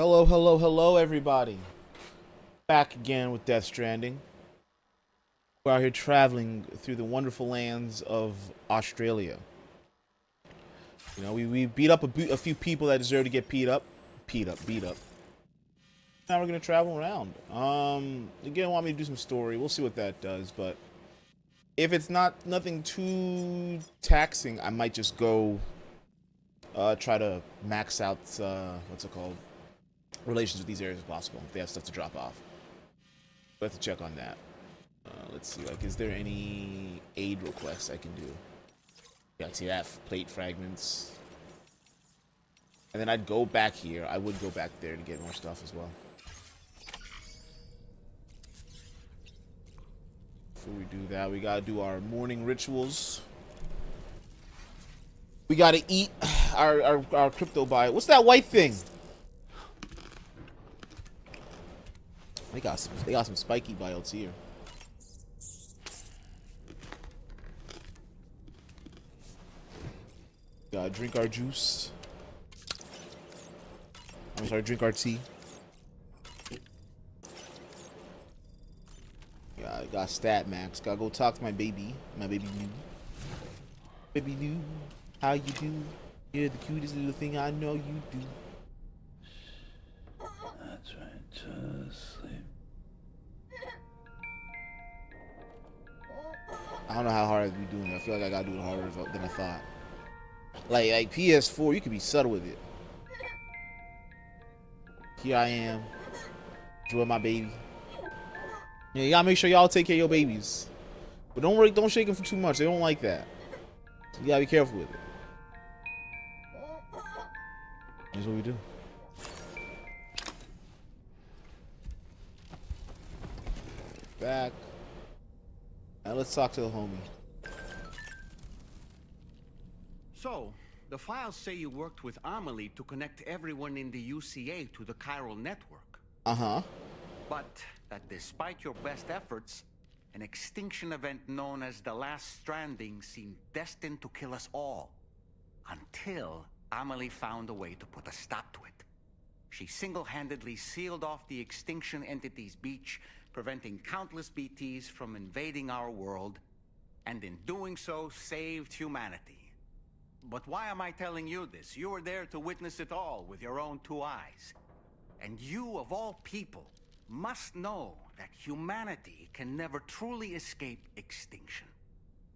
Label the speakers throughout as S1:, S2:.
S1: Hello, hello, hello, everybody. Back again with Death Stranding. We're out here traveling through the wonderful lands of Australia. You know, we beat up a few people that deserve to get beat up. Beat up. Now we're gonna travel around. Again, want me to do some story. We'll see what that does, but if it's nothing too taxing, I might just go try to max out what's it called? Relations with these areas as possible. If they have stuff to drop off. We have to check on that. Let's see, like, is there any aid requests I can do? Yeah, see that? Plate fragments. And then I'd go back here. I would go back there to get more stuff as well. Before we do that, we gotta do our morning rituals. We gotta eat our crypto bio. What's that white thing? They got some spiky biotes here. Gotta drink our juice. I'm sorry, drink our tea. Yeah, I got stat max. Gotta go talk to my baby Lou. Baby Lou, how you do? You're the cutest little thing I know you do.
S2: That's right, just sleep.
S1: I don't know how hard I'd be doing it. I feel like I gotta do it harder than I thought. Like PS4, you can be subtle with it. Here I am. Enjoy my baby. Yeah, you gotta make sure y'all take care of your babies. But don't shake them for too much. They don't like that. So you gotta be careful with it. That's what we do. Back. Now let's talk to the homie.
S3: So, the files say you worked with Amelie to connect everyone in the UCA to the chiral network.
S1: Uh-huh.
S3: But that despite your best efforts, an extinction event known as the Last Stranding seemed destined to kill us all. Until Amelie found a way to put a stop to it. She single-handedly sealed off the extinction entity's beach, preventing countless BTs from invading our world, and in doing so, saved humanity. But why am I telling you this? You were there to witness it all with your own two eyes. And you, of all people, must know that humanity can never truly escape extinction.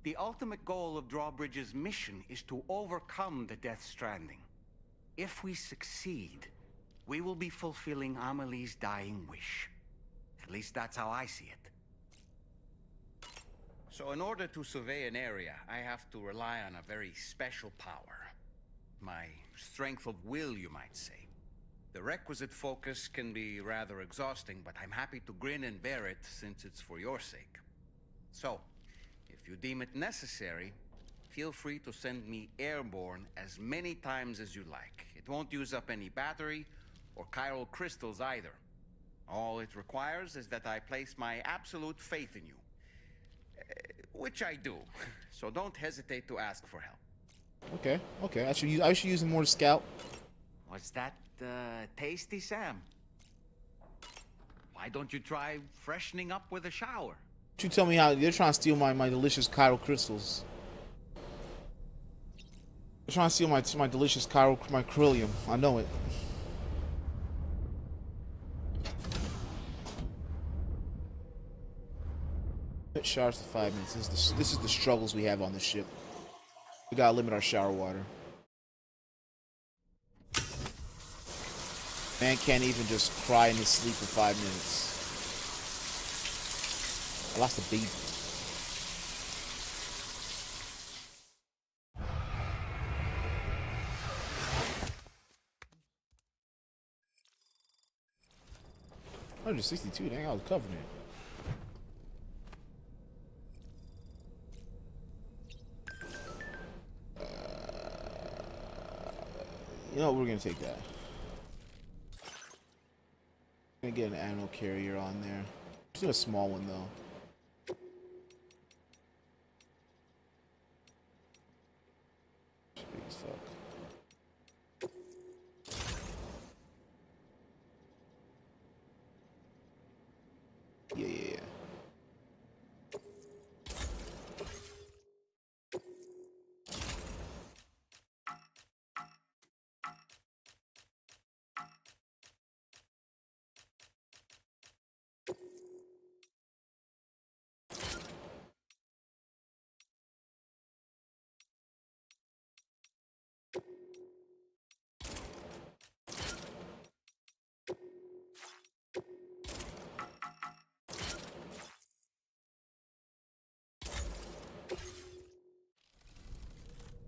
S3: The ultimate goal of Drawbridge's mission is to overcome the Death Stranding. If we succeed, we will be fulfilling Amelie's dying wish. At least that's how I see it. So in order to survey an area, I have to rely on a very special power. My strength of will, you might say. The requisite focus can be rather exhausting, but I'm happy to grin and bear it since it's for your sake. So, if you deem it necessary, feel free to send me airborne as many times as you like. It won't use up any battery or chiral crystals either. All it requires is that I place my absolute faith in you. Which I do, so don't hesitate to ask for help.
S1: Okay. I should use them more to scout.
S3: Was that tasty, Sam? Why don't you try freshening up with a shower?
S1: You tell me how they're trying to steal my delicious chiral crystals. They're trying to steal my delicious my Crillium. I know it. Showers to 5 minutes. This is the struggles we have on this ship. We gotta limit our shower water. Man can't even just cry in his sleep for 5 minutes. I lost a baby. $162. Dang, I was covering it. You know what, we're gonna take that. Gonna get an ammo carrier on there. Just do a small one though. Big as fuck.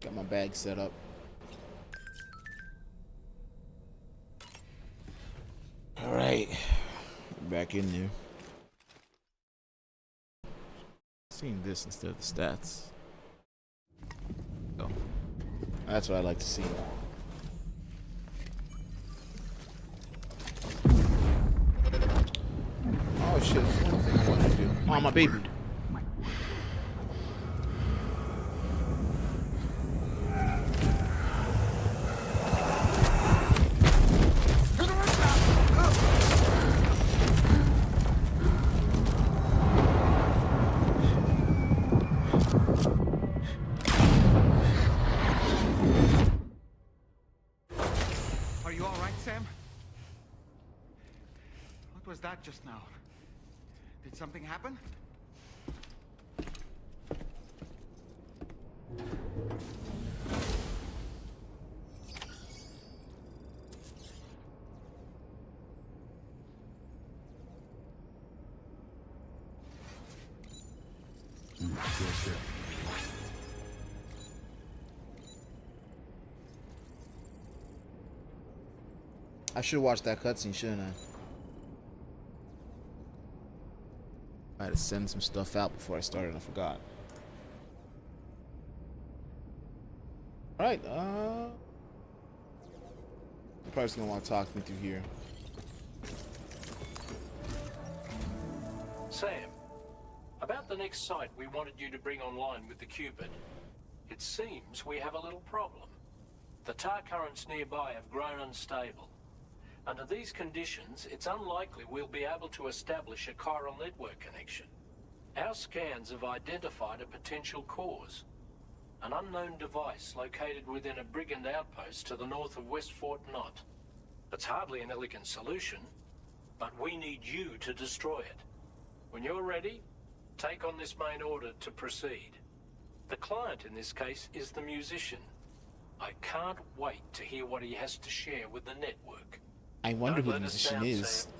S1: Got my bag set up. All right, back in there. Seeing this instead of the stats. Oh, that's what I like to see. Oh shit! There's one thing I wanted to do. Oh, my baby.
S3: Are you all right, Sam? What was that just now? Did something happen?
S1: I should watch that cutscene, shouldn't I? I had to send some stuff out before I started. I forgot. All right. I'm probably just gonna want to talk me through here.
S4: Sam, about the next site we wanted you to bring online with the Cupid. It seems we have a little problem. The tar currents nearby have grown unstable. Under these conditions, it's unlikely we'll be able to establish a chiral network connection. Our scans have identified a potential cause. An unknown device located within a brigand outpost to the north of West Fort Knott. It's hardly an elegant solution, but we need you to destroy it. When you're ready, take on this main order to proceed. The client in this case is the musician. I can't wait to hear what he has to share with the network.
S1: I wonder who
S4: Don't
S1: the
S4: let us
S1: musician
S4: down,
S1: is.
S4: Sam.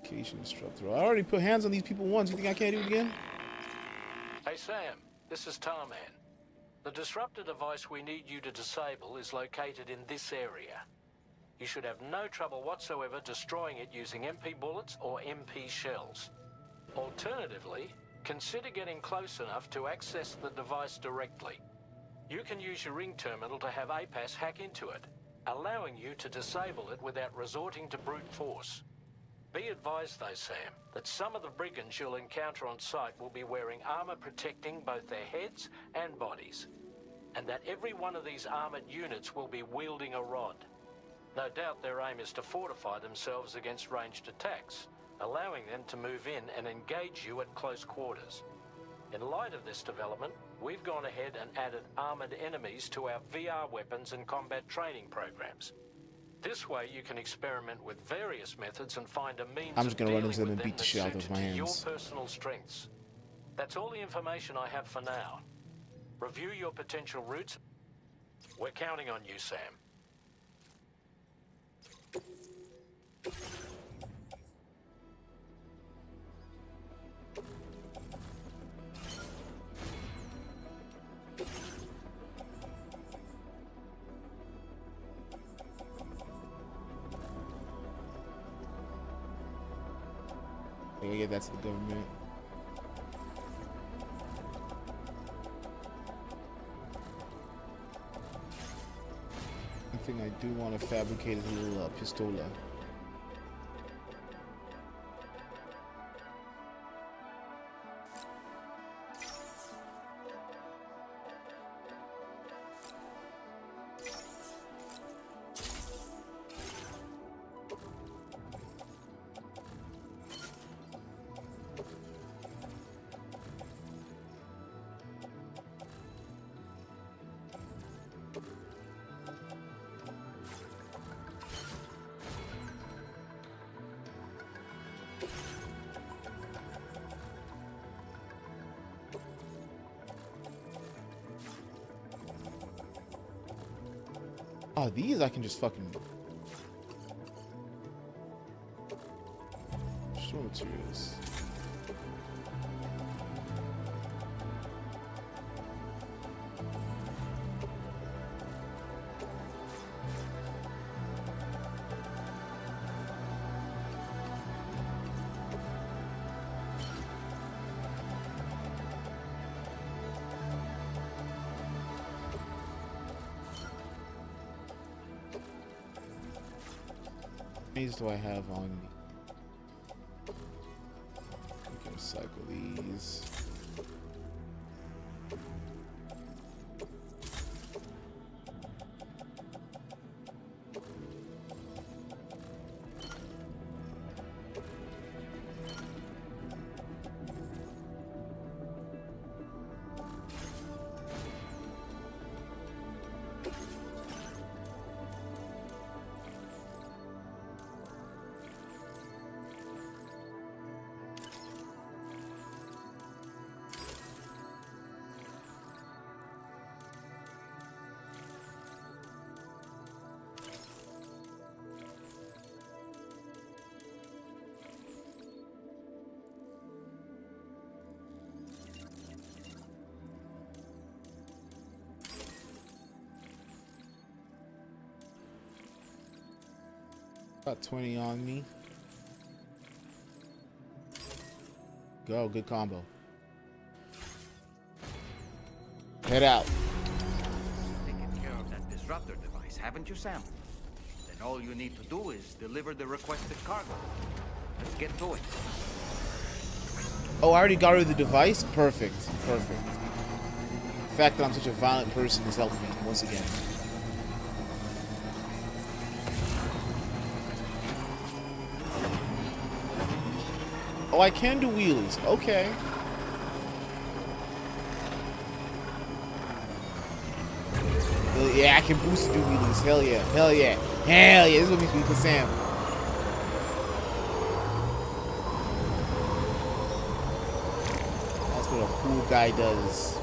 S1: Communication disruptor. I already put hands on these people once. You think I can't do it again?
S4: Hey Sam, this is Tarman. The disruptor device we need you to disable is located in this area. You should have no trouble whatsoever destroying it using MP bullets or MP shells. Alternatively, consider getting close enough to access the device directly. You can use your ring terminal to have APAS hack into it, allowing you to disable it without resorting to brute force. Be advised though, Sam, that some of the brigands you'll encounter on site will be wearing armor protecting both their heads and bodies, and that every one of these armored units will be wielding a rod. No doubt their aim is to fortify themselves against ranged attacks, allowing them to move in and engage you at close quarters. In light of this development, we've gone ahead and added armored enemies to our VR weapons and combat training programs. This way you can experiment with various methods and find a means
S1: I'm just gonna
S4: of
S1: run into
S4: dealing
S1: them and
S4: with
S1: beat the
S4: that's
S1: shit out of
S4: suited
S1: my
S4: to your
S1: hands.
S4: personal strengths. That's all the information I have for now. Review your potential routes. We're counting on you, Sam.
S1: Yeah, that's the government. I think I do want to fabricate a little pistola. Oh, these I can just fucking... Show materials. How many do I have on me? We can cycle these. Got 20 on me. Go, good combo. Head out.
S3: Taken care of that disruptor device, haven't you, Sam? Then all you need to do is deliver the requested cargo. Let's get to it.
S1: Oh, I already got rid of the device? Perfect. Perfect. The fact that I'm such a violent person has helped me once again. Oh, I can do wheelies. Okay. Yeah, I can boost and do wheelies. Hell yeah. Hell yeah. Hell yeah. This is what makes me for Sam. That's what a cool guy does.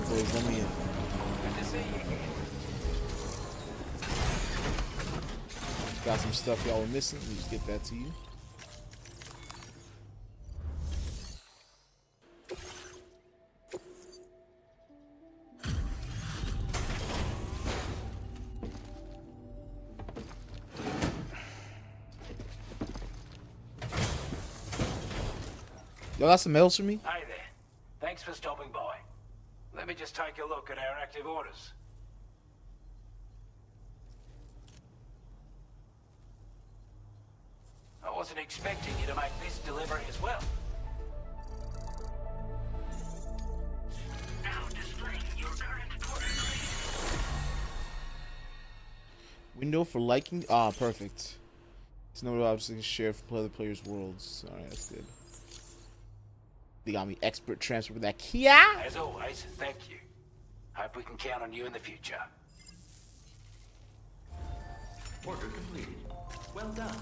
S1: Boys, let me in. Got some stuff y'all were missing. Let me just get that to you. Y'all got some mails for me?
S4: Hey there. Thanks for stopping by. Let me just take a look at our active orders. I wasn't expecting you to make this delivery as well. Now displaying your current order.
S1: Window for liking. Ah, perfect. It's no obviously can share for other players' worlds. Alright, that's good. They got me expert transfer with that Kia.
S4: As always, thank you. Hope we can count on you in the future.
S3: Order completed. Well done.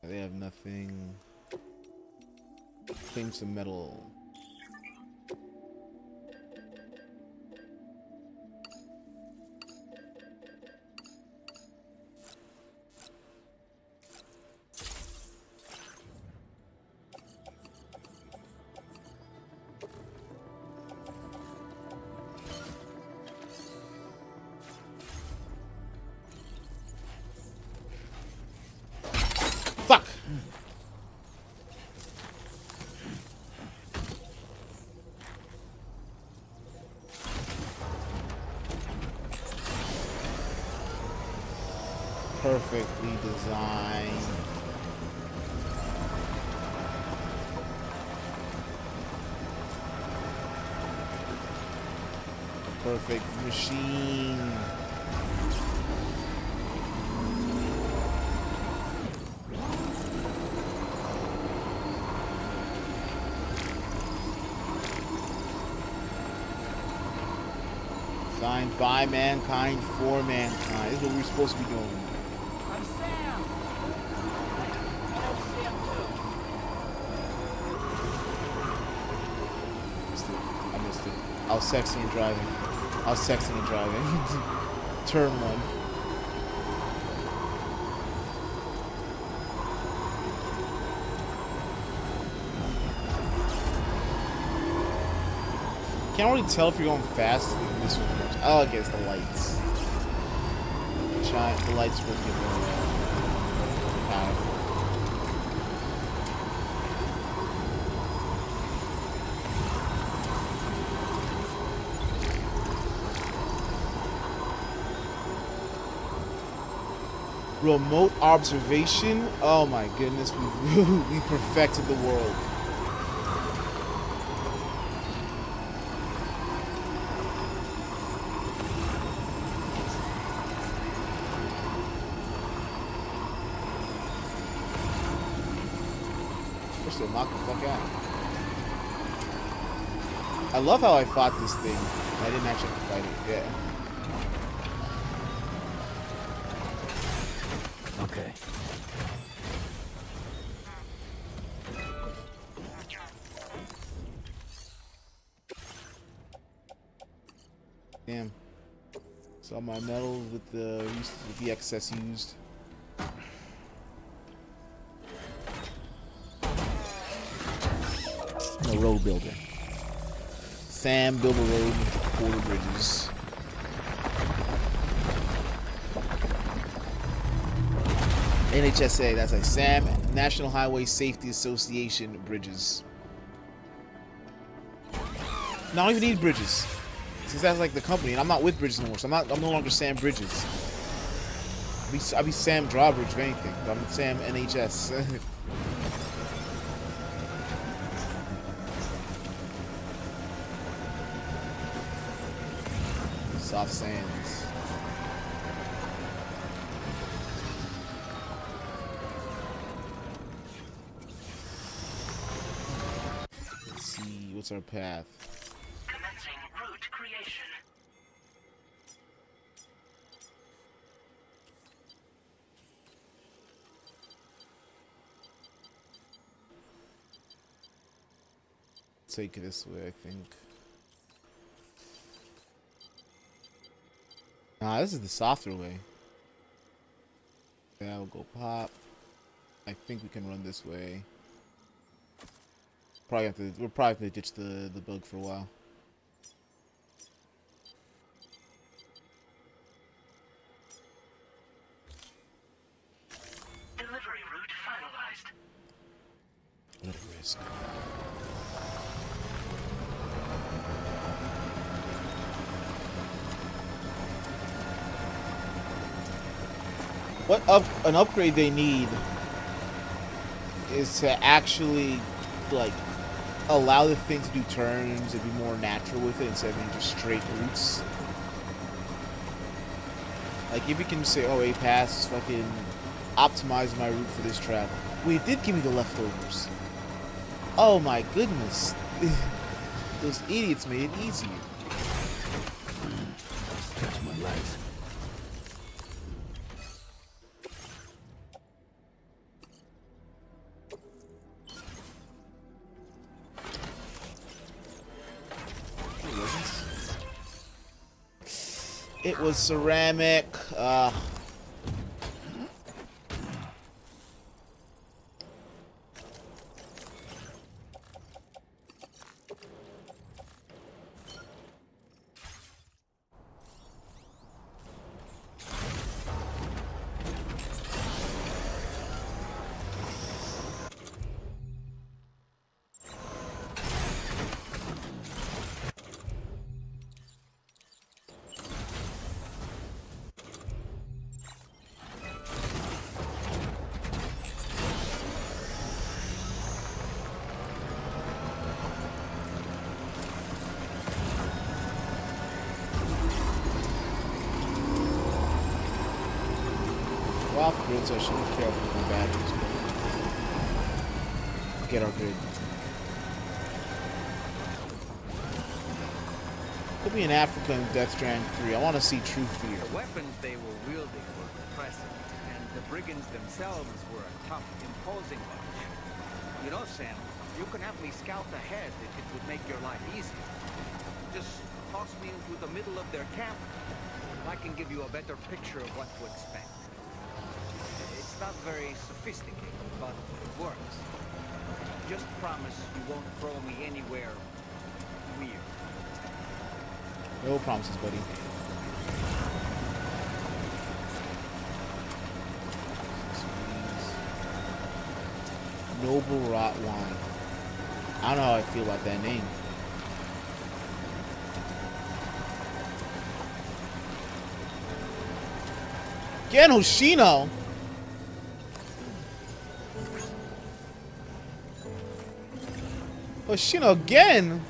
S1: They have nothing. Claim some metal. Fuck! Perfectly designed. Perfect machine. Designed by mankind for mankind. This is what we're supposed to be doing.
S5: I'm Sam. I know Sam too.
S1: I missed it. I was sexy and driving. Turn one. Can't really tell if you're going fast in this one. Oh, I guess the lights. The lights supposed to get more powerful. Remote observation. Oh my goodness, we perfected the world. Still knock the fuck out. I love how I fought this thing. I didn't actually have to fight it. Yeah.
S2: Okay.
S1: Damn. Saw my medals with the excess used. A road builder. Sam build a road with quarter bridges. NHSA, that's like Sam National Highway Safety Association bridges. No, I don't even need bridges. Since that's like the company, and I'm not with Bridges anymore, so I'm no longer Sam Bridges. I'll be Sam Drawbridge if anything, but I'm Sam NHS. Soft sands. Let's see, what's our path?
S5: Commencing route creation.
S1: Take it this way, I think. Nah, this is the softer way. Yeah, we'll go pop. I think we can run this way. We're probably gonna ditch the bug for a while.
S5: Delivery route finalized.
S1: What a risk. An upgrade they need is to actually like allow the thing to do turns and be more natural with it instead of being just straight routes. Like if you can say, oh, A pass fucking optimize my route for this travel. Well, it did give me the leftovers. Oh my goodness. Those idiots made it easier.
S2: That's my life.
S1: It was ceramic. off grid, so I should be careful with my batteries. Get our grid. Put me in Africa in Death Stranding 3. I want to see true fear.
S3: The weapons they were wielding were impressive, and the brigands themselves were a tough, imposing bunch. You know, Sam, you can have me scout ahead if it would make your life easier. Just toss me into the middle of their camp, and I can give you a better picture of what to expect. It's not very sophisticated, but it works. Just promise you won't throw me anywhere weird.
S1: No promises, buddy. Noble Rot Wine. I don't know how I feel about that name. Again, Hoshino. Hoshino again.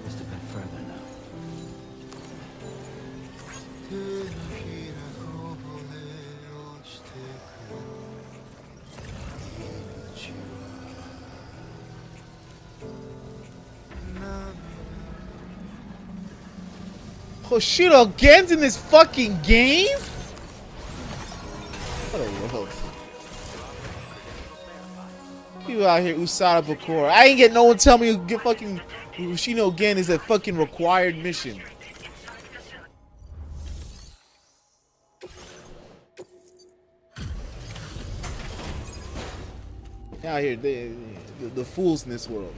S2: Must have been further now.
S1: Hoshino again's in this fucking game? What a world. People out here Usada Bakura. I ain't get no one tell me get fucking Hoshino again is a fucking required mission. Out here, the fools in this world.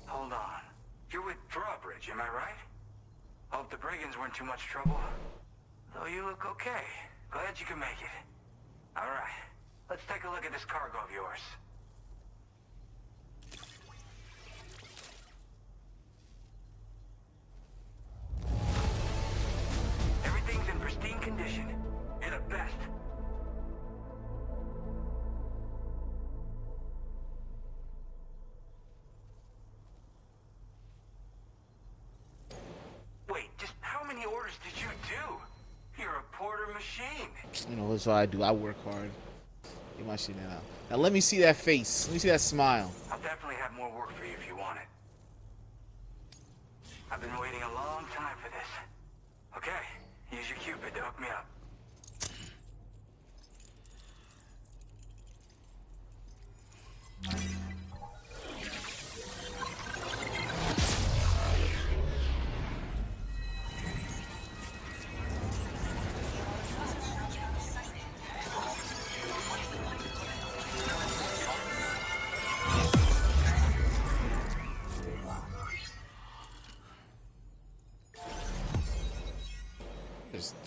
S6: Hold on. You're with Drawbridge, am I right? Hope the brigands weren't too much trouble. Though you look okay. Glad you can make it. Alright. Let's take a look at this cargo of yours. Everything's in pristine condition. You're the best. Wait, just how many orders did you do? You're a porter machine.
S1: You know, that's what I do. I work hard. Get my shit out. Now let me see that face. Let me see that smile.
S6: I'll definitely have more work for you if you want it. I've been waiting a long time for this. Okay, use your Cupid to hook me up.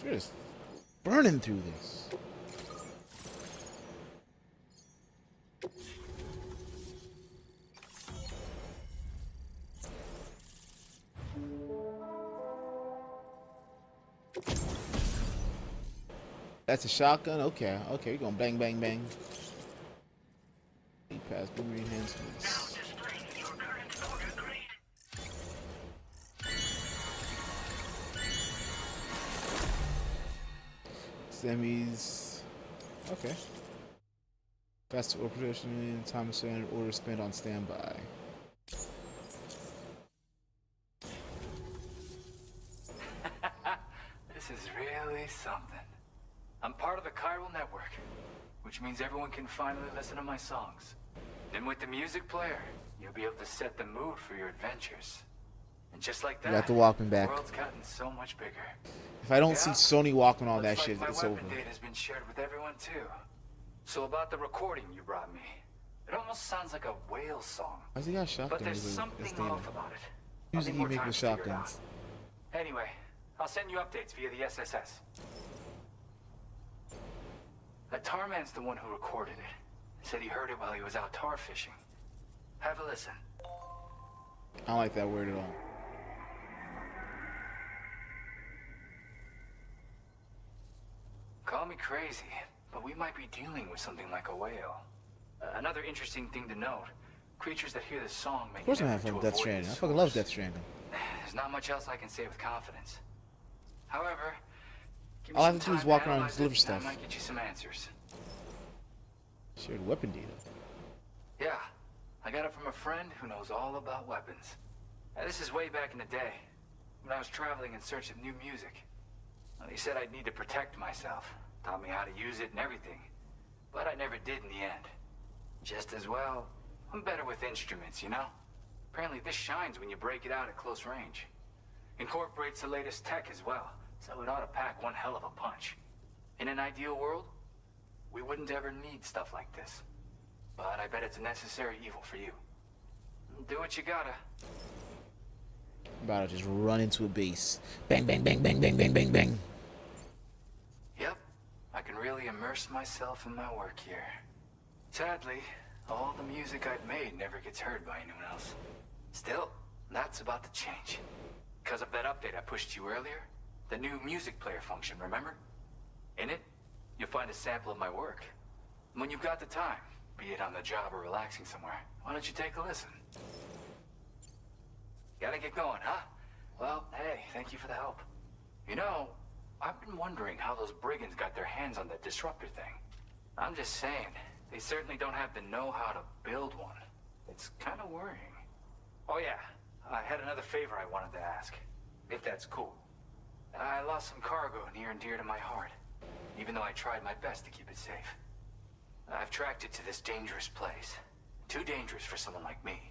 S1: Just burning through this. That's a shotgun? Okay, okay, we're going bang, bang, bang. Pass boomer enhancements.
S5: Displaying your current order grade.
S1: Semis. Okay. Faster order production, time spent, order spent on standby.
S7: This is really something. I'm part of the chiral network, which means everyone can finally listen to my songs. Then with the music player, you'll be able to set the mood for your adventures. And just like that,
S1: You have to walk me back.
S7: the world's gotten so much bigger.
S1: If I don't see
S7: Yeah.
S1: Sony walking all that
S7: Looks
S1: shit,
S7: like
S1: it's
S7: my
S1: over.
S7: weapon data has been shared with everyone too. So about the recording you brought me. It almost sounds like a whale song.
S1: Why does he got shotgun?
S7: But there's
S1: This
S7: something
S1: thing.
S7: off about it. I'll
S1: Music
S7: need
S1: he
S7: more
S1: make
S7: time
S1: with
S7: to figure it
S1: shotguns.
S7: out. Anyway, I'll send you updates via the SSS. That tar man's the one who recorded it. Said he heard it while he was out tar fishing. Have a listen.
S1: I don't like that word at all.
S7: Call me crazy, but we might be dealing with something like a whale. Another interesting thing to note, creatures that hear this song make
S1: Of course I'm
S7: an
S1: having
S7: effort
S1: fun
S7: to
S1: with Death
S7: avoid
S1: Stranding. I
S7: this
S1: fucking love
S7: force.
S1: Death Stranding.
S7: There's not much else I can say with confidence. However, give me
S1: All I
S7: some
S1: have to do is
S7: time
S1: walk
S7: to
S1: around and
S7: analyze
S1: deliver
S7: it,
S1: stuff.
S7: I might get you some answers.
S1: Shared weapon data.
S7: Yeah, I got it from a friend who knows all about weapons. Now, this is way back in the day, when I was traveling in search of new music. Well, he said I'd need to protect myself, taught me how to use it and everything. But I never did in the end. Just as well, I'm better with instruments, you know? Apparently this shines when you break it out at close range. Incorporates the latest tech as well, so it ought to pack one hell of a punch. In an ideal world, we wouldn't ever need stuff like this. But I bet it's a necessary evil for you. Do what you gotta.
S1: About to just run into a base. Bang, bang, bang, bang, bang, bang, bang, bang.
S7: Yep, I can really immerse myself in my work here. Sadly, all the music I've made never gets heard by anyone else. Still, that's about to change. Because of that update I pushed you earlier, the new music player function, remember? In it, you'll find a sample of my work. When you've got the time, be it on the job or relaxing somewhere, why don't you take a listen? Gotta get going, huh? Well, hey, thank you for the help. You know, I've been wondering how those brigands got their hands on that disruptor thing. I'm just saying, they certainly don't have the know-how to build one. It's kind of worrying. Oh yeah, I had another favor I wanted to ask, if that's cool. I lost some cargo near and dear to my heart, even though I tried my best to keep it safe. I've tracked it to this dangerous place. Too dangerous for someone like me.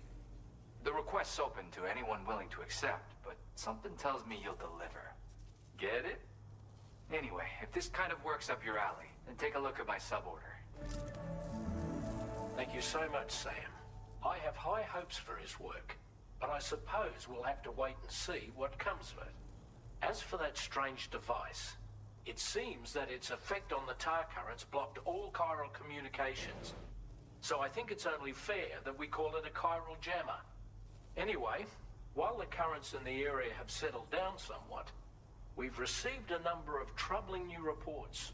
S7: The request's open to anyone willing to accept, but something tells me you'll deliver. Get it? Anyway, if this kind of works up your alley, then take a look at my suborder.
S4: Thank you so much, Sam. I have high hopes for his work, but I suppose we'll have to wait and see what comes of it. As for that strange device, it seems that its effect on the tar currents blocked all chiral communications. So I think it's only fair that we call it a chiral jammer. Anyway, while the currents in the area have settled down somewhat, we've received a number of troubling new reports.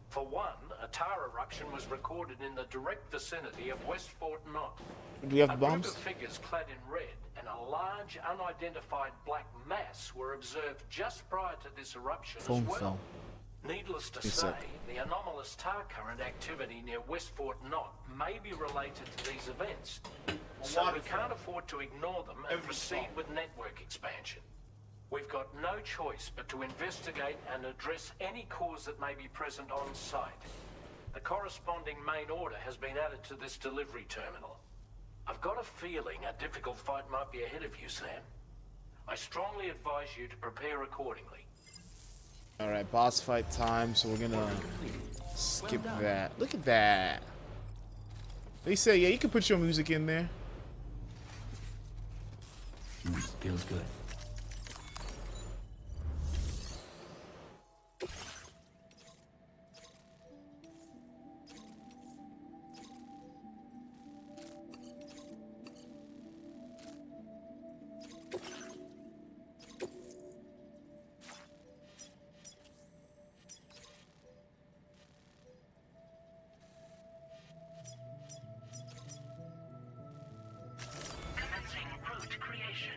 S4: For one, a tar eruption was recorded in the direct vicinity of West Fort Knot.
S1: Do we have
S4: A
S1: bombs?
S4: group of figures clad in red and a large unidentified black mass were observed just prior to this eruption
S1: Phone
S4: as well.
S1: fell.
S4: Needless to
S1: Yes,
S4: say,
S1: sir.
S4: the anomalous tar current activity near West Fort Knot may be related to these events. So we can't afford to ignore them and proceed with network expansion. We've got no choice but to investigate and address any cause that may be present on site. The corresponding main order has been added to this delivery terminal. I've got a feeling a difficult fight might be ahead of you, Sam. I strongly advise you to prepare accordingly.
S1: Alright, boss fight time, so we're gonna skip that. Look at that. They say, yeah, you can put your music in there.
S2: Feels good.
S5: Commencing root creation.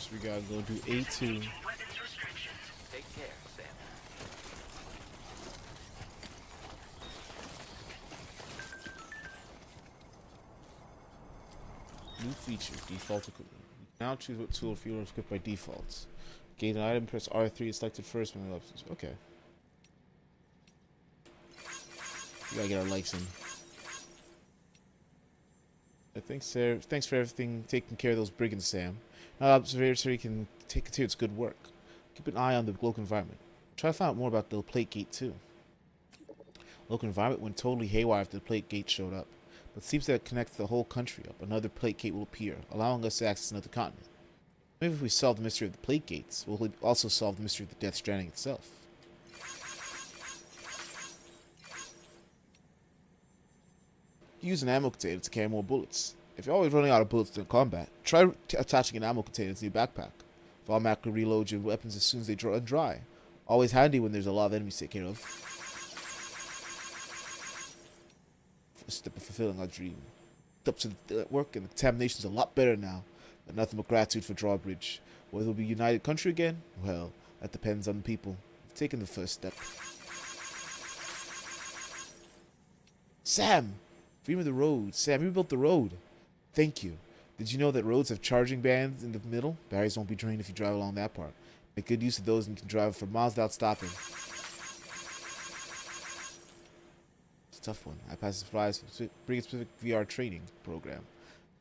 S1: So we gotta go do A2.
S5: Weapons restrictions.
S7: Take care, Sam.
S1: New feature, default equipment. You can now choose what tool or field is equipped by default. Gain an item, press R3 is selected first when the options. Okay. We gotta get our likes in. Thanks for everything, taking care of those brigands, Sam. Now observatory can continue its good work. Keep an eye on the local environment. Try to find out more about the plate gate too. Local environment went totally haywire after the plate gate showed up, but it seems that it connects the whole country up. Another plate gate will appear, allowing us to access another continent. Maybe if we solve the mystery of the plate gates, we'll also solve the mystery of the Death Stranding itself. Use an ammo container to carry more bullets. If you're always running out of bullets in combat, try attaching an ammo container to your backpack. Automatically reload your weapons as soon as they run dry. Always handy when there's a lot of enemies to take care of. First step of fulfilling our dream. Up to the work and the contamination is a lot better now. But nothing but gratitude for Drawbridge. Whether we'll be a united country again? Well, that depends on the people. We've taken the first step. Sam! Freedom of the road. Sam, you built the road. Thank you. Did you know that roads have charging bands in the middle? Batteries won't be drained if you drive along that part. Make good use of those and you can drive for miles without stopping. It's a tough one. I passed the flies bring a specific VR training program.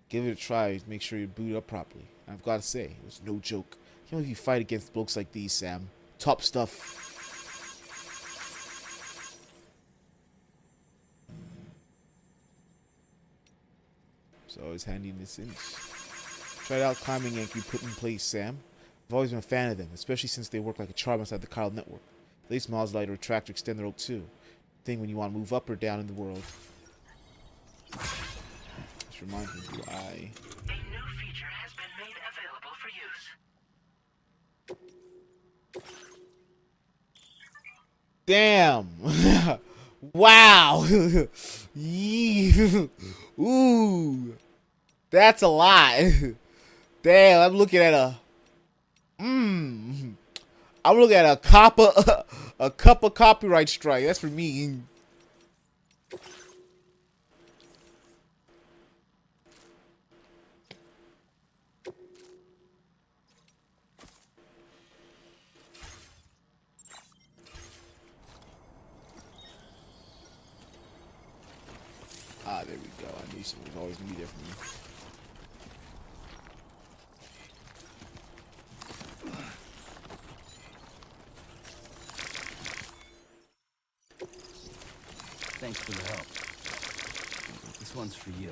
S1: Give it a try to make sure you're booted up properly. And I've got to say, it was no joke. Can't believe you fight against blokes like these, Sam. Top stuff. So always handy in this inch. Tried out climbing anchor you put in place, Sam. I've always been a fan of them, especially since they work like a charm inside the chiral network. At least miles lighter attract to extend the rope too. Thing when you want to move up or down in the world. This reminds me, do I?
S5: A new feature has been made available for use.
S1: Damn! Wow! Yee. Ooh! That's a lot. Damn, I'm looking at a... I'm looking at a cup of copyright strike. That's for me. Ah, there we go. I knew someone was always gonna be there for me.
S2: Thanks for the help. This one's for you.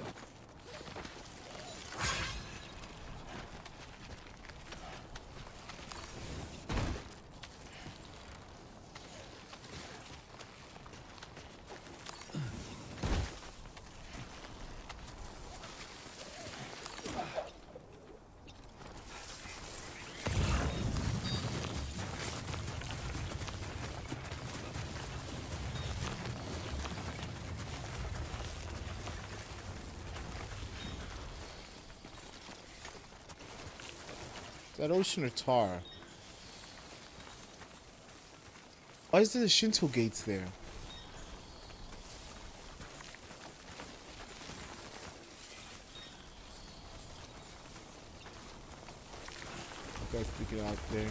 S1: Is that ocean or tar? Why is there the Shinto gates there? Gotta stick it out there.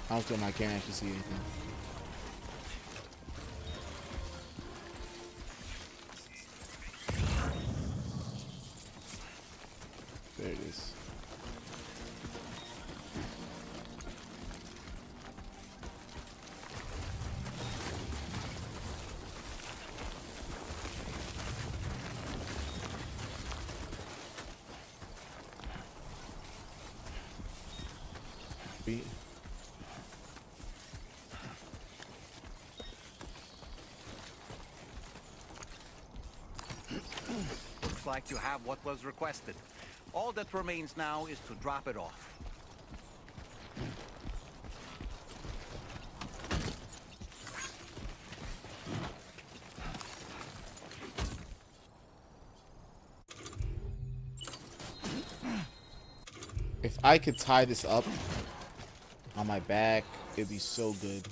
S1: I don't think I can't actually see anything. There it is.
S3: Looks like you have what was requested. All that remains now is to drop it off.
S1: If I could tie this up on my back, it'd be so good.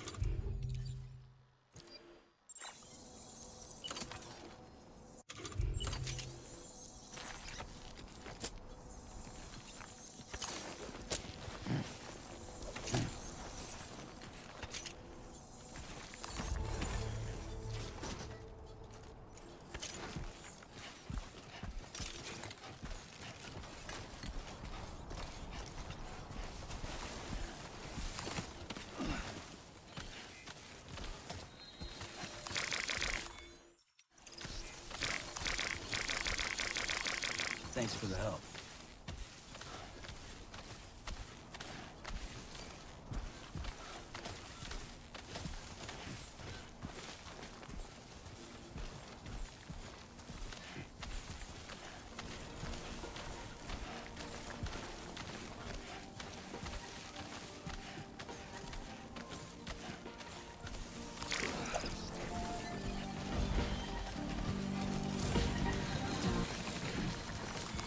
S2: Thanks for the help.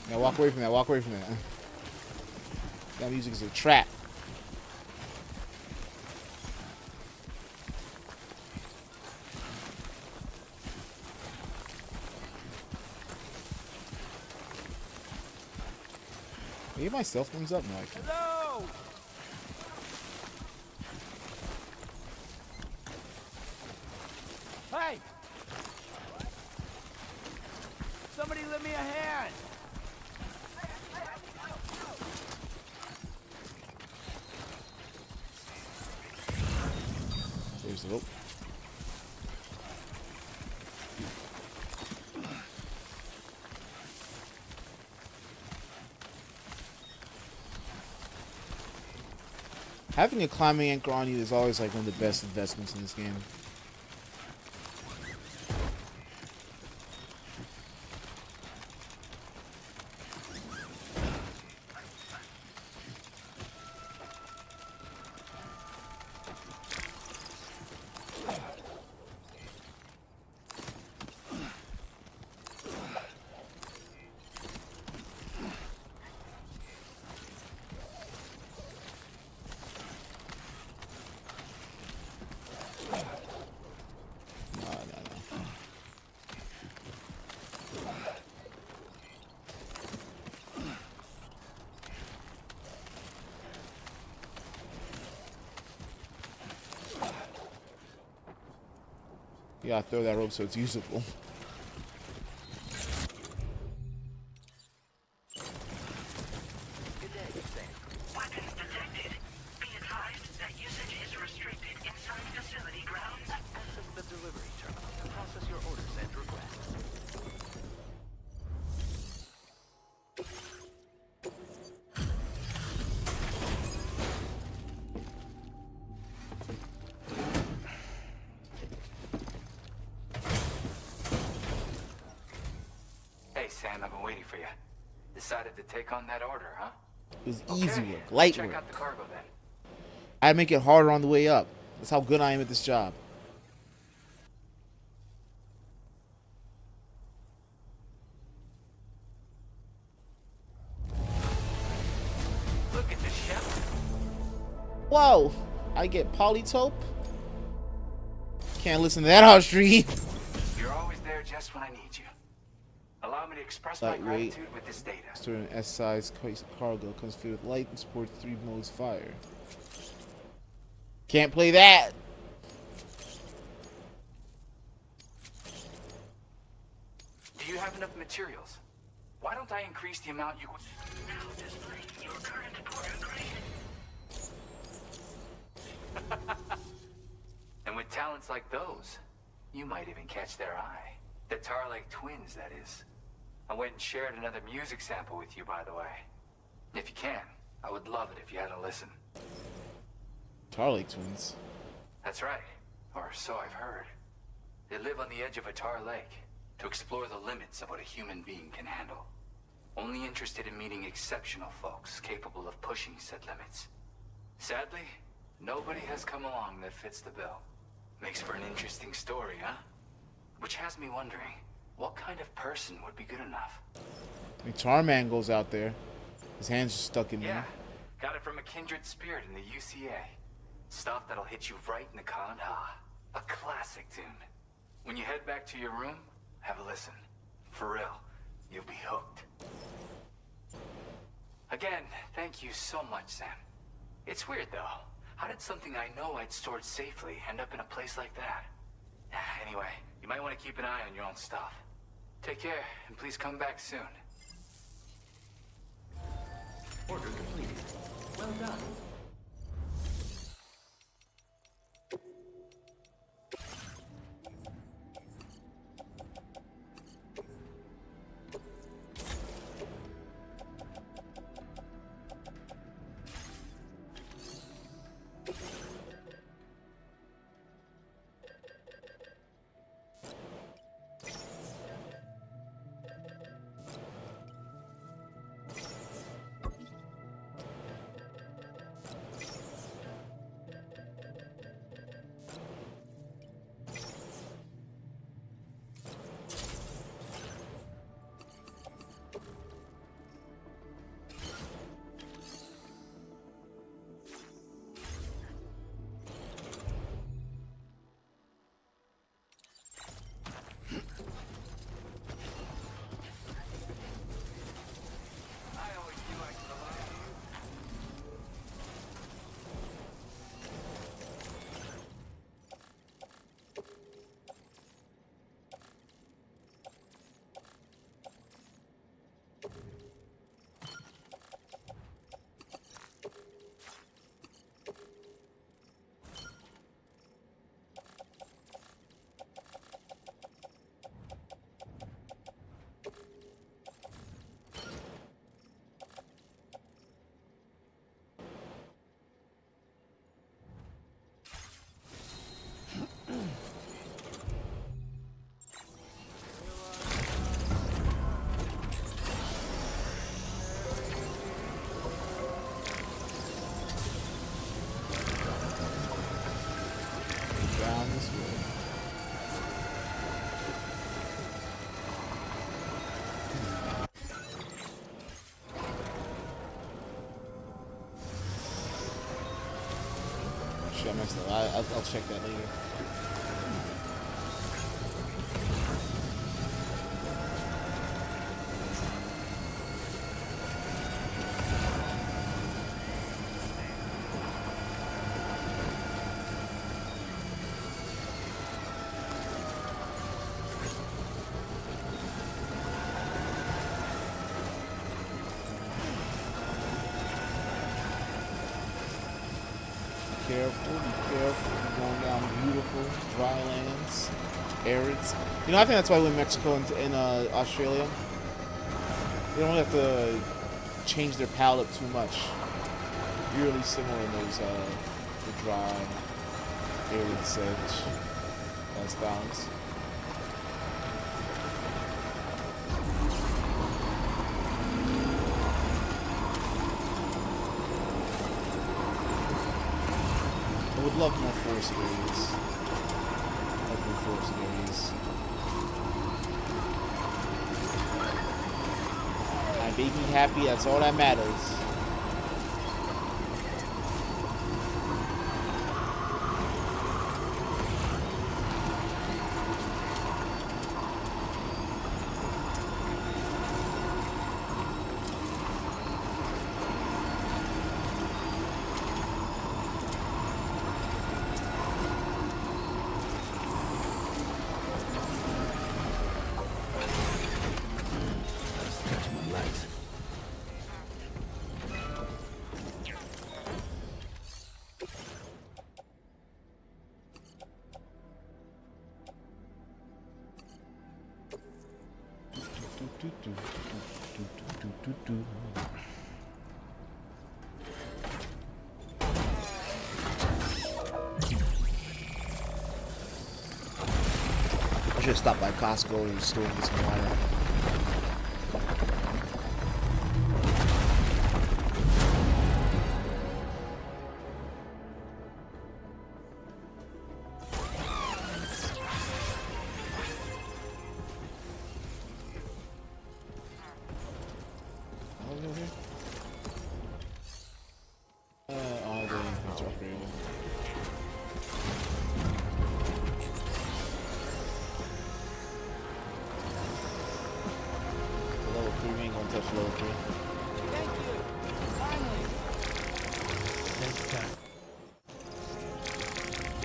S1: Now walk away from that. Walk away from that. That music is a trap. Can you get my cell phones up? No, I can't.
S2: Hello! Hey! Somebody lend me a hand!
S1: There's the rope. Having a climbing anchor on you is always like one of the best investments in this game. You gotta throw that rope so it's usable.
S5: Weapons detected. Be advised that usage is restricted inside facility grounds.
S8: Access the delivery terminal to process your orders and requests.
S7: Hey, Sam, I've been waiting for you. Decided to take on that order, huh?
S1: It was easy
S7: Okay,
S1: work, light
S7: check
S1: work.
S7: out the cargo then.
S1: I make it harder on the way up. That's how good I am at this job.
S7: Look at the chef.
S1: Whoa! I get polytope? Can't listen to that on street.
S7: You're always there just when I need you. Allow me to express my
S1: Lightweight.
S7: gratitude with this data.
S1: Store an S-size cargo comes fitted with light and supports 3 modes fire. Can't play that.
S7: Do you have enough materials? Why don't I increase the amount you...
S5: Now displaying your current order grade.
S7: And with talents like those, you might even catch their eye. The Tarlake twins, that is. I went and shared another music sample with you, by the way. If you can, I would love it if you had a listen.
S1: Tar Lake twins.
S7: That's right. Or so I've heard. They live on the edge of a tar lake to explore the limits of what a human being can handle. Only interested in meeting exceptional folks capable of pushing said limits. Sadly, nobody has come along that fits the bill. Makes for an interesting story, huh? Which has me wondering, what kind of person would be good enough?
S1: I mean, Tarman goes out there. His hands are stuck in
S7: Yeah,
S1: there.
S7: got it from a kindred spirit in the UCA. Stuff that'll hit you right in the Kandha. A classic tune. When you head back to your room, have a listen. For real, you'll be hooked. Again, thank you so much, Sam. It's weird, though. How did something I know I'd stored safely end up in a place like that? Anyway, you might want to keep an eye on your own stuff. Take care, and please come back soon.
S8: Order completed. Well done.
S1: Down this way. Shit, I messed up. I'll check that later. Careful, be careful. You're going down beautiful, dry lands, arids. You know, I think that's why we're in Mexico and Australia. They don't have to change their palate too much. Really similar in those the dry, arid sedge. That's balanced. I would love more forest areas. Love more forest areas. My baby happy, that's all that matters. should have stopped by Costco and store and get some water.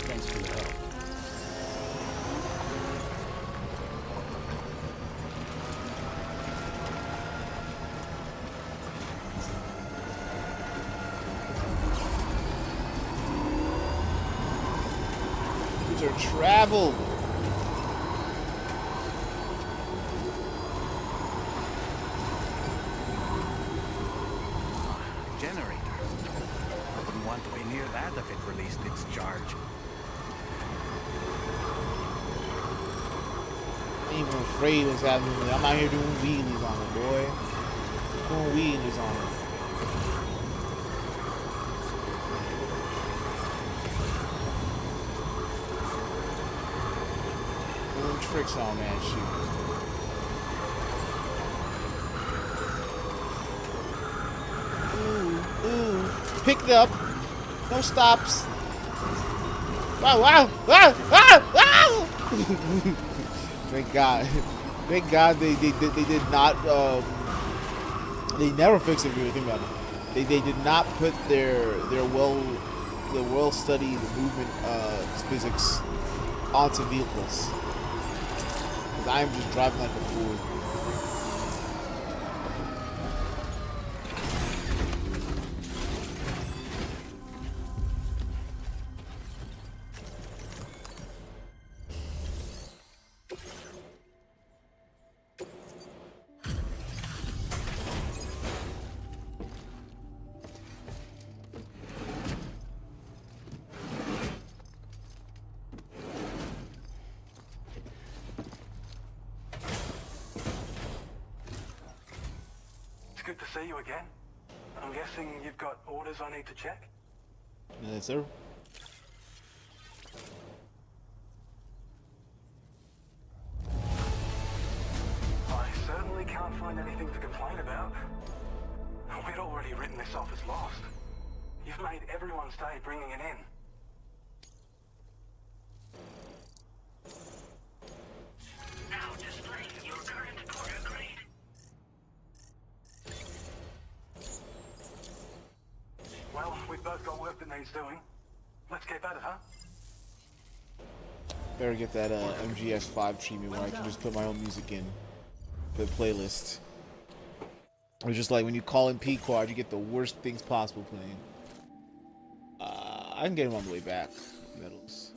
S2: Thanks for the help.
S1: These are travel.
S3: Generator. I wouldn't want to be near that if it released its charge.
S1: I ain't even afraid of what's happening. I'm out here doing wheelies on it, boy. Doing wheelies on it. Doing tricks on that shit. Ooh, picked up. No stops. Wow, wow, wow, wow, wow! Thank God. Thank God they did not, they never fixed it if you think about it. They did not put their well-studied movement, physics onto vehicles. Because I am just driving like a fool.
S6: It's good to see you again. I'm guessing you've got orders I need to check?
S1: Yes, sir.
S6: I certainly can't find anything to complain about. We'd already written this off as lost. You've made everyone's day bringing it in.
S5: Now displaying your current order grade.
S6: Well, we've both got work that needs doing. Let's get at it, huh?
S1: Better get that MGS5 treatment where I can just put my own music in the playlist. It's just like when you call in P-Quad, you get the worst things possible playing. I can get him on the way back. Metals.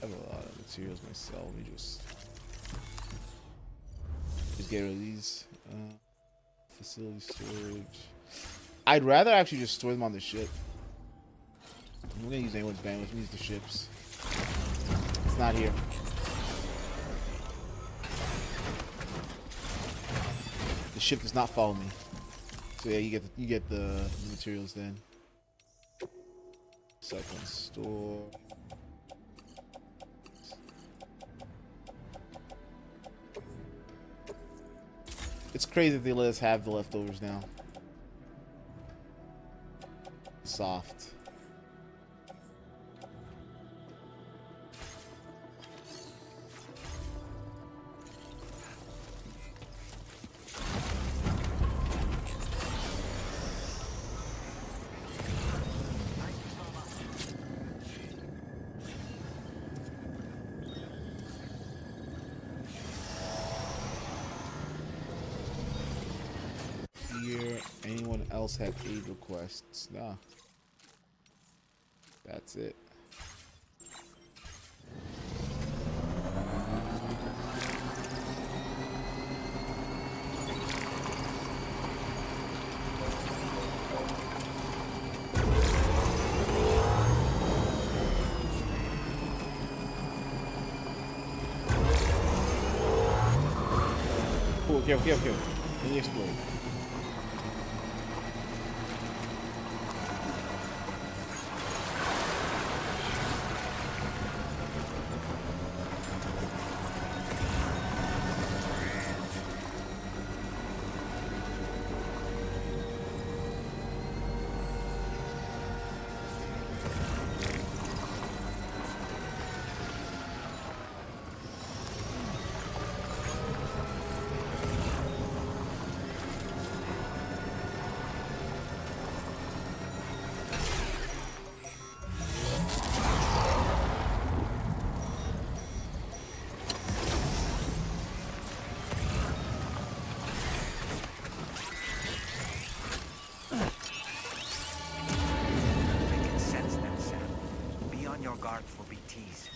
S1: I have a lot of materials myself. Let me just get rid of these. Facility storage. I'd rather actually just store them on the ship. I'm gonna use anyone's bandwidth. We use the ships. It's not here. The ship does not follow me. So yeah, you get the materials then. Second store. It's crazy that they let us have the leftovers now. Soft. Here, anyone else have aid requests? Nah. That's it. Careful, careful, careful. Let me explode.
S3: They can sense them, Sam. Be on your guard for BTs.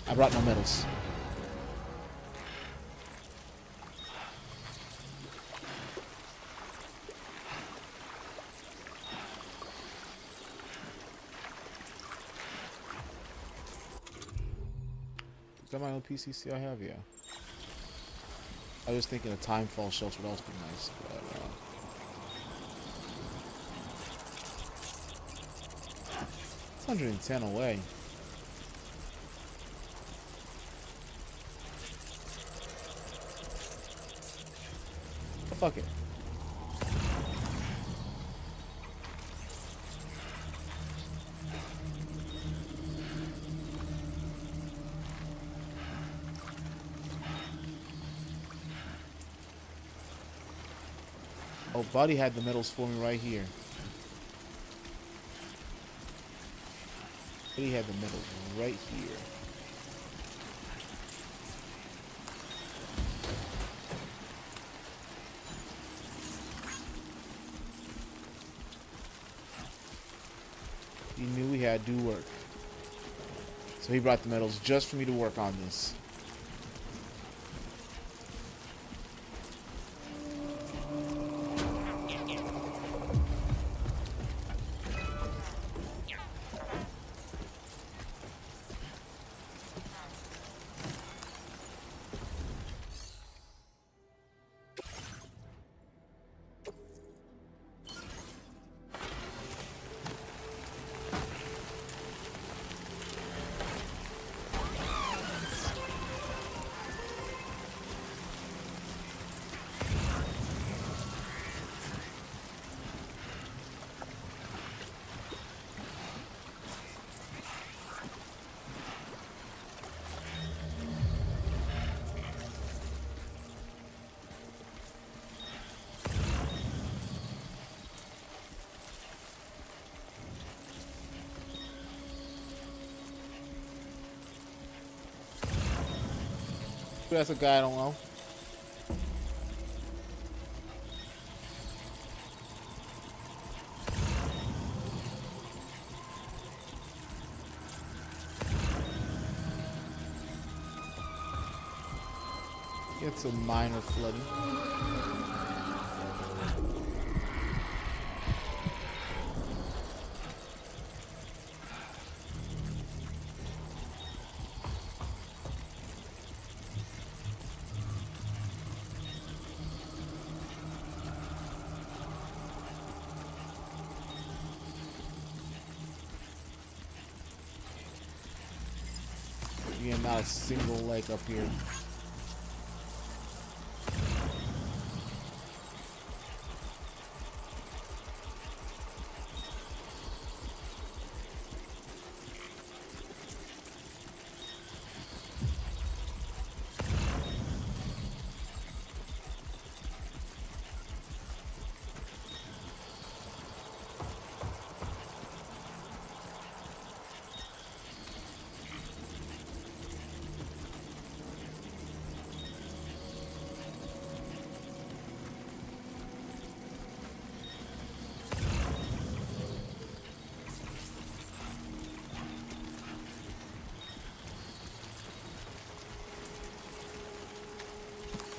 S1: I brought no medals. Is that my own PCC I have? Yeah. I was thinking a timefall shelter would also be nice, but 110 away. Oh, fuck it. Oh, Buddy had the medals for me right here. Buddy had the medals right here. He knew we had to do work. So he brought the medals just for me to work on this. That's a guy I don't know. Get some minor flooding. Again, not a single leg up here.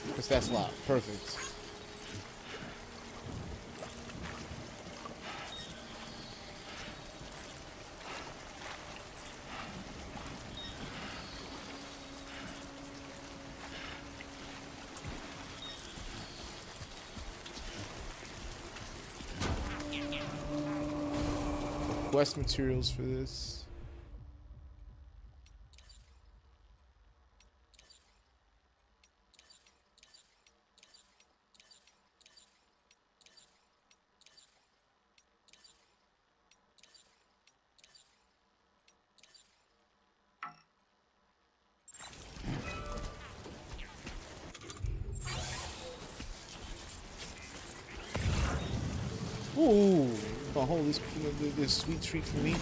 S1: Because that's locked. Perfect. Quest materials for this. Ooh, gonna hold this sweet treat for me.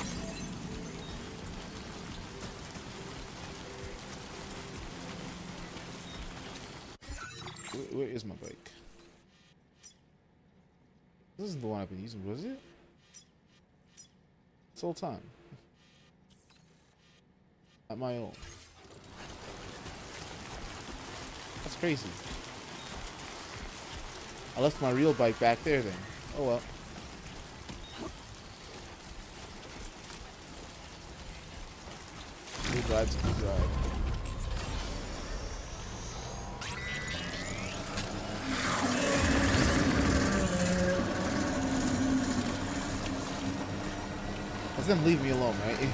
S1: Where is my bike? This isn't the one I've been using, was it? This whole time. At my own. That's crazy. I left my real bike back there then. Oh well. Good drive to good drive. Let them leave me alone, right?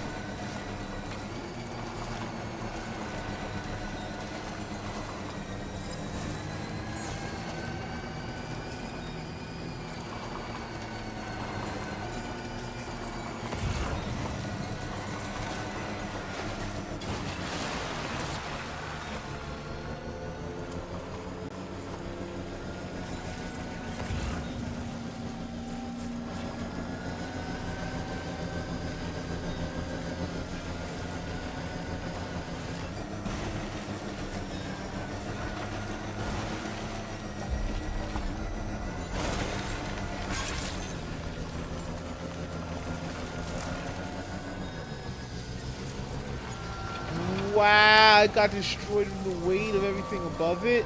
S1: Wow, it got destroyed from the weight of everything above it.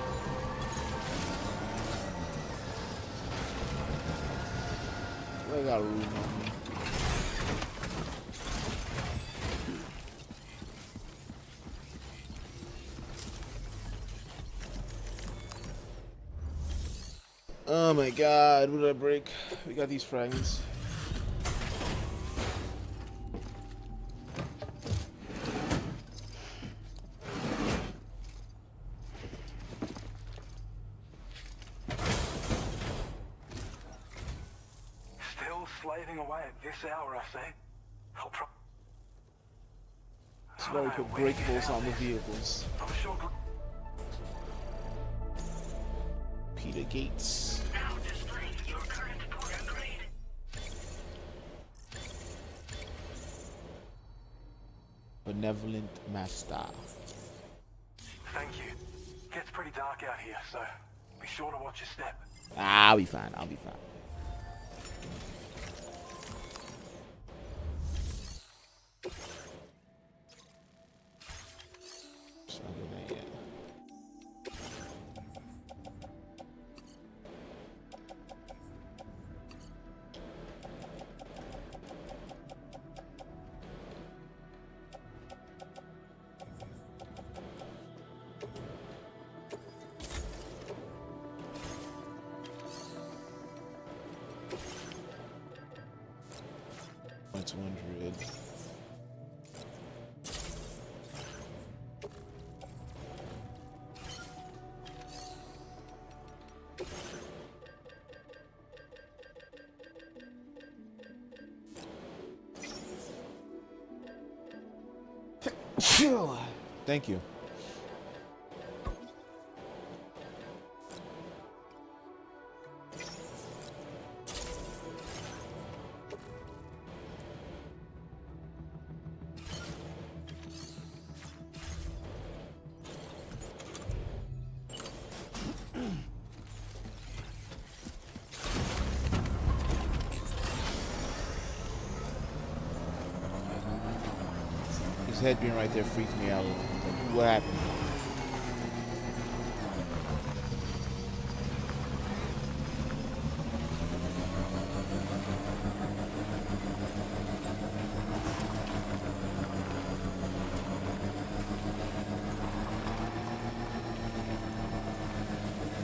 S1: I got room on me. Oh my god, what did I break? We got these fragments.
S6: Slaving away at this hour, I say. I'll try.
S1: That's why we put breakables on the vehicles.
S6: I'm sure.
S1: Peter Gates.
S5: Now displaying your current portal grade.
S1: Benevolent Master.
S6: Thank you. Gets pretty dark out here, so be sure to watch your step.
S1: I'll be fine. I'll be fine. Phew. Thank you. His head being right there freaked me out. Like, what happened?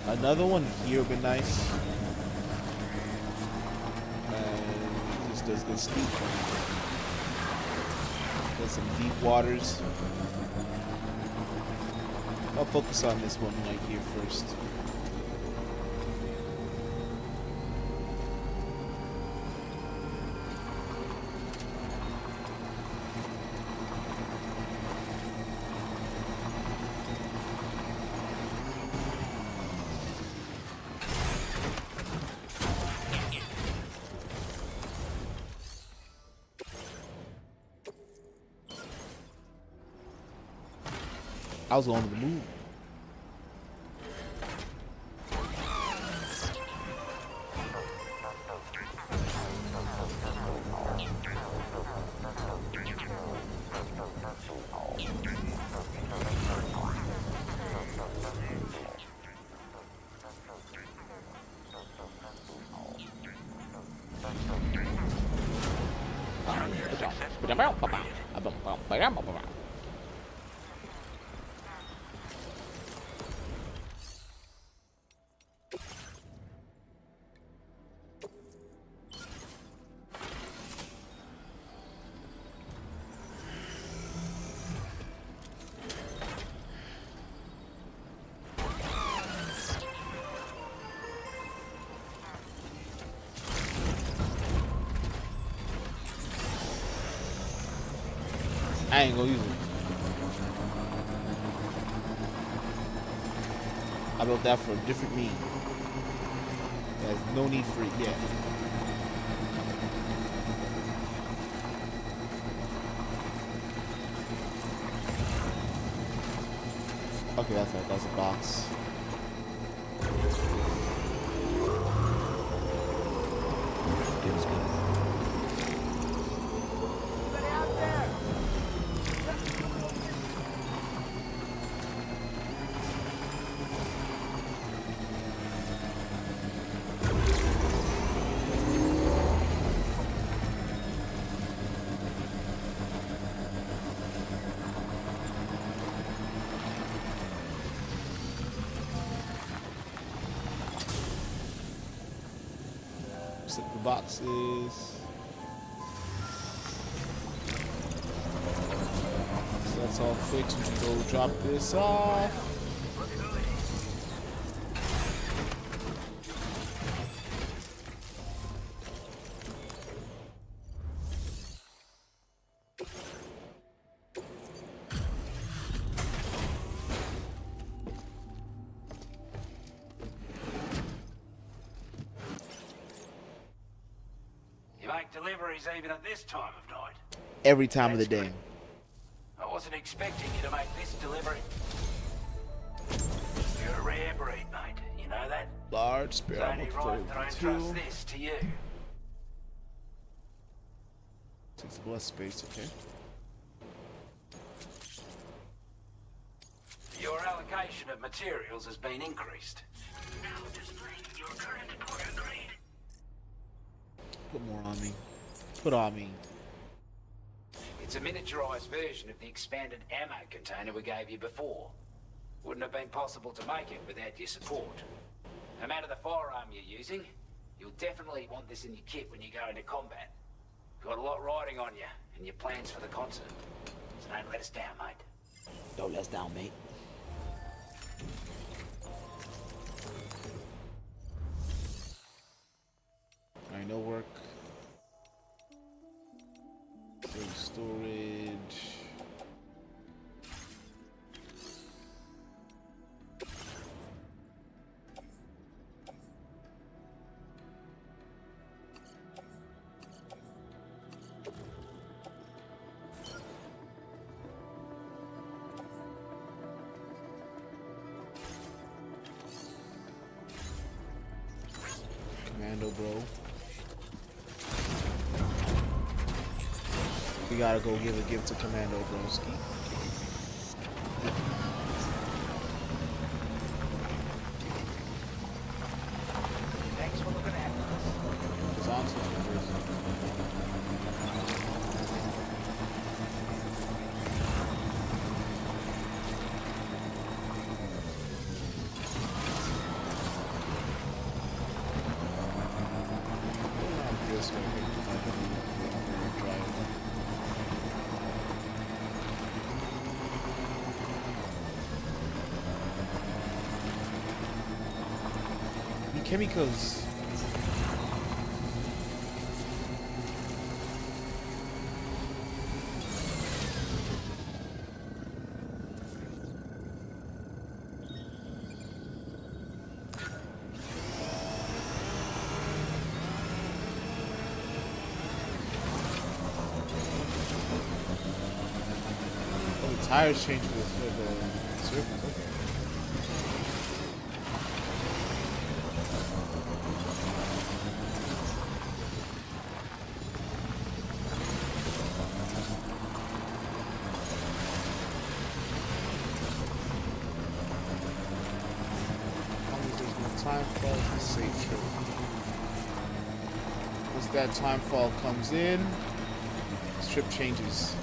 S1: Another one here would be nice. And just does good steep. Does some deep waters. I'll focus on this one right here first. I was going to the moon. I ain't gonna use it. I built that for a different need. There's no need for it yet. Okay, that's right. That's a box. Feels good. Set the boxes. So that's all fixed. We can go drop this off.
S7: Deliveries even at this time of night.
S1: Every time of the day.
S7: I wasn't expecting you to make this delivery. You're a rare breed, mate. You know that?
S1: Large
S7: It's
S1: spare
S7: only right that I entrust this to you.
S1: Takes less space, okay.
S7: Your allocation of materials has been increased.
S5: Now displaying your current order grade.
S1: Put more on me. Put on me.
S7: It's a miniaturized version of the expanded ammo container we gave you before. Wouldn't have been possible to make it without your support. No matter the firearm you're using, you'll definitely want this in your kit when you go into combat. You've got a lot riding on you and your plans for the concert. So don't let us down, mate.
S1: Don't let us down, mate. Alright, no work. Storage. Commando, bro. We gotta go give a gift to Commando, broski.
S8: Thanks for looking after us.
S1: It's on to you, this way. The chemicals. Tires change for the surface. Okay. There's no time fall. It's a safe trip. Once that time fall comes in, this trip changes.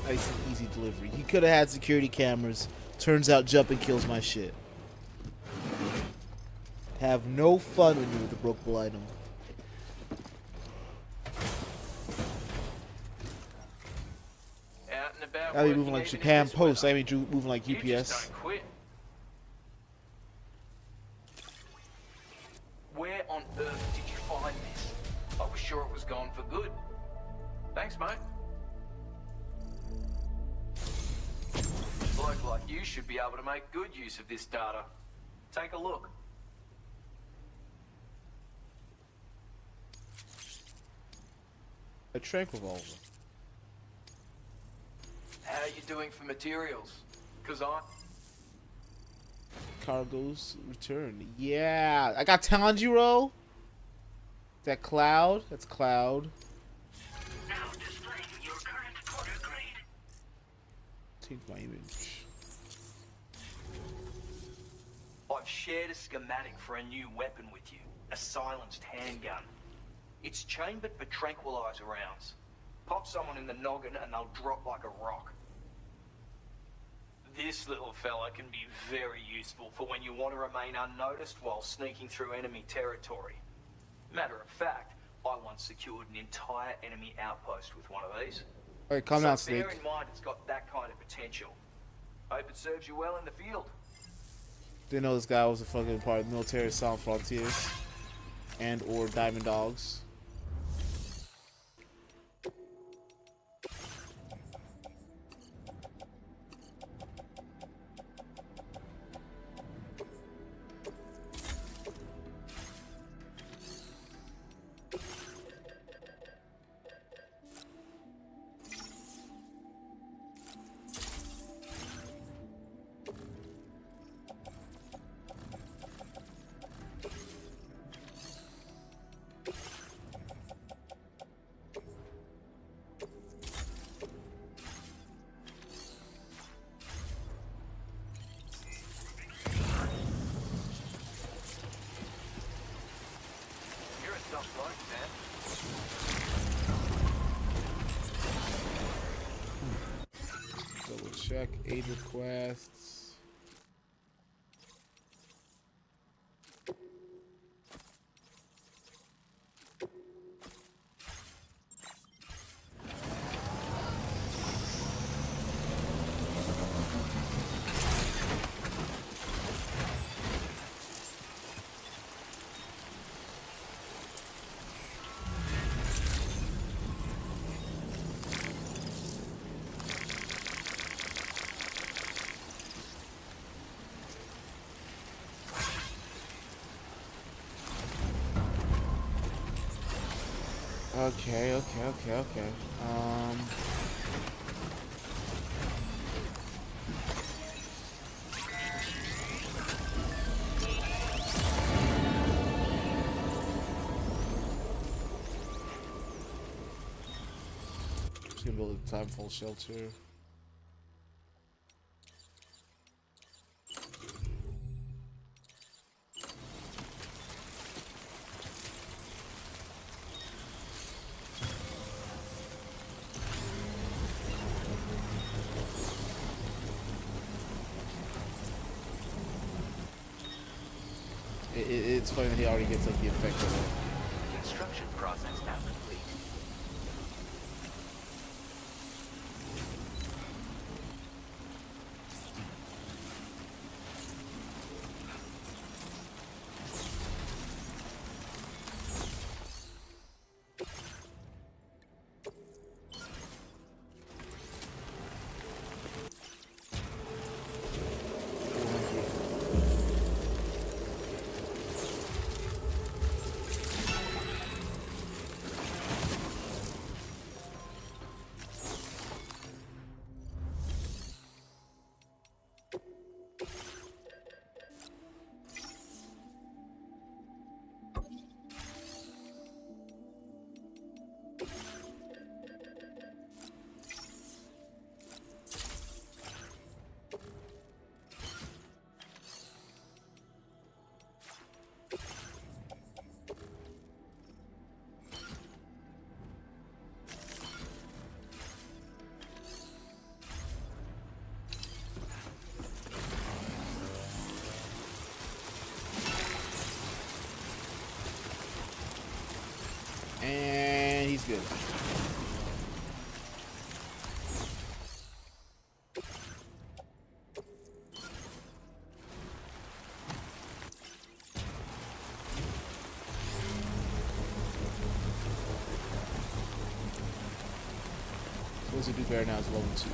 S1: Nice and easy delivery. He could have had security cameras. Turns out jumping kills my shit. Have no fun when you're with a brokeable item.
S7: Out and about.
S1: I'll be
S7: working
S1: moving like
S7: even in
S1: Japan
S7: this
S1: Post.
S7: weather.
S1: I mean, moving like
S7: You just
S1: UPS.
S7: don't quit. Where on earth did you find this? I was sure it was gone for good. Thanks, mate. A bloke like you should be able to make good use of this data. Take a look.
S1: A trank revolver.
S7: How you doing for materials? 'Cause I...
S1: Cargo's return. Yeah, I got Tanjiro. Is that Cloud? That's Cloud.
S5: Now displaying your current quarter grade.
S1: Take my image.
S9: I've shared a schematic for a new weapon with you, a silenced handgun. It's chambered for tranquilizer rounds. Pop someone in the noggin and they'll drop like a rock. This little fella can be very useful for when you want to remain unnoticed while sneaking through enemy territory. Matter of fact, I once secured an entire enemy outpost with one of these.
S1: Alright, calm down,
S9: So bear
S1: Snake.
S9: in mind it's got that kind of potential. Hope it serves you well in the field.
S1: Didn't know this guy was a fucking part of the military Sound Frontiers and or Diamond Dogs. Check aid requests. Okay. Just gonna build a timeful shelter. It's funny that he already gets like the effect of it.
S8: Construction process now complete. And he's good. Supposed to do better now is level 2.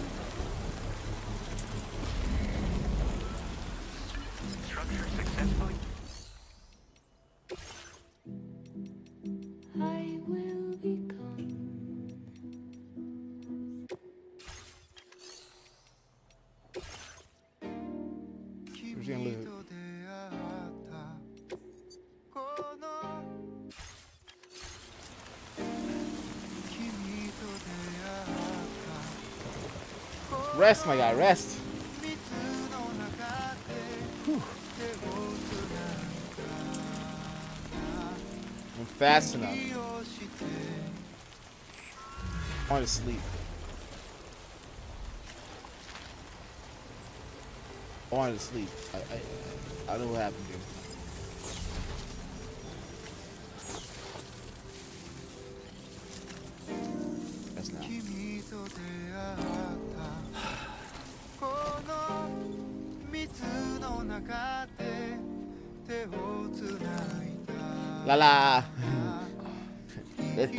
S8: Structure successfully.
S10: I will be gone.
S1: Where's he gonna live? Rest, my guy, rest. Whew. I'm fast enough. I want to sleep. I wanted to sleep. I don't know what happened here. That's now. La la. That's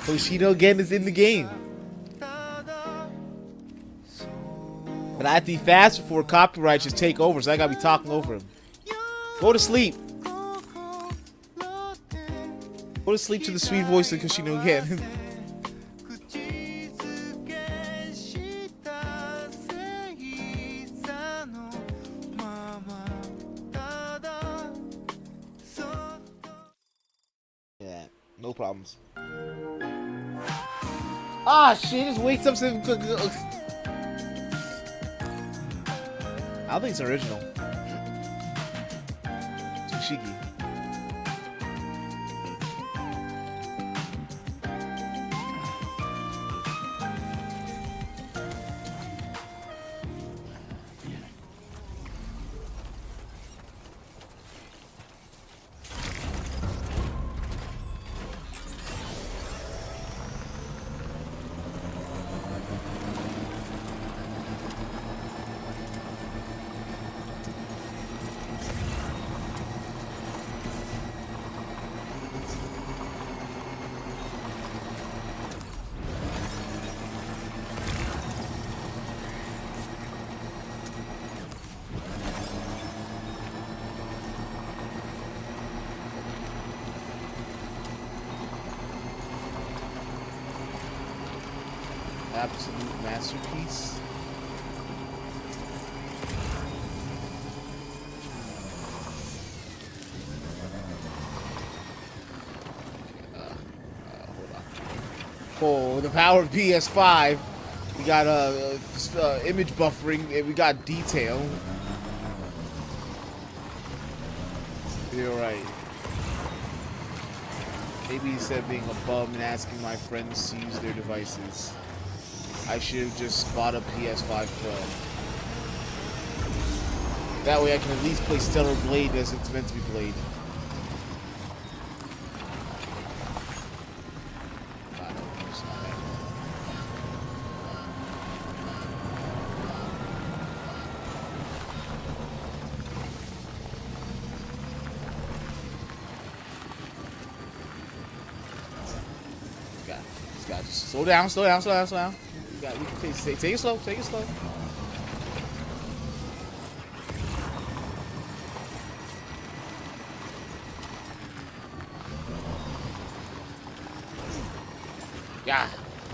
S1: Hoshino again is in the game. But I have to be fast before copyright just take over, so I gotta be talking over him. Go to sleep. Go to sleep to the sweet voice of Hoshino again. Yeah, no problems. Ah, shit, just wakes up some. I don't think it's original. Tsushigi. Absolute masterpiece. Oh, the power of PS5. We got image buffering, and we got detail. You're right. Maybe instead of being a bum and asking my friends to use their devices, I should have just bought a PS5 Pro. That way I can at least play Stellar Blade as it's meant to be played. Slow down, slow down, slow down, slow down. You can take it slow, take it slow.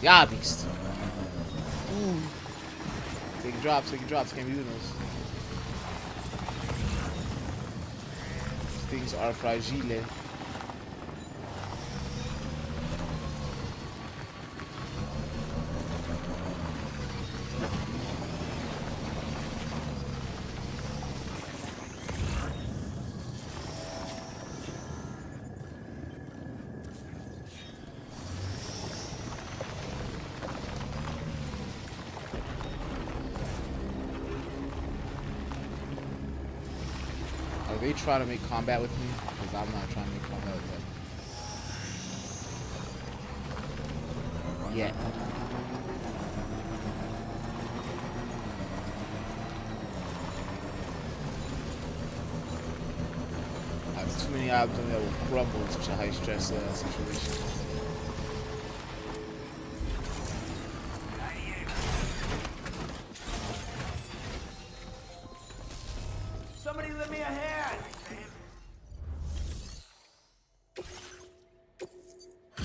S1: Yeah, beast. Ooh. Taking drops, can't be doing those. Things are fragile. Are they trying to make combat with me? Because I'm not trying to make combat with them. Yet. I have too many items that will crumble in such a high stress situation.
S6: Somebody lend me a hand!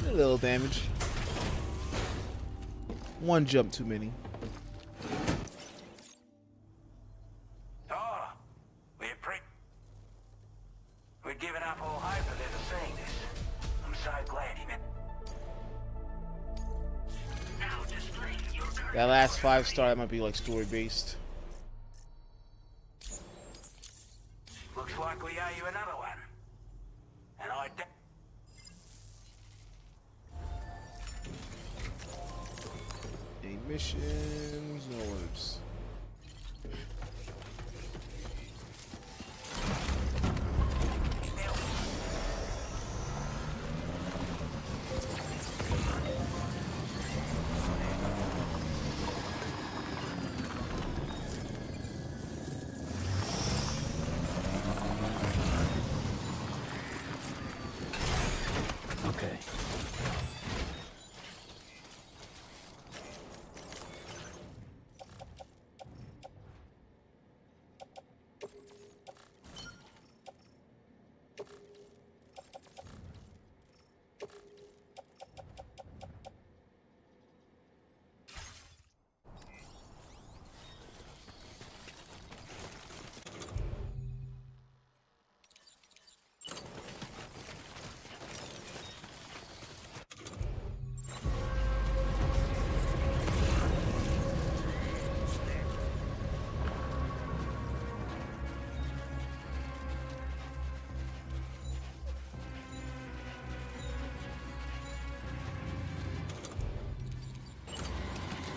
S1: A little damage. One jump too many.
S6: Oh, we'd given up all hype for them saying this. I'm so glad you meant.
S5: Now displaying your current
S1: That last 5-star, that might be like story based.
S6: Looks like we owe you another one. And I
S1: Any missions? No orders.
S2: Okay.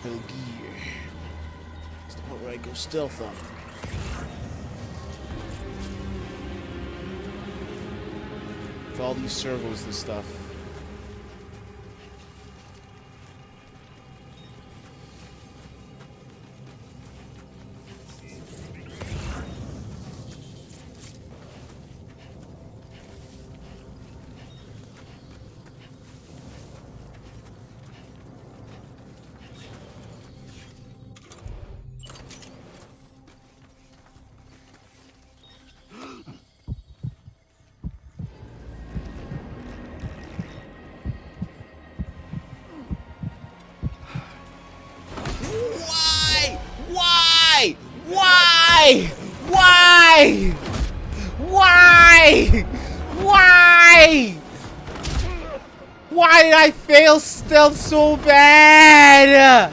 S1: No gear. It's the part where I go stealth on them. With all these servos and stuff. Why? Why? Why? Why? Why did I fail stealth so bad?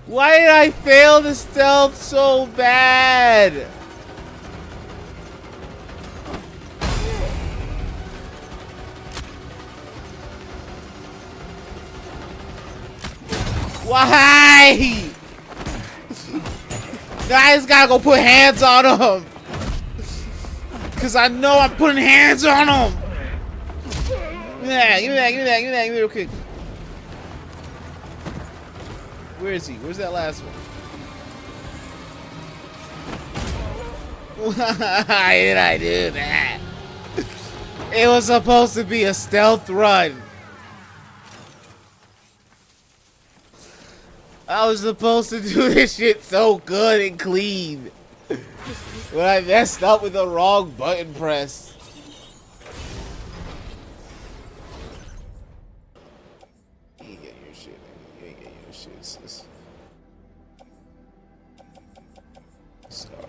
S1: Why did I fail the stealth so bad? Why? Now I just gotta go put hands on him. Cause I know I'm putting hands on him. Give me that, give me that, give me that, give me that, give me that real quick. Where is he? Where's that last one? Why did I do that? It was supposed to be a stealth run. I was supposed to do this shit so good and clean. But I messed up with the wrong button press. You ain't get your shit, nigga. You ain't get your shit, sis. Stars.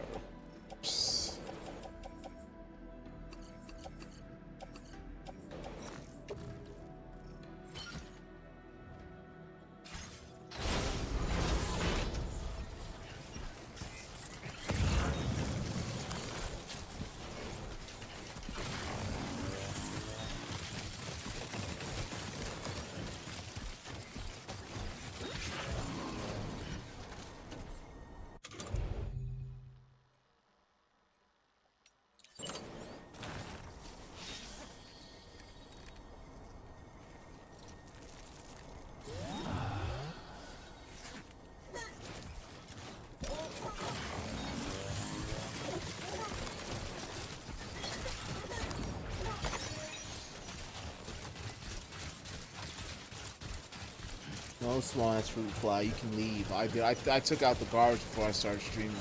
S1: No small ass fruit fly. You can leave. I did. I took out the guards before I started streaming.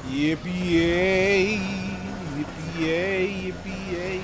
S1: Yippee-yay! Yippee-yay! Yippee-yay!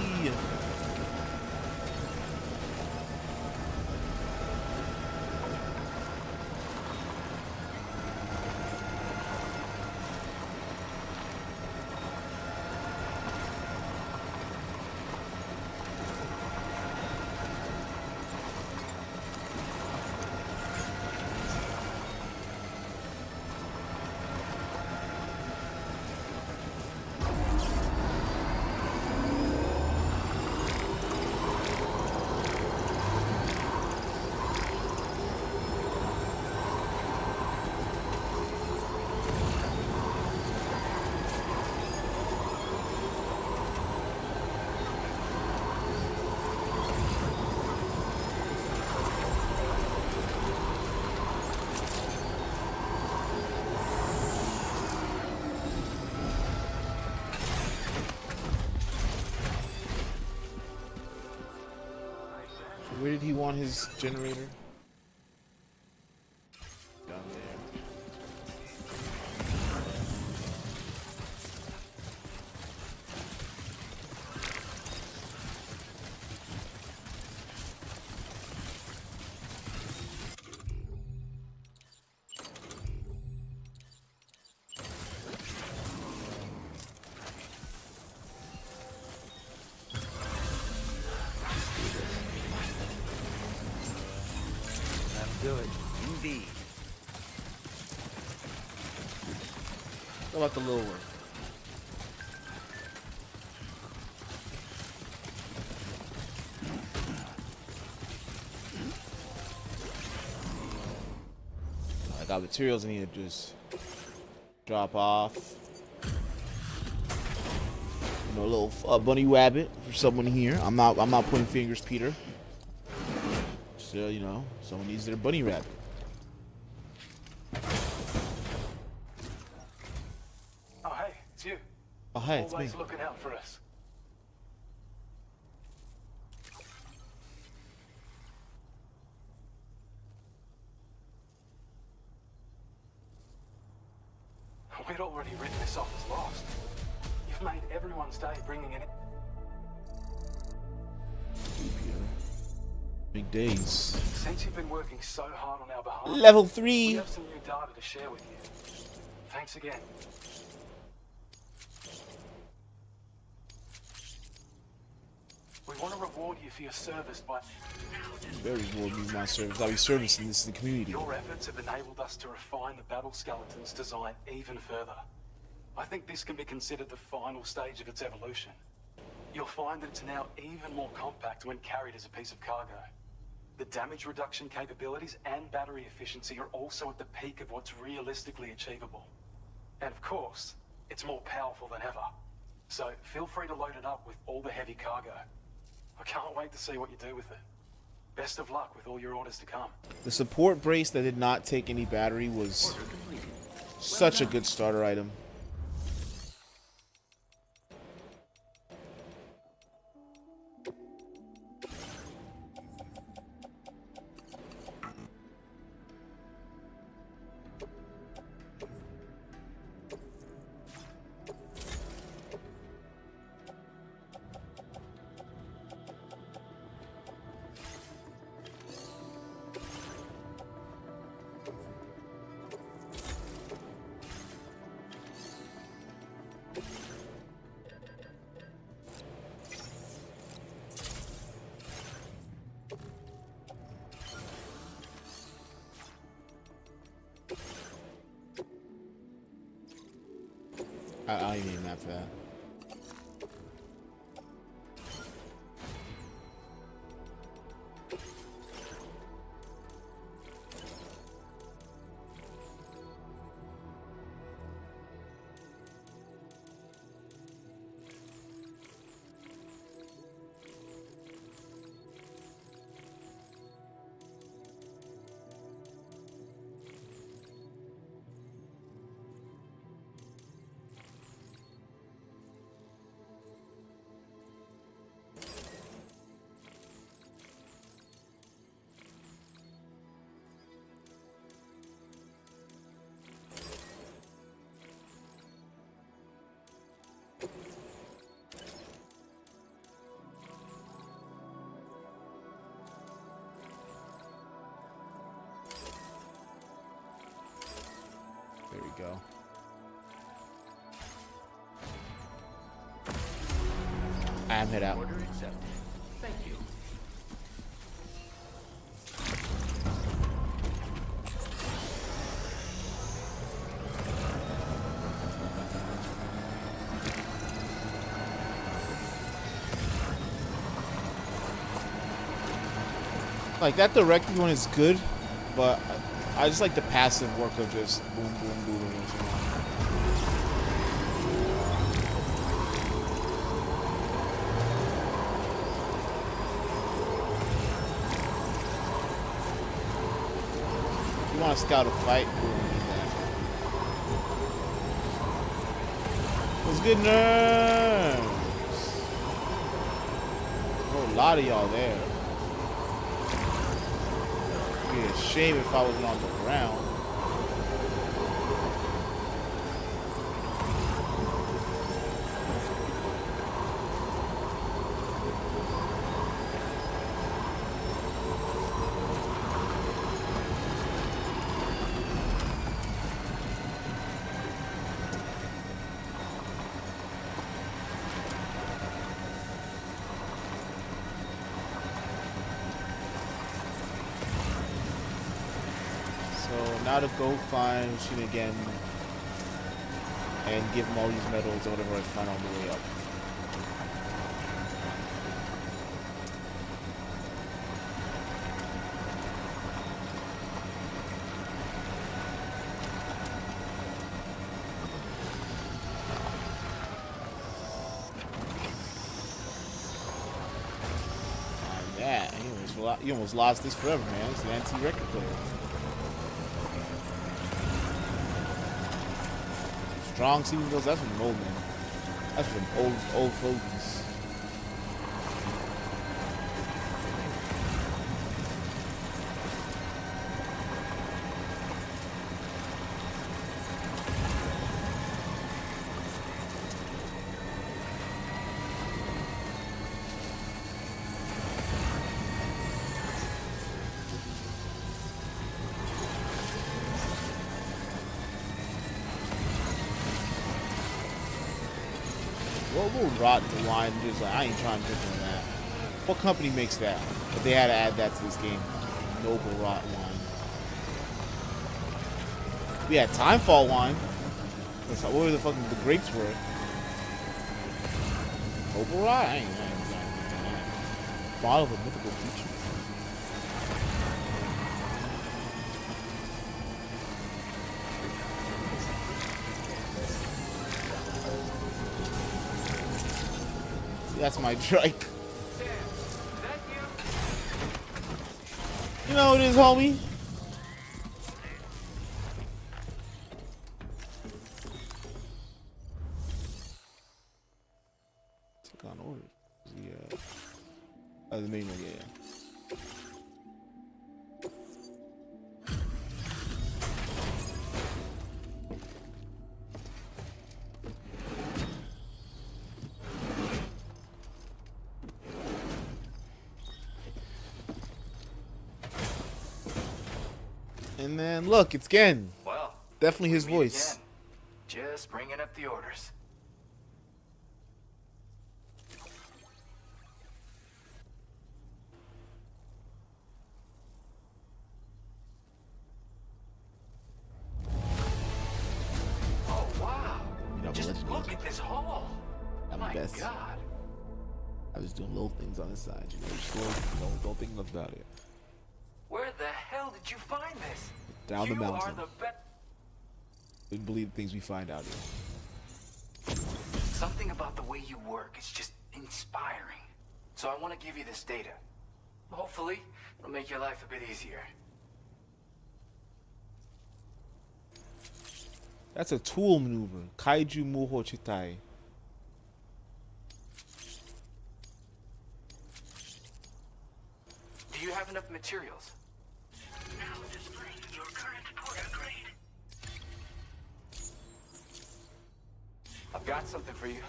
S1: Where did he want his generator? Down there.
S2: Do it. Indeed.
S1: What about the little one? I got materials I need to just drop off. You know, a little bunny rabbit for someone here. I'm not pointing fingers, Peter. So, you know, someone needs their bunny rabbit.
S7: Oh, hey, it's you.
S1: Oh, hey, it's me.
S7: Always looking out for us. We'd already written this off as lost. You've made everyone's day bringing in
S1: Big days.
S7: Since you've been working so hard on our behalf,
S1: Level
S7: we
S1: 3.
S7: have some new data to share with you. Thanks again. We want to reward you for your service by...
S1: Very reward me for my service. I'll be servicing this to the community.
S7: Your efforts have enabled us to refine the battle skeleton's design even further. I think this can be considered the final stage of its evolution. You'll find that it's now even more compact when carried as a piece of cargo. The damage reduction capabilities and battery efficiency are also at the peak of what's realistically achievable. And of course, it's more powerful than ever. So feel free to load it up with all the heavy cargo. I can't wait to see what you do with it. Best of luck with all your orders to come.
S1: The support brace that did not take any battery was such a good starter item. I need a map for that. There we go. I'm head out.
S8: Order accepted. Thank you.
S1: Like, that directed one is good, but I just like the passive work of just boom, boom, boom, boom. If you want to scout a fight, we don't need that. What's good, nerds? Oh, a lot of y'all there. It'd be a shame if I wasn't on the ground. Now to go find Shinigan and give him all these medals or whatever I find on the way up. Yeah, you almost lost this forever, man. It's an anti-record player. Strong season goes, that's from old man. That's from old fogies. little rotten wine. Just like, I ain't trying to drink on that. What company makes that? But they had to add that to this game. Noble rot wine. We had Timefall wine. That's how, what were the fucking the grapes were? Noble rot? I ain't that. Bottle of a mythical creature. See, that's my drink. You know what it is, homie? Click on orders. Yeah. Oh, the main one, yeah. And then look, it's Gen.
S7: Well,
S1: Definitely his
S7: we meet
S1: voice.
S7: again. Just bringing up the orders. Oh wow!
S1: You know,
S7: Just look at this hall.
S1: I'm
S7: My
S1: the best.
S7: God.
S1: I was doing little things on the side, you know, just don't think about it.
S7: Where the hell did you find this?
S1: Down the
S7: You
S1: mountain.
S7: are the best.
S1: Wouldn't believe the things we find out here.
S7: Something about the way you work is just inspiring. So I want to give you this data. Hopefully, it'll make your life a bit easier.
S1: That's a tool maneuver. Kaiju Muho Chitai.
S7: Do you have enough materials?
S5: Now displaying your current porter grade.
S7: I've got something for you.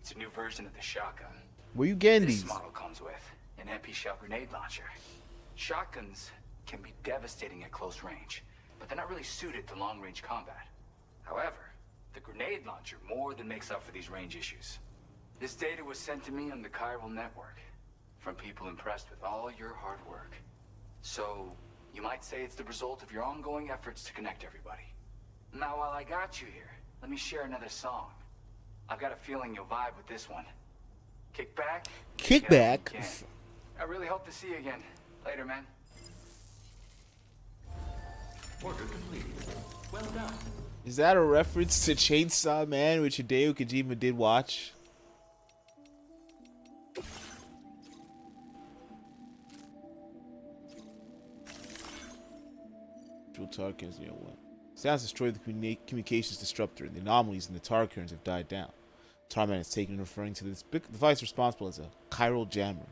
S7: It's a new version of the shotgun.
S1: Where you getting
S7: This
S1: these?
S7: model comes with an MP shell grenade launcher. Shotguns can be devastating at close range, but they're not really suited to long-range combat. However, the grenade launcher more than makes up for these range issues. This data was sent to me on the chiral network from people impressed with all your hard work. So, you might say it's the result of your ongoing efforts to connect everybody. Now, while I got you here, let me share another song. I've got a feeling you'll vibe with this one. Kick back.
S1: Kick
S7: get what
S1: back?
S7: you can. I really hope to see you again. Later, man.
S8: Order complete. Well done.
S1: Is that a reference to Chainsaw Man, which Hideo Kojima did watch? Tar currents, you know what? Sounds destroyed the communications disruptor, and the anomalies in the tar currents have died down. Tarman is taken, referring to this big device responsible as a chiral jammer.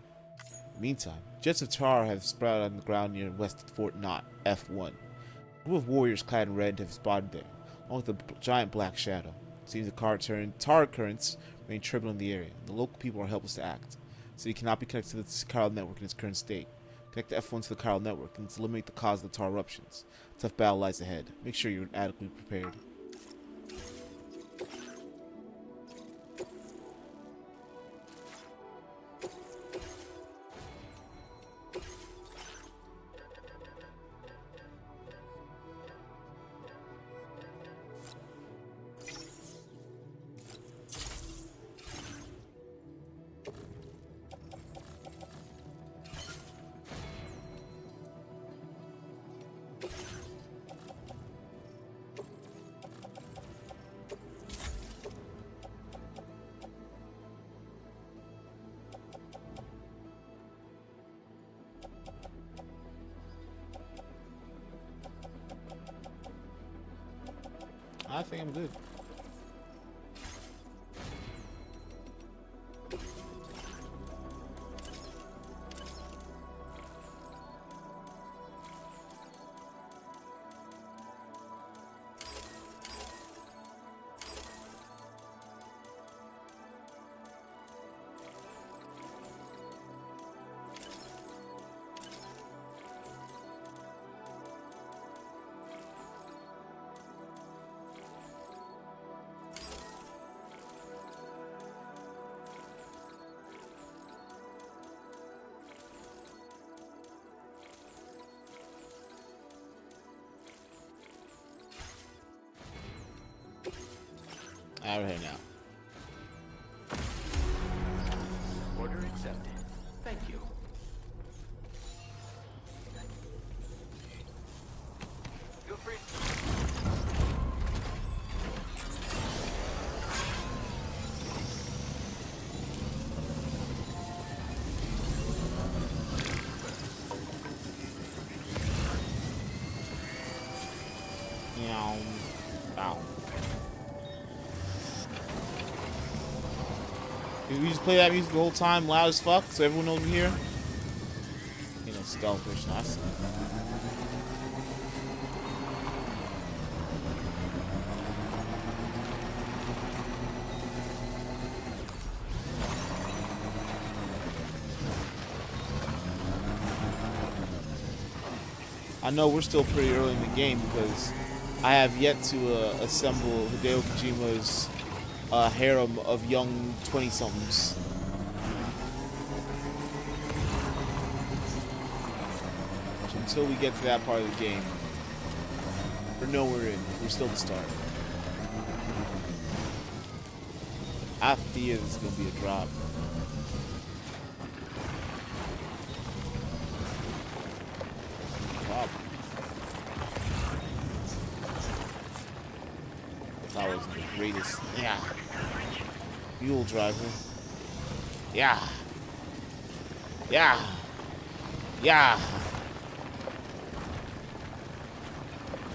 S1: Meantime, jets of tar have sprouted on the ground near West Fort Knot, F1. A group of warriors clad in red have spotted there, along with a giant black shadow. It seems the tar currents remain turbulent in the area. The local people are helpless to act. The city cannot be connected to the chiral network in its current state. Connect the F1 to the chiral network and eliminate the cause of the tar eruptions. Tough battle lies ahead. Make sure you're adequately prepared. I think I'm good. Out of here now.
S8: Order accepted. Thank you.
S7: Feel free.
S1: Meow. Ow. We just play that music the whole time, loud as fuck, so everyone knows we're here. You know, stealth mission. I see. I know we're still pretty early in the game because I have yet to assemble Hideo Kojima's harem of young 20-somethings. Until we get to that part of the game, we're nowhere in. We're still at the start. I fear this is going to be a drop. That was the greatest. Yeah. Mule driver. Yeah. Yeah. Yeah.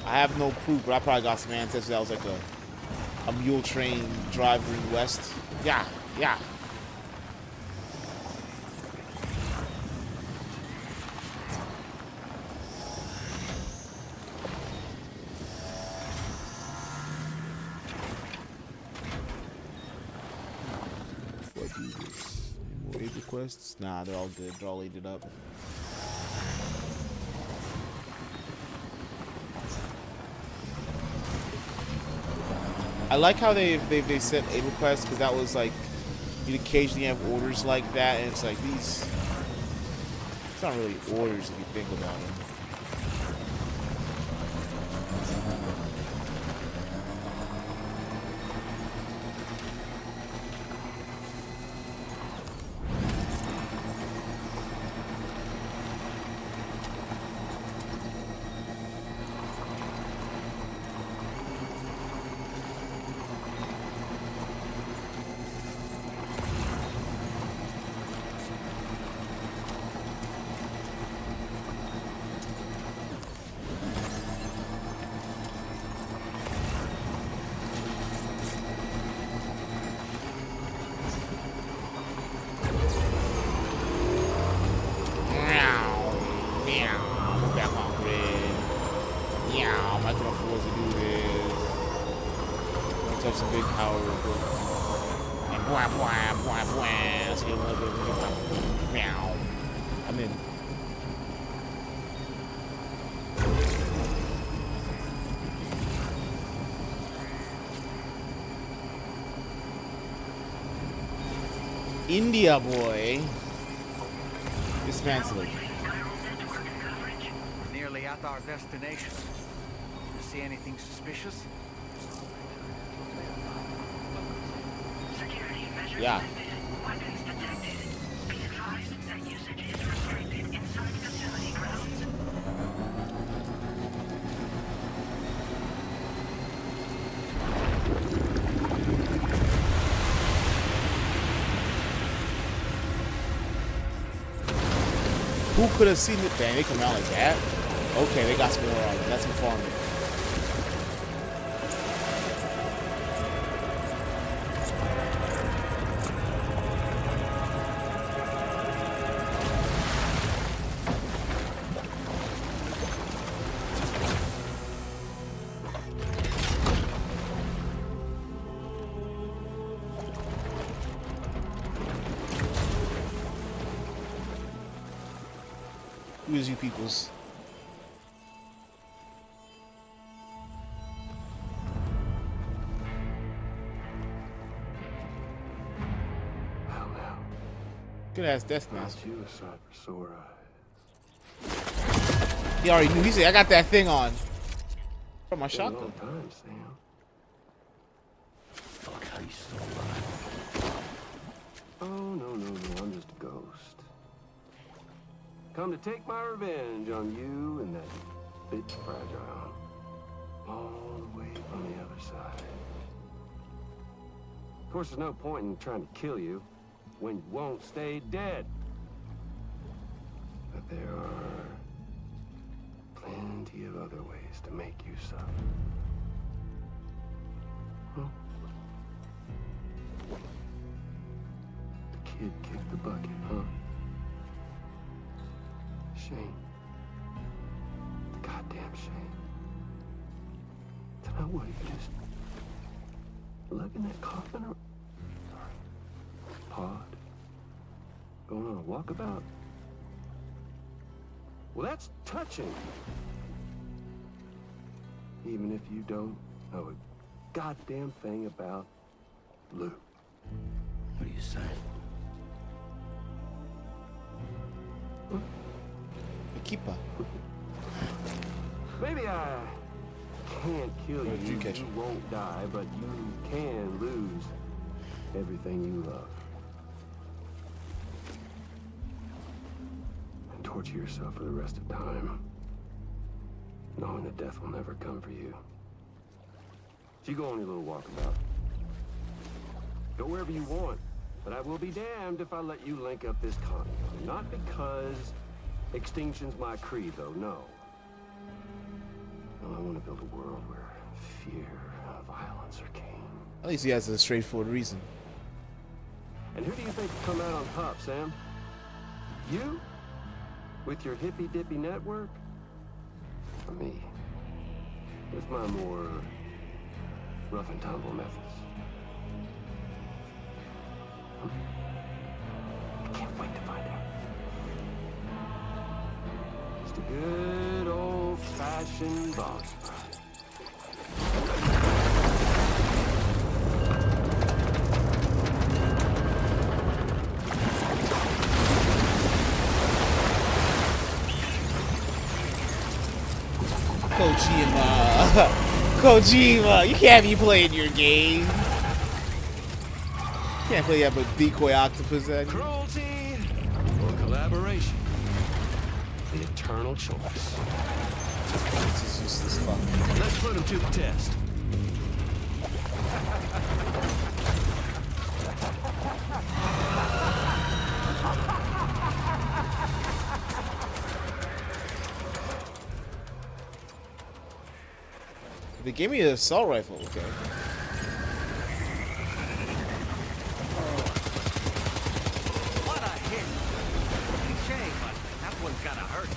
S1: I have no proof, but I probably got some ancestors that was like a mule train driver in the West. Yeah. Yeah. Quests? Nah, they're all good. They're all aided up. I like how they set aid requests because that was like you'd occasionally have orders like that, and it's like these. It's not really orders if you think about it. Some big power real quick. And blah blah blah blah. Let's get a little bit of meow. I'm in. India boy. Dismantled.
S3: Nearly at our destination. You see anything suspicious?
S1: Yeah.
S5: Weapons detected. Be advised that usage is restricted inside facility grounds.
S1: Who could have seen it? Dang, they come out like that? Okay, they got some more on it. That's some farming. Who is you peoples?
S11: Well, now.
S1: Good ass death mask.
S11: You a sight for sore eyes.
S1: He already knew. He said, "I got that thing on." From my
S11: Been a long
S1: shotgun.
S11: time, Sam. Are you still alive? Oh, no, I'm just a ghost. Come to take my revenge on you and that bit fragile. All the way from the other side. Of course, there's no point in trying to kill you when you won't stay dead. But there are plenty of other ways to make you suffer. Well, the kid kicked the bucket, huh? Shame. The goddamn shame. Now what, you just lugging that coffin or pod? Going on a walkabout? Well, that's touching. Even if you don't know a goddamn thing about Lou.
S2: What are you saying?
S1: The keeper.
S11: Maybe I can't kill
S1: Or
S11: you,
S1: catch
S11: you
S1: him.
S11: won't die, but you can lose everything you love. And torture yourself for the rest of time, knowing that death will never come for you. So you go on your little walkabout. Go wherever you want, but I will be damned if I let you link up this condo. Not because extinction's my creed, though, no. I want to build a world where fear and violence are king.
S1: At least he has a straightforward reason.
S11: And who do you think will come out on top, Sam? You? With your hippy-dippy network? Or me? With my more rough and tumble methods? I can't wait to find out. Just a good old-fashioned boss fight.
S1: Kojima. Kojima, you can't be playing your game. You can't play that with decoy octopus at you.
S11: Cruelty or collaboration? The eternal choice.
S1: This is useless fuck.
S11: Let's put him to the test.
S1: They gave me an assault rifle, okay.
S3: What a hit! Cliche, but that one's gotta hurt.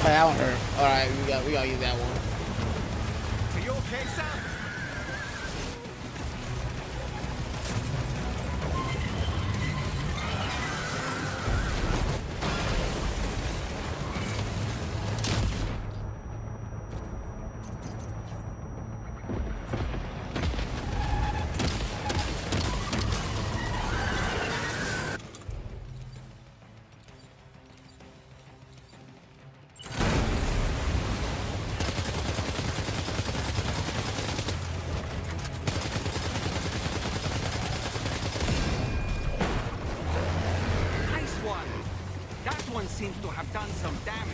S1: That one hurt. Alright, we gotta use that one.
S3: Are you okay, Sam? Seems to have done some damage.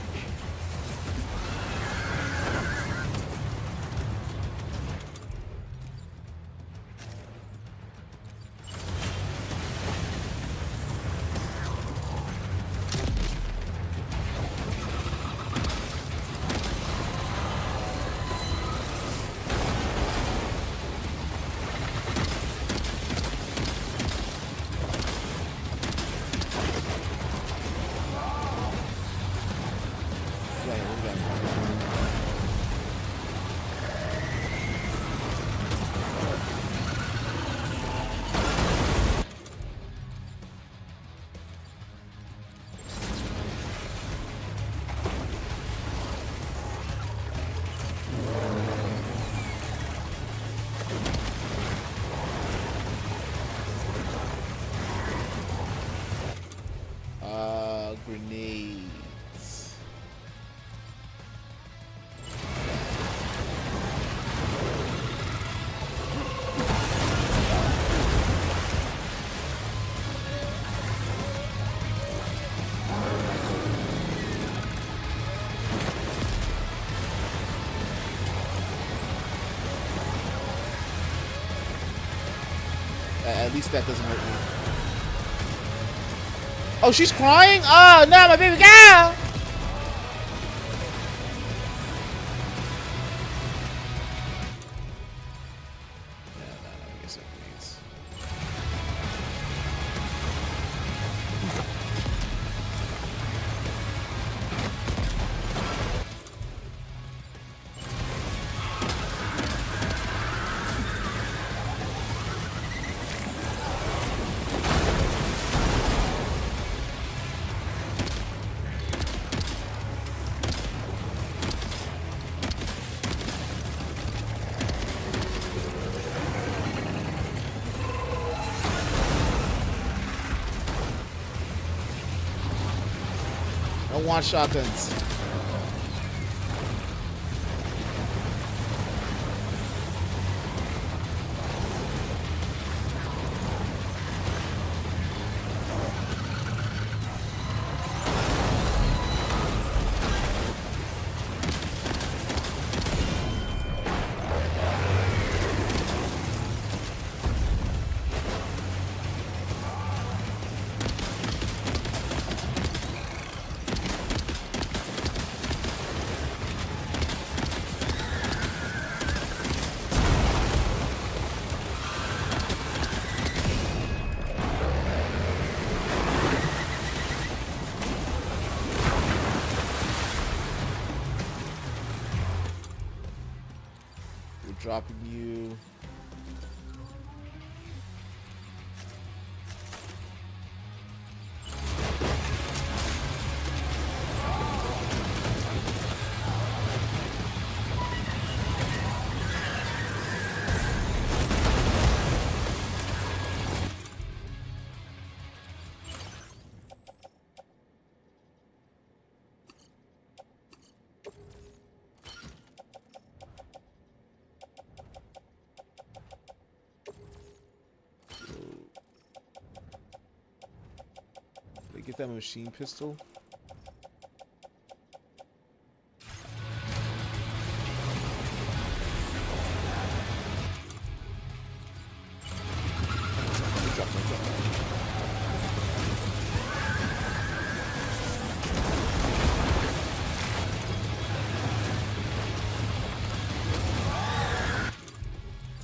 S1: at least that doesn't hurt me. Oh, she's crying? Oh, no, my baby girl! I guess it bleeds. I don't want shotguns. Dropping you. Get that machine pistol.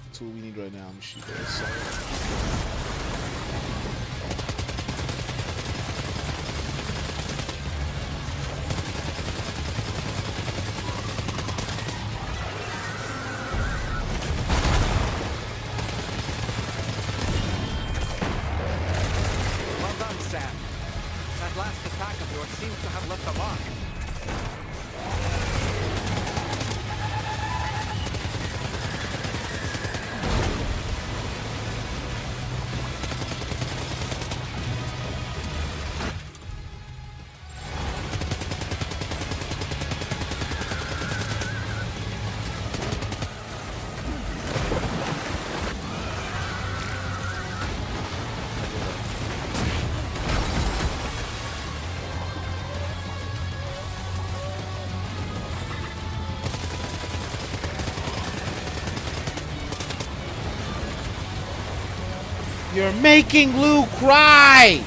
S1: That's what we need right now, machine pistol.
S3: Seems to have left a mark.
S1: You're making Lou cry!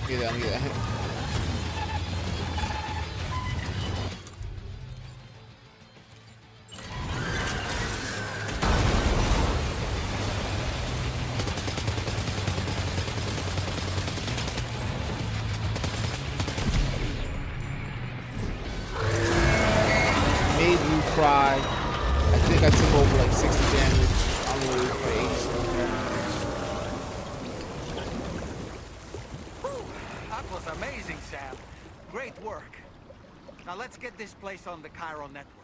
S1: Get that, get that. Made you cry. I think I took over like 60 damage. I'm gonna for 80
S3: That was amazing, Sam. Great work. Now let's get this place on the chiral network.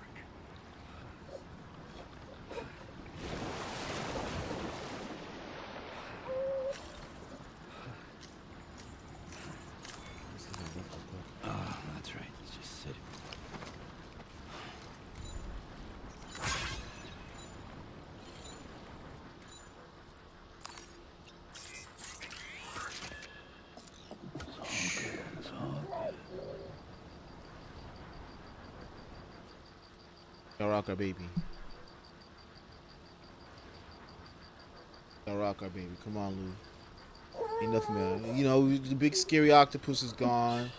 S1: Gotta rock our baby. Gotta rock our baby. Come on, Lou. Ain't nothing, man. You know, the big scary octopus is gone.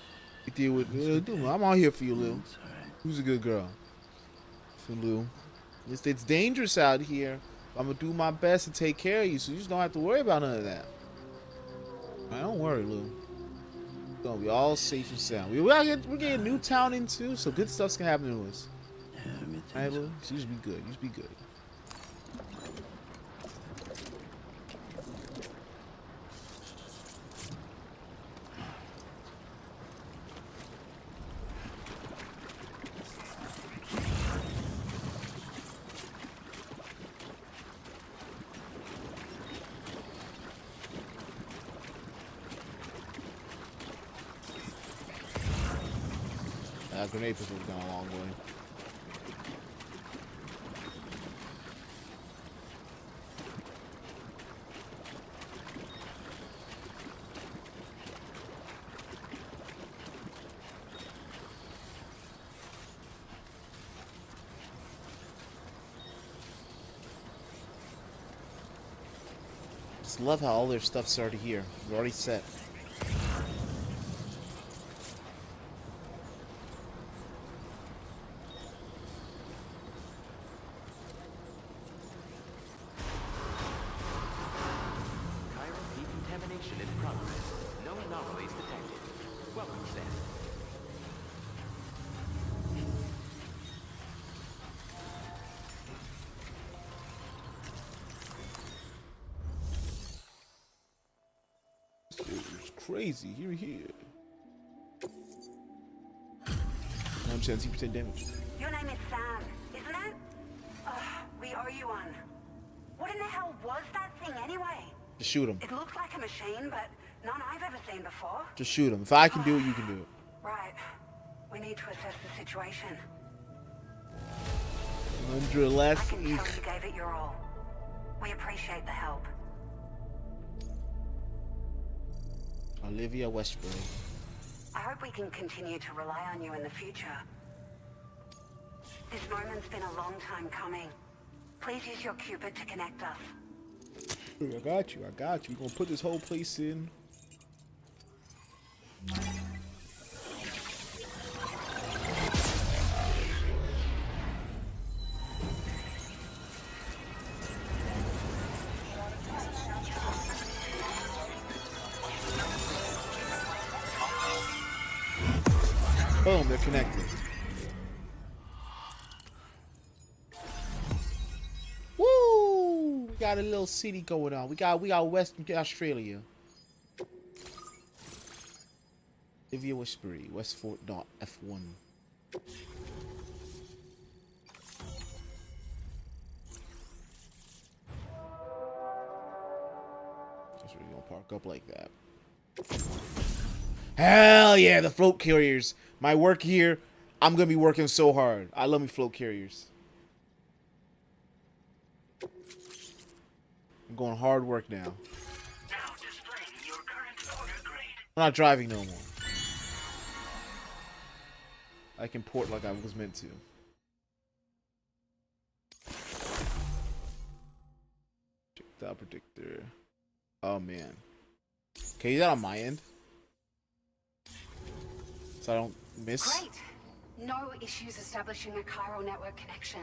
S1: We deal with. I'm all here for you, Lou. Who's a good girl? For Lou. It's dangerous out here. I'm gonna do my best to take care of you, so you just don't have to worry about none of that. Right, don't worry, Lou. It's gonna be all safe and sound. We're getting a new town in too, so good stuff's gonna happen to us. Alright, Lou? So you just be good. You just be good. Grenade pistol has gone a long way. Just love how all their stuff's already here. We're already set. Crazy. Here. 1% damage.
S5: Your name is Sam, isn't it? We owe you one. What in the hell was that thing anyway?
S1: Just shoot him.
S5: It looks like a machine, but none I've ever seen before.
S1: Just shoot him. If I can do it, you can do it.
S5: Right. We need to assess the situation.
S1: Under less.
S5: I can tell you gave it your all. We appreciate the help.
S1: Olivia Westbury.
S5: I hope we can continue to rely on you in the future. This moment's been a long time coming. Please use your Cupid to connect us.
S1: I got you. We're gonna put this whole place in. Boom, they're connected. Woo! We got a little city going on. We got Western Australia. Olivia Westbury, Westfort.F1. Just really gonna park up like that. Hell yeah, the float carriers. My work here, I'm gonna be working so hard. I love me float carriers. I'm going hard work now.
S5: Now displaying your current order grade.
S1: I'm not driving no more. I can port like I was meant to. Check that predictor. Oh man. Okay, is that on my end? So I don't miss.
S12: Great. No issues establishing a chiral network connection.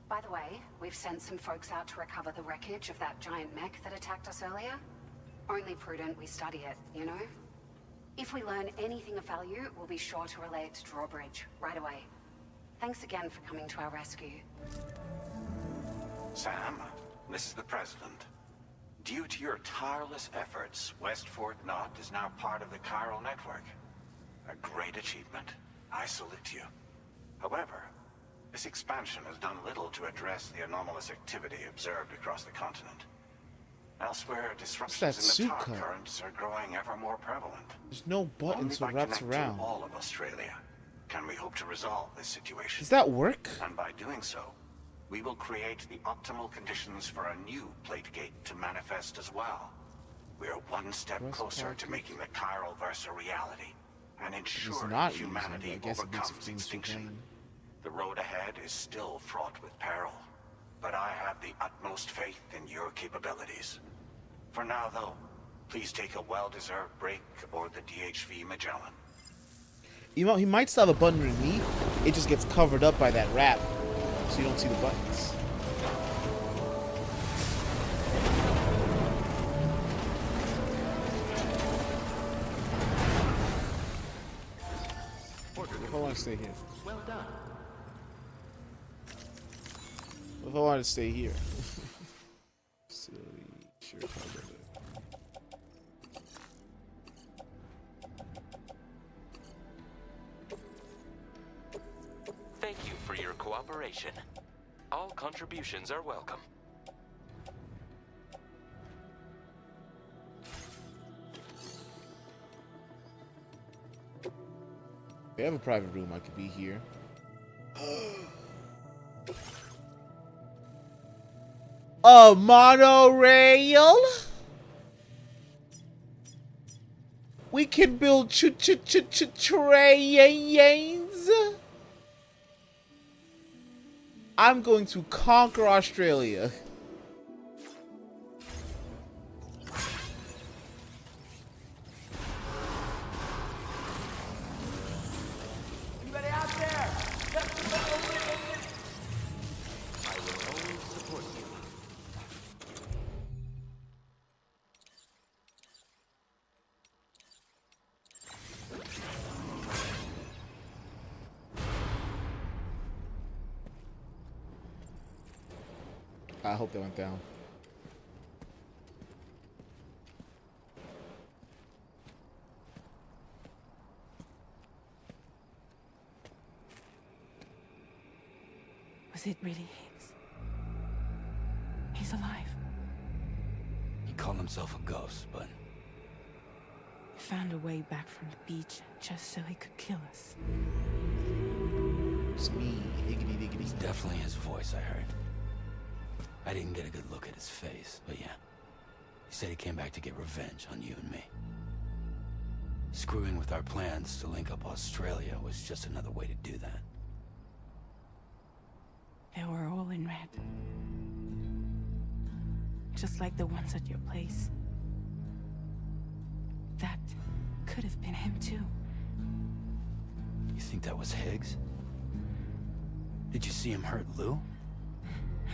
S12: By the way, we've sent some folks out to recover the wreckage of that giant mech that attacked us earlier. Only prudent we study it, you know? If we learn anything of value, we'll be sure to relay it to Drawbridge right away. Thanks again for coming to our rescue.
S13: Sam, this is the President. Due to your tireless efforts, West Fort Knot is now part of the chiral network. A great achievement. I salute you. However, this expansion has done little to address the anomalous activity observed across the continent. Elsewhere, disruptions in the tar currents are growing ever more prevalent.
S1: There's no button so it wraps around.
S13: All of Australia can we hope to resolve this situation.
S1: Does that work?
S13: And by doing so, we will create the optimal conditions for a new plate gate to manifest as well. We are one step closer to making the chiral verse a reality and ensure that humanity overcomes extinction. The road ahead is still fraught with peril, but I have the utmost faith in your capabilities. For now, though, please take a well-deserved break aboard the DHV Magellan.
S1: You know, he might still have a button underneath. It just gets covered up by that wrap, so you don't see the buttons. Hold on, stay here.
S8: Well done.
S1: If I want to stay here. Silly shirt.
S14: Thank you for your cooperation. All contributions are welcome.
S1: They have a private room. I could be here. A monorail? We can build trains. I'm going to conquer Australia.
S8: Anybody out there? I will always support you.
S1: I hope that went down.
S15: Was it really Higgs? He's alive.
S2: He called himself a ghost, but
S15: He found a way back from the beach just so he could kill us.
S1: It's me, higgity diggity.
S2: it's definitely his voice I heard. I didn't get a good look at his face, but yeah. He said he came back to get revenge on you and me. Screwing with our plans to link up Australia was just another way to do that.
S15: They were all in red. Just like the ones at your place. That could have been him too.
S2: You think that was Higgs? Did you see him hurt Lou?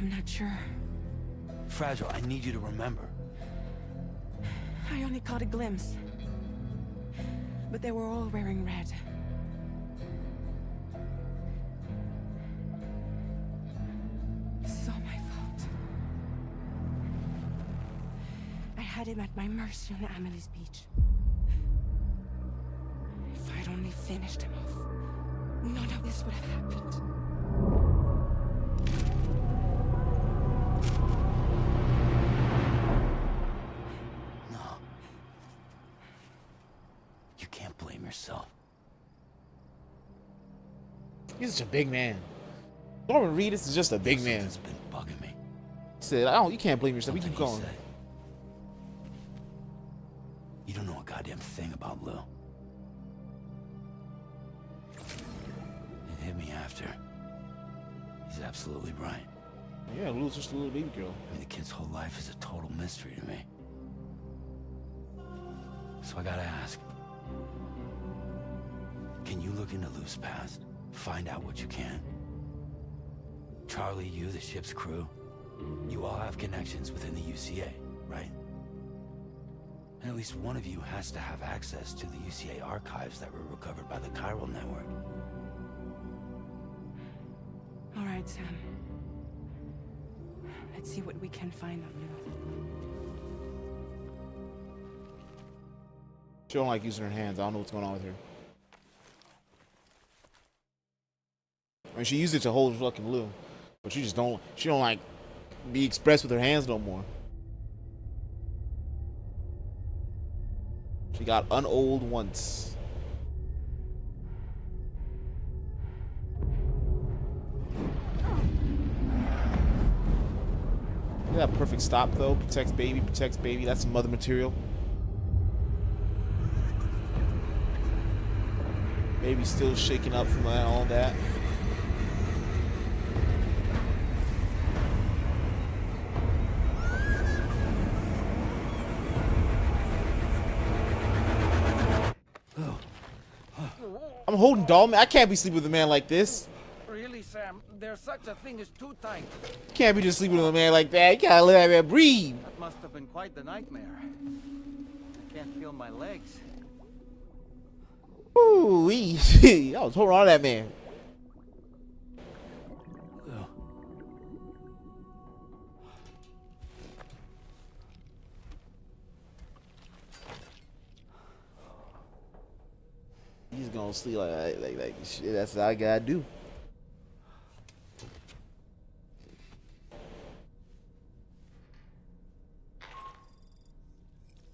S15: I'm not sure.
S2: Fragile, I need you to remember.
S15: I only caught a glimpse. But they were all wearing red. This is all my fault. I had him at my mercy on Amelie's beach. If I'd only finished him off, none of this would have happened.
S2: Yourself.
S1: He's such a big man. Norman Reedus is just a big man.
S2: It's been bugging me.
S1: He said, "You can't blame yourself. We keep going."
S2: You don't know a goddamn thing about Lou. It hit me after. He's absolutely right.
S1: Yeah, Lou's just a little baby girl.
S2: I mean, the kid's whole life is a total mystery to me. So I gotta ask. Can you look into Lou's past? Find out what you can. Charlie, you, the ship's crew, you all have connections within the UCA, right? And at least one of you has to have access to the UCA archives that were recovered by the Chiral Network.
S15: All right, Sam. Let's see what we can find on Lou.
S1: She don't like using her hands. I don't know what's going on with her. I mean, she used it to hold fucking Lou, but she don't like be expressed with her hands no more. She got unold once. Look at that perfect stop though. Protects baby, protects baby. That's some mother material. Baby's still shaking up from all that. I'm holding doll, man. I can't be sleeping with a man like this.
S16: Really, Sam? There's such a thing as too tight.
S1: You can't be just sleeping with a man like that. You gotta let that man breathe.
S3: That must have been quite the nightmare. I can't feel my legs.
S1: Ooh, I was holding on to that man. He's gonna sleep like shit. That's what I gotta do.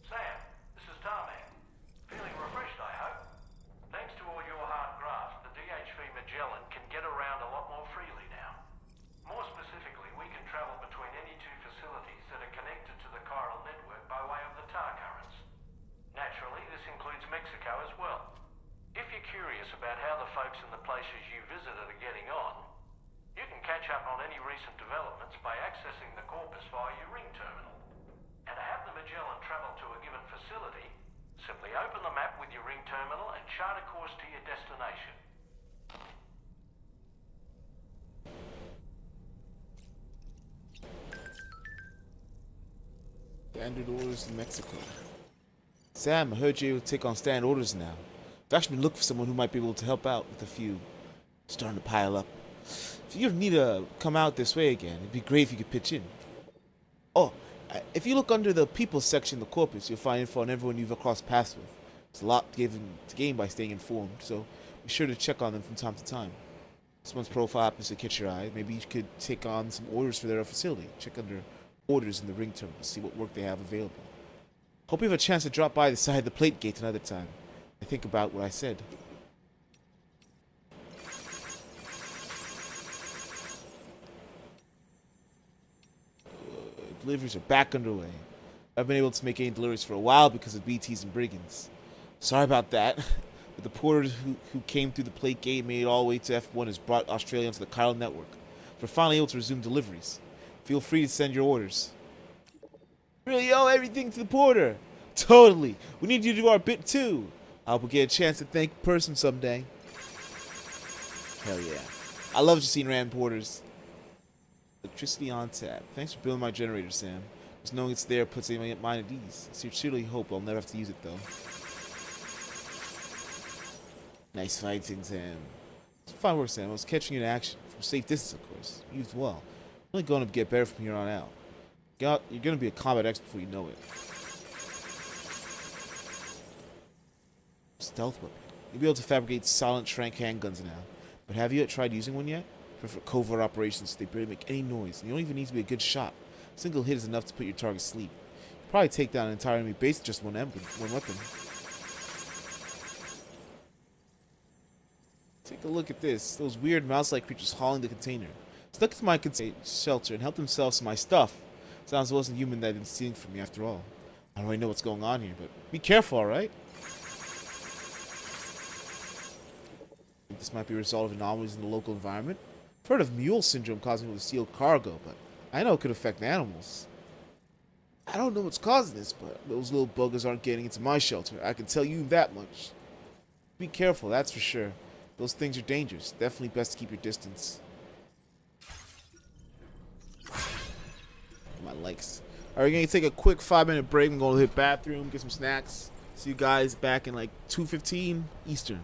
S8: Sam, this is Tarman. Feeling refreshed, I hope. Thanks to all your hard graft, the DHV Magellan can get around a lot more freely now. More specifically, we can travel between any two facilities that are connected to the chiral network by way of the tar currents. Naturally, this includes Mexico as well. If you're curious about how the folks in the places you visited are getting on, you can catch up on any recent developments by accessing the Corpus via your ring terminal. And to have the Magellan travel to a given facility, simply open the map with your ring terminal and chart a course to your destination.
S1: Standard orders in Mexico. Sam, I heard you're able to take on standard orders now. I've actually been looking for someone who might be able to help out with a few. Starting to pile up. If you ever need to come out this way again, it'd be great if you could pitch in. Oh, if you look under the people section of the corpus, you'll find info on everyone you've crossed paths with. It's a lot given to gain by staying informed, so be sure to check on them from time to time. Someone's profile happens to catch your eye. Maybe you could take on some orders for their facility. Check under orders in the ring terminal to see what work they have available. Hope you have a chance to drop by the side of the plate gate another time. I think about what I said. Deliveries are back underway. I've been able to make any deliveries for a while because of BTs and brigands. Sorry about that, but the porters who came through the plate gate and made it all the way to F1 has brought Australia onto the chiral network. We're finally able to resume deliveries. Feel free to send your orders. Really owe everything to the porter. Totally. We need you to do our bit too. I hope we get a chance to thank a person someday. Hell yeah. I love just seeing random porters. Electricity on tap. Thanks for building my generator, Sam. Just knowing it's there puts my mind at ease. I sincerely hope I'll never have to use it, though. Nice fighting, Sam. It's fine work, Sam. I was catching you in action. From safe distance, of course. You used well. I'm only going to get better from here on out. You're going to be a combat expert before you know it. Stealth weapon. You'll be able to fabricate silent trank handguns now. But have you tried using one yet? For covert operations, they barely make any noise, and you don't even need to be a good shot. A single hit is enough to put your target to sleep. You'll probably take down an entire enemy base with just one weapon. Take a look at this. Those weird mouse-like creatures hauling the container. Stuck into my shelter and helped themselves to my stuff. Sounds it wasn't human that had been stealing from me after all. I don't really know what's going on here, but be careful, alright? This might be a result of anomalies in the local environment. I've heard of mule syndrome causing people to steal cargo, but I know it could affect animals. I don't know what's causing this, but those little buggers aren't getting into my shelter. I can tell you that much. Be careful, that's for sure. Those things are dangerous. Definitely best to keep your distance. My legs. Alright, we're gonna take a quick 5-minute break. I'm gonna hit bathroom, get some snacks. See you guys back in like 2:15 Eastern.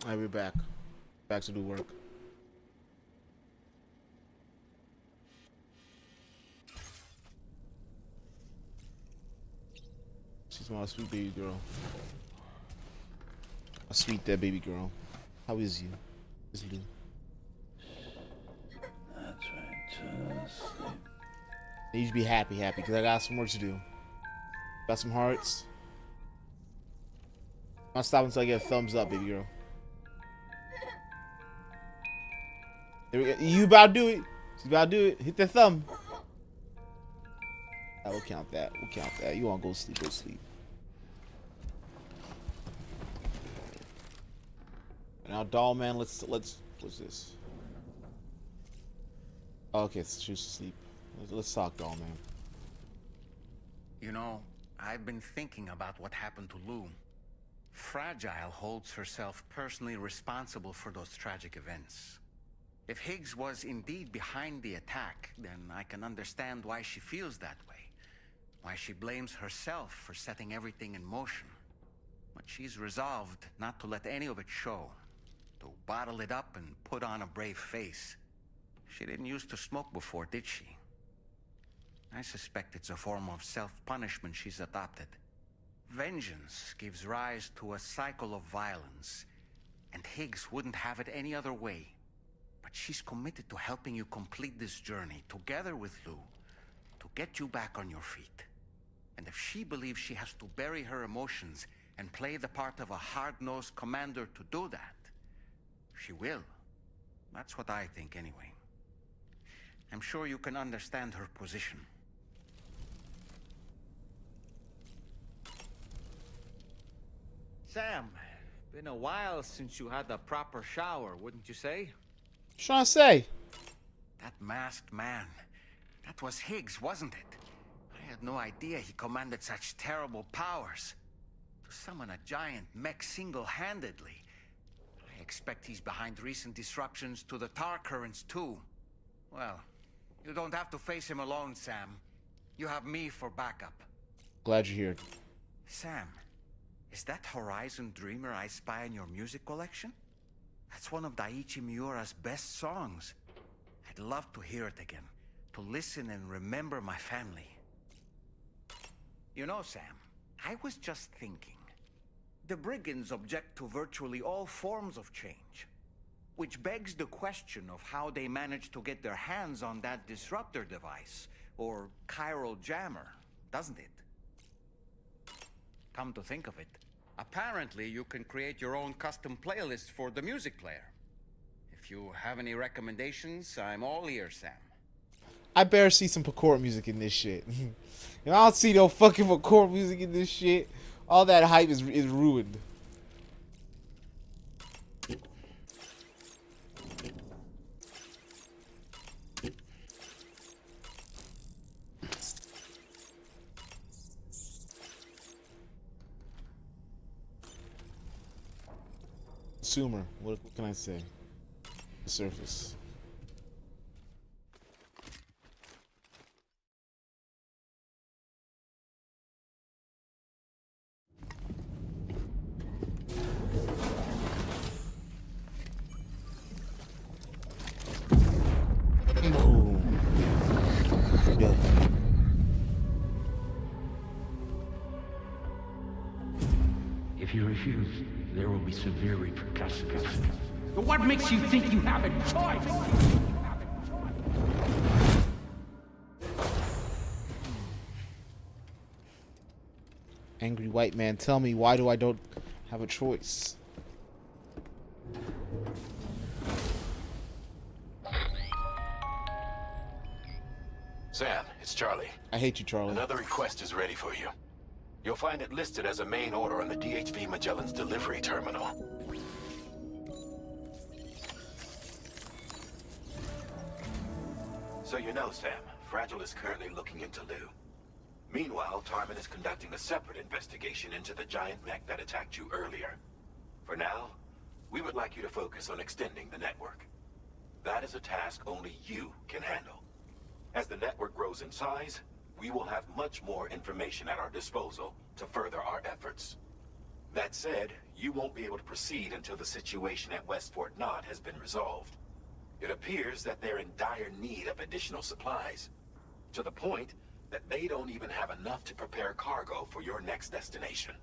S1: Alright, we're back. Back to do work. She's my sweet baby girl. A sweet dead baby girl. How is you? Is Lou?
S17: That's right. Just sleep.
S1: I need you to be happy, because I got some work to do. Got some hearts. I'll stop until I get a thumbs up, baby girl. There we go. You about to do it. She's about to do it. Hit the thumb. We'll count that. We'll count that. You want to go sleep, go sleep. Now, doll man, let's what's this? Oh, okay, so she's asleep. Let's talk, doll man.
S3: You know, I've been thinking about what happened to Lou. Fragile holds herself personally responsible for those tragic events. If Higgs was indeed behind the attack, then I can understand why she feels that way. Why she blames herself for setting everything in motion. But she's resolved not to let any of it show. To bottle it up and put on a brave face. She didn't used to smoke before, did she? I suspect it's a form of self-punishment she's adopted. Vengeance gives rise to a cycle of violence, and Higgs wouldn't have it any other way. But she's committed to helping you complete this journey, together with Lou, to get you back on your feet. And if she believes she has to bury her emotions and play the part of a hard-nosed commander to do that, she will. That's what I think, anyway. I'm sure you can understand her position. Sam, been a while since you had a proper shower, wouldn't you say?
S1: What's trying to say?
S3: That masked man, that was Higgs, wasn't it? I had no idea he commanded such terrible powers. To summon a giant mech single-handedly. I expect he's behind recent disruptions to the tar currents too. Well, you don't have to face him alone, Sam. You have me for backup.
S1: Glad you're here.
S3: Sam, is that Horizon Dreamer I spy in your music collection? That's one of Daiichi Miura's best songs. I'd love to hear it again, to listen and remember my family. You know, Sam, I was just thinking. The brigands object to virtually all forms of change, which begs the question of how they managed to get their hands on that disruptor device, or chiral jammer, doesn't it? Come to think of it, apparently you can create your own custom playlist for the music player. If you have any recommendations, I'm all ears, Sam.
S1: I better see some parkour music in this shit. If I don't see no fucking parkour music in this shit, all that hype is ruined. Consumer, what can I say? The surface. Boom. Yeah.
S18: If you refuse, there will be severe repercussions.
S19: But what makes you think you have a choice?
S1: Angry white man, tell me, why do I don't have a choice?
S11: Sam, it's Charlie.
S1: I hate you, Charlie.
S11: Another request is ready for you. You'll find it listed as a main order on the DHV Magellan's delivery terminal. So you know, Sam, Fragile is currently looking into Lou. Meanwhile, Tarman is conducting a separate investigation into the giant mech that attacked you earlier. For now, we would like you to focus on extending the network. That is a task only you can handle. As the network grows in size, we will have much more information at our disposal to further our efforts.
S13: That said, you won't be able to proceed until the situation at West Fort Knott has been resolved. It appears that they're in dire need of additional supplies, to the point that they don't even have enough to prepare cargo for your next destination.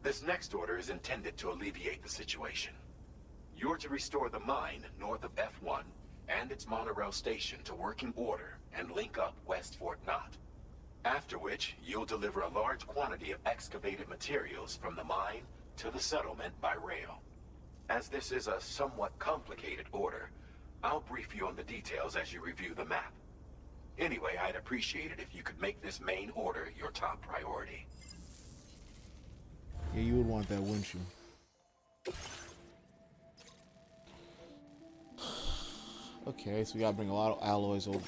S13: This next order is intended to alleviate the situation. You're to restore the mine north of F1 and its monorail station to working order and link up West Fort Knott. After which, you'll deliver a large quantity of excavated materials from the mine to the settlement by rail. As this is a somewhat complicated order, I'll brief you on the details as you review the map. Anyway, I'd appreciate it if you could make this main order your top priority.
S1: Yeah, you would want that, wouldn't you? Okay, so we gotta bring a lot of alloys over.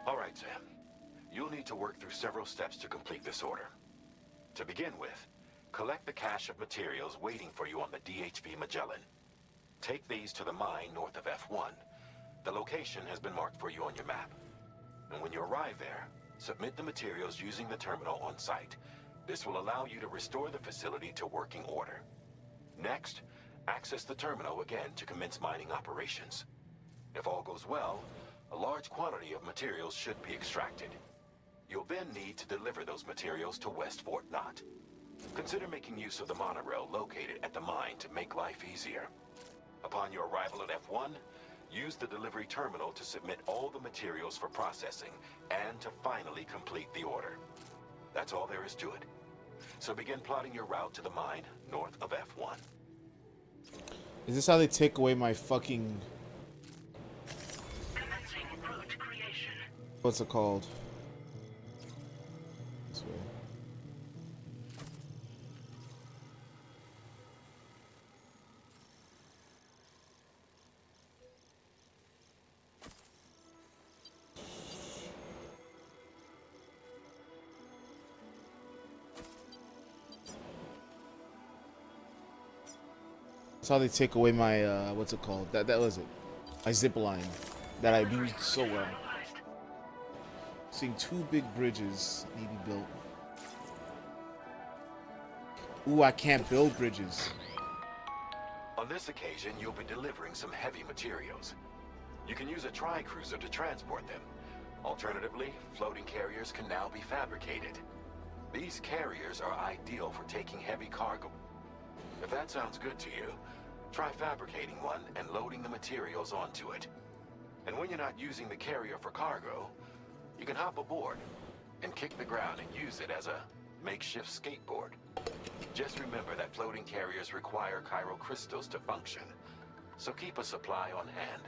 S13: All right, Sam. You'll need to work through several steps to complete this order. To begin with, collect the cache of materials waiting for you on the DHV Magellan. Take these to the mine north of F1. The location has been marked for you on your map. And when you arrive there, submit the materials using the terminal on site. This will allow you to restore the facility to working order. Next, access the terminal again to commence mining operations. If all goes well, a large quantity of materials should be extracted. You'll then need to deliver those materials to West Fort Knott. Consider making use of the monorail located at the mine to make life easier. Upon your arrival at F1, use the delivery terminal to submit all the materials for processing and to finally complete the order. That's all there is to it. So begin plotting your route to the mine north of F1.
S1: Is this how they take away my fucking... What's it called? This way. That's how they take away my, what's it called? That was it. My zip line that I used so well. Seeing two big bridges need to be built. Ooh, I can't build bridges.
S13: On this occasion, you'll be delivering some heavy materials. You can use a tri-cruiser to transport them. Alternatively, floating carriers can now be fabricated. These carriers are ideal for taking heavy cargo. If that sounds good to you, try fabricating one and loading the materials onto it. And when you're not using the carrier for cargo, you can hop aboard and kick the ground and use it as a makeshift skateboard. Just remember that floating carriers require chiral crystals to function, so keep a supply on hand.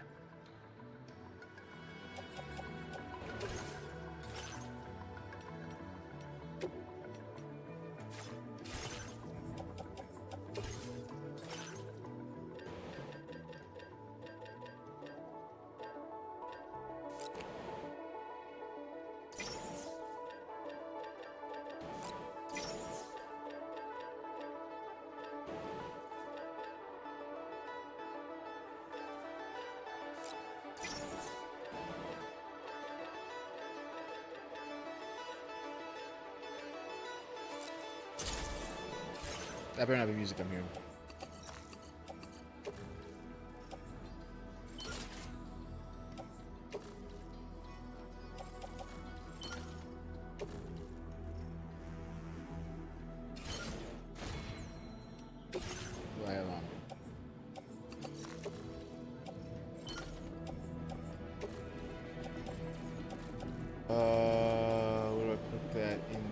S1: That better not be music I'm hearing. What do I have on? Where do I put that in?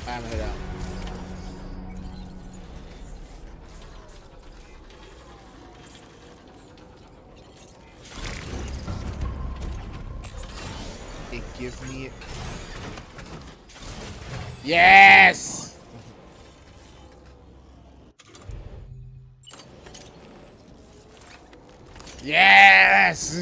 S1: I'm gonna head out. It give me it. Yes! Yes!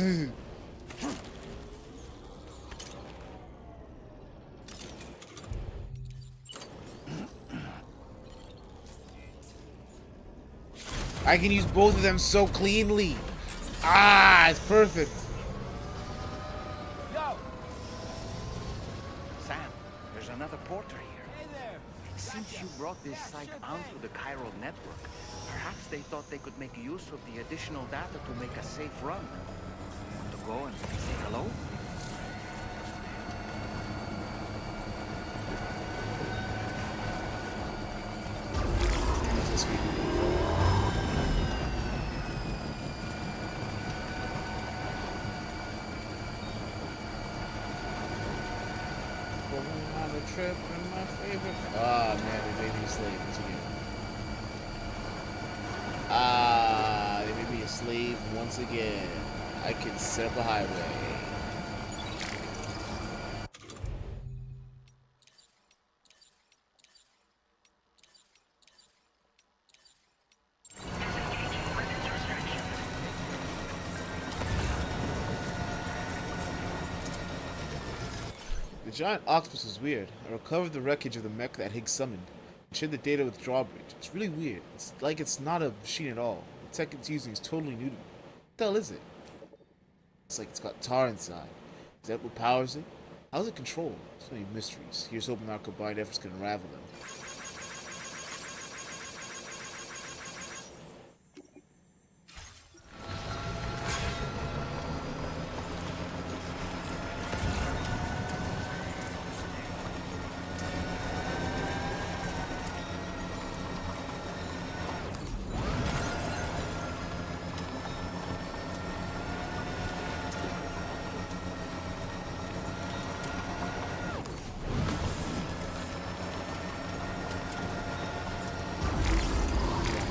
S1: I can use both of them so cleanly. Ah, it's perfect.
S3: Yo! Sam, there's another porter here. Hey there! It seems you brought this site onto the chiral network. Perhaps they thought they could make use of the additional data to make a safe run. Want to go and say hello?
S1: Going on a trip in my favorite. Ah, man, they made me a slave once again. Ah, they made me a slave once again. I can set up a highway. The giant octopus was weird. I recovered the wreckage of the mech that Higgs summoned. I shared the data with Drawbridge. It's really weird. It's like it's not a machine at all. The tech it's using is totally new to me. What the hell is it? It's like it's got tar inside. Is that what powers it? How's it controlled? So many mysteries. Here's hoping our combined efforts can unravel them.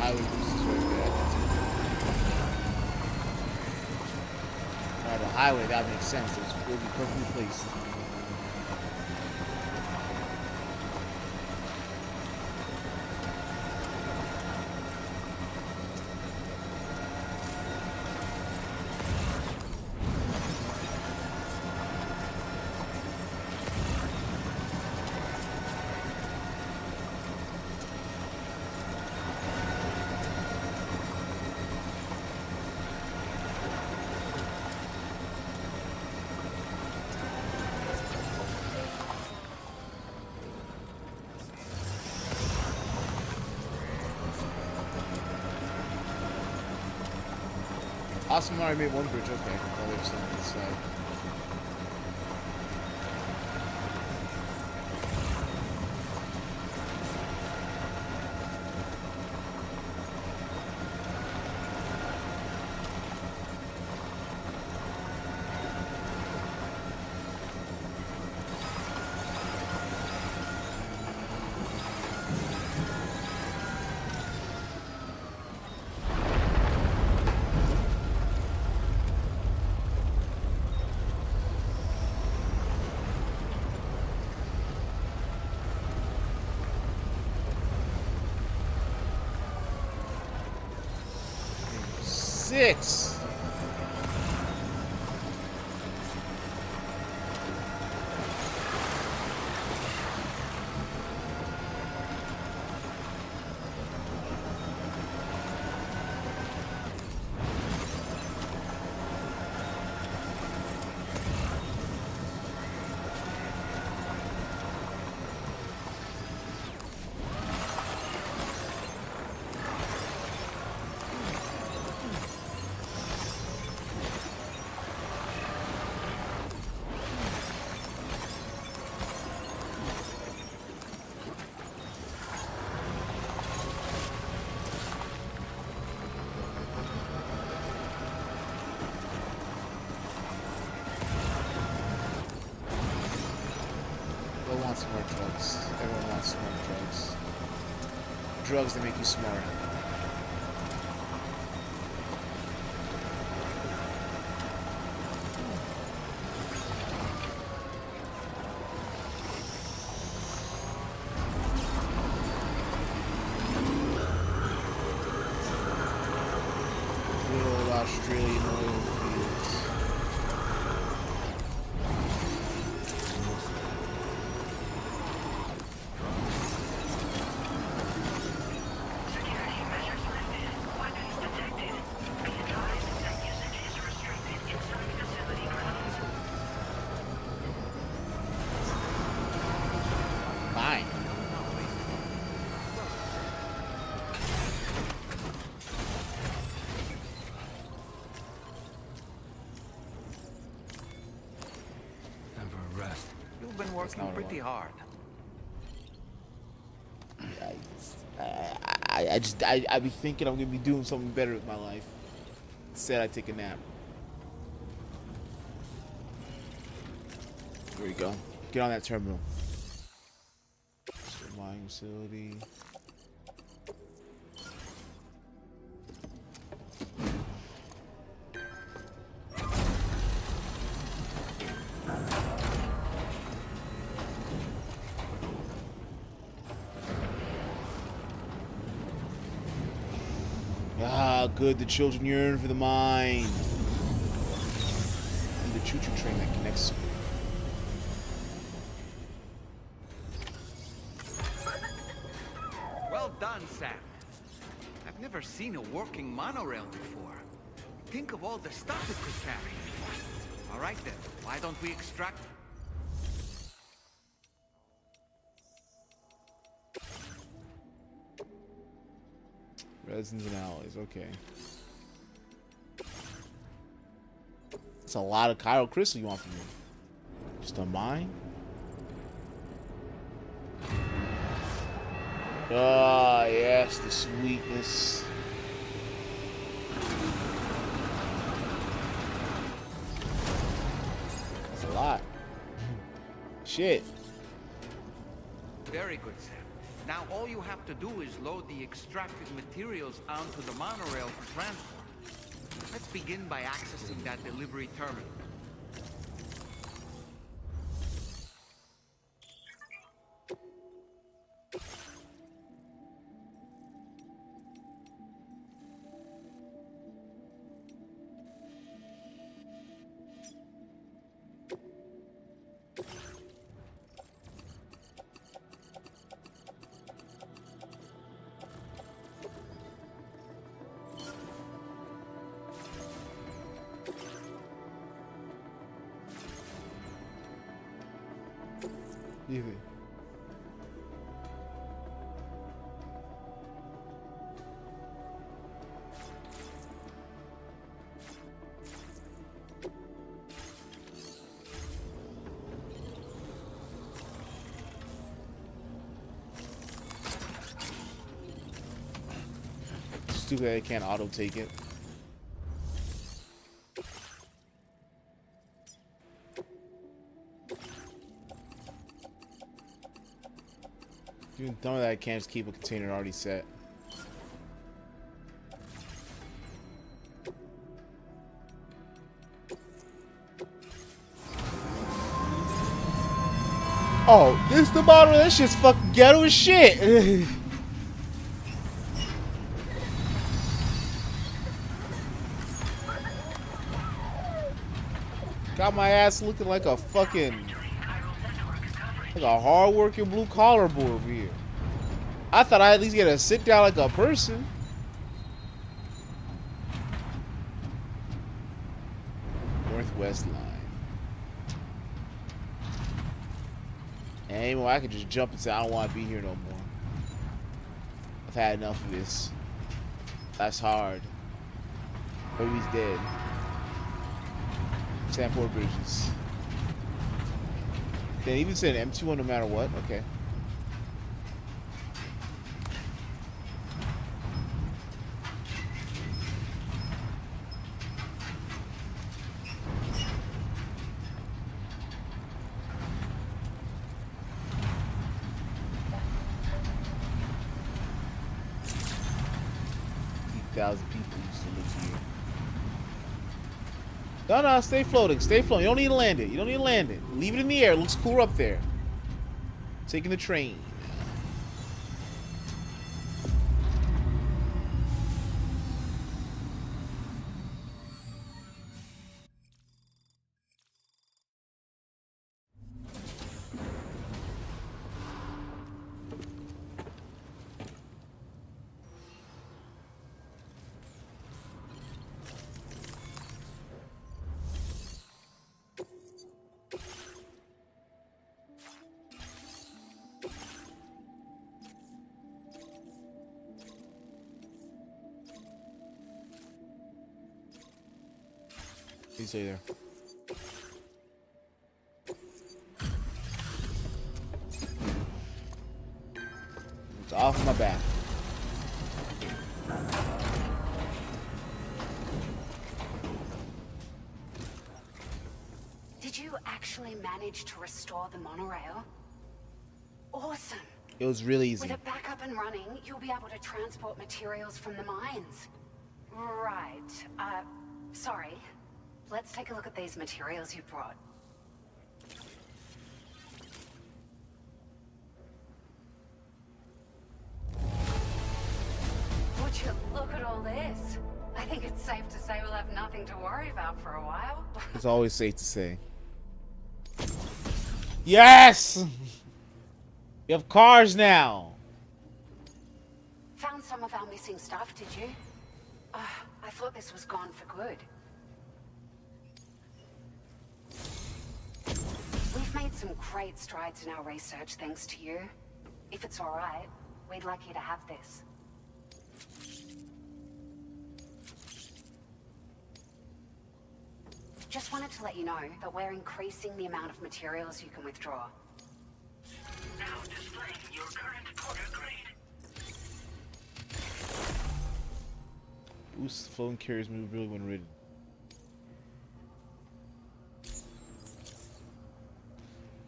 S1: Highway boost is right there. Alright, the highway, that makes sense. It'll be perfectly placed. Awesome, already made one bridge. Okay, well, there's some on this side. Six. I want smart drugs. Everyone wants smart drugs. Drugs that make you smart. Good old Australian oil fields. Fine.
S3: Never rest. You've been working pretty hard.
S1: I be thinking I'm gonna be doing something better with my life. Instead, I take a nap. There we go. Get on that terminal. Mining facility. Ah, good. The children yearn for the mine. And the choo-choo train that connects.
S3: Well done, Sam. I've never seen a working monorail before. Think of all the stuff it could carry. All right then, why don't we extract?
S1: Resins and alloys, okay. It's a lot of Chiral crystal you want from me. Just a mine? Ah, yes, the sweetness. That's a lot. Shit.
S3: Very good, Sam. Now all you have to do is load the extracted materials onto the monorail for transport. Let's begin by accessing that delivery terminal.
S1: Easy. Stupid I can't auto take it. Even tell me that I can't just keep a container already set. Oh, this the bottle? That shit's fucking ghetto as shit. Got my ass looking like a fucking... like a hard-working blue-collar boy over here. I thought I'd at least get to sit down like a person. Northwest line. Anymore, I could just jump and say I don't want to be here no more. I've had enough of this. That's hard. Baby's dead. Sandport Bridges. They even said M2 no matter what. Okay. 50,000 people used to live here. No, stay floating. Stay floating. You don't need to land it. You don't need to land it. Leave it in the air. It looks cooler up there. Taking the train. You stay there. It's off my back.
S12: Did you actually manage to restore the monorail? Awesome.
S1: It was really easy.
S12: With it back up and running, you'll be able to transport materials from the mines. Right. Sorry. Let's take a look at these materials you brought. Would you look at all this? I think it's safe to say we'll have nothing to worry about for a while.
S1: It's always safe to say. Yes! We have cars now.
S12: Found some of our missing stuff, did you? I thought this was gone for good. We've made some great strides in our research thanks to you. If it's all right, we'd like you to have this. Just wanted to let you know that we're increasing the amount of materials you can withdraw.
S6: Now displaying your current Porter grade.
S1: Boost floating carriers move really when ridden.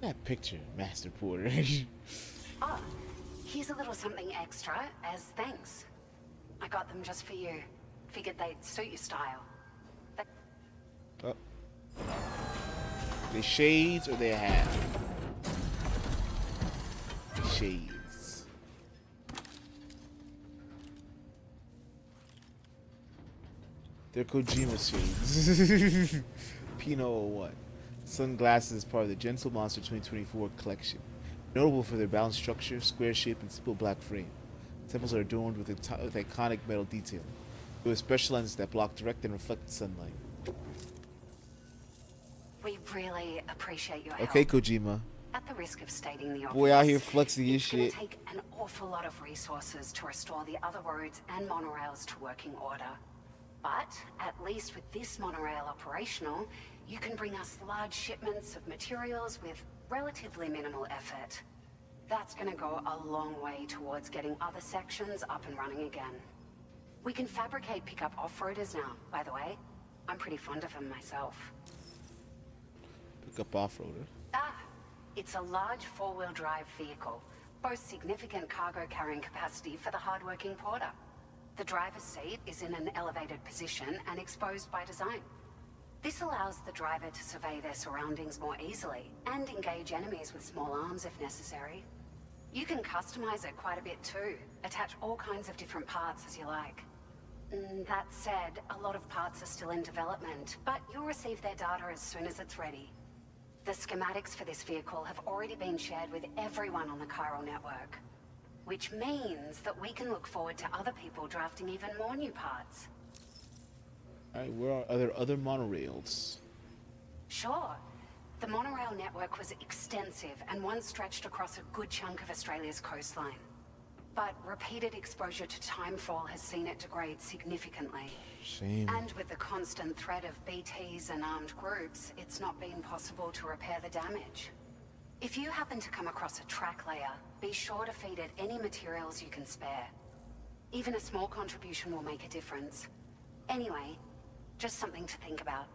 S1: That picture, Master Porter.
S12: Oh, here's a little something extra as thanks. I got them just for you. Figured they'd suit your style.
S1: Oh. They shades or they a hat? Shades. They're Kojima shades. Pinot or what? Sunglasses is part of the Gentle Monster 2024 collection. Notable for their balanced structure, square shape, and simple black frame. Temples are adorned with iconic metal detail. With special lenses that block direct and reflected sunlight.
S12: We really appreciate your help.
S1: Okay, Kojima.
S12: At the risk of stating the obvious,
S1: Boy out here flexing his shit.
S12: It's gonna take an awful lot of resources to restore the other roads and monorails to working order. But at least with this monorail operational, you can bring us large shipments of materials with relatively minimal effort. That's gonna go a long way towards getting other sections up and running again. We can fabricate pickup off-roaders now, by the way. I'm pretty fond of them myself.
S1: Pick up off-roader.
S12: It's a large four-wheel drive vehicle, boasts significant cargo carrying capacity for the hard-working porter. The driver's seat is in an elevated position and exposed by design. This allows the driver to survey their surroundings more easily and engage enemies with small arms if necessary. You can customize it quite a bit too, attach all kinds of different parts as you like. That said, a lot of parts are still in development, but you'll receive their data as soon as it's ready. The schematics for this vehicle have already been shared with everyone on the chiral network, which means that we can look forward to other people drafting even more new parts.
S1: Alright, where are other monorails?
S12: Sure. The monorail network was extensive and once stretched across a good chunk of Australia's coastline. But repeated exposure to timefall has seen it degrade significantly.
S1: Shame.
S12: And with the constant threat of BTs and armed groups, it's not been possible to repair the damage. If you happen to come across a track layer, be sure to feed it any materials you can spare. Even a small contribution will make a difference. Anyway, just something to think about.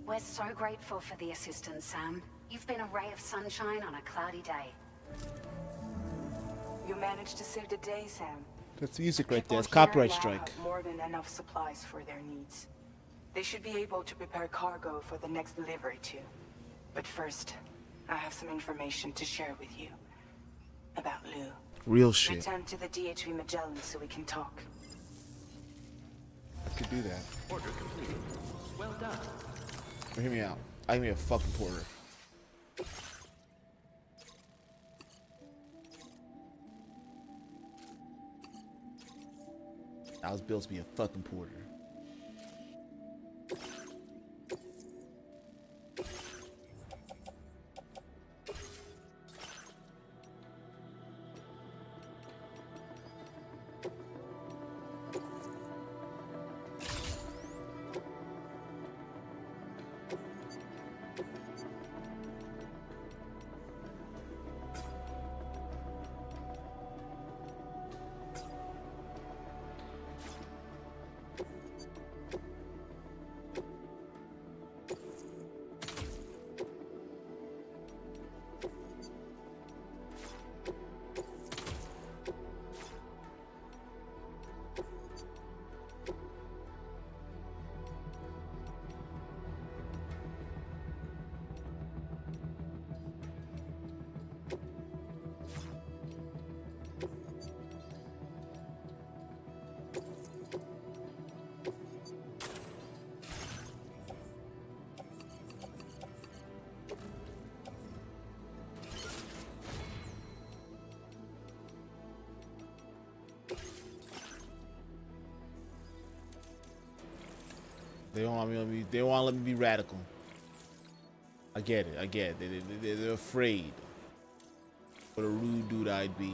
S12: We're so grateful for the assistance, Sam. You've been a ray of sunshine on a cloudy day.
S20: You managed to save the day, Sam.
S1: That's music right there. It's
S20: People here
S1: copyright
S20: now
S1: strike.
S20: have more than enough supplies for their needs. They should be able to prepare cargo for the next delivery too. But first, I have some information to share with you about Lou.
S1: Real shit.
S20: Return to the DHV Magellan so we can talk.
S1: I could do that.
S14: Order completed. Well done.
S1: Hear me out. I give me a fucking porter. I was built to be a fucking porter. They don't want me to be. They don't want to let me be radical. I get it. I get it. They're afraid. What a rude dude I'd be.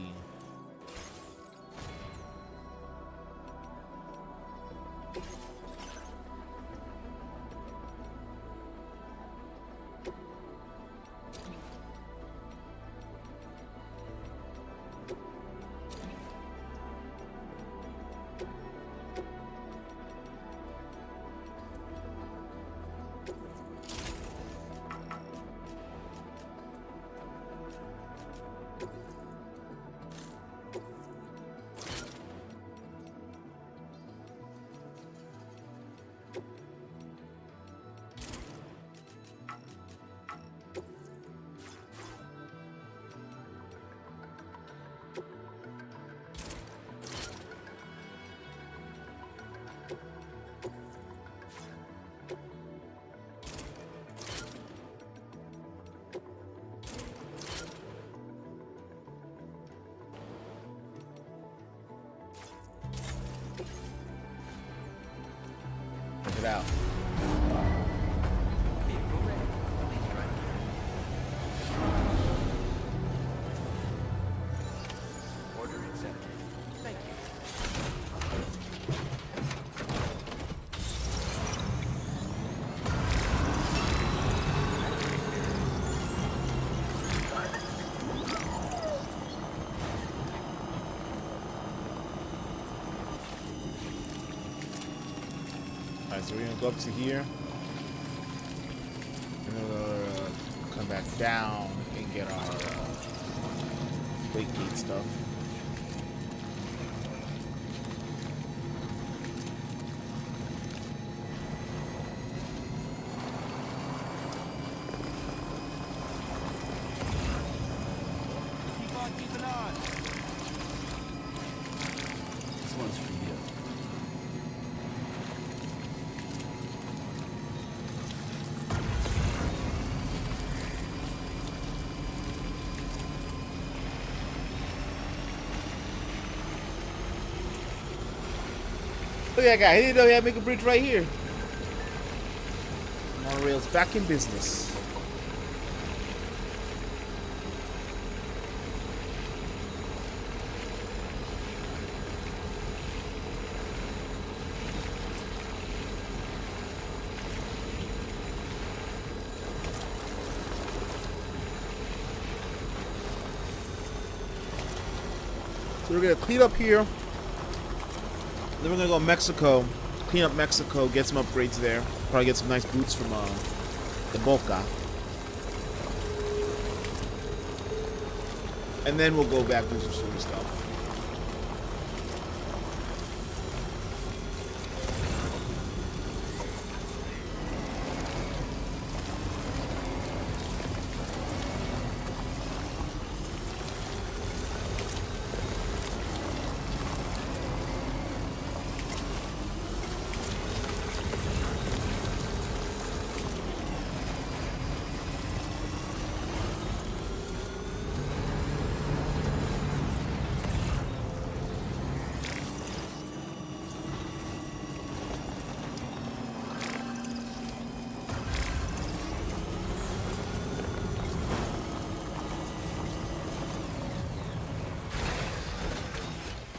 S1: Check it out.
S14: Order accepted. Thank you.
S1: Alright, so we're gonna go up to here. And then we'll come back down and get our wake gate stuff.
S14: Keep on keeping on. This one's for you.
S1: Look at that guy. He didn't know he had to make a bridge right here. Monorail's back in business. So we're gonna clean up here. Then we're gonna go to Mexico, clean up Mexico, get some upgrades there. Probably get some nice boots from the Boca. And then we'll go back and do some story stuff.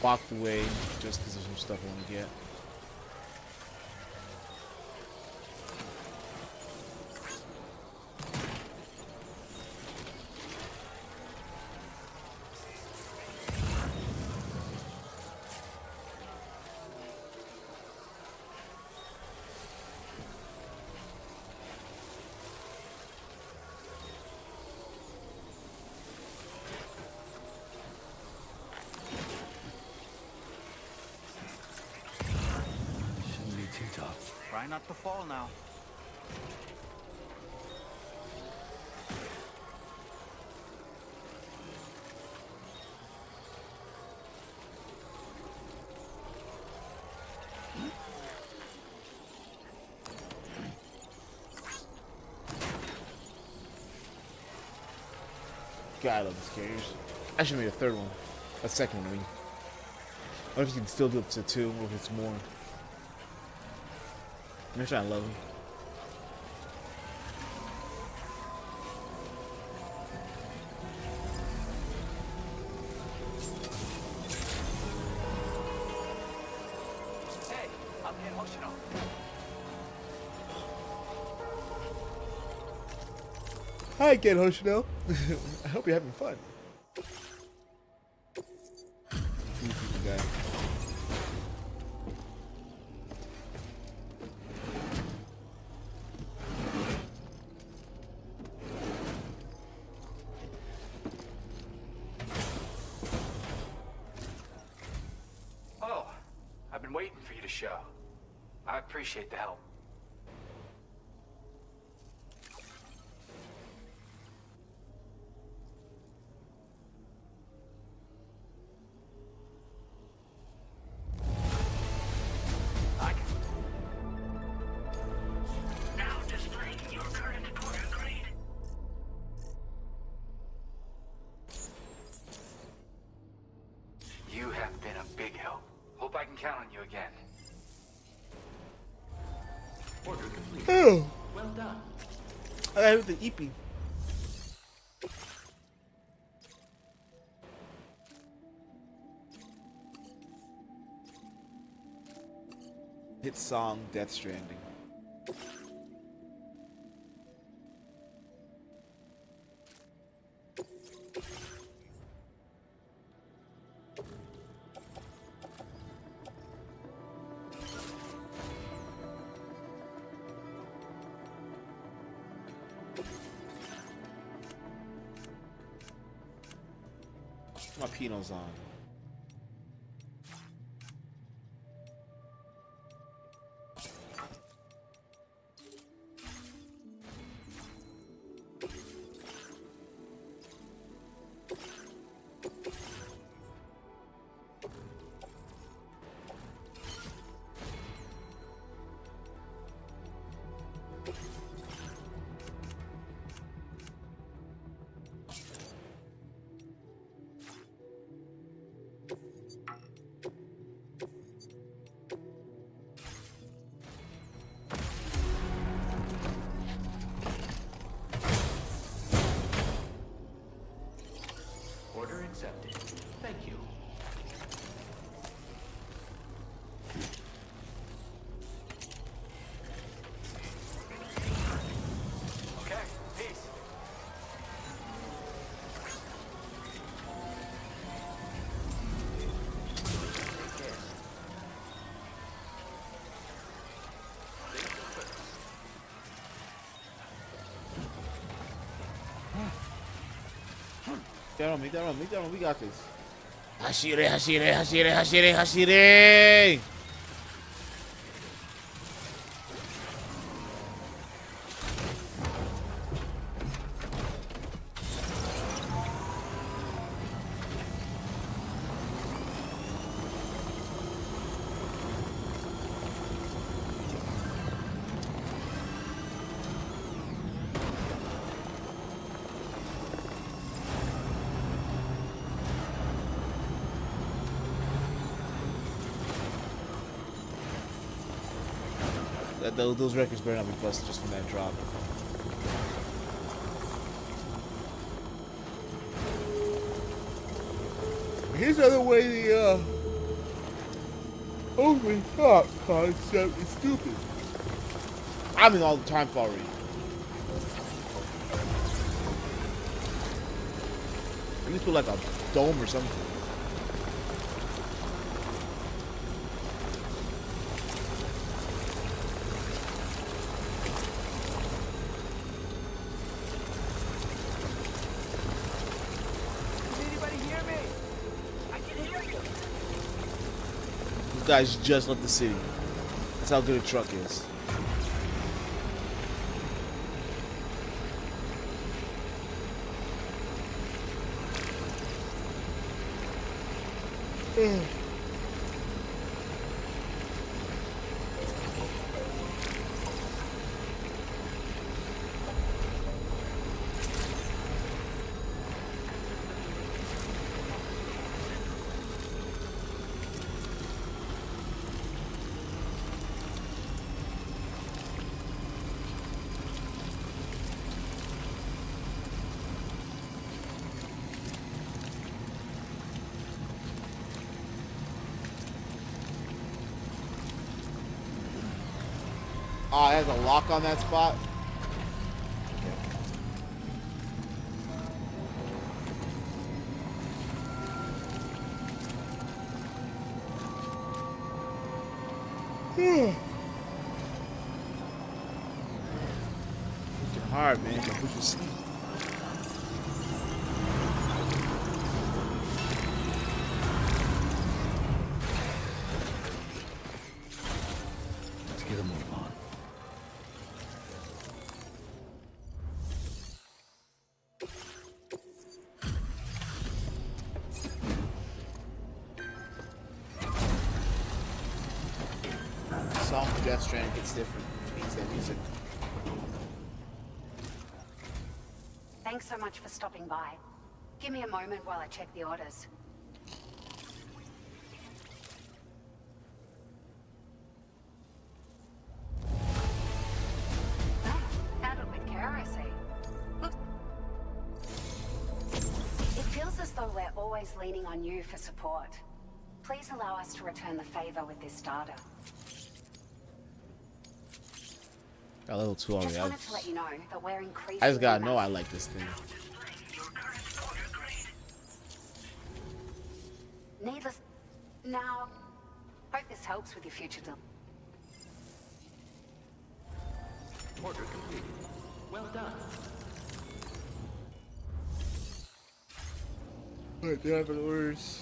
S1: Walked away just because there's some stuff I want to get.
S3: Try not to fall now.
S1: God, I love these carriers. I should have made a third one. A second one, I mean. What if you can still do up to 2, or if it's more? I'm trying to love them.
S7: Hey, I'm Ken Hoshino.
S1: Hi, Ken Hoshino. I hope you're having fun. Guy.
S7: Oh, I've been waiting for you to show. I appreciate the help.
S10: Now displaying your current portal grade.
S7: You have been a big help. Hope I can count on you again.
S9: Order complete.
S1: Oh.
S9: Well done.
S1: I have the EP. Hit song Death Stranding. My Pinot's on.
S9: Order accepted. Thank you.
S7: Okay, peace.
S9: Take care. Safety first.
S1: That on me, that on me, that on me. We got this. Hashire, Hashire, Hashire, Hashire, Hashire! Those records better not be busted just from that drop. Here's the other way the over top concept is stupid. I mean all the time for already. At least put like a dome or something. Guys just left the city. That's how good a truck is. Oh, it has a lock on that spot. Working hard, man. Don't push your sleep.
S2: Let's get a move on.
S1: Song for Death Stranding gets different. It means that music.
S12: Thanks so much for stopping by. Give me a moment while I check the orders. Handled with care, I see. Look. It feels as though we're always leaning on you for support. Please allow us to return the favor with this data.
S1: Got level 2 already.
S12: Just wanted to let you know that we're increasing.
S1: I just gotta know I like this thing.
S12: Needless. Now, hope this helps with your future deal.
S14: Order completed. Well done.
S1: Alright, they have orders.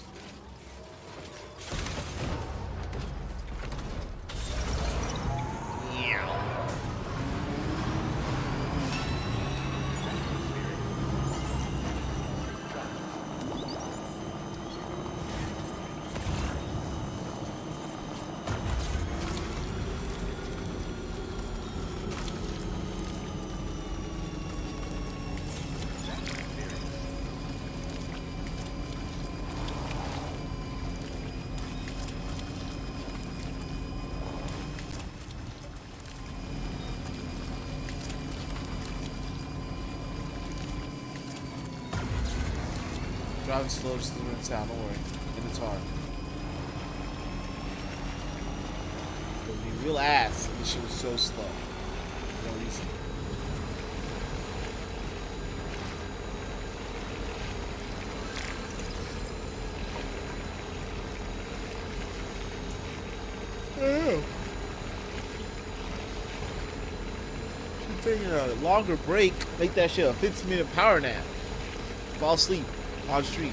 S1: Driving slow just to in town, don't worry. In the tar. It would be real ass if this shit was so slow. For no reason. Taking a longer break, make that shit a 15-minute power nap. Fall asleep. Hard street.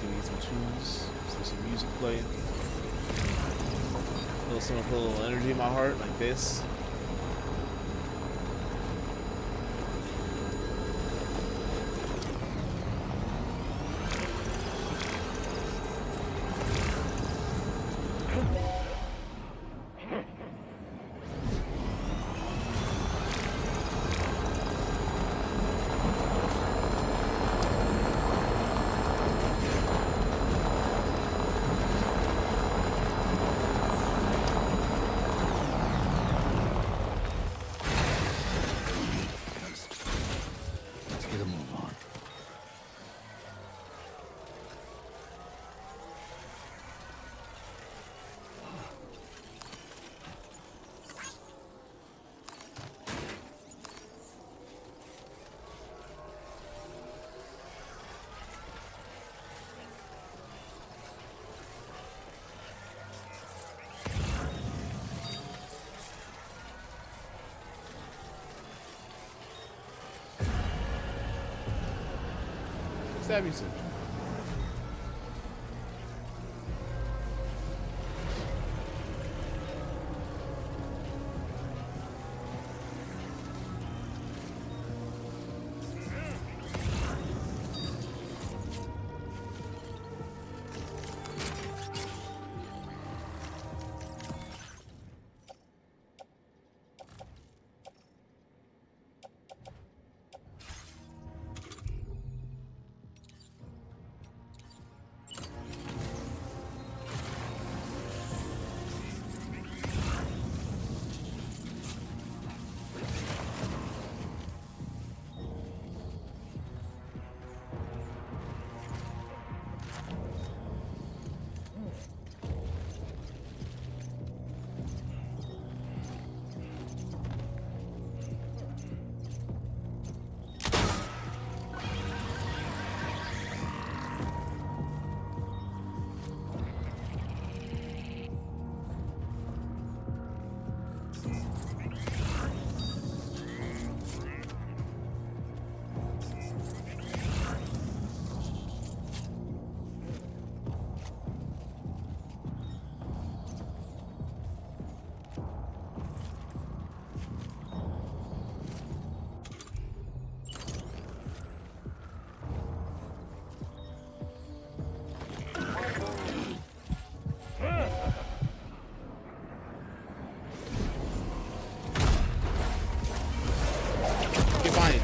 S1: Give me some tunes, some music playing. Put a little energy in my heart like this. What's that music?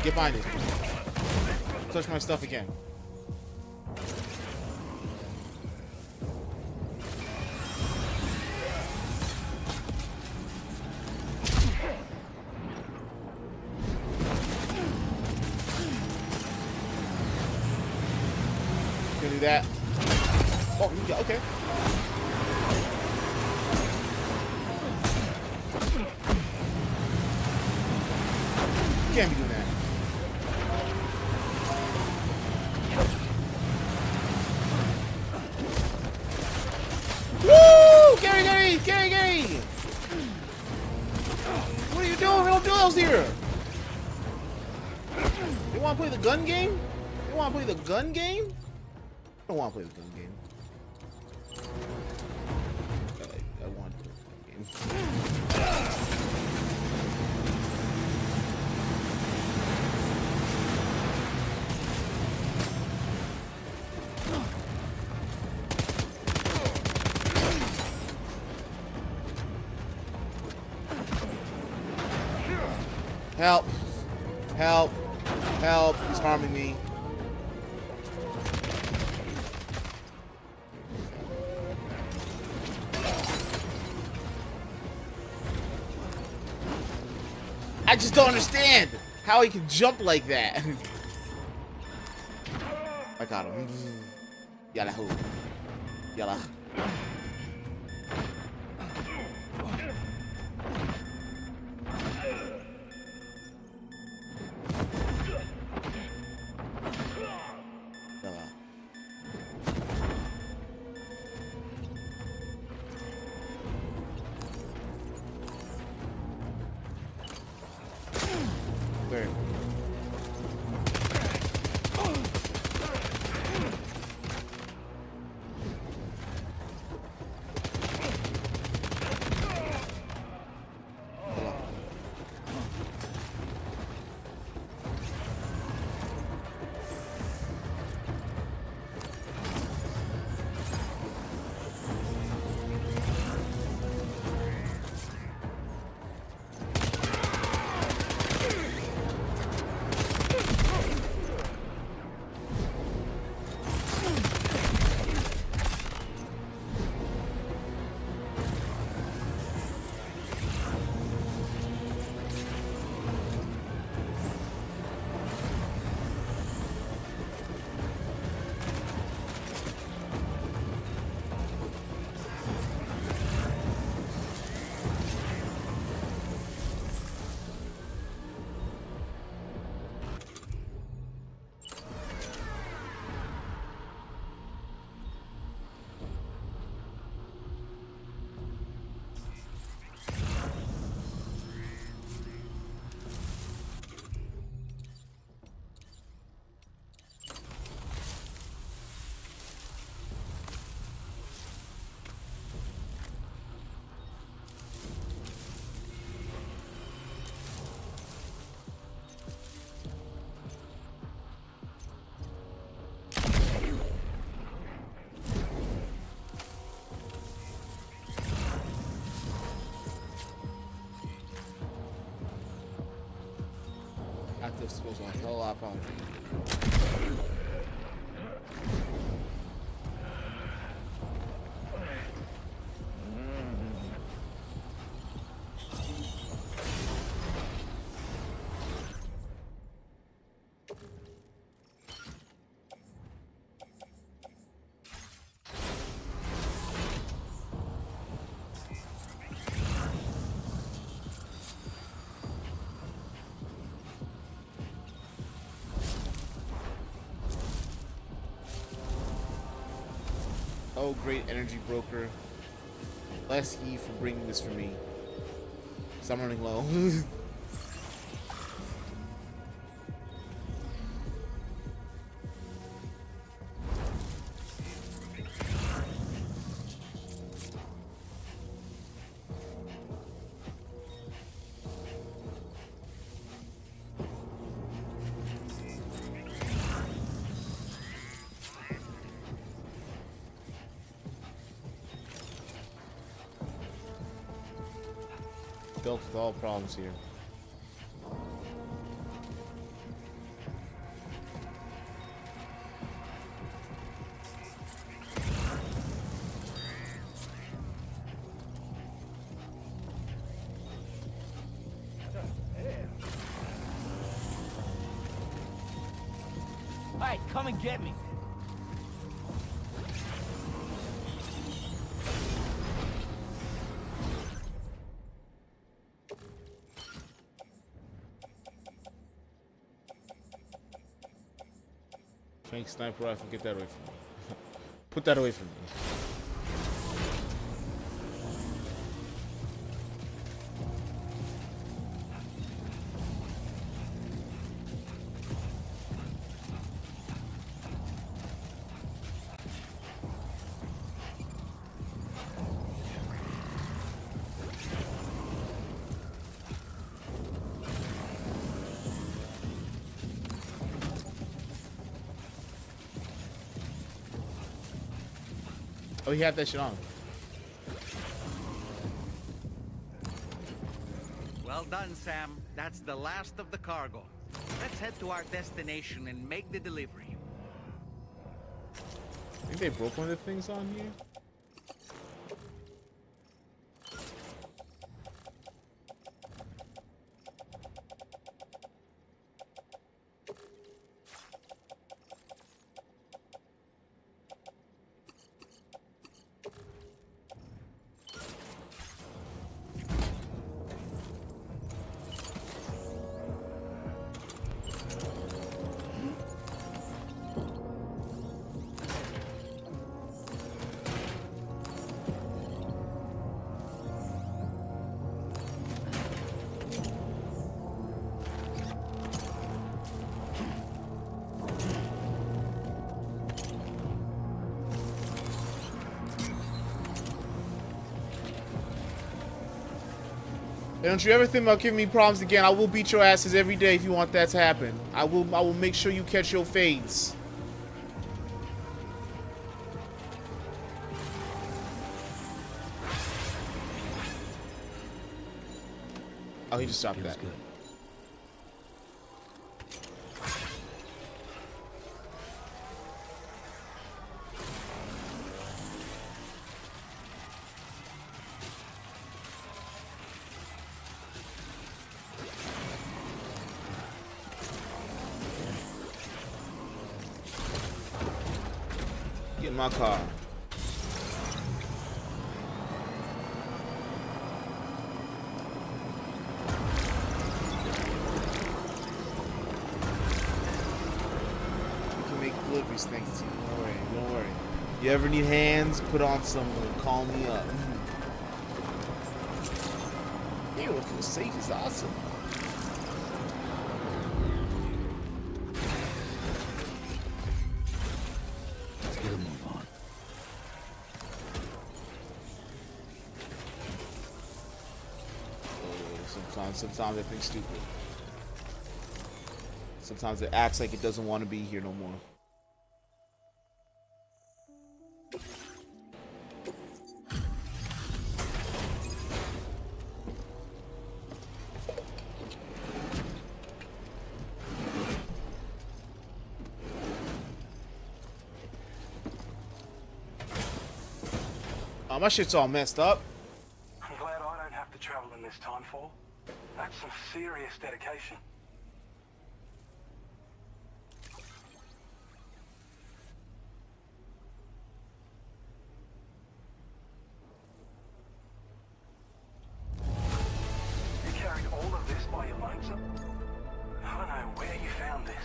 S1: Get behind it. Touch my stuff again. Gonna do that. Oh, yeah, okay. Can't be doing that. Woo! Gary! What are you doing? We don't do those here. You want to play the gun game? You want to play the gun game? I don't want to play the gun game. I want to play the gun game. Help! Help! Help! He's harming me. I just don't understand how he can jump like that. I got him. Yalla hoo. Yalla. This goes on a hell of a lot farther. Oh, great energy broker. Bless ye for bringing this for me. 'Cause I'm running low. Dealt with all problems here.
S16: Hey, come and get me.
S1: Flank sniper rifle, get that away from me. Put that away from me. Oh, he had that shit on.
S3: Well done, Sam. That's the last of the cargo. Let's head to our destination and make the delivery.
S1: I think they broke one of the things on here. And don't you ever think about giving me problems again. I will beat your asses every day if you want that to happen. I will make sure you catch your fades. Oh, he just stopped that.
S2: Good.
S1: Get in my car. We can make deliveries thanks to you. Don't worry, don't worry. You ever need hands, put on someone, call me up. Ew, it feels safe, it's awesome.
S2: Let's get a move on.
S1: Sometimes I think stupid. Sometimes it acts like it doesn't want to be here no more. Oh, my shit's all messed up.
S6: I'm glad I don't have to travel in this time fall. That's some serious dedication. You carried all of this by your lonesome? I don't know where you found this.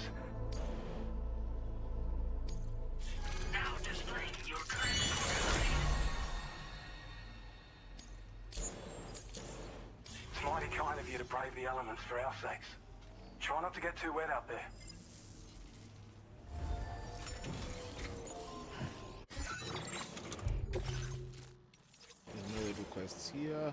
S10: Now displaying your current order grade.
S6: It's mighty kind of you to brave the elements for our sakes. Try not to get too wet out there.
S1: No aid requests here.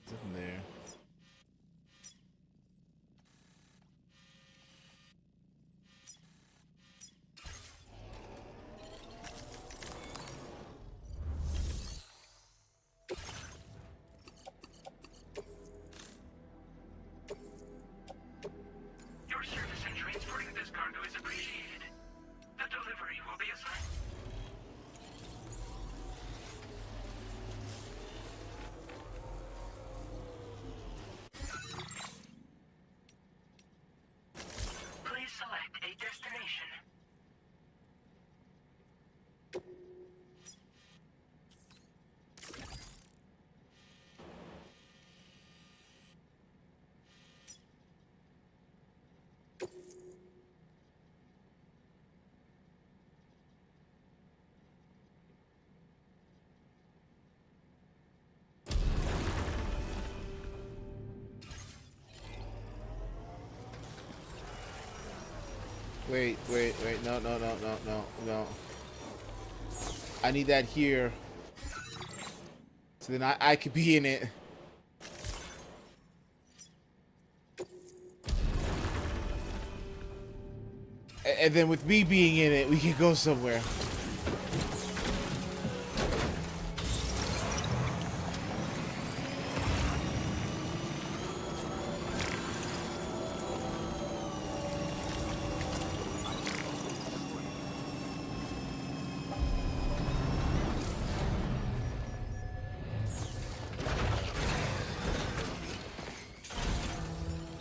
S1: Nothing there.
S10: Your service in transporting this cargo is appreciated. The delivery will be assigned. Please select a destination.
S1: Wait. No. I need that here. So then I could be in it. And then with me being in it, we can go somewhere.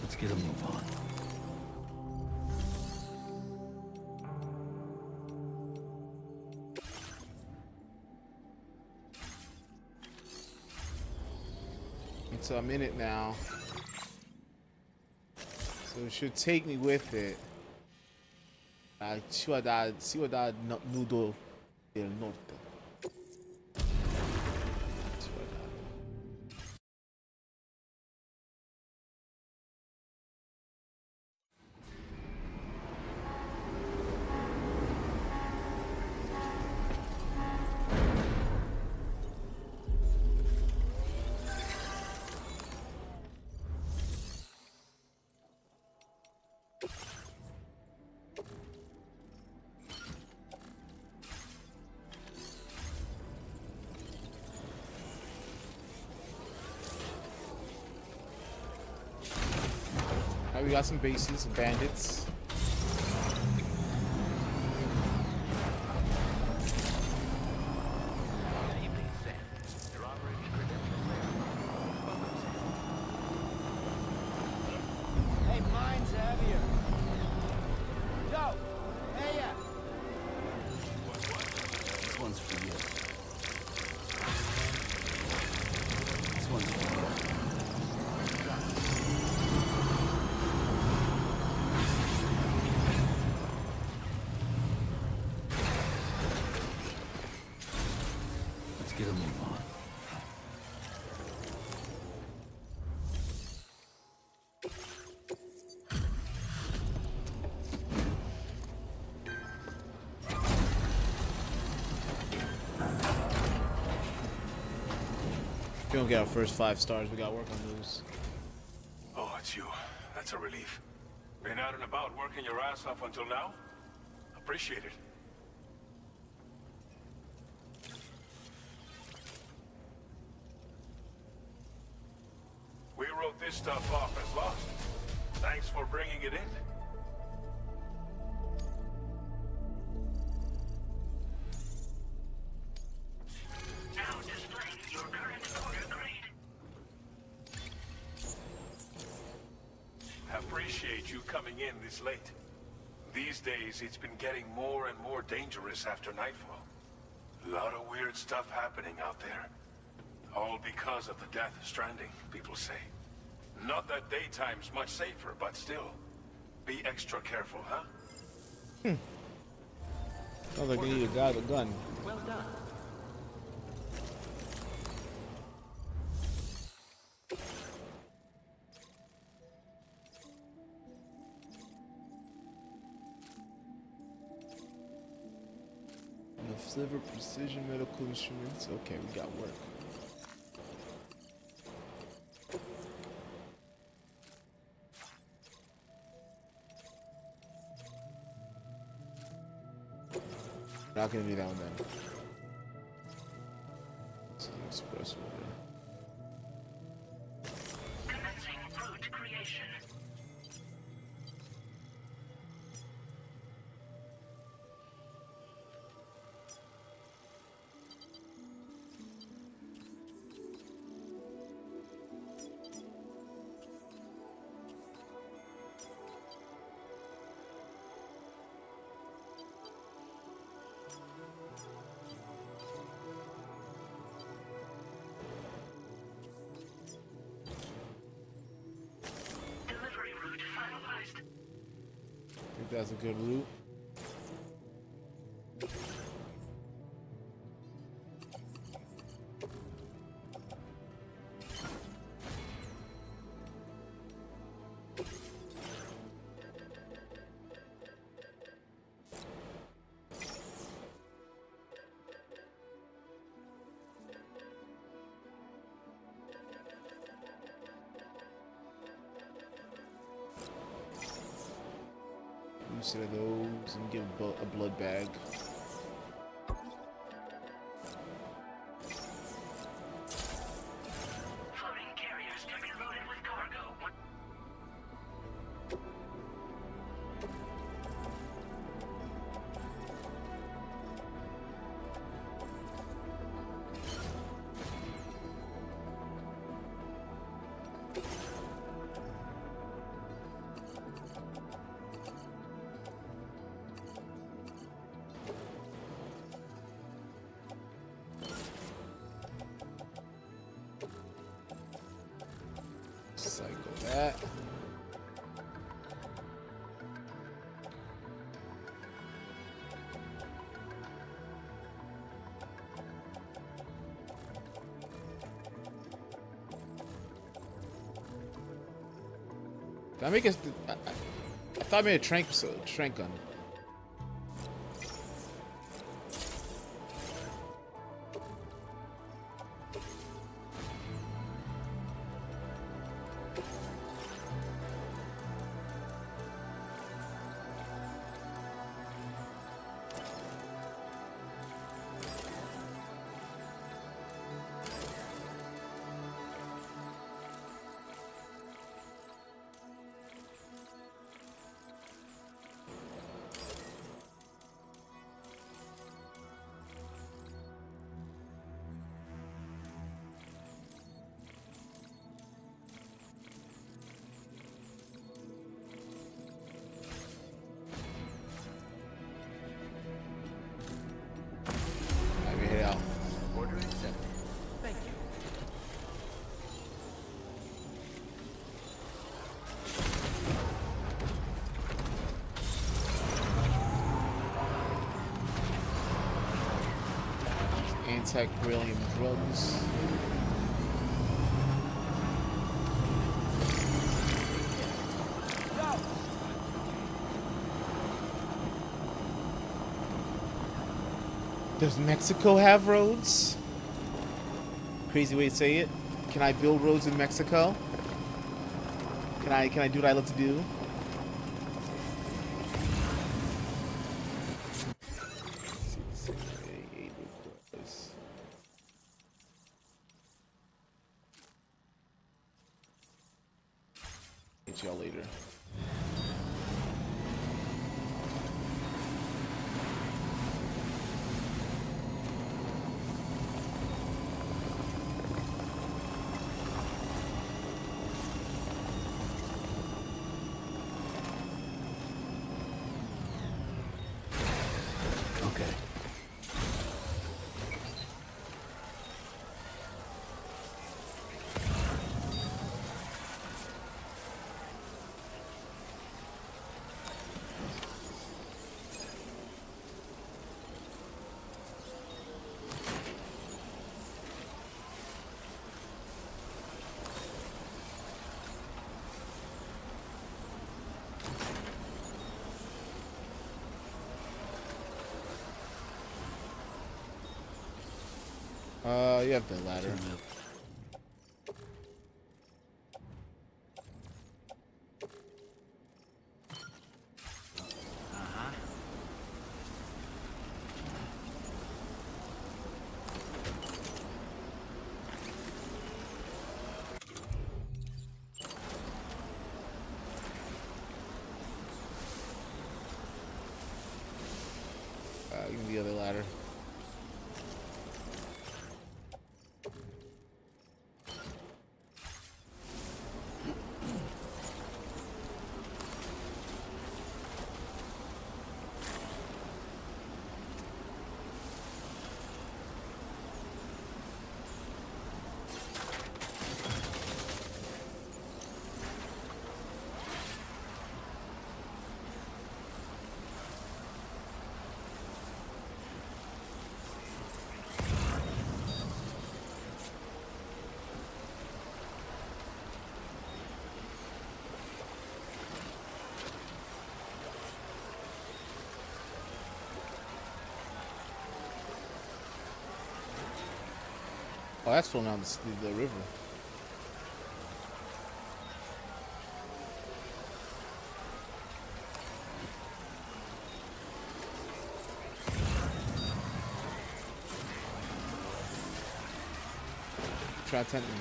S2: Let's get a move on.
S1: And so I'm in it now. So it should take me with it. Ciudad Nudo del Norte. Alright, we got some bases, some bandits.
S16: Hey, mine's heavier. Yo, hey ya.
S2: This one's for you. This one's for you. Let's get a move on.
S1: If we don't get our first 5 stars, we gotta work on those.
S21: Oh, it's you. That's a relief. Been out and about working your ass off until now? Appreciate it. We wrote this stuff off as lost. Thanks for bringing it in.
S10: Now displaying your current order grade.
S21: Appreciate you coming in this late. These days, it's been getting more and more dangerous after nightfall. A lot of weird stuff happening out there. All because of the death of Stranding, people say. Not that daytime's much safer, but still. Be extra careful, huh?
S1: Sounds like they need a guy with a gun.
S14: Well done.
S1: Enough sliver, precision, medical instruments. Okay, we got work. Not gonna do that one then. It's an express order.
S10: Commencing route creation. Delivery route finalized.
S1: Think that's a good route. Set of those and give a blood bag.
S10: Floating carriers can be loaded with cargo.
S1: Cycle that. Did I make us? I thought I made a trank gun.
S8: Order accepted. Thank you.
S1: Anti-beryllium drugs. Does Mexico have roads? Crazy way to say it. Can I build roads in Mexico? Can I do what I love to do? Get y'all later. You have the ladder. Give me the other ladder. Oh, that's flowing down the river. Try to tempt me.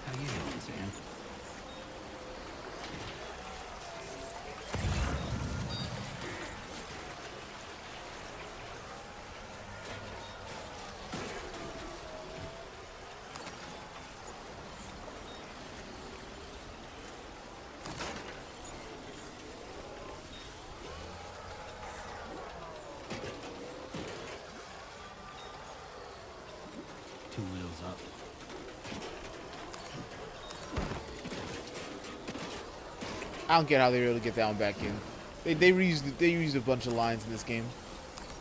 S2: How you doing, Sam? Two wheels up.
S1: I don't get how they were able to get that one back in. They reused a bunch of lines in this game.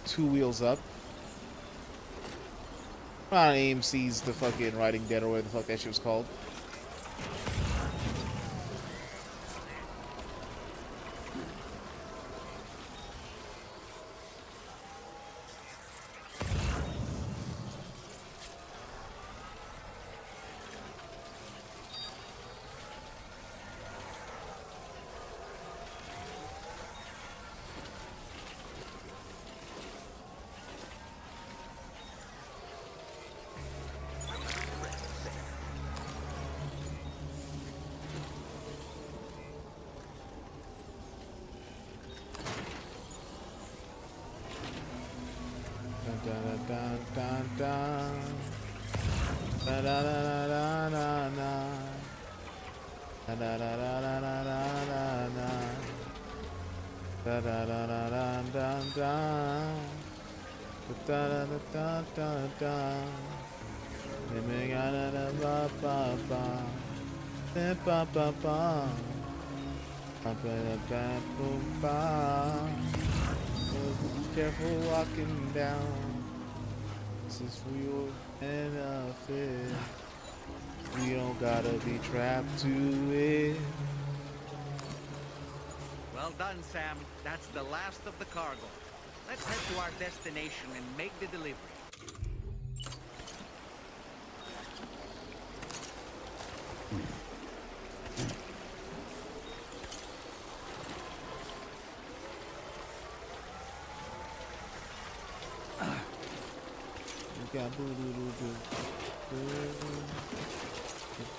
S1: Two wheels up. Not AMC's the fucking Riding Dead or whatever the fuck that shit was called. Be careful walking down. This is for your benefit. We don't gotta be trapped to it.
S3: Well done, Sam. That's the last of the cargo. Let's head to our destination and make the delivery.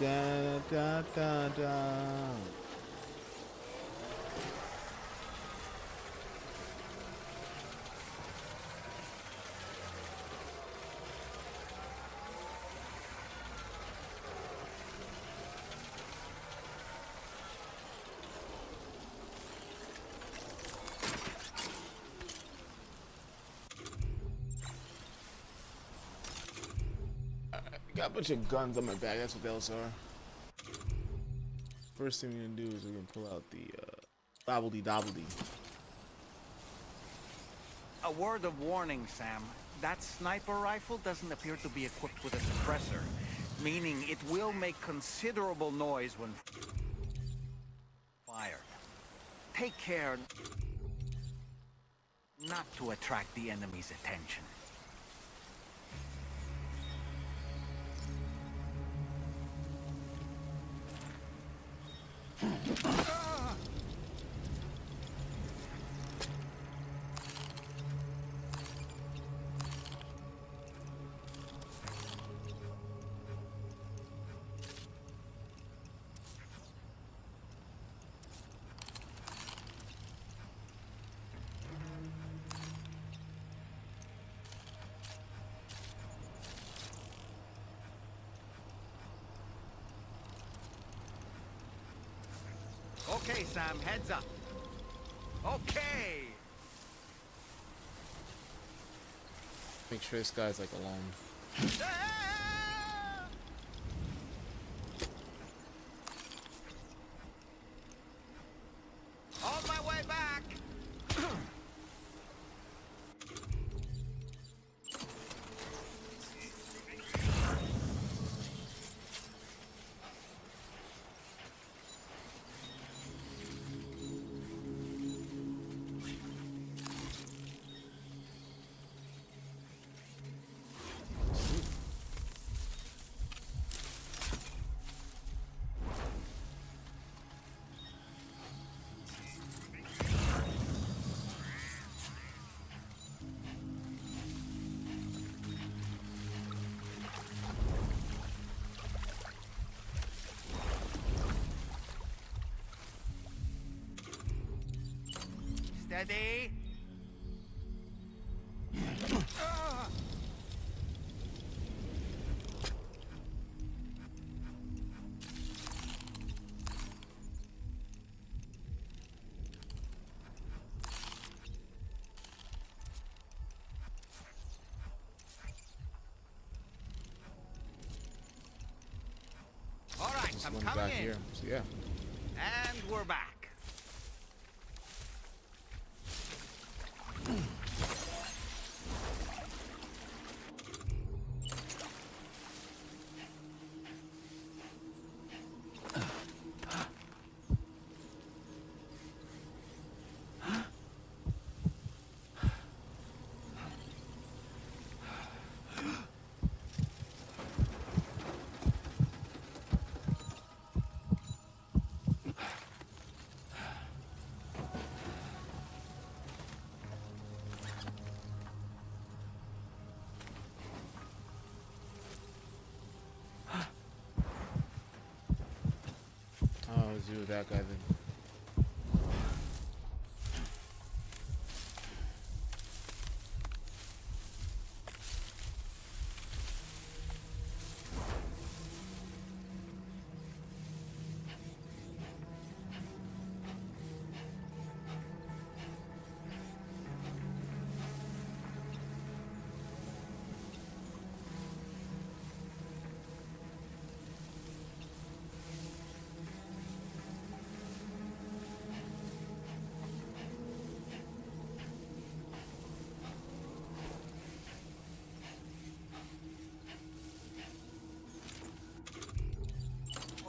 S1: Da da da da. Got a bunch of guns on my back. That's what those are. First thing we're gonna do is we're gonna pull out the dobbledy.
S3: A word of warning, Sam. That sniper rifle doesn't appear to be equipped with a suppressor. meaning it will make considerable noise when fired. Take care not to attract the enemy's attention. Okay, Sam, heads up. Okay.
S1: Make sure this guy's like alone.
S3: On my way back. Steady. All right,
S1: This
S3: I'm
S1: one's
S3: coming
S1: back
S3: in.
S1: here. So yeah.
S3: And we're back.
S1: Oh, let's do that guy then.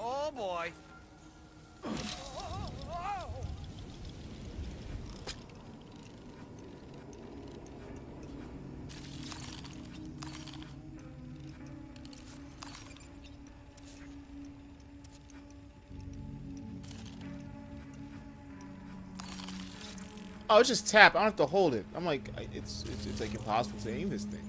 S3: Oh boy.
S1: Oh, it's just tap. I don't have to hold it. I'm like, it's like impossible to aim this thing.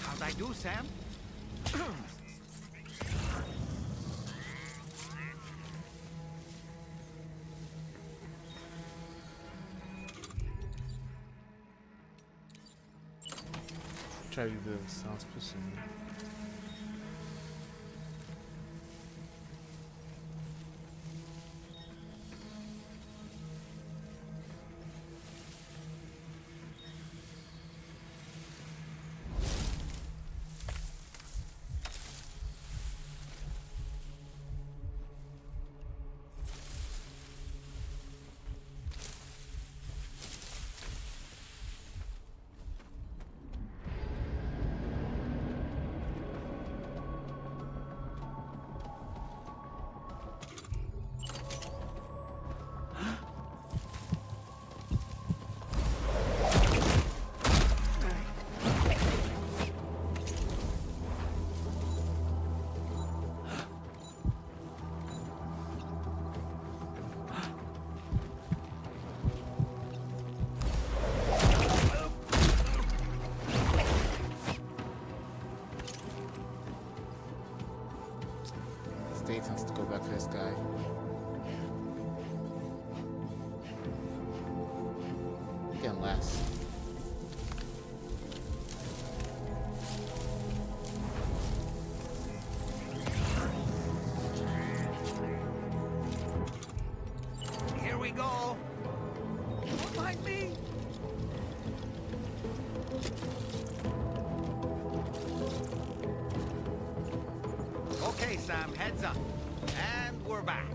S3: How'd I do, Sam?
S1: Try to do the sounds pistol. can't last.
S3: Here we go. Don't mind me. Okay, Sam, heads up. And we're back.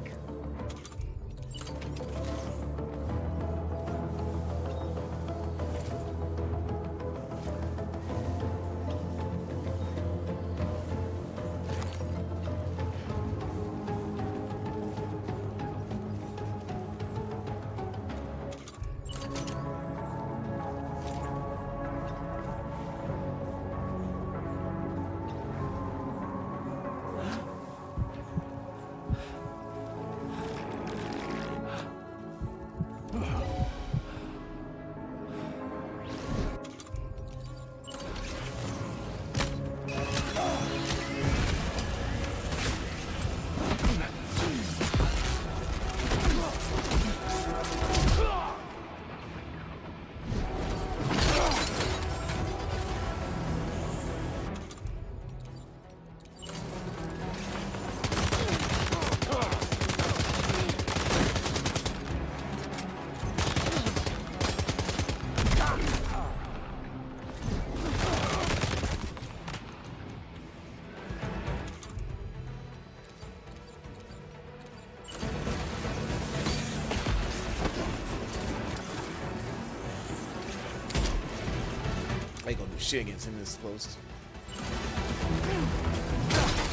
S1: I ain't gonna do shit against him this close.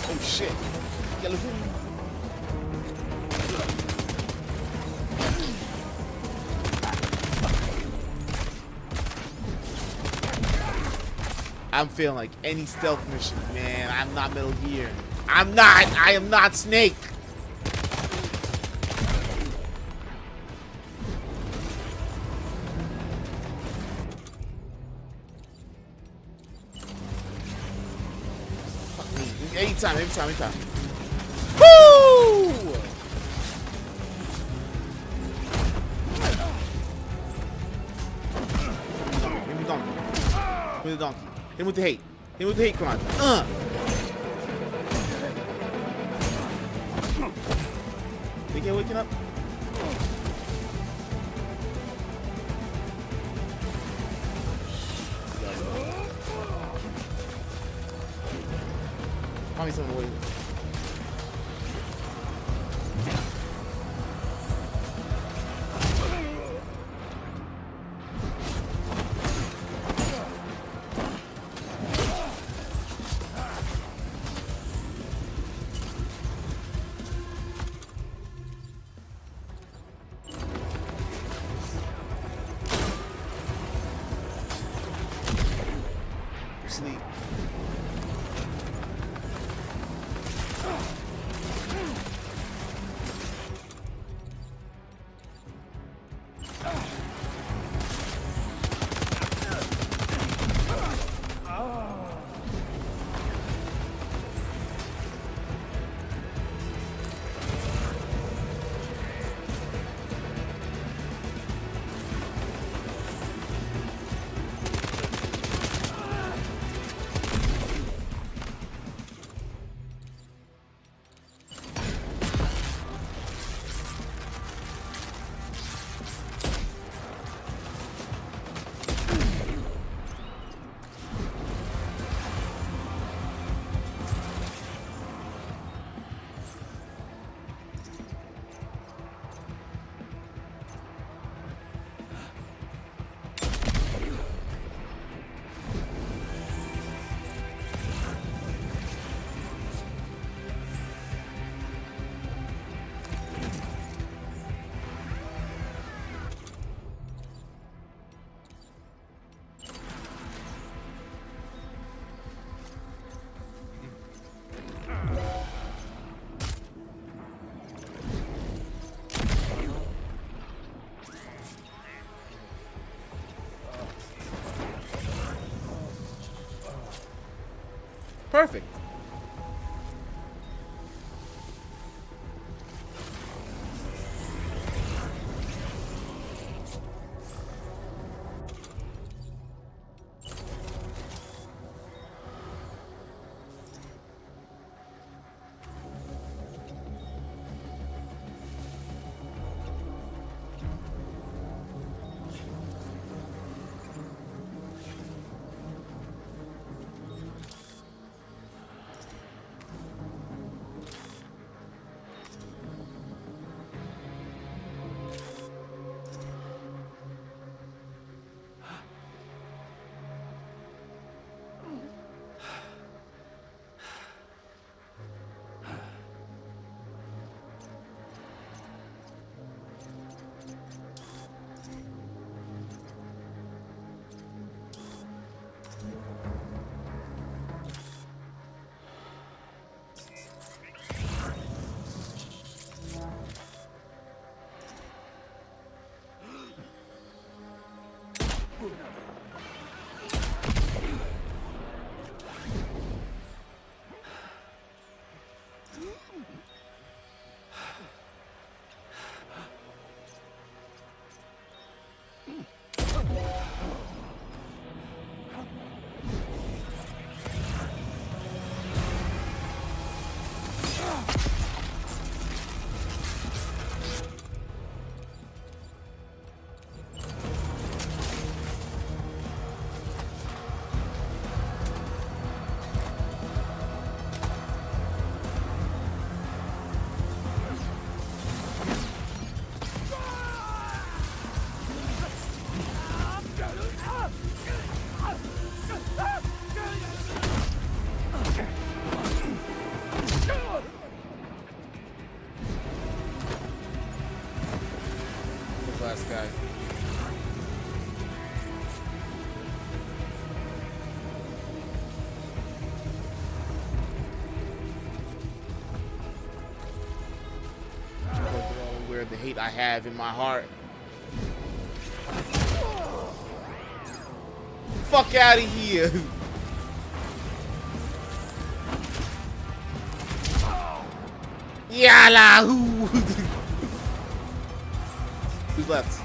S1: Oh shit. Yellow. I'm feeling like any stealth mission, man. I'm not Metal Gear. I'm not. I am not Snake. Anytime. Woo! Give me the donkey. Give me the donkey. Hit him with the hate. Hit him with the hate crime. They get waking up. Find me something to wait. Sleep. Perfect. last guy. Where the hate I have in my heart. Fuck out of here. Yalla! Who's left?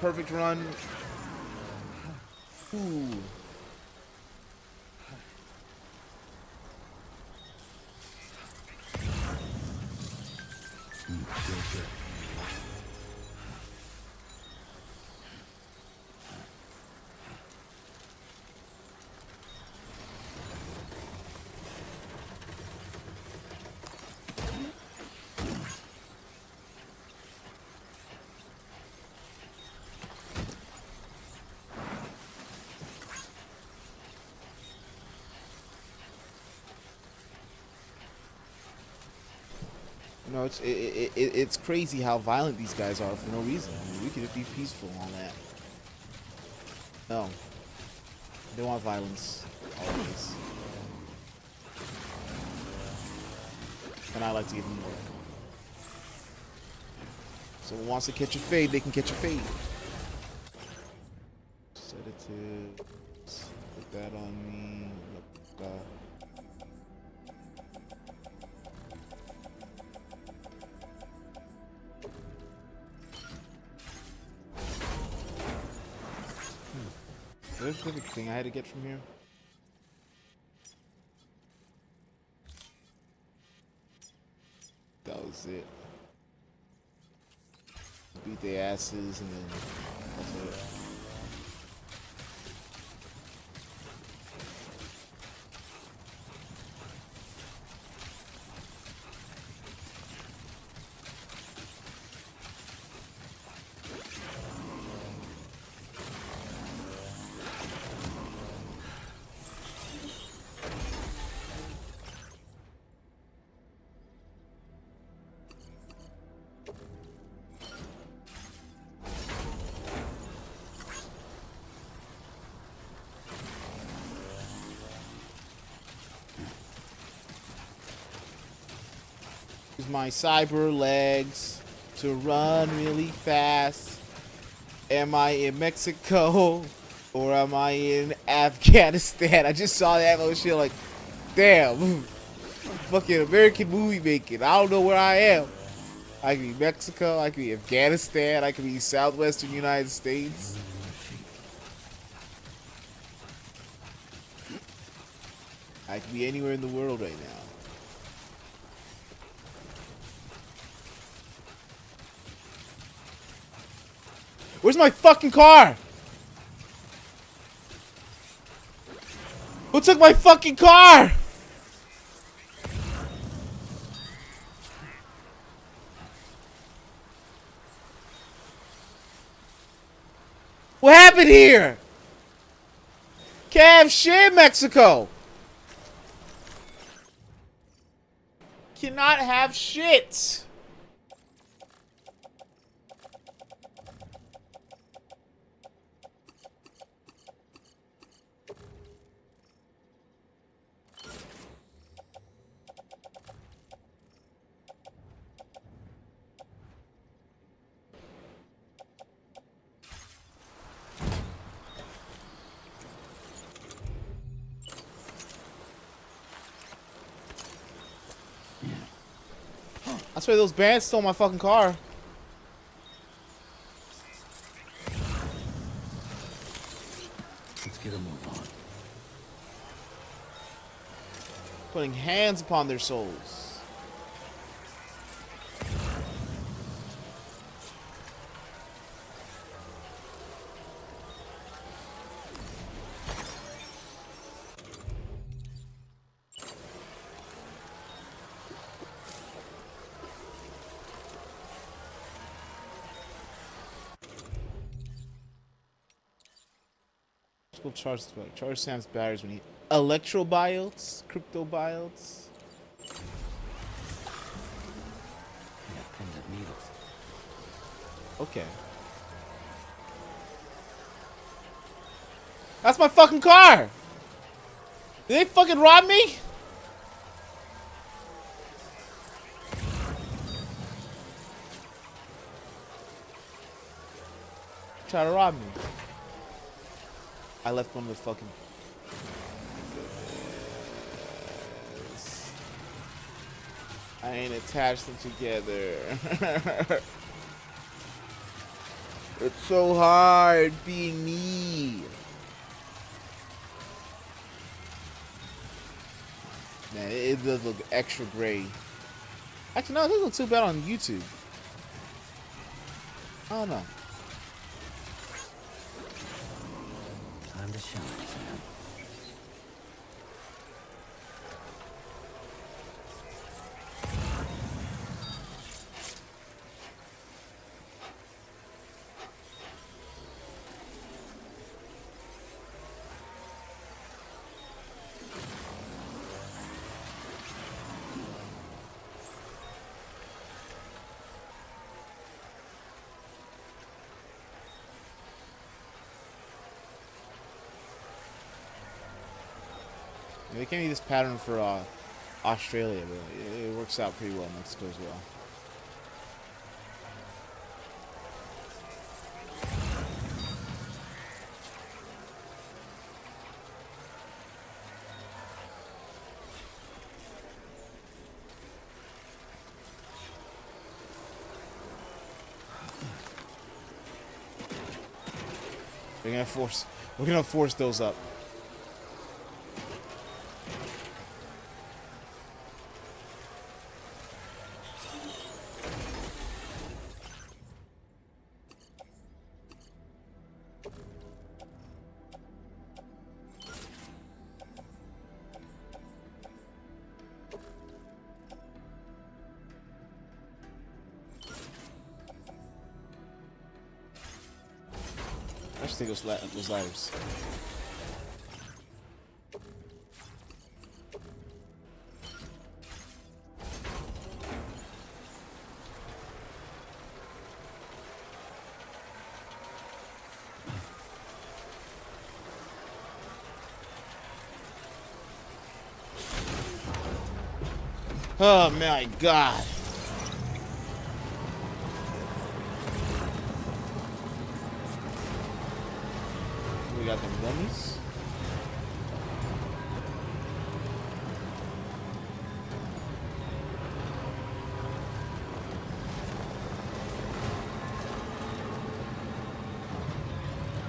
S1: Perfect run. Ooh. You know, it's crazy how violent these guys are for no reason. I mean, we could just be peaceful on that. No. They want violence. Always. And I like to give them more. So someone wants to catch a fade, they can catch a fade. Set it to... Put that on me. There's the thing I had to get from here. That was it. Beat their asses and then that's it. Use my cyber legs to run really fast. Am I in Mexico or am I in Afghanistan? I just saw that little shit like, damn, fucking American movie making. I don't know where I am. I could be Mexico, I could be Afghanistan, I could be southwestern United States. I could be anywhere in the world right now. Where's my fucking car? Who took my fucking car? What happened here? Can't have shit in Mexico. Cannot have shit. I swear those bands stole my fucking car.
S18: Let's get a move on.
S1: Putting hands upon their souls. Electrical charge Sam's batteries when he electrobiotes, cryptobiotes.
S2: Yeah, pins and needles.
S1: Okay. That's my fucking car! Did they fucking rob me? Try to rob me. I left one of the fucking... I ain't attached them together. It's so hard being me. Man, it does look extra gray. Actually, no, it doesn't look too bad on YouTube. I don't know.
S2: Time to shine, Sam.
S1: They can't use this pattern for Australia, but it works out pretty well in Mexico as well. We're gonna force those up. I should take those ladders. Oh my god. We got them dummies.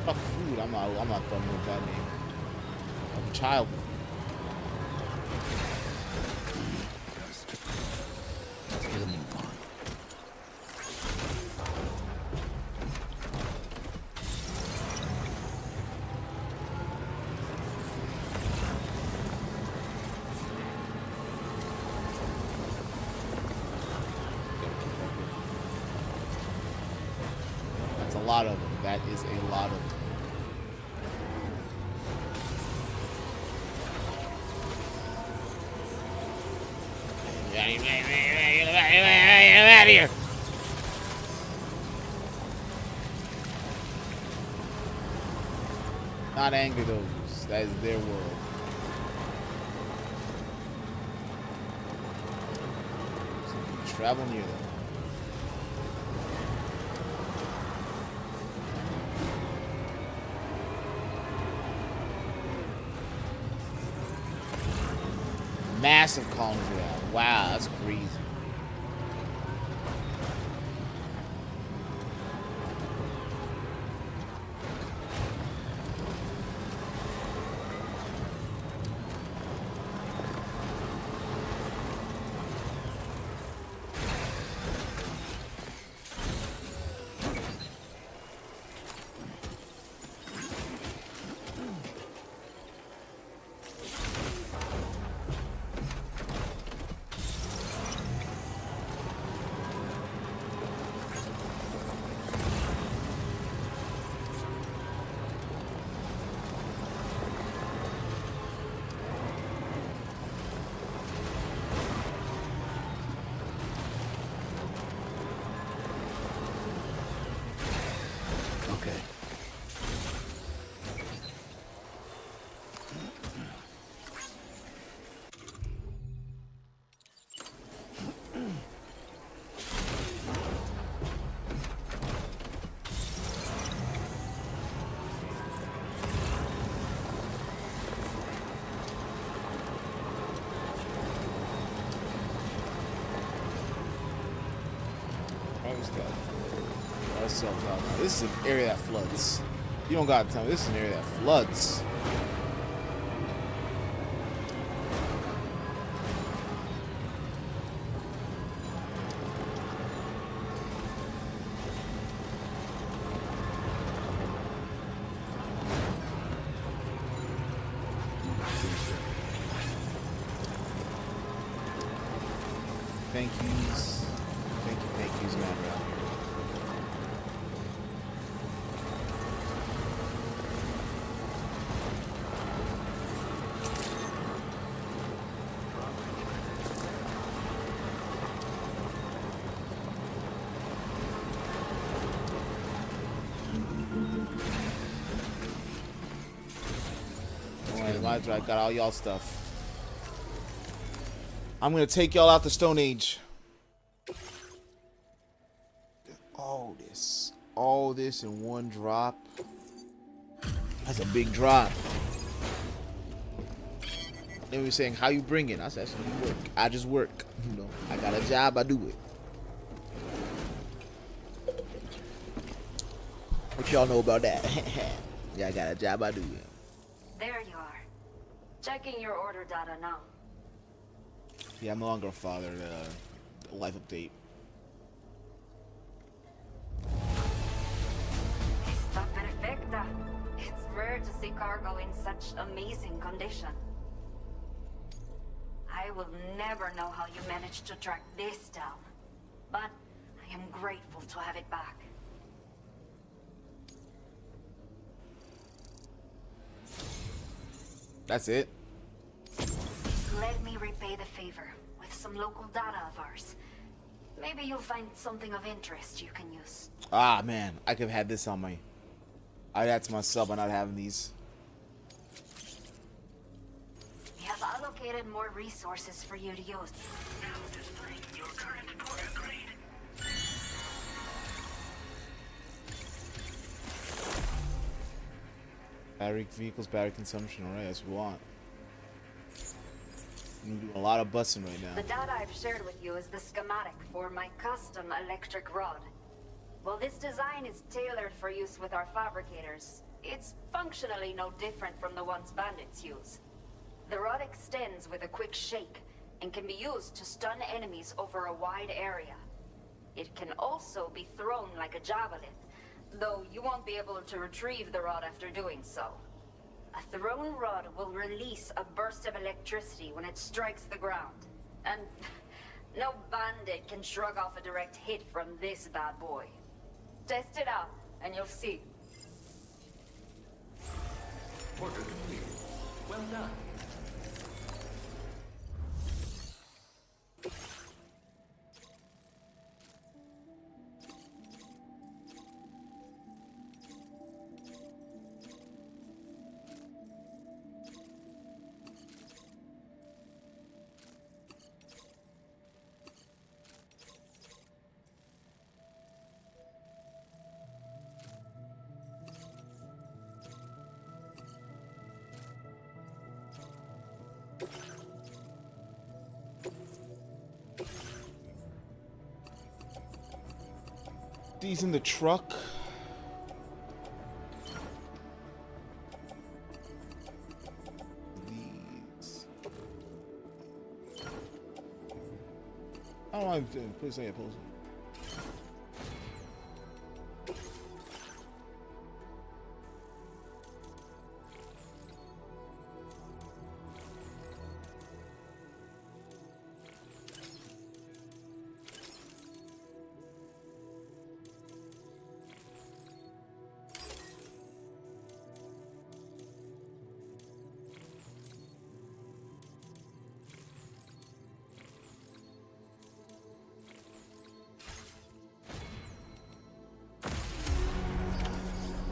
S1: Fuck food. I'm not throwing with that name. I'm a child.
S2: Let's get a move on.
S1: That's a lot of them. That is a lot of them. Get out of here! Not anger those. That is their world. So travel near them. Massive columns of that. Wow, that's crazy. Random stuff. Let's talk about it. This is an area that floods. You don't gotta tell me. This is an area that floods. Thank yous. Thank yous, man, around here. Alright, I got all y'all stuff. I'm gonna take y'all out the Stone Age. All this in one drop. That's a big drop. They were saying, how you bring it? I said, you work. I just work. You know, I got a job, I do it. What y'all know about that? Yeah, I got a job, I do it.
S4: There you are. Checking your order data now.
S1: Yeah, I'm no longer a father. Life update.
S4: Está perfecta. It's rare to see cargo in such amazing condition. I will never know how you managed to track this down, but I am grateful to have it back.
S1: That's it.
S4: Let me repay the favor with some local data of ours. Maybe you'll find something of interest you can use.
S1: Ah, man. I could have had this on my... I'd add to myself by not having these.
S4: We have allocated more resources for you to use.
S10: Now displaying your current order grade.
S1: Battery vehicles, battery consumption. Alright, that's what we want. I'm doing a lot of busting right now.
S4: The data I've shared with you is the schematic for my custom electric rod. While this design is tailored for use with our fabricators, it's functionally no different from the ones bandits use. The rod extends with a quick shake and can be used to stun enemies over a wide area. It can also be thrown like a javelin, though you won't be able to retrieve the rod after doing so. A thrown rod will release a burst of electricity when it strikes the ground. And no bandit can shrug off a direct hit from this bad boy. Test it out, and you'll see.
S14: Order complete. Well done.
S1: These in the truck. These. I don't want to put say it, post.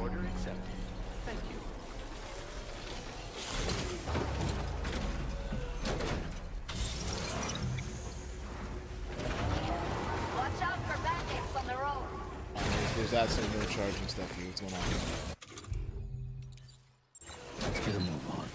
S14: Order accepted. Thank you.
S4: Watch out for bandits on the road.
S1: There's absolutely no charging stuff here. What's going on here?
S2: Let's get a move on.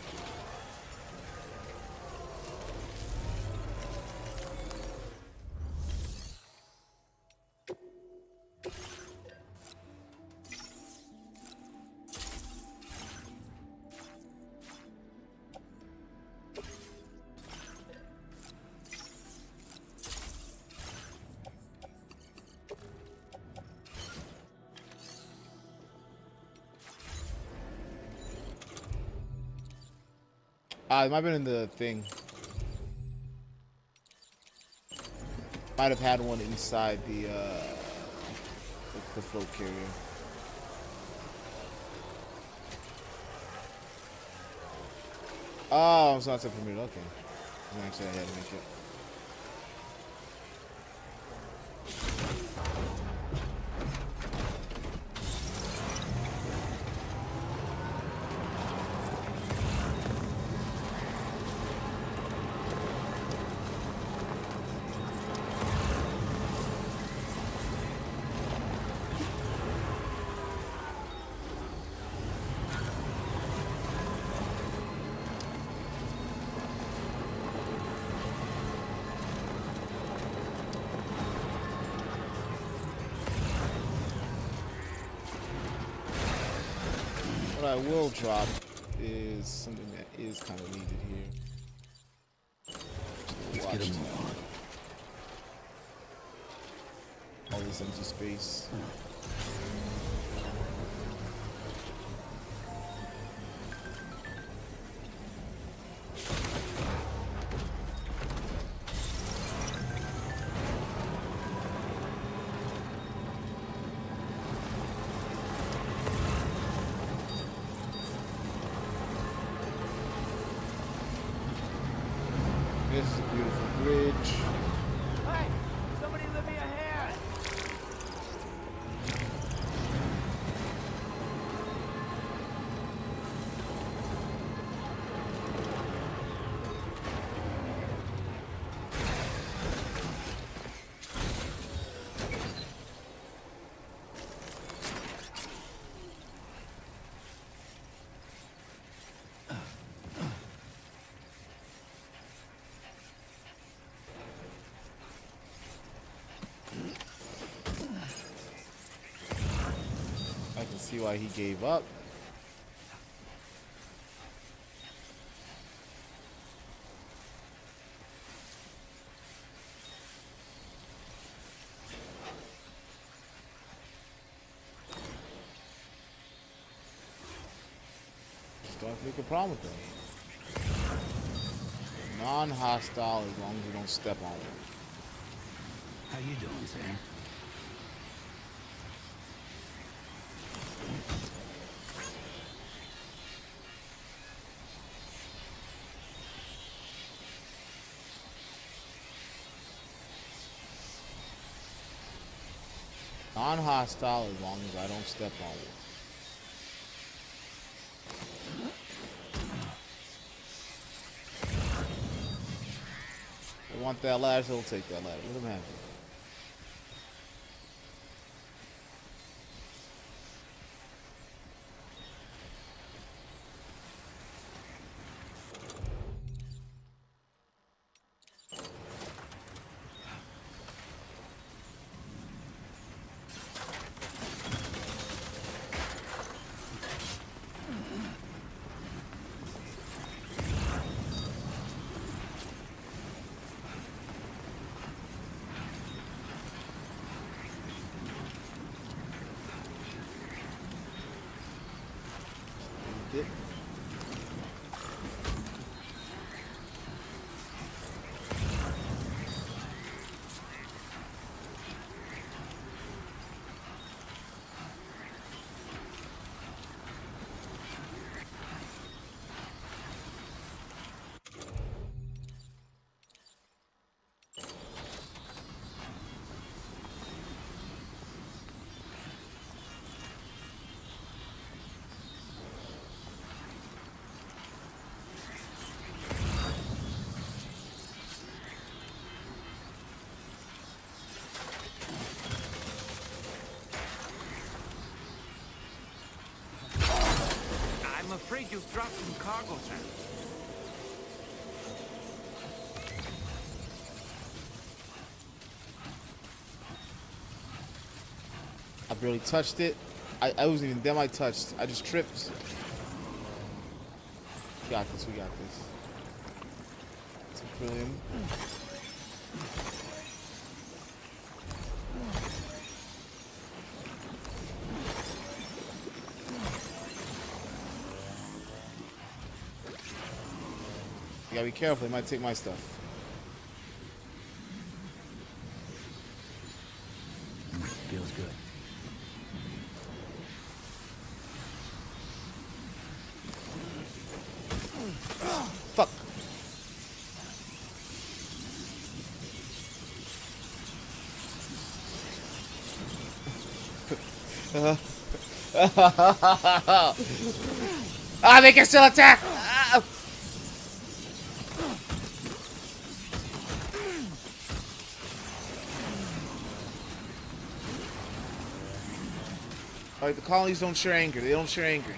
S1: It might have been in the thing. Might have had one inside the float carrier. Oh, it's not set for me. Okay. Actually, I had to make it. What I will drop is something that is kind of needed here.
S18: Let's get him on.
S1: All this empty space. This is a beautiful bridge.
S16: Hey, somebody lend me a hand.
S1: I can see why he gave up. Just don't make a problem with them. Non-hostile as long as you don't step on it.
S18: How you doing, Sam?
S1: Non-hostile as long as I don't step on it. They want that ladder, so they'll take that ladder. Let them have it. Dip.
S3: I'm afraid you've dropped some cargo, Sam.
S1: I barely touched it. I wasn't even them I touched. I just tripped. We got this, we got this. It's brilliant. gotta be careful. They might take my stuff.
S2: Feels good.
S1: Fuck. Ah, they can still attack. Ah. Alright, the colonies don't share anger. They don't share anger.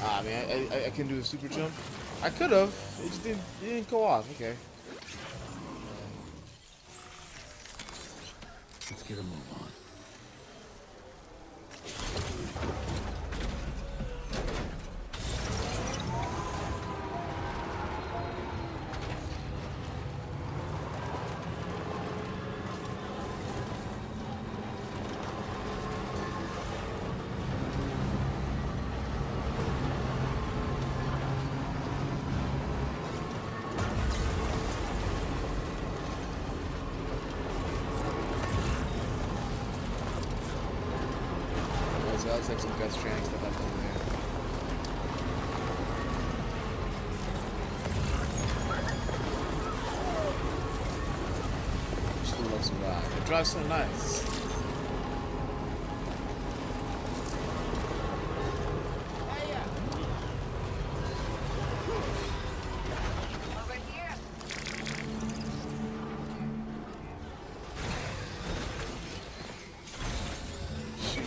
S1: Ah, man, I can do a super jump. I could have. It just didn't go off. Okay.
S2: Let's get a move on.
S1: So that looks like some Death Stranding stuff happening there. Still loves to ride. It drives so nice.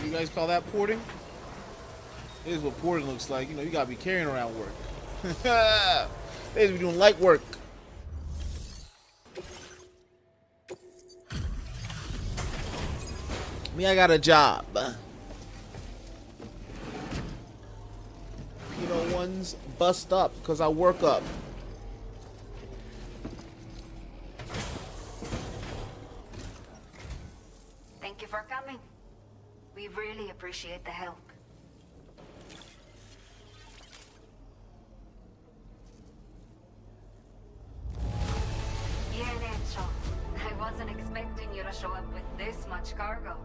S1: You guys call that porting? This is what porting looks like. You know, you gotta be carrying around work. They be doing light work. Me, I got a job. You know, ones bust up because I work up.
S4: Thank you for coming. We really appreciate the help. Yeah, Nacho. I wasn't expecting you to show up with this much cargo.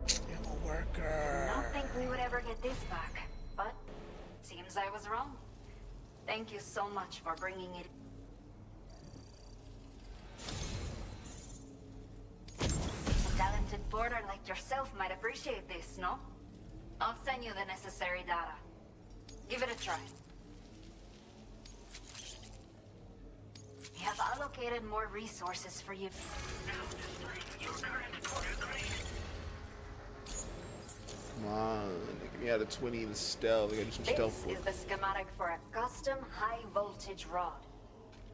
S1: I'm a worker.
S4: I don't think we would ever get this back, but seems I was wrong. Thank you so much for bringing it. A talented porter like yourself might appreciate this, no? I'll send you the necessary data. Give it a try. We have allocated more resources for you.
S1: Come on, give me out of 20 in the stealth. I gotta do some stealth
S4: This
S1: work.
S4: is the schematic for a custom high-voltage rod.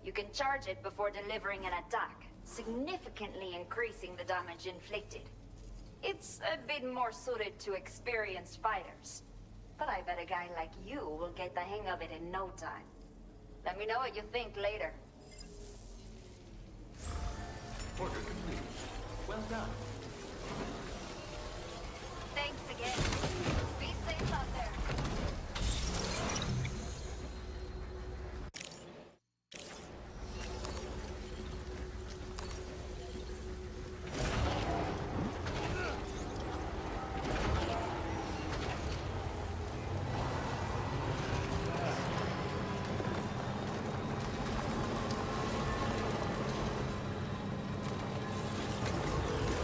S4: You can charge it before delivering an attack, significantly increasing the damage inflicted. It's a bit more suited to experienced fighters. But I bet a guy like you will get the hang of it in no time. Let me know what you think later.
S10: Order complete. Well done.
S4: Thanks again. Be safe out there.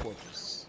S1: Fortress.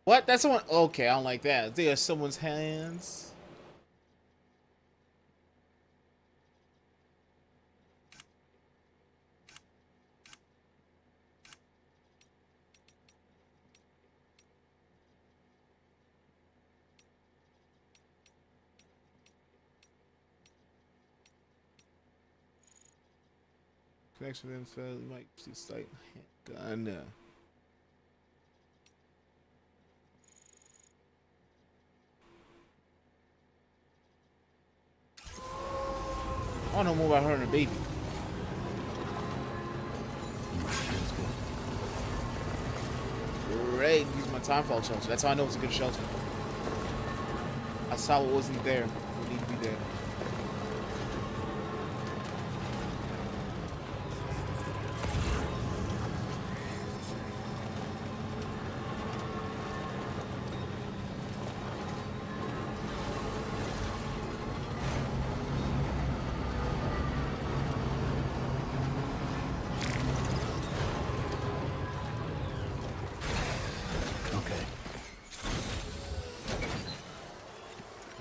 S1: What? That's someone. Okay, I don't like that. They are someone's hands. Connection info. You might see site gun. I want to know more about her and her baby. Great, use my timefall shelter. That's how I know it's a good shelter. I saw what wasn't there. What need to be there.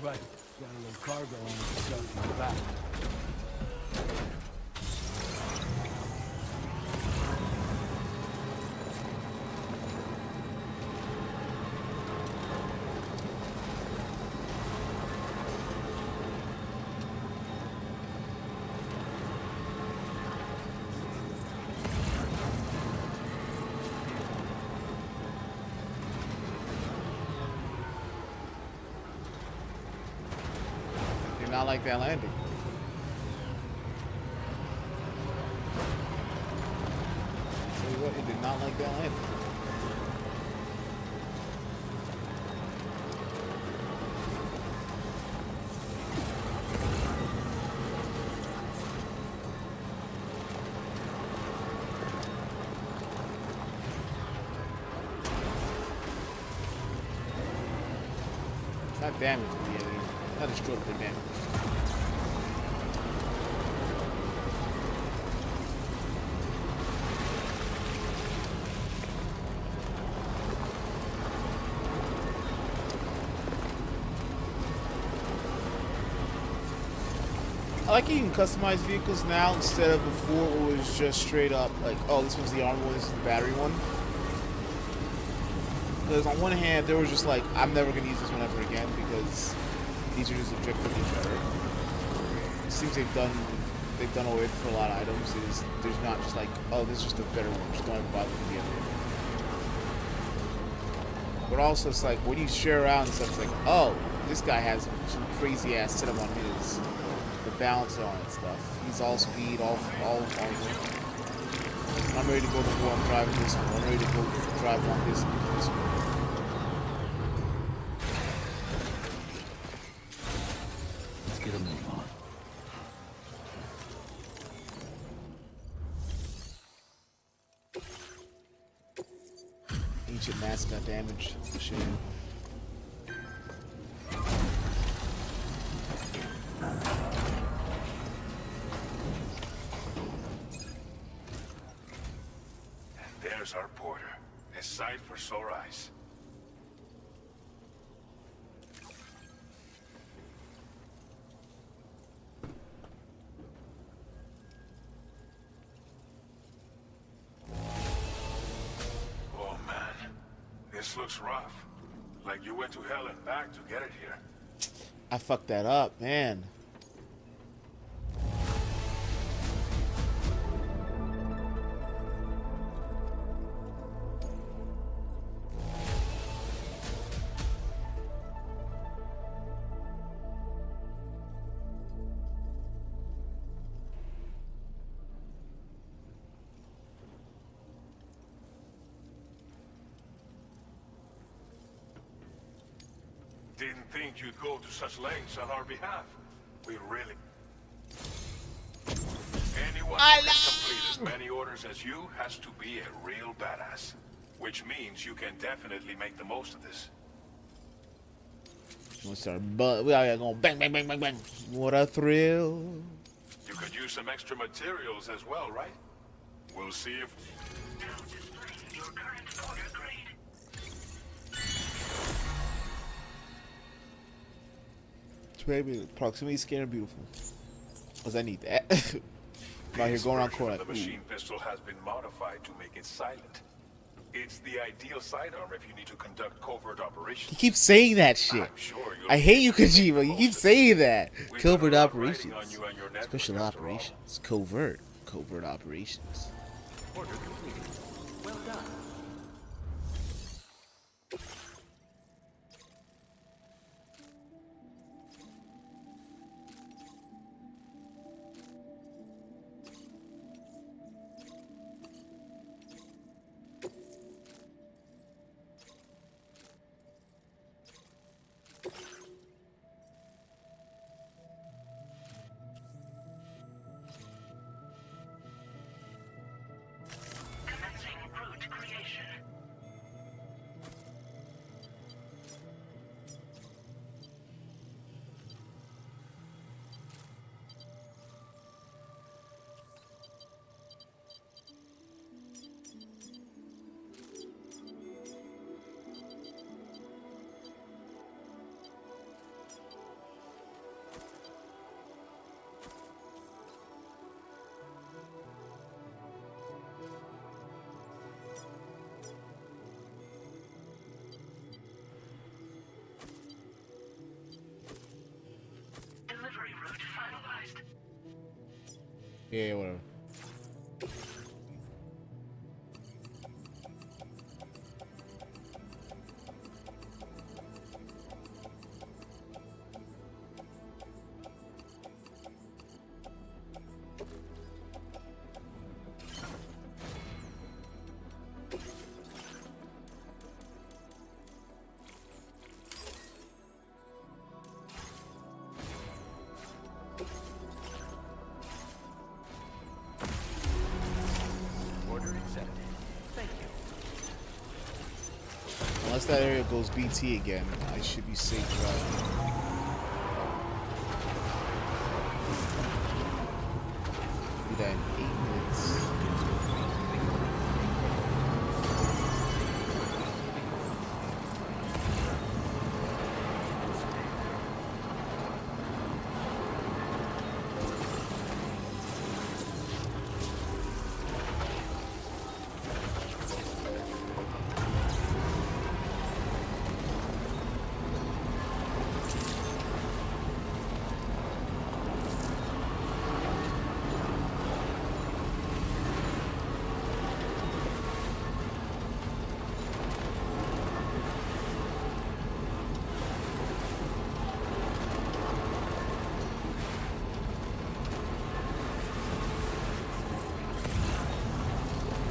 S16: Right. Got a little cargo on the shelf in the back.
S1: Not like that landing. Tell you what, it did not like that landing. It's not damaged, yeah, not destroyed, but damaged. I like you can customize vehicles now instead of before it was just straight up like, oh, this was the armor one, this is the battery one. Because on one hand, they were just like, I'm never going to use this one ever again because these are just a trick for each other. It seems they've done away for a lot of items. There's not just like, oh, this is just a better one. Just don't ever bother with the other one. But also, it's like when you share around and stuff, it's like, oh, this guy has some crazy ass setup on his. The balancer on it stuff. He's all speed, all armor. I'm ready to go to war. I'm driving this one. I'm ready to go drive on this one.
S18: Let's get a move on.
S1: Ancient mask got damaged. Shame.
S21: There's our border. A sight for sore eyes. Oh man, this looks rough. Like you went to hell and back to get it here.
S1: I fucked that up, man.
S21: Didn't think you'd go to such lengths on our behalf. We really... Anyone who can complete as many orders as you has to be a real badass. Which means you can definitely make the most of this.
S1: We'll start, but we out here going bang, bang, bang, bang, bang. What a thrill!
S21: You could use some extra materials as well, right? We'll see if...
S1: Maybe proximity scanner, beautiful. Cause I need that. I'm out here going around corner.
S21: The machine pistol has been modified to make it silent. It's the ideal sidearm if you need to conduct covert operations.
S1: You keep saying that shit. I hate you, Kojima. You keep saying that. Covert operations. Special operations. Covert. covert operations.
S14: Order completed. Well done.
S10: Commencing route creation. Delivery route finalized.
S1: Yeah, whatever.
S14: Order accepted. Thank you.
S1: Unless that area goes BT again, I should be safe driving. Do that in 8 minutes.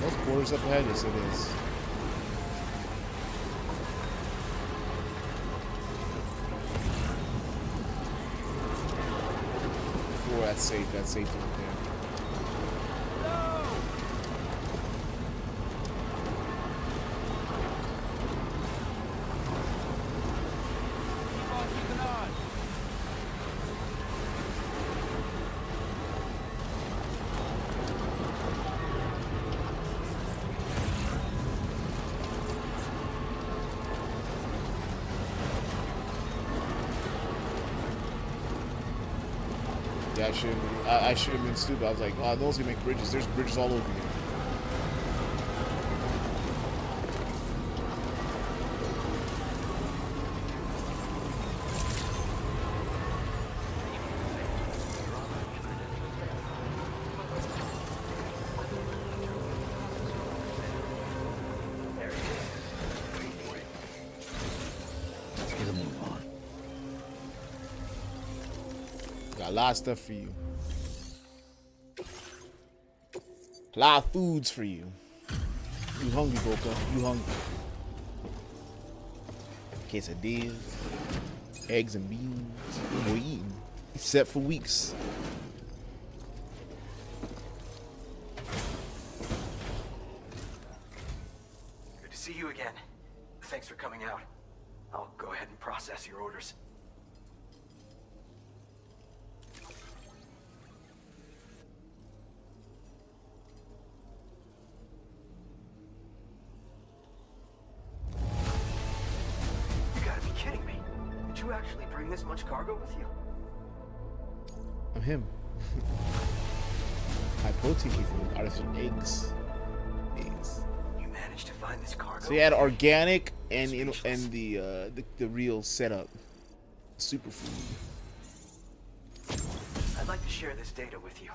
S1: Those borders up ahead? Yes, it is. Oh, that's safe. That's safety right there. Yeah, I should have been stupid. I was like, oh, those can make bridges. There's bridges all over here.
S2: Let's get a move on.
S1: Got a lot of stuff for you. A lot of foods for you. You hungry, Boca? You hungry? Quesadillas, eggs and beans. We're eating. Set for weeks.
S5: Good to see you again. Thanks for coming out. I'll go ahead and process your orders. You gotta be kidding me. Did you actually bring this much cargo with you?
S1: I'm him. High protein food, artificial eggs.
S5: You managed to find this cargo?
S1: So he had organic and the real setup, superfood.
S5: I'd like to share this data with you.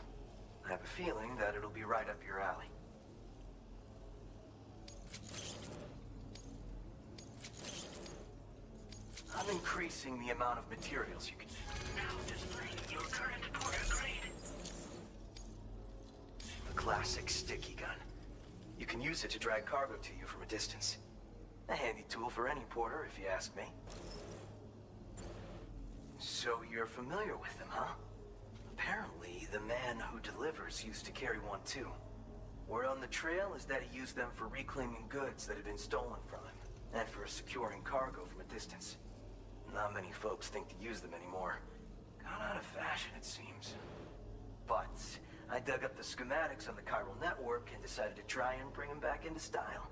S5: I have a feeling that it'll be right up your alley. I'm increasing the amount of materials you can use.
S10: Now displaying your current porter grade.
S5: The classic sticky gun. You can use it to drag cargo to you from a distance. A handy tool for any porter, if you ask me. So you're familiar with them, huh? Apparently, the man who delivers used to carry one too. Word on the trail is that he used them for reclaiming goods that had been stolen from him, and for securing cargo from a distance. Not many folks think to use them anymore. Gone out of fashion, it seems. But I dug up the schematics on the chiral network and decided to try and bring them back into style.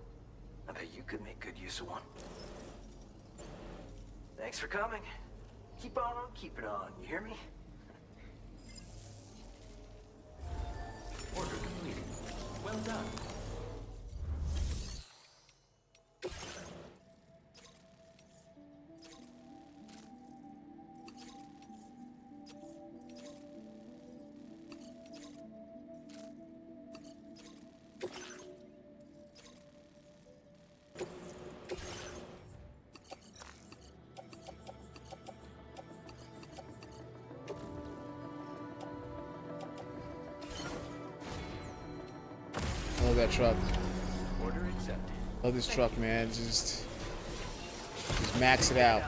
S5: I bet you could make good use of one. Thanks for coming. Keep on keeping on, you hear me?
S14: Order completed. Well done.
S1: I love that truck.
S14: Order accepted.
S1: Love this truck, man. Just max it out.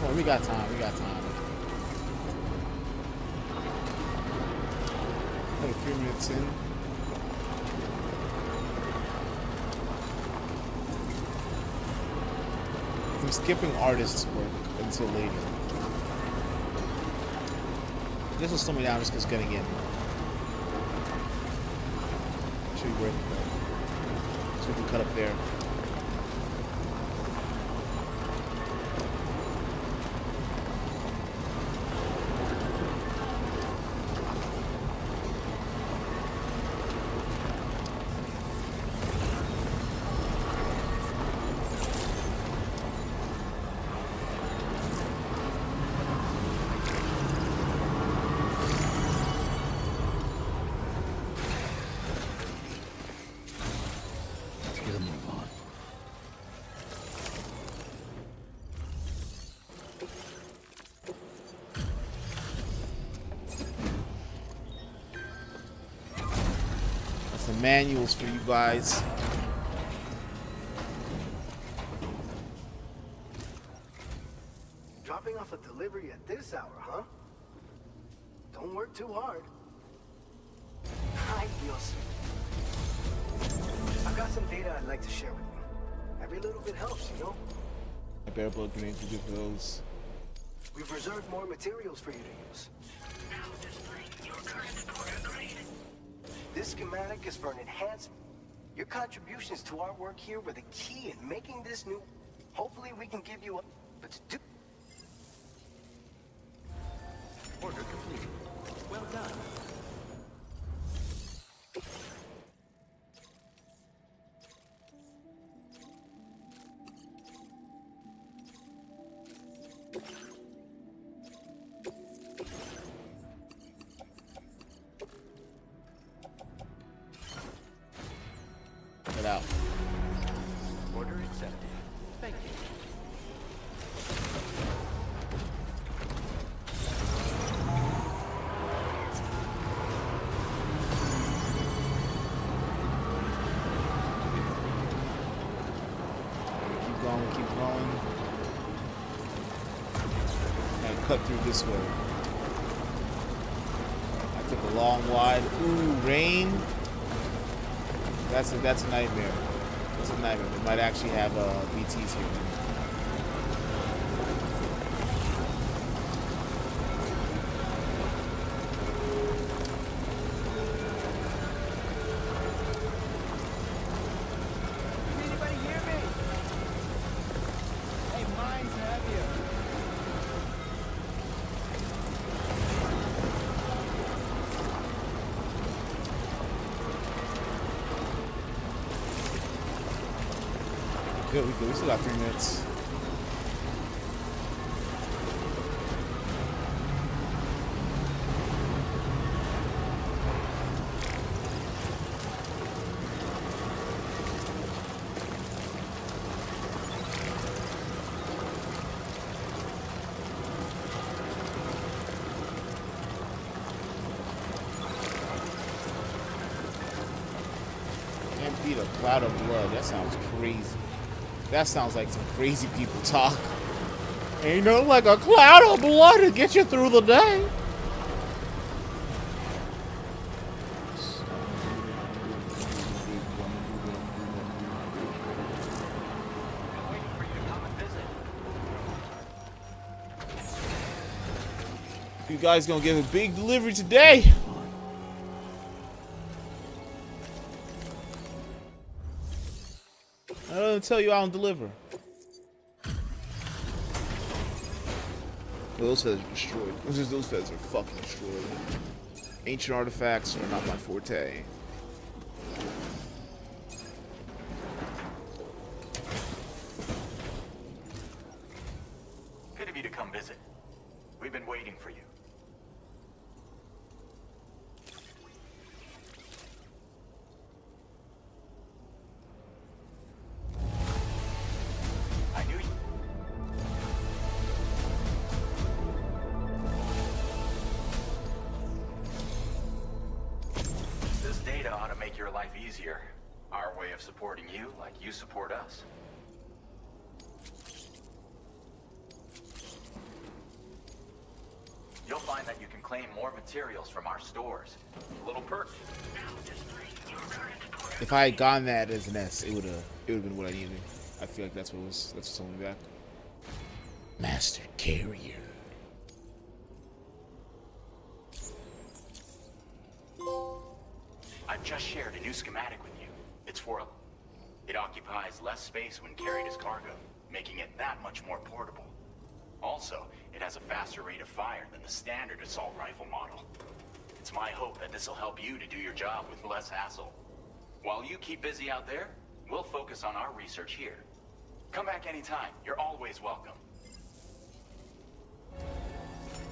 S1: Oh, we got time. We got time. Only 3 minutes in. I'm skipping artists' work until later. This will slow me down just because getting in. Should be worth it. So we can cut up there. Manuals for you guys.
S15: Dropping off a delivery at this hour, huh? Don't work too hard. Hi, Dios. I've got some data I'd like to share with you. Every little bit helps, you know?
S1: I better plug grenades to do those.
S15: We've reserved more materials for you to use.
S10: Now displaying your current porter grade.
S15: This schematic is for an enhancement. Your contributions to our work here were the key in making this new... Hopefully we can give you a... But to do...
S14: Order completed. Well done.
S1: Get out.
S14: Order accepted. Thank you.
S1: Keep going, keep going. cut through this way. I took a long wide. Ooh, rain. That's a nightmare. That's a nightmare. They might actually have BTs here. Good, we good. We still got 3 minutes. Can't beat a cloud of blood. That sounds crazy. That sounds like some crazy people talk. Ain't nothing like a cloud of blood to get you through the day. You guys gonna give a big delivery today. I don't tell you I don't deliver. Well, those feathers are destroyed. Those feathers are fucking destroyed. Ancient artifacts are not my forte.
S13: Good of you to come visit. We've been waiting for you. Your life easier. Our way of supporting you like you support us. You'll find that you can claim more materials from our stores. A little perk.
S1: If I had gotten that as an S, it would have been what I needed. I feel like that's what's holding me back. Master Carrier.
S13: I've just shared a new schematic with you. It occupies less space when carried as cargo, making it that much more portable. Also, it has a faster rate of fire than the standard assault rifle model. It's my hope that this will help you to do your job with less hassle. While you keep busy out there, we'll focus on our research here. Come back anytime. You're always welcome.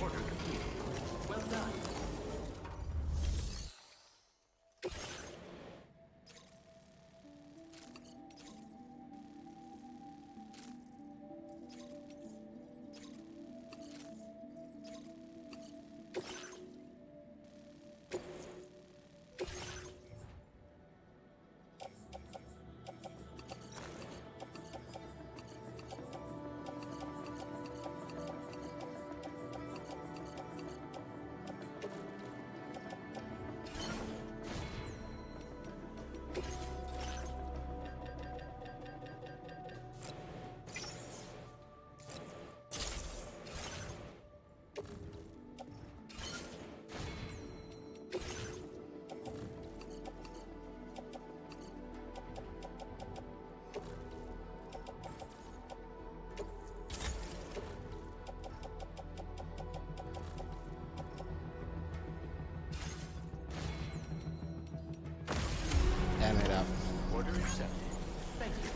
S13: Order completed. Well done. Order accepted. Thank you.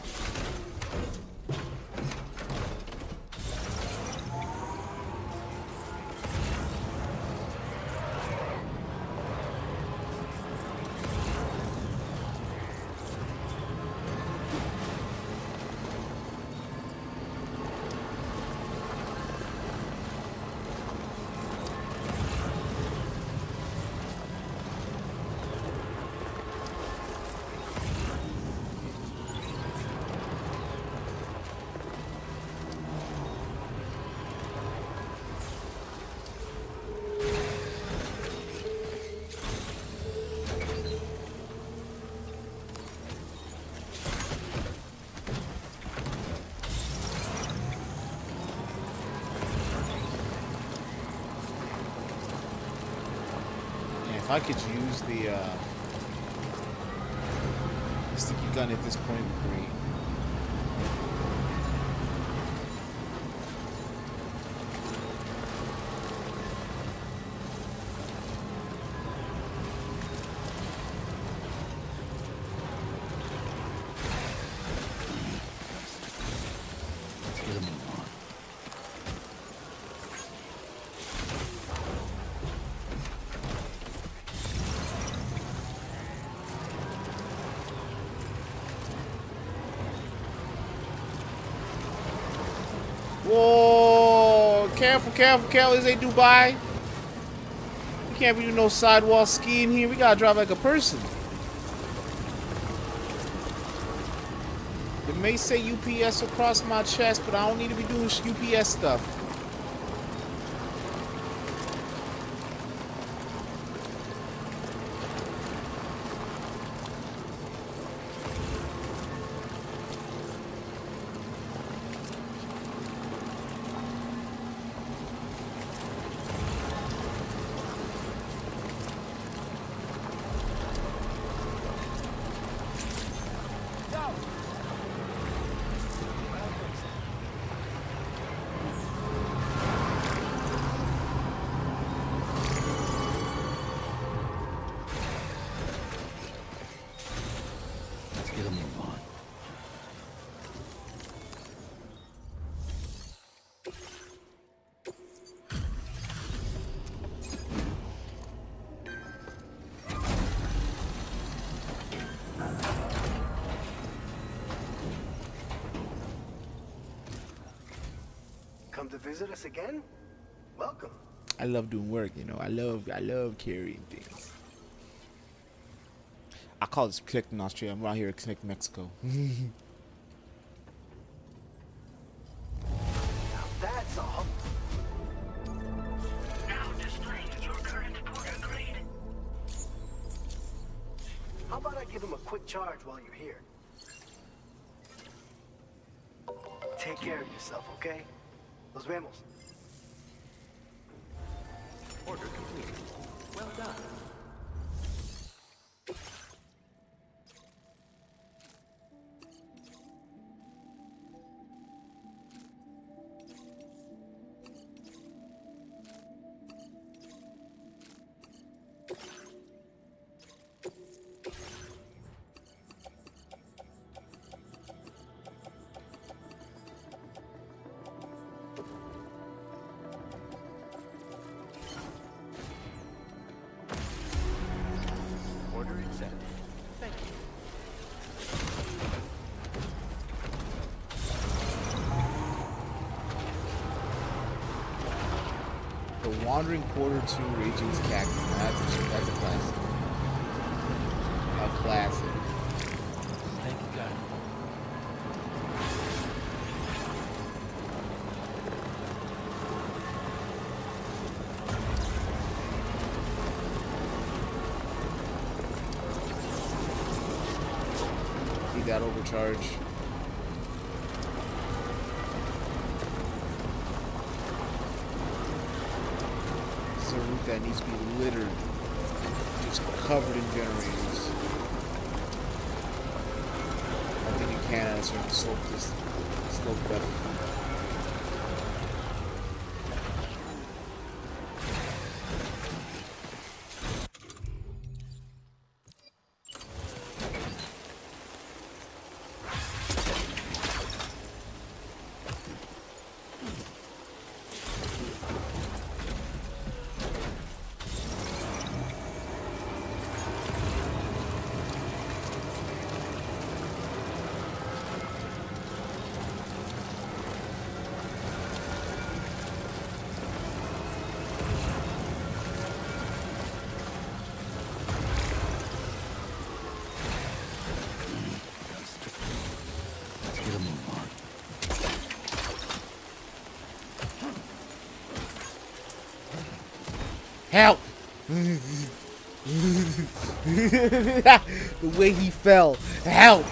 S1: I could use the sticky gun at this point, great. Whoa! Careful, careful, careful. This ain't Dubai. We can't be doing no sidewall skiing here. We gotta drive like a person. It may say UPS across my chest, but I don't need to be doing UPS stuff.
S15: Come to visit us again? Welcome.
S1: I love doing work, you know. I love carrying things. I call this Connect in Australia. I'm around here at Connect Mexico.
S15: That's all.
S10: Now displaying your current portal grade.
S15: How about I give him a quick charge while you're here? Take care of yourself, okay? Nos vemos.
S5: Order complete. Well done. Order accepted. Thank you.
S1: The Wandering Quarter 2 Raging's Cactus. That's a classic. A classic.
S2: Thank you, God.
S1: See that overcharge. This is a route that needs to be littered, just covered in generators. I think you can at a certain slope depth. Help! The way he fell. Help!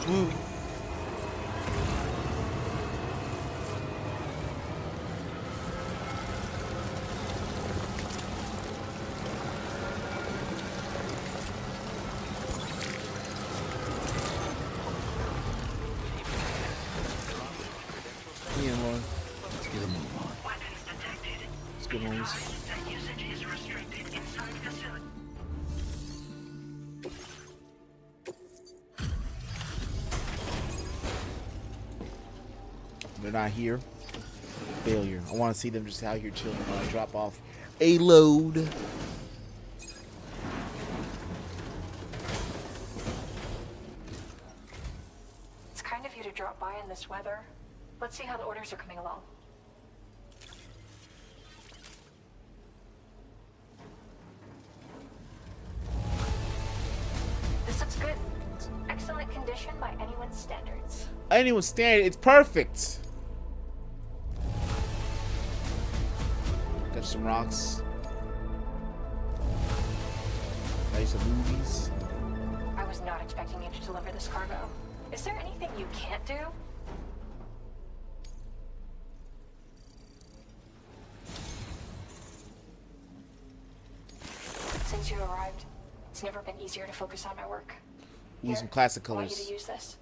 S1: They're not here. Failure. I want to see them just out here chilling while I drop off a load.
S17: It's kind of you to drop by in this weather. Let's see how the orders are coming along. This looks good. Excellent condition by anyone's standards.
S1: Anyone's standard, it's perfect. Got some rocks. Nice some movies.
S17: I was not expecting you to deliver this cargo. Is there anything you can't do? Since you arrived, it's never been easier to focus on my work.
S1: Use some classic
S17: I want you
S1: colors.
S17: to use this.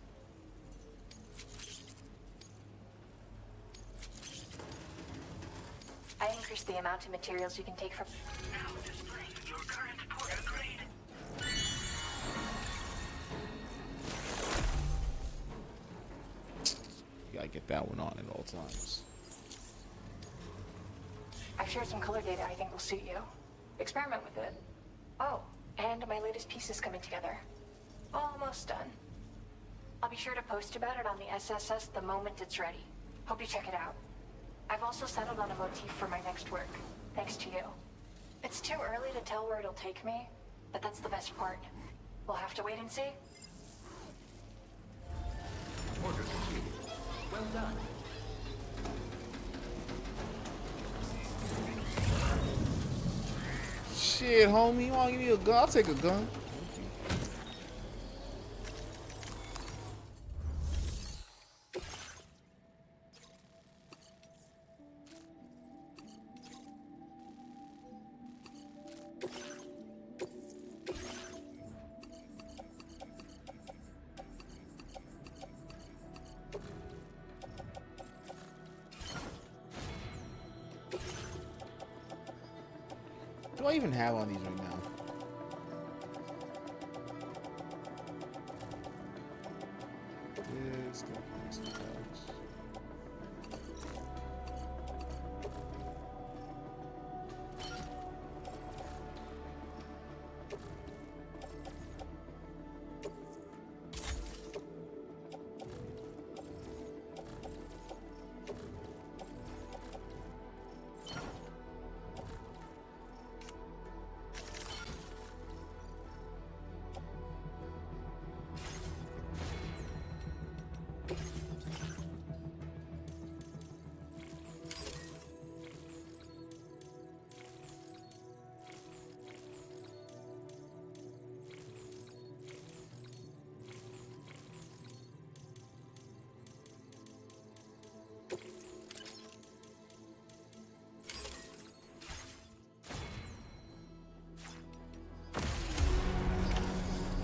S17: I increased the amount of materials you can take from.
S10: Now displaying your current porter grade.
S1: You gotta get that one on at all times.
S17: I've shared some color data I think will suit you. Experiment with it. Oh, and my latest piece is coming together. Almost done. I'll be sure to post about it on the SSS the moment it's ready. Hope you check it out. I've also settled on a motif for my next work, thanks to you. It's too early to tell where it'll take me, but that's the best part. We'll have to wait and see.
S10: Order completed. Well done.
S1: Shit, homie, you wanna give me a gun? I'll take a gun. What do I even have on these right now? This, this.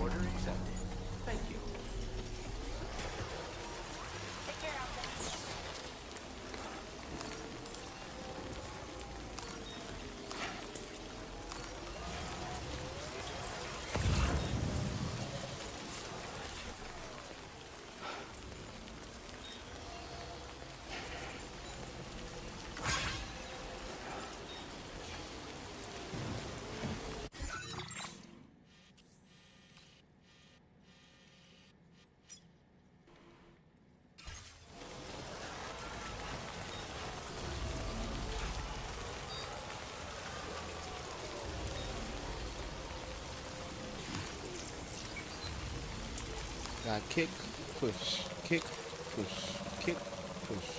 S2: Order accepted. Thank you.
S17: Take care, Alvin.
S1: Got kick, push, kick, push, kick, push.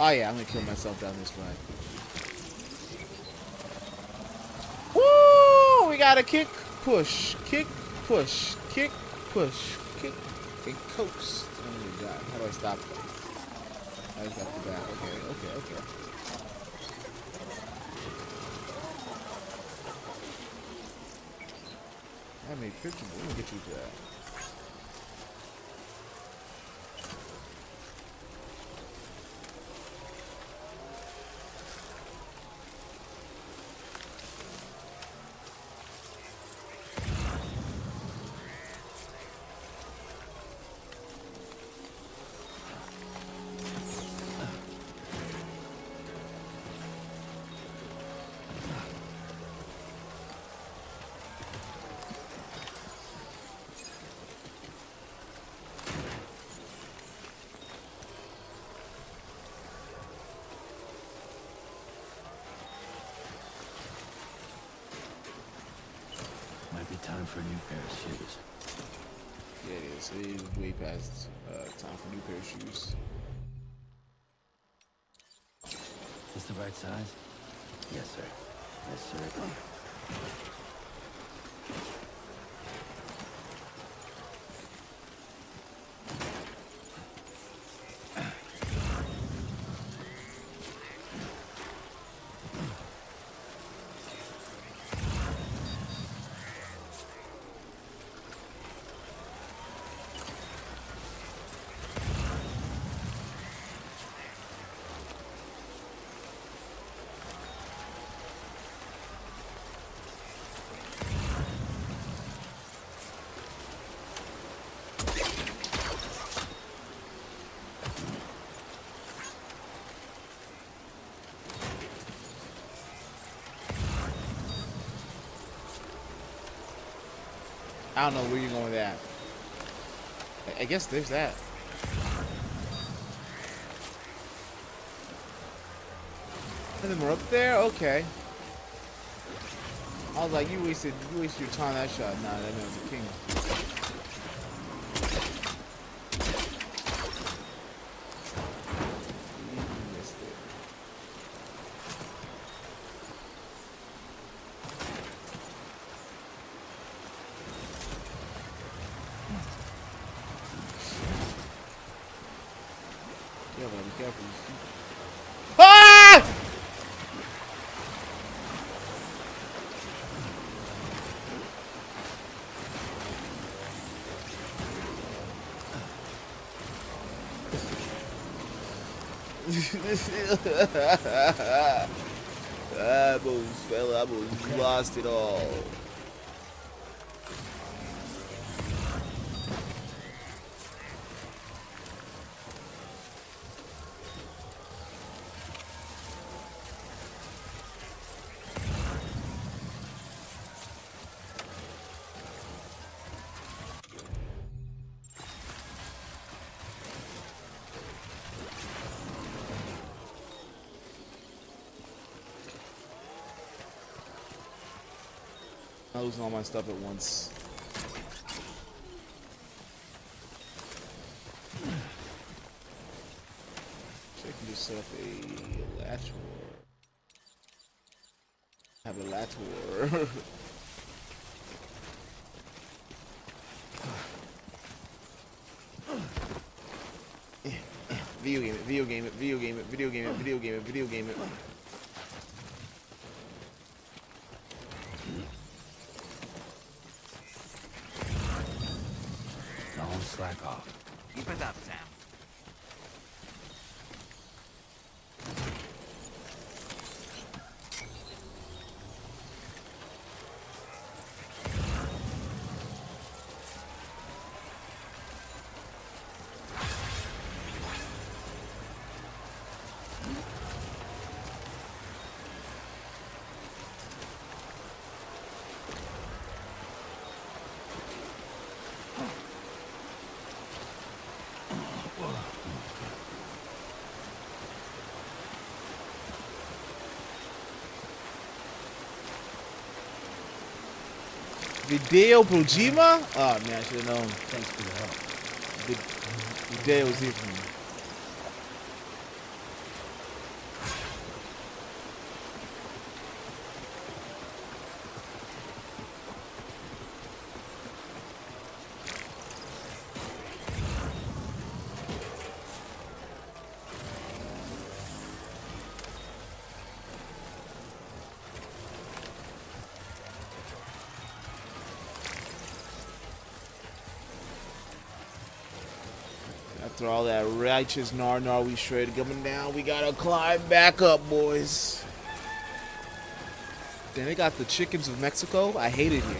S1: Oh yeah, I'm gonna kill myself down this ride. Woo! We got a kick, push, kick, push, kick, push, kick, and coast. Oh my god, how do I stop that? I just have to back. Okay. I made picture. Let me get you to that.
S2: time for a new pair of shoes.
S1: Yeah, it is. It is way past time for a new pair of shoes.
S2: Is the right size? Yes, sir. Yes, sir.
S1: I don't know where you're going with that. I guess there's that. And then we're up there? Okay. I was like, you wasted your time that shot. Nah, that man was a king. You missed it. Yeah, but be careful. Ah! I almost fell. I almost lost it all. I'm losing all my stuff at once. So I can just set up a latch war. Have a latch war. Video game it, video game it, video game it, video game it, video game it, video game it.
S2: Don't slack off.
S3: Keep it up, Sam.
S1: Video Projima? Oh man, I should have known. Thanks for the help. Video was here for me. After all that righteous gnar we shredded coming down, we gotta climb back up, boys. Then they got the chickens of Mexico. I hate it here.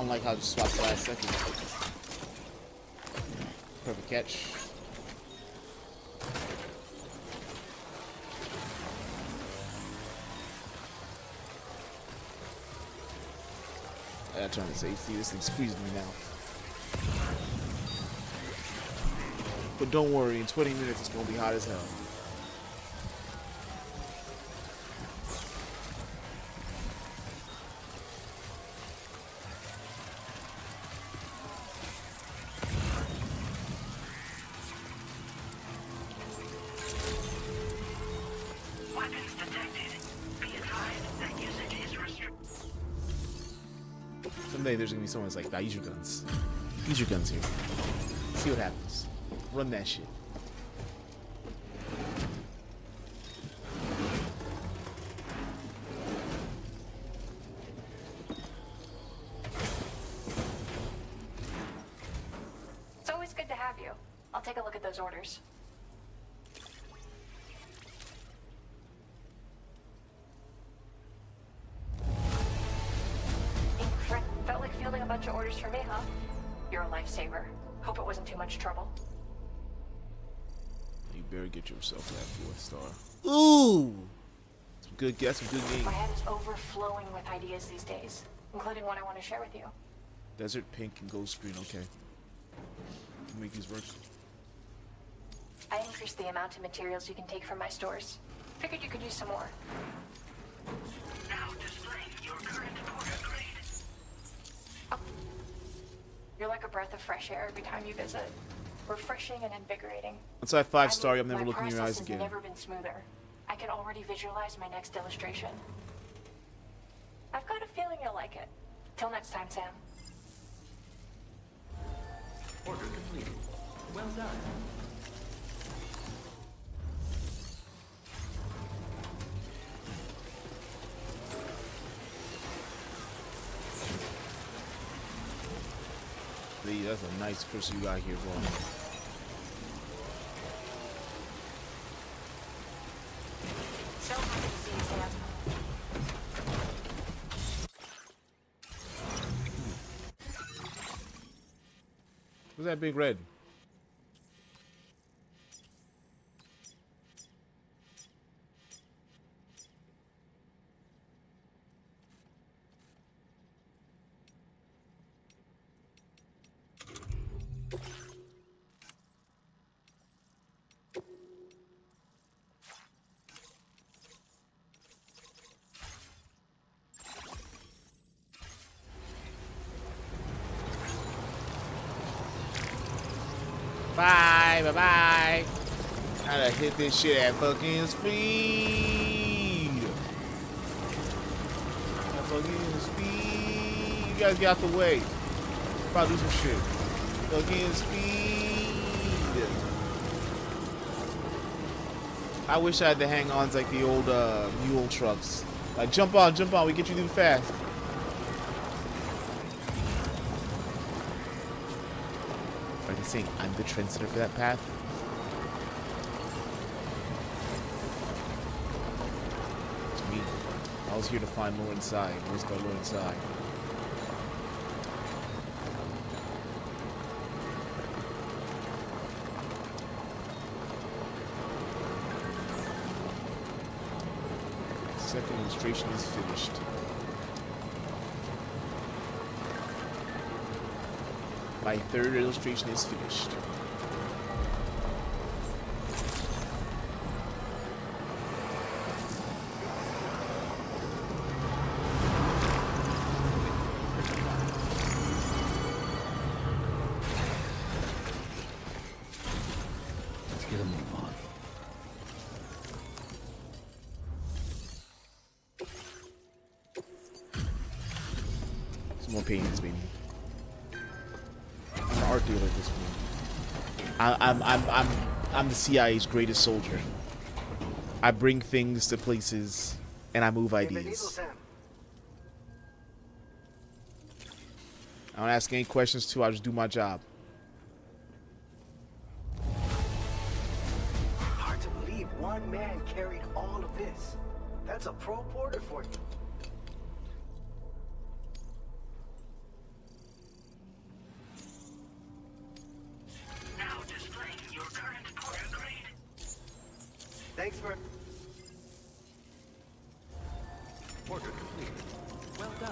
S1: don't like how I just swapped last second. Perfect catch. I gotta turn to safety. This thing's squeezing me now. But don't worry, in 20 minutes it's gonna be hot as hell.
S10: Weapons detected. Be advised that usage is restricted.
S1: Someday there's gonna be someone that's like, nah, use your guns. Use your guns here. See what happens. Run that shit.
S17: It's always good to have you. I'll take a look at those orders. Felt like fielding a bunch of orders for me, huh? You're a lifesaver. Hope it wasn't too much trouble.
S1: You better get yourself that 4th star. Ooh! Some good guess, some good game.
S17: My head is overflowing with ideas these days, including one I want to share with you.
S1: Desert pink and gold screen, okay. Can make these work.
S17: I increased the amount of materials you can take from my stores. Figured you could use some more.
S10: Now displaying your current order grade.
S17: You're like a breath of fresh air every time you visit. Refreshing and invigorating.
S1: Once I have 5-star, I'm never looking in your
S17: My
S1: eyes
S17: process
S1: again.
S17: has never been smoother. I can already visualize my next illustration. I've got a feeling you'll like it. Till next time, Sam.
S5: Order completed. Well done.
S1: Lee, that's a nice crystal you got here, bro.
S17: So happy to see you, Sam.
S1: What's that big red? Bye. Gotta hit this shit at fucking speed. At fucking speed. You guys get out the way. Probably do some shit. Fucking speed. I wish I had the hang-ons like the old mule trucks. Like, jump on, we get you through fast. Are they saying I'm the trendsetter for that path? It's me. I was here to find more inside. Where's the more inside? Second illustration is finished. My third illustration is finished.
S2: Let's get a move on.
S1: Some more paintings, baby. I'm an art dealer at this point. I'm the CIA's greatest soldier. I bring things to places and I move ideas. I don't ask any questions too, I just do my job.
S15: Hard to believe one man carried all of this. That's a pro porter for you. Thanks for...
S3: Order complete. Well done.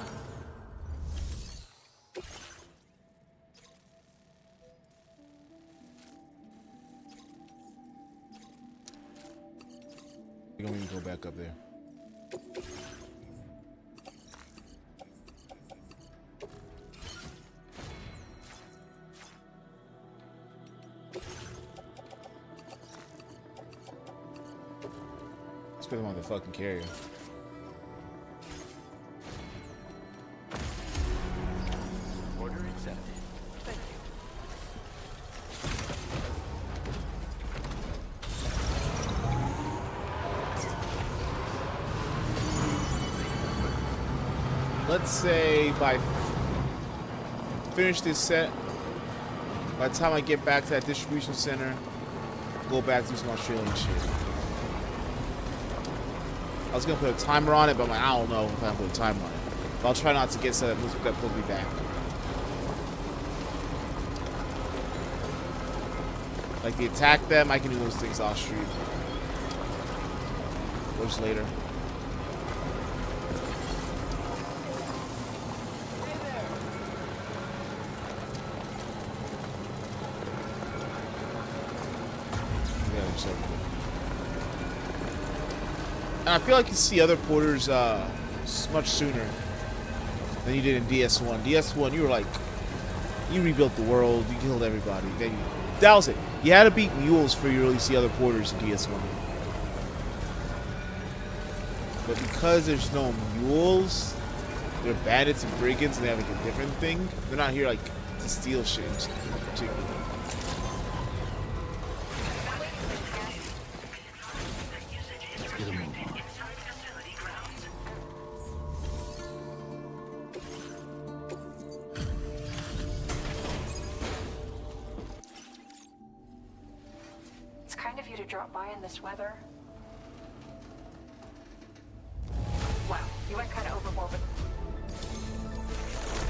S1: You don't even go back up there. Let's put them on the fucking carrier.
S3: Order accepted. Thank you.
S1: Let's say finish this set, by the time I get back to that distribution center, go back to some Australian shit. I was gonna put a timer on it, but I'm like, I don't know if I put a timer on it. But I'll try not to get set up. That pulls me back. Like they attack them, I can do those things off street. Or just later. And I feel like you see other porters much sooner than you did in DS1. DS1, you were like, you rebuilt the world, you killed everybody. That was it. You had to beat mules for you to really see other porters in DS1. But because there's no mules, they're bandits and brigands, and they have like a different thing. They're not here like to steal shit in particular.
S2: Get a move on.
S17: It's kind of you to drop by in this weather. Wow, you went kind of overboard with...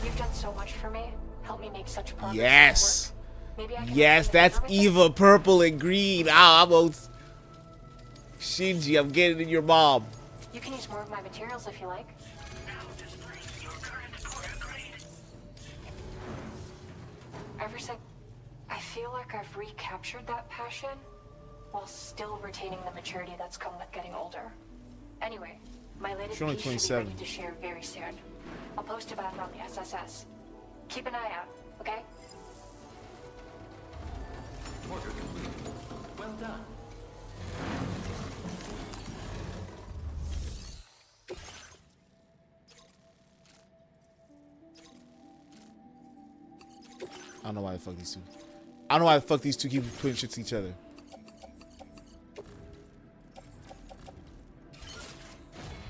S17: You've done so much for me. Help me make such progress.
S1: Yes.
S17: Maybe I can
S1: Yes, that's Eva, purple and green. Ah, almost. Shinji, I'm getting in your mom.
S17: You can use more of my materials if you like. Ever since I feel like I've recaptured that passion while still retaining the maturity that's come with getting older. Anyway, my latest
S1: She's only
S17: piece should be
S1: 27.
S17: ready to share very soon. I'll post about it on the SSS. Keep an eye out, okay?
S3: Order complete. Well done.
S1: I don't know why the fuck these two. I don't know why the fuck these two keep putting shit to each other.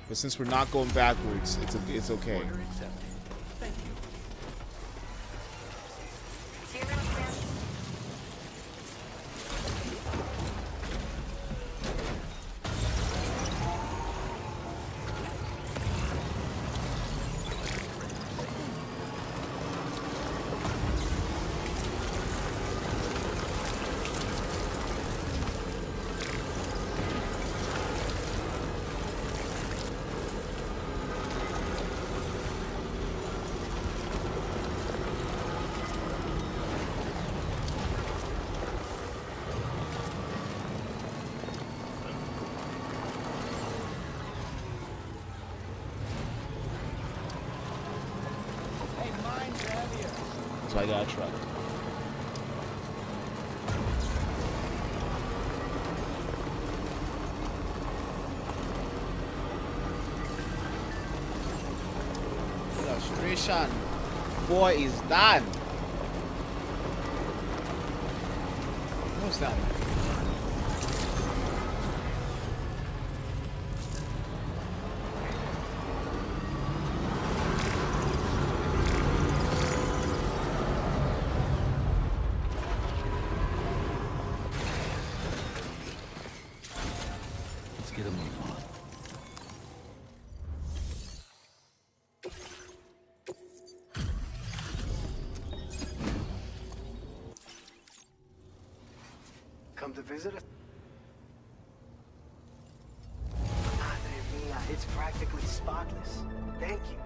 S1: But since we're not going backwards, it's okay.
S3: Order accepted. Thank you.
S17: See you around, man.
S1: So I got a truck. Illustration 4 is done. What's that?
S2: Let's get a move on.
S15: Come to visit us? It's practically spotless. Thank you.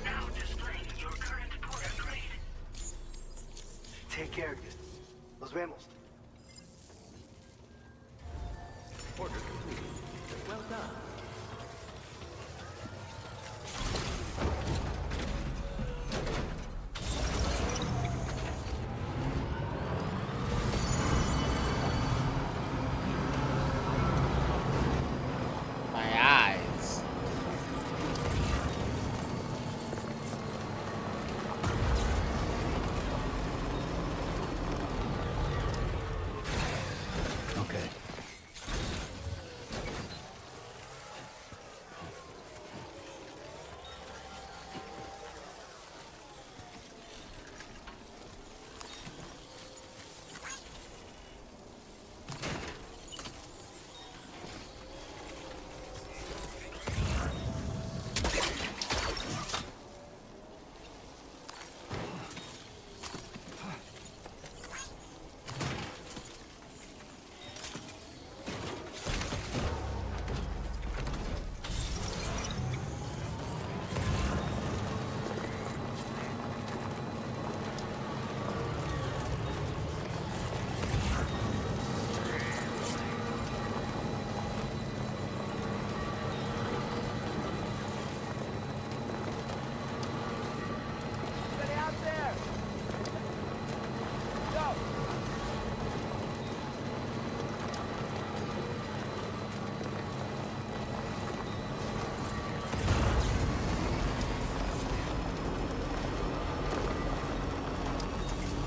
S10: Now displaying your current porter grade.
S15: Take care of you. Nos vemos.
S5: Order complete. Well done.
S1: My eyes.
S2: Okay.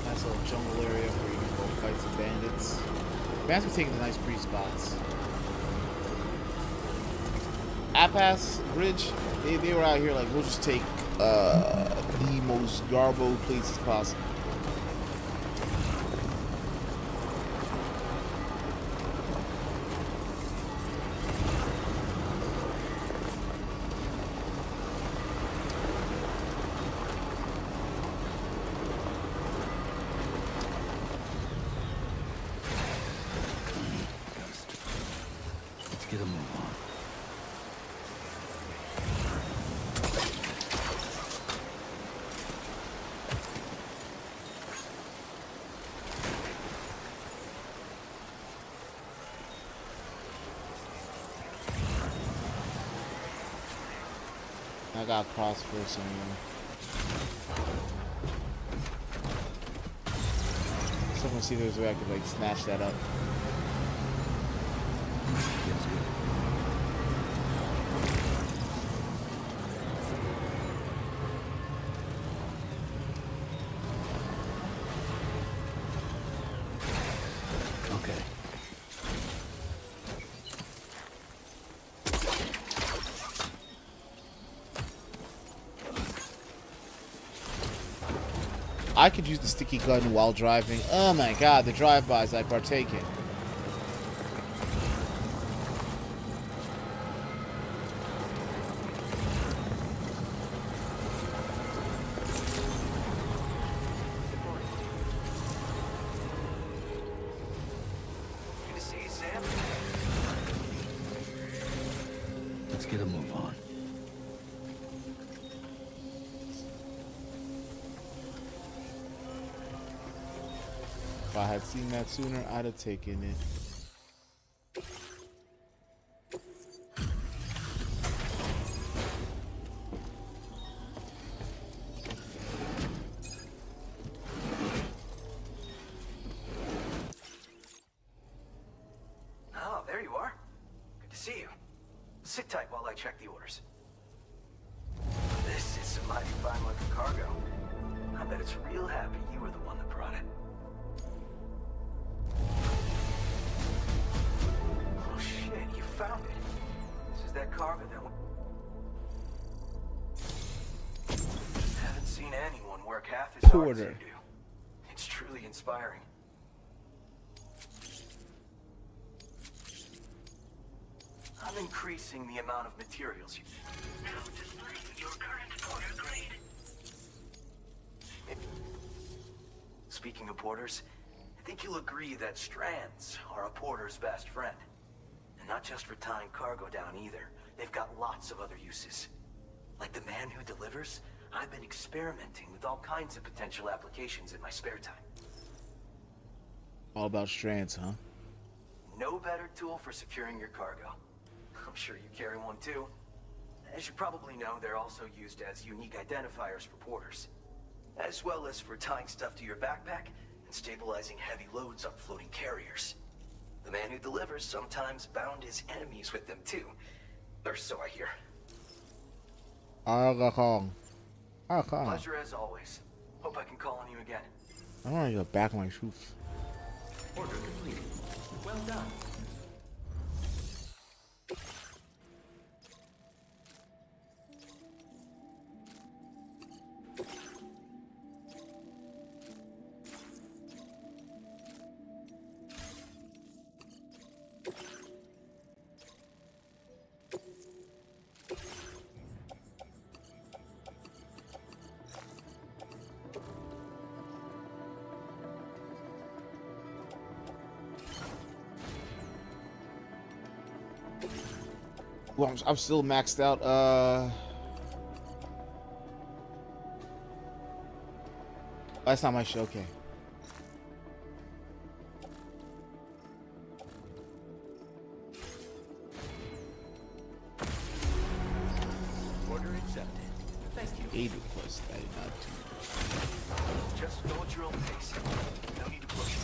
S1: Nice little jungle area where you can go fight some bandits. Bandits be taking the nice breeze spots. Apas Bridge, they were out here like, we'll just take the most garbo places possible.
S2: Let's get a move on.
S1: I got crossbow somewhere. So I'm gonna see if there's a way I could like snatch that up.
S2: Okay.
S1: I could use the sticky gun while driving. Oh my god, the drive-bys I partake in.
S15: Good to see you, Sam.
S2: Let's get a move on.
S1: If I had seen that sooner, I'd have taken it.
S15: Oh, there you are. Good to see you. Sit tight while I check the orders. This is some mighty fine looking cargo. I bet it's real happy you were the one that brought it. Oh shit, you found it. This is that cargo that haven't seen anyone work half as hard as you
S1: Porter.
S15: do. It's truly inspiring. I'm increasing the amount of materials you...
S10: Now displaying your current porter grade.
S15: Speaking of porters, I think you'll agree that strands are a porter's best friend. And
S5: not just for tying cargo down either. They've got lots of other uses. Like the man who delivers, I've been experimenting with all kinds of potential applications in my spare time.
S1: All about strands, huh?
S5: No better tool for securing your cargo. I'm sure you carry one too. As you probably know, they're also used as unique identifiers for porters, as well as for tying stuff to your backpack and stabilizing heavy loads on floating carriers. The man who delivers sometimes bound his enemies with them too. Or so I hear. Pleasure as always. Hope I can call on you again.
S1: I want to go back on my shoes.
S5: Order complete. Well done.
S1: Well, I'm still maxed out. That's not my show. Okay.
S5: Order accepted. Thank you.
S1: Aid request. I did not do.
S5: Just go at your own pace. No need to push.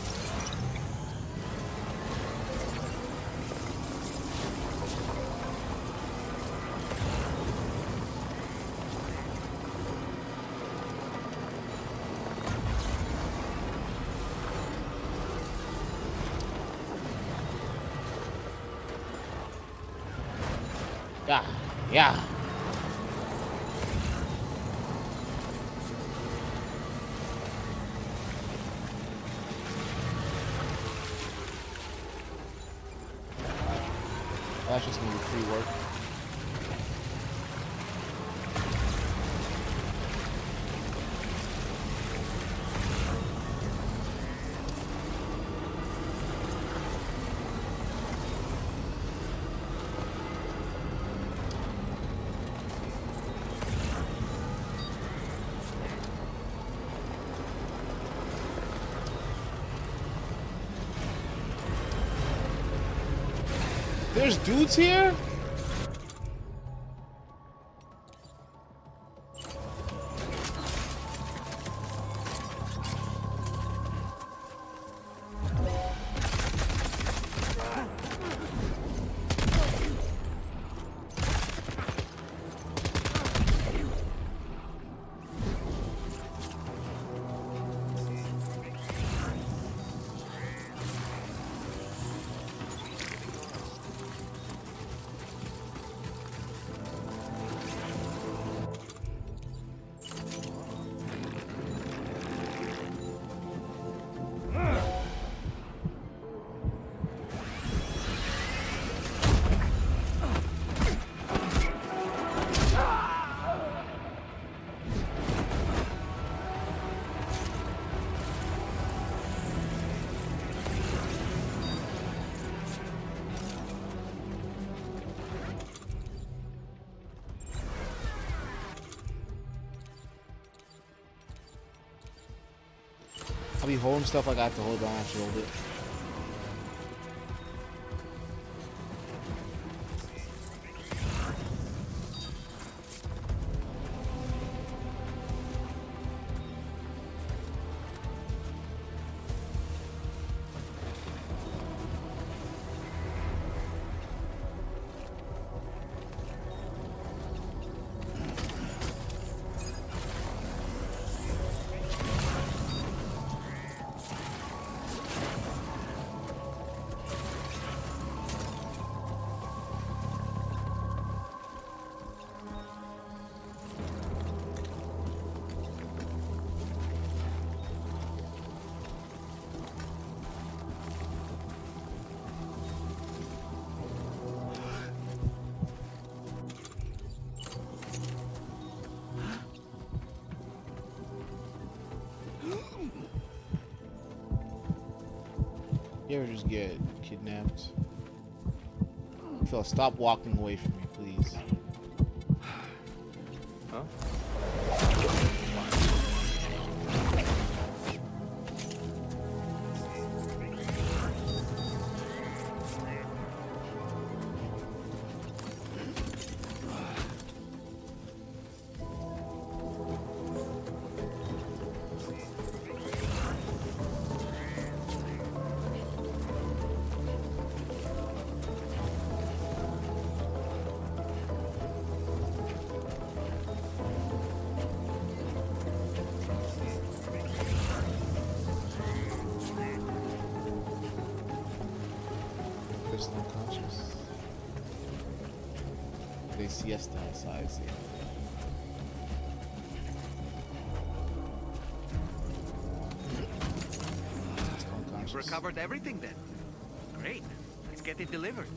S1: Yeah, yeah. That's just gonna be free work. There's dudes here? I'll be holding stuff like I have to hold on and hold it. You ever just get kidnapped? Phil, stop walking away from me, please.
S19: Huh?
S1: Just unconscious. They siesta outside, see.
S3: You've recovered everything then. Great. Let's get it delivered.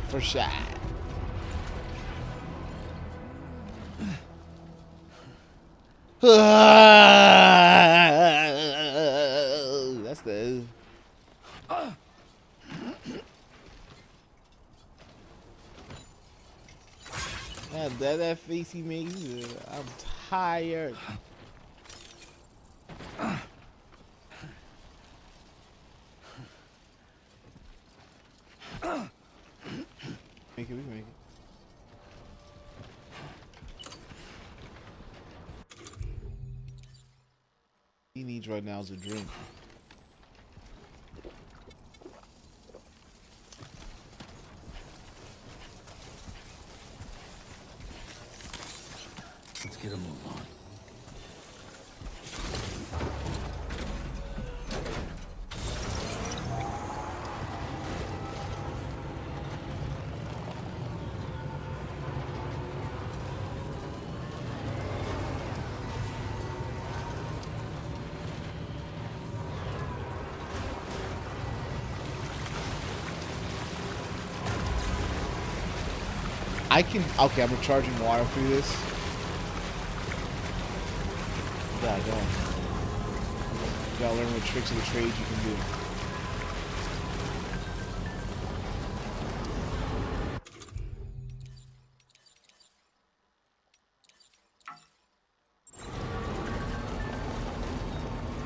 S1: For shot. That's the. That face he makes. I'm tired. Make it, we can make it. He needs right now is a drink.
S2: Let's get a move on.
S1: I can. Okay, I'm recharging water through this. Yeah, go. You gotta learn what tricks of the trade you can do.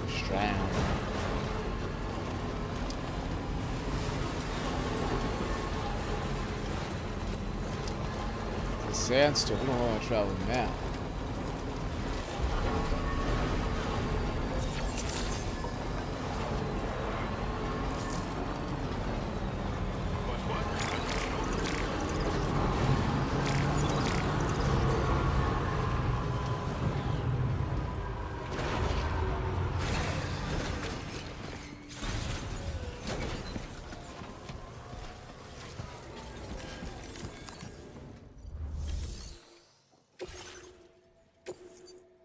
S1: Strand. Sandstorm. We don't want to travel now.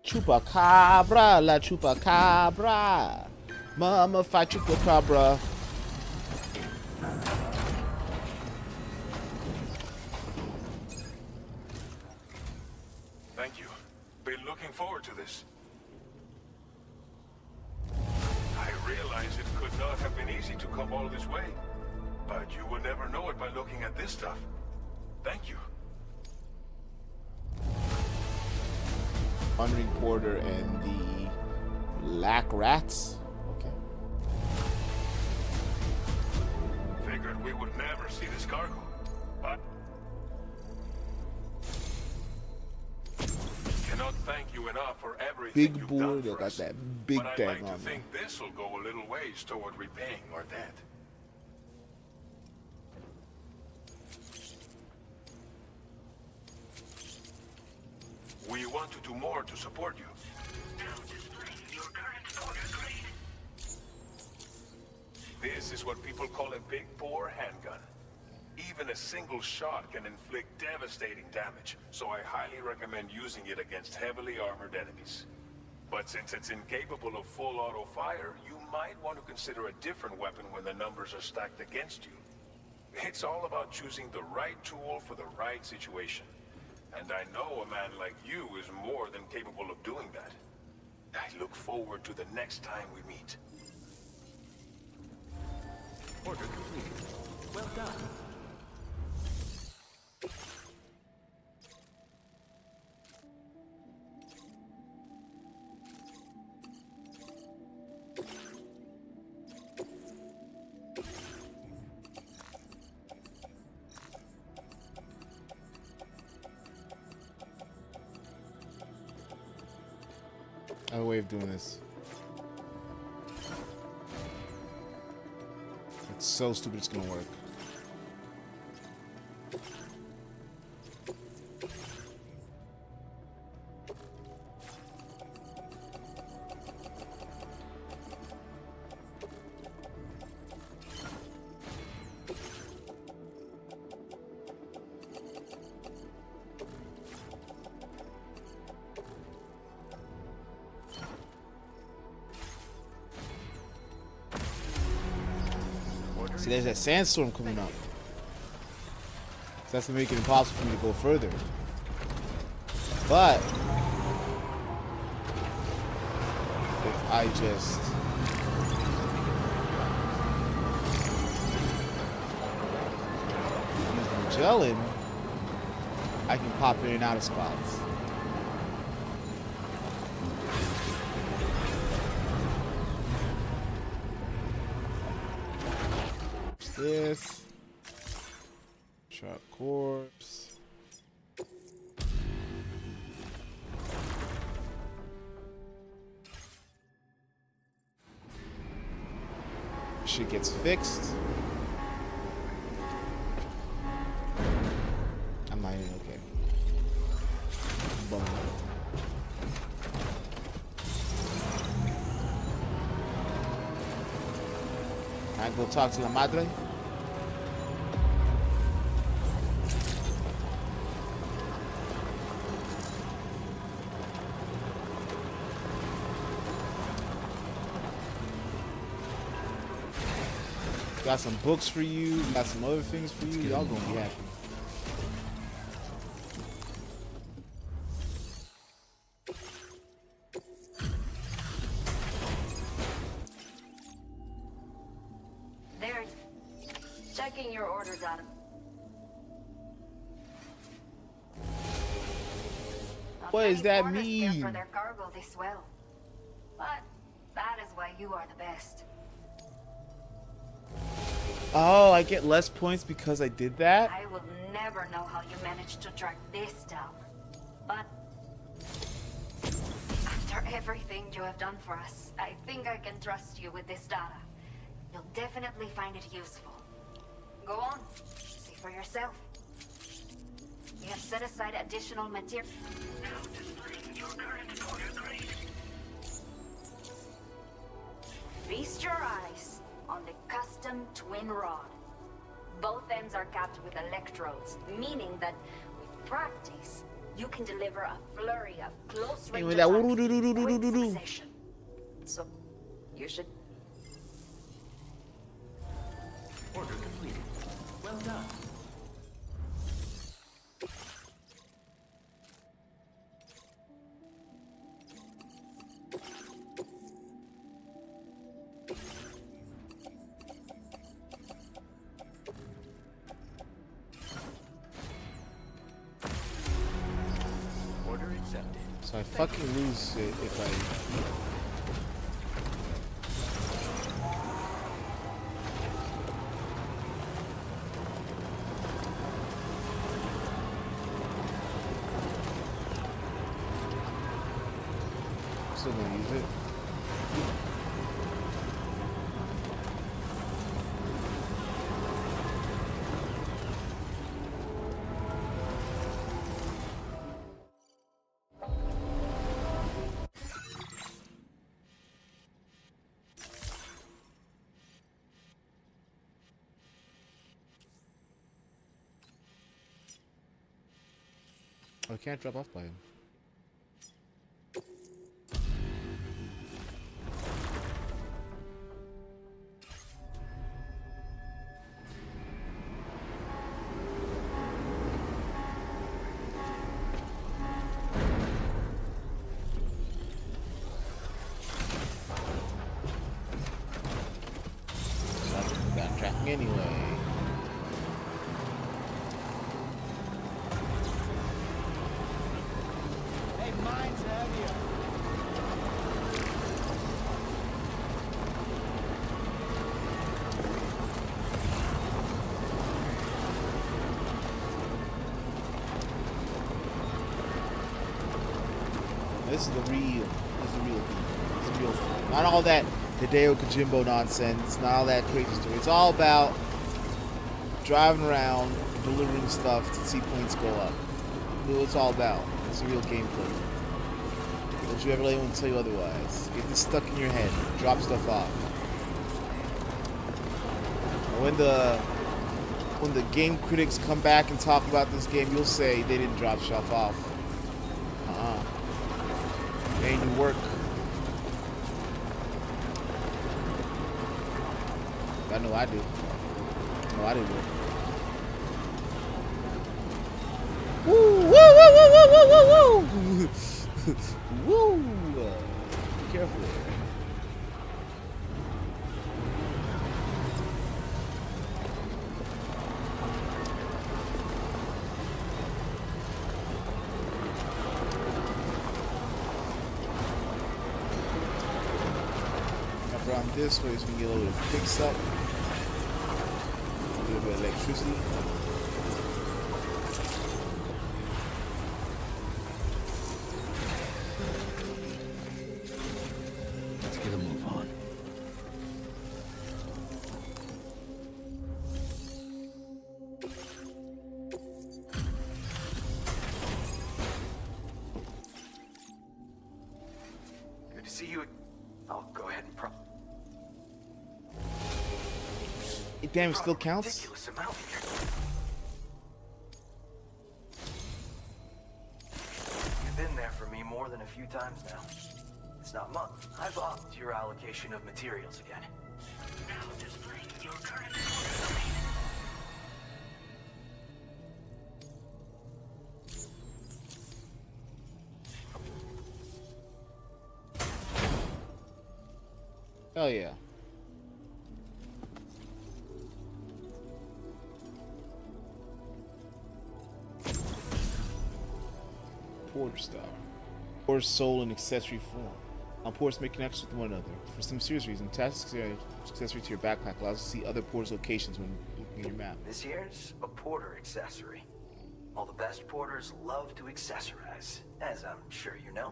S1: Chupacabra, la chupacabra. Mama fa chupacabra.
S21: Thank you. Been looking forward to this. I realize it could not have been easy to come all this way, but you would never know it by looking at this stuff. Thank you.
S1: Wandering Porter and the Lack Rats. Okay.
S21: Figured we would never see this cargo, but enough for everything
S1: Big
S21: you've
S1: boy
S21: done
S1: that
S21: for
S1: got
S21: us.
S1: that big
S21: But I'd
S1: thing
S21: like to
S1: on there.
S21: think this will go a little ways toward repaying our debt. We want to do more to support you. This is what people call a big bore handgun. Even a single shot can inflict devastating damage, so I highly recommend using it against heavily armored enemies. But since it's incapable of full auto fire, you might want to consider a different weapon when the numbers are stacked against you. It's all about choosing the right tool for the right situation. And I know a man like you is more than capable of doing that. I look forward to the next time we meet.
S2: Order completed. Well done.
S1: I have a way of doing this. It's so stupid it's gonna work. See, there's that sandstorm coming up. So that's gonna make it impossible for me to go further. But if I just use Magellan, I can pop in and out of spots. This sharp corpse. Shit gets fixed. I'm not even okay. Boom. I go talk to La Madre. Got some books for you, got some other things for you. Y'all gonna be happy.
S4: There. Checking your orders, Adam.
S1: What does that
S4: Orders care
S1: mean?
S4: for their cargo this well. But that is why you are the best.
S1: Oh, I get less points because I did that?
S4: I will never know how you managed to track this down. But after everything you have done for us, I think I can trust you with this data. You'll definitely find it useful. Go on, see for yourself. We have set aside additional material.
S10: Now displaying your current order grade.
S4: Feast your eyes on the custom twin rod. Both ends are capped with electrodes, meaning that with practice, you can deliver a flurry of close-range
S1: with that
S4: attacks
S1: woo-doo-doo-doo-doo-doo-doo.
S4: in quick succession. So, you should...
S2: Order completed. Well done. Order accepted.
S1: So I fucking lose it if I... still gonna use it. I can't drop off by him. Backtracking anyway.
S16: Mine's heavier.
S1: This is the real. Not all that Hideo Kojimbo nonsense. Not all that crazy story. It's all about driving around, delivering stuff to see points go up. That's what it's all about. It's the real gameplay. Don't you ever let anyone tell you otherwise. Get this stuck in your head. Drop stuff off. When the game critics come back and talk about this game, you'll say they didn't drop stuff off. They ain't do work. I know I do. I did work. Woo! Woo! Woo! Woo! Woo! Woo! Woo! Woo! Be careful there. Around this way so we can get a little bit of fix up. A little bit of electricity.
S2: Let's get a move on.
S5: Good to see you. I'll go ahead and
S1: Damn, it still counts?
S5: ridiculous amount here. You've been there for me more than a few times now. It's not much. I've upped your allocation of materials again.
S10: Now displaying your current
S1: Hell yeah. Porter style. Porter's soul and accessory form. Now porters make connections with one another. For some serious reason, attach accessory to your backpack allows you to see other porters' locations when looking at your map.
S5: This here's a porter accessory. All the best porters love to accessorize, as I'm sure you know.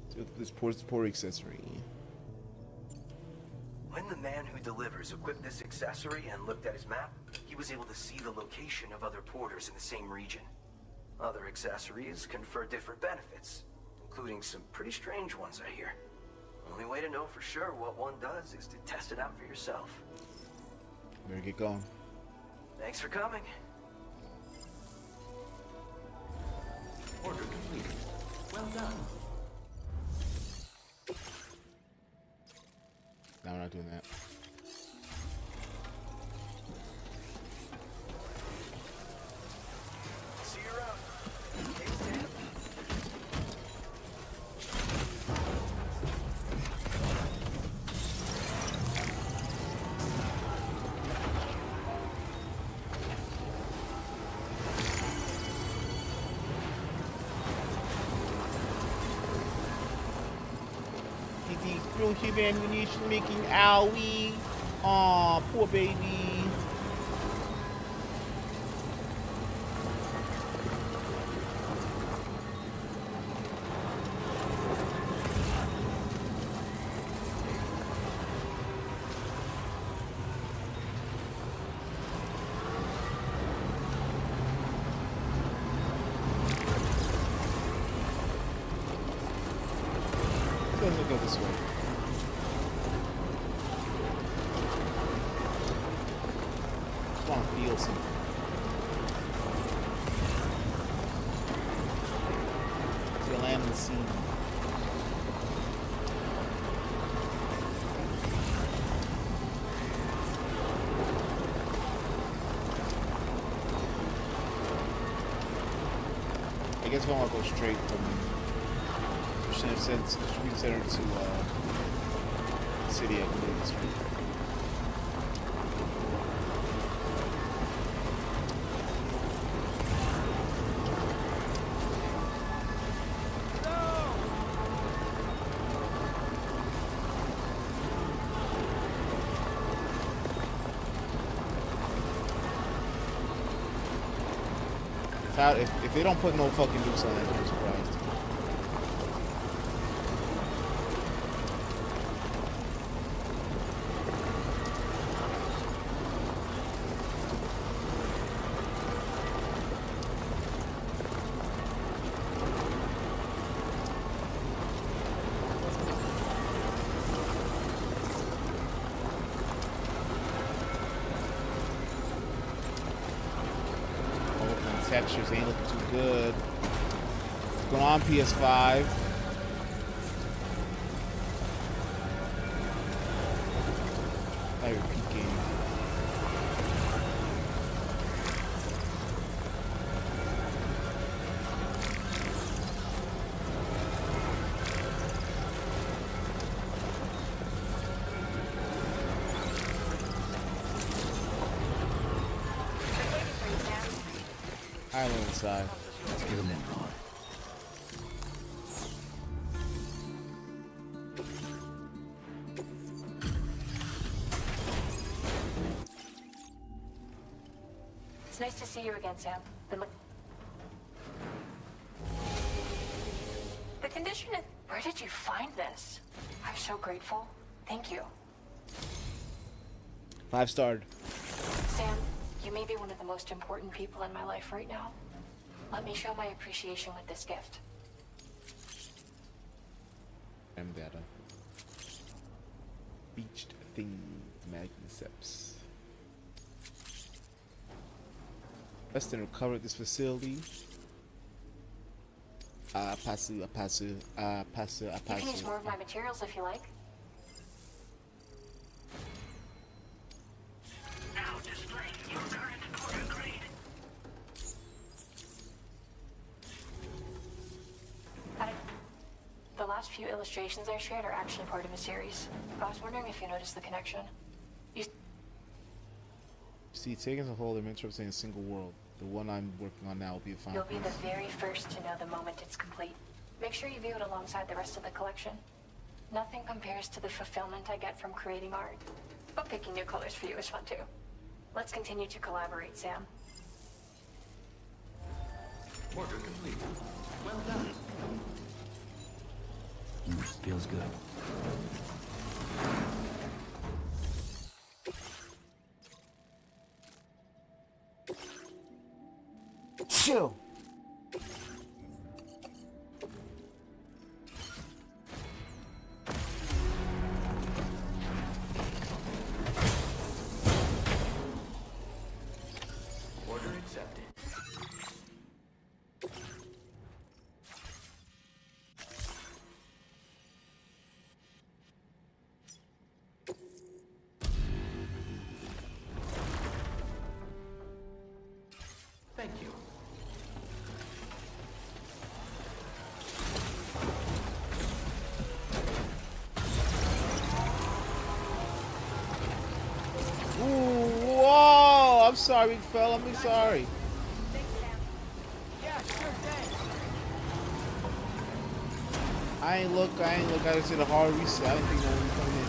S1: So this porter accessory.
S5: When the man who delivers equipped this accessory and looked at his map, he was able to see the location of other porters in the same region. Other accessories confer different benefits, including some pretty strange ones, I hear. Only way to know for sure what one does is to test it out for yourself.
S1: Better get going.
S5: Thanks for coming.
S10: order complete. Well done.
S1: No, we're not doing that.
S5: See you around. Hey, Sam.
S1: These explosive ammunition making owie. Aw, poor baby. Let's go this way. I want to feel something. To land and sea. I guess if I want to go straight from shopping center to city, I can do this way. If they don't put no fucking nukes on it, I'm surprised. Textures ain't looking too good. What's going on, PS5? I repeat game. I went inside.
S2: Let's get him in, Ron.
S17: It's nice to see you again, Sam. The condition is... Where did you find this? I'm so grateful. Thank you.
S1: 5-starred.
S17: Sam, you may be one of the most important people in my life right now. Let me show my appreciation with this gift.
S1: Data. Beached things, magniceps. Best to recover this facility. Pass it.
S17: You can use more of my materials if you like.
S10: Now displaying your current order grade.
S17: The last few illustrations I shared are actually part of a series. I was wondering if you noticed the connection.
S1: See, taken as a whole, they're representing a single world. The one I'm working on now will be a final
S17: You'll be
S1: piece.
S17: the very first to know the moment it's complete. Make sure you view it alongside the rest of the collection. Nothing compares to the fulfillment I get from creating art. But picking new colors for you is fun too. Let's continue to collaborate, Sam.
S2: Order complete. Well done. Feels good.
S1: Chill.
S2: Order accepted. Thank you.
S1: Ooh, whoa! I'm sorry, big fella. I'm sorry. I ain't look. I just did a hard reset. I didn't think no one was coming in.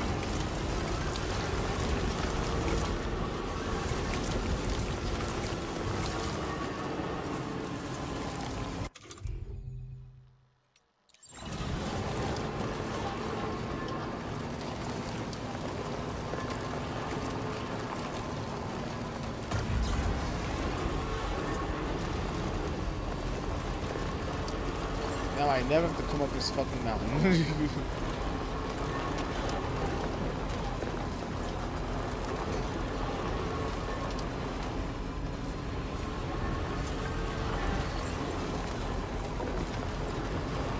S1: Now I never have to come up this fucking mountain.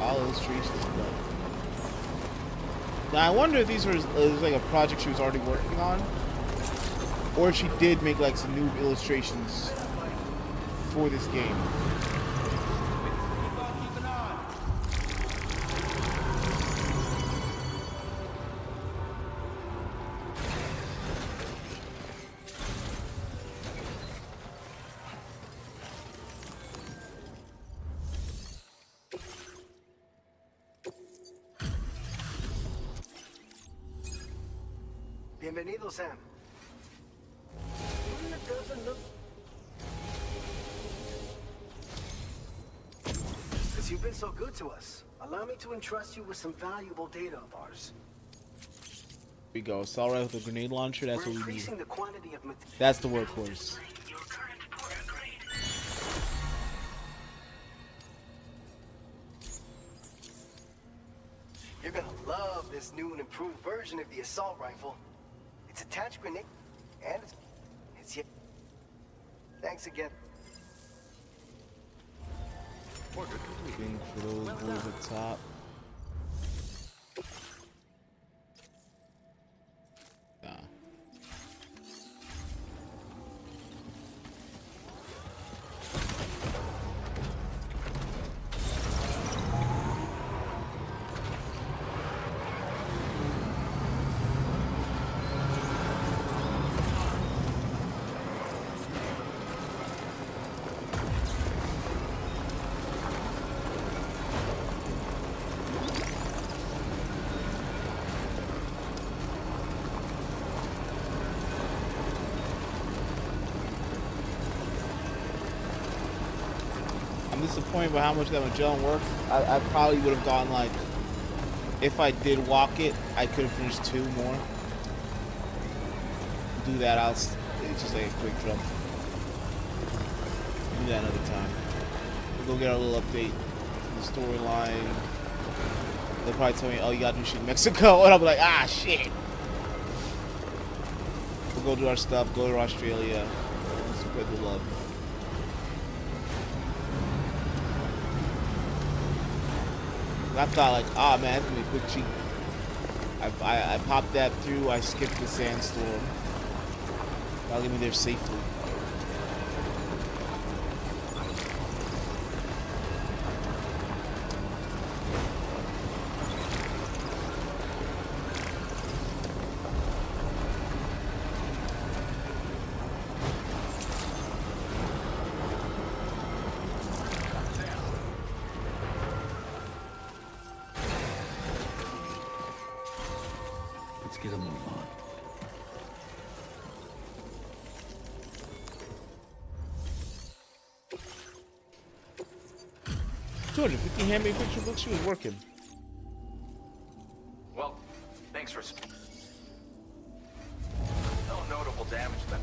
S1: All illustrations, but now I wonder if these were like a project she was already working on, or if she did make like some new illustrations for this game.
S15: Bienvenido, Sam. Since you've been so good to us, allow me to entrust you with some valuable data of ours.
S1: Here we go. Assault rifle with a grenade launcher. That's
S15: We're
S1: what we need.
S15: increasing the quantity of
S1: That's the workhorse.
S15: You're gonna love this new and improved version of the assault rifle. It's attached grenade, and it's yet. Thanks again.
S1: Looking for those boys at top. Nah. I'm disappointed by how much that Magellan works. I probably would have gotten like, if I did walk it, I could have finished 2 more. Do that, it's just like a quick jump. Do that another time. We'll go get our little update to the storyline. They'll probably tell me, oh, you gotta do shit in Mexico, and I'll be like, ah, shit. We'll go do our stuff, go to Australia, spread the love. I thought like, ah, man, that's gonna be a quick cheat. I popped that through. I skipped the sandstorm. That'll get me there safely.
S2: Let's get a move on.
S1: 250 handmade picture books. She was working.
S7: Well, thanks for... No notable damage then.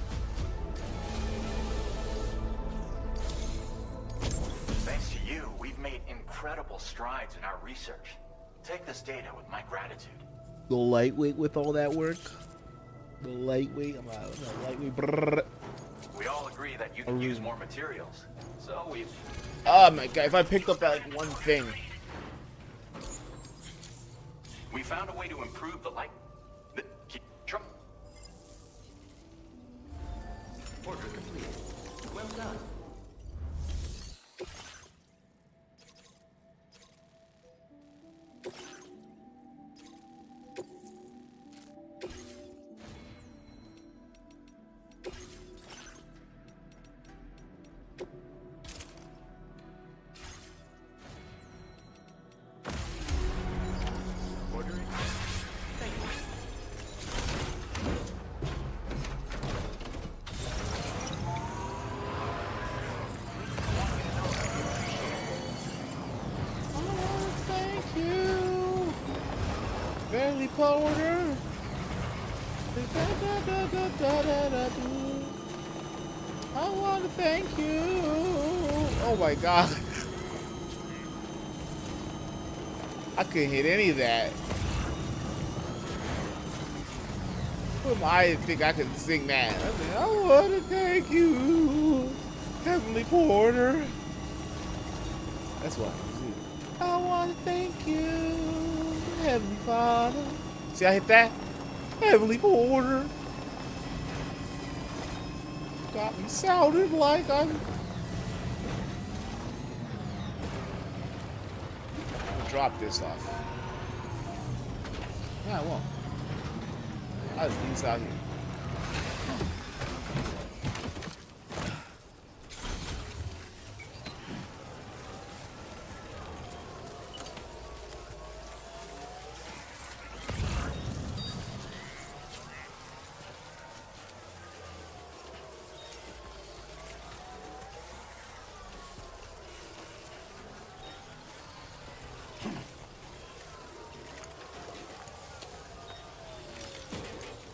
S7: Thanks to you, we've made incredible strides in our research. Take this data with my gratitude.
S1: The lightweight with all that work. The lightweight. I'm a lightweight. Brrr.
S7: We all agree that you can use more materials. So we've...
S1: Oh my god, if I picked up that like one thing.
S7: We found a way to improve the light...
S2: Order complete. Well done.
S1: Barely Porter. I want to thank you. Oh my god. I couldn't hit any of that. Who am I to think I could sing that? I mean, I want to thank you, Heavenly Porter. That's what I I want to thank you, Heavenly Father. See, I hit that? Heavenly Order. Got me sounding like I'm... I'll drop this off. Yeah, I won't. I'll just leave this out here.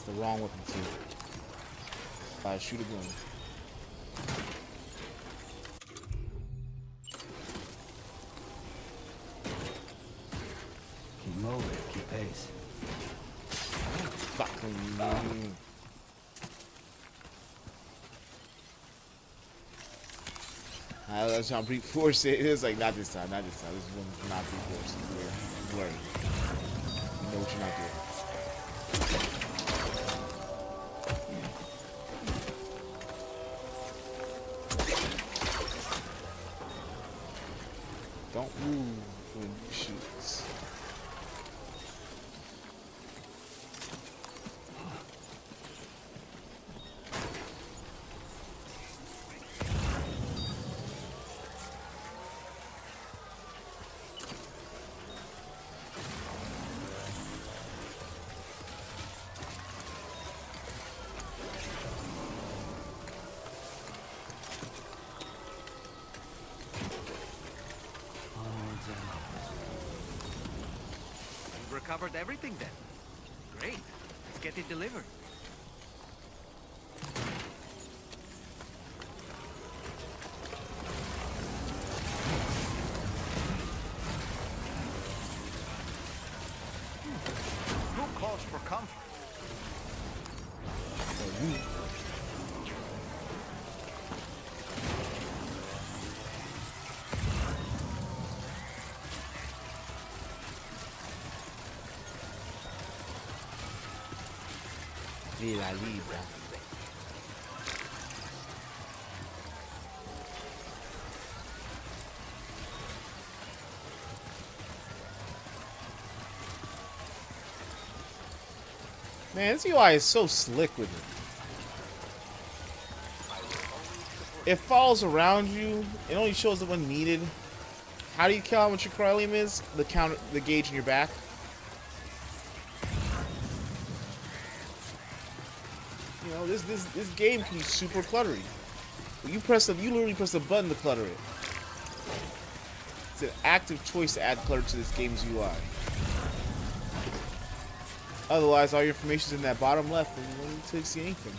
S1: The wrong weapon too. I shoot a gun.
S2: Keep moving, keep pace.
S1: Fucking. That's how brute force it is. Like, not this time, not this time. This is not brute force. It's blurry. You know what you're not doing. Don't move when you shoot.
S3: You've recovered everything then. Great. Let's get it delivered. Who calls for comfort?
S1: La Libra. Man, this UI is so slick with it. It falls around you. It only shows up when needed. How do you count how much your chromium is? The gauge in your back. You know, this game can be super cluttery. You literally press a button to clutter it. It's an active choice to add clutter to this game's UI. Otherwise, all your information is in that bottom left, and you don't need to see anything.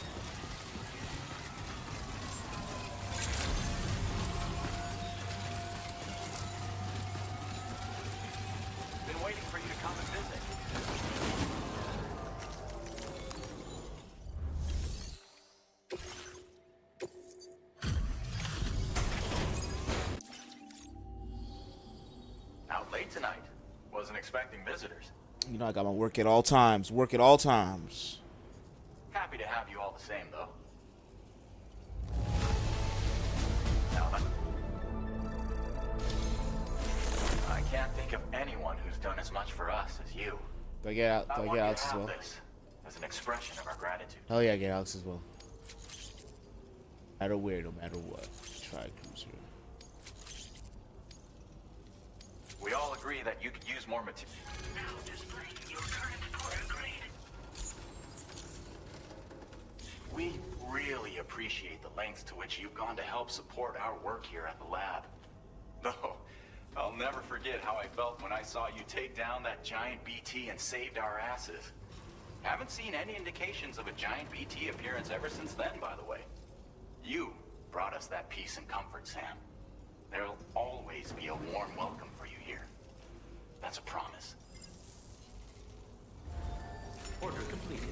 S6: Been waiting for you to come and visit. Out late tonight. Wasn't expecting visitors.
S1: You know, I got my work at all times. Work at all times.
S6: Happy to have you all the same, though. Now, I can't think of anyone who's done as much for us as you.
S1: Do I get Alex as well?
S6: This as an expression of our gratitude.
S1: Hell yeah, I get Alex as well. No matter where, no matter what. Try cruiser.
S6: We all agree that you could use more material. We really appreciate the lengths to which you've gone to help support our work here at the lab. Though, I'll never forget how I felt when I saw you take down that giant BT and saved our asses. Haven't seen any indications of a giant BT appearance ever since then, by the way. You brought us that peace and comfort, Sam. There'll always be a warm welcome for you here. That's a promise.
S14: Order completed.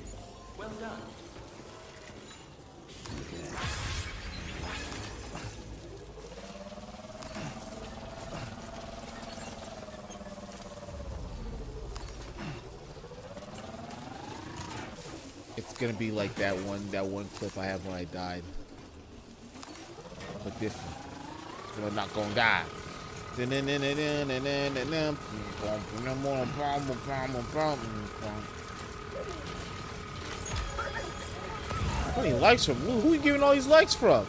S14: Well done.
S1: gonna be like that one clip I have when I died. But this I'm not gonna die. How many likes from Lou? Who are you giving all these likes from?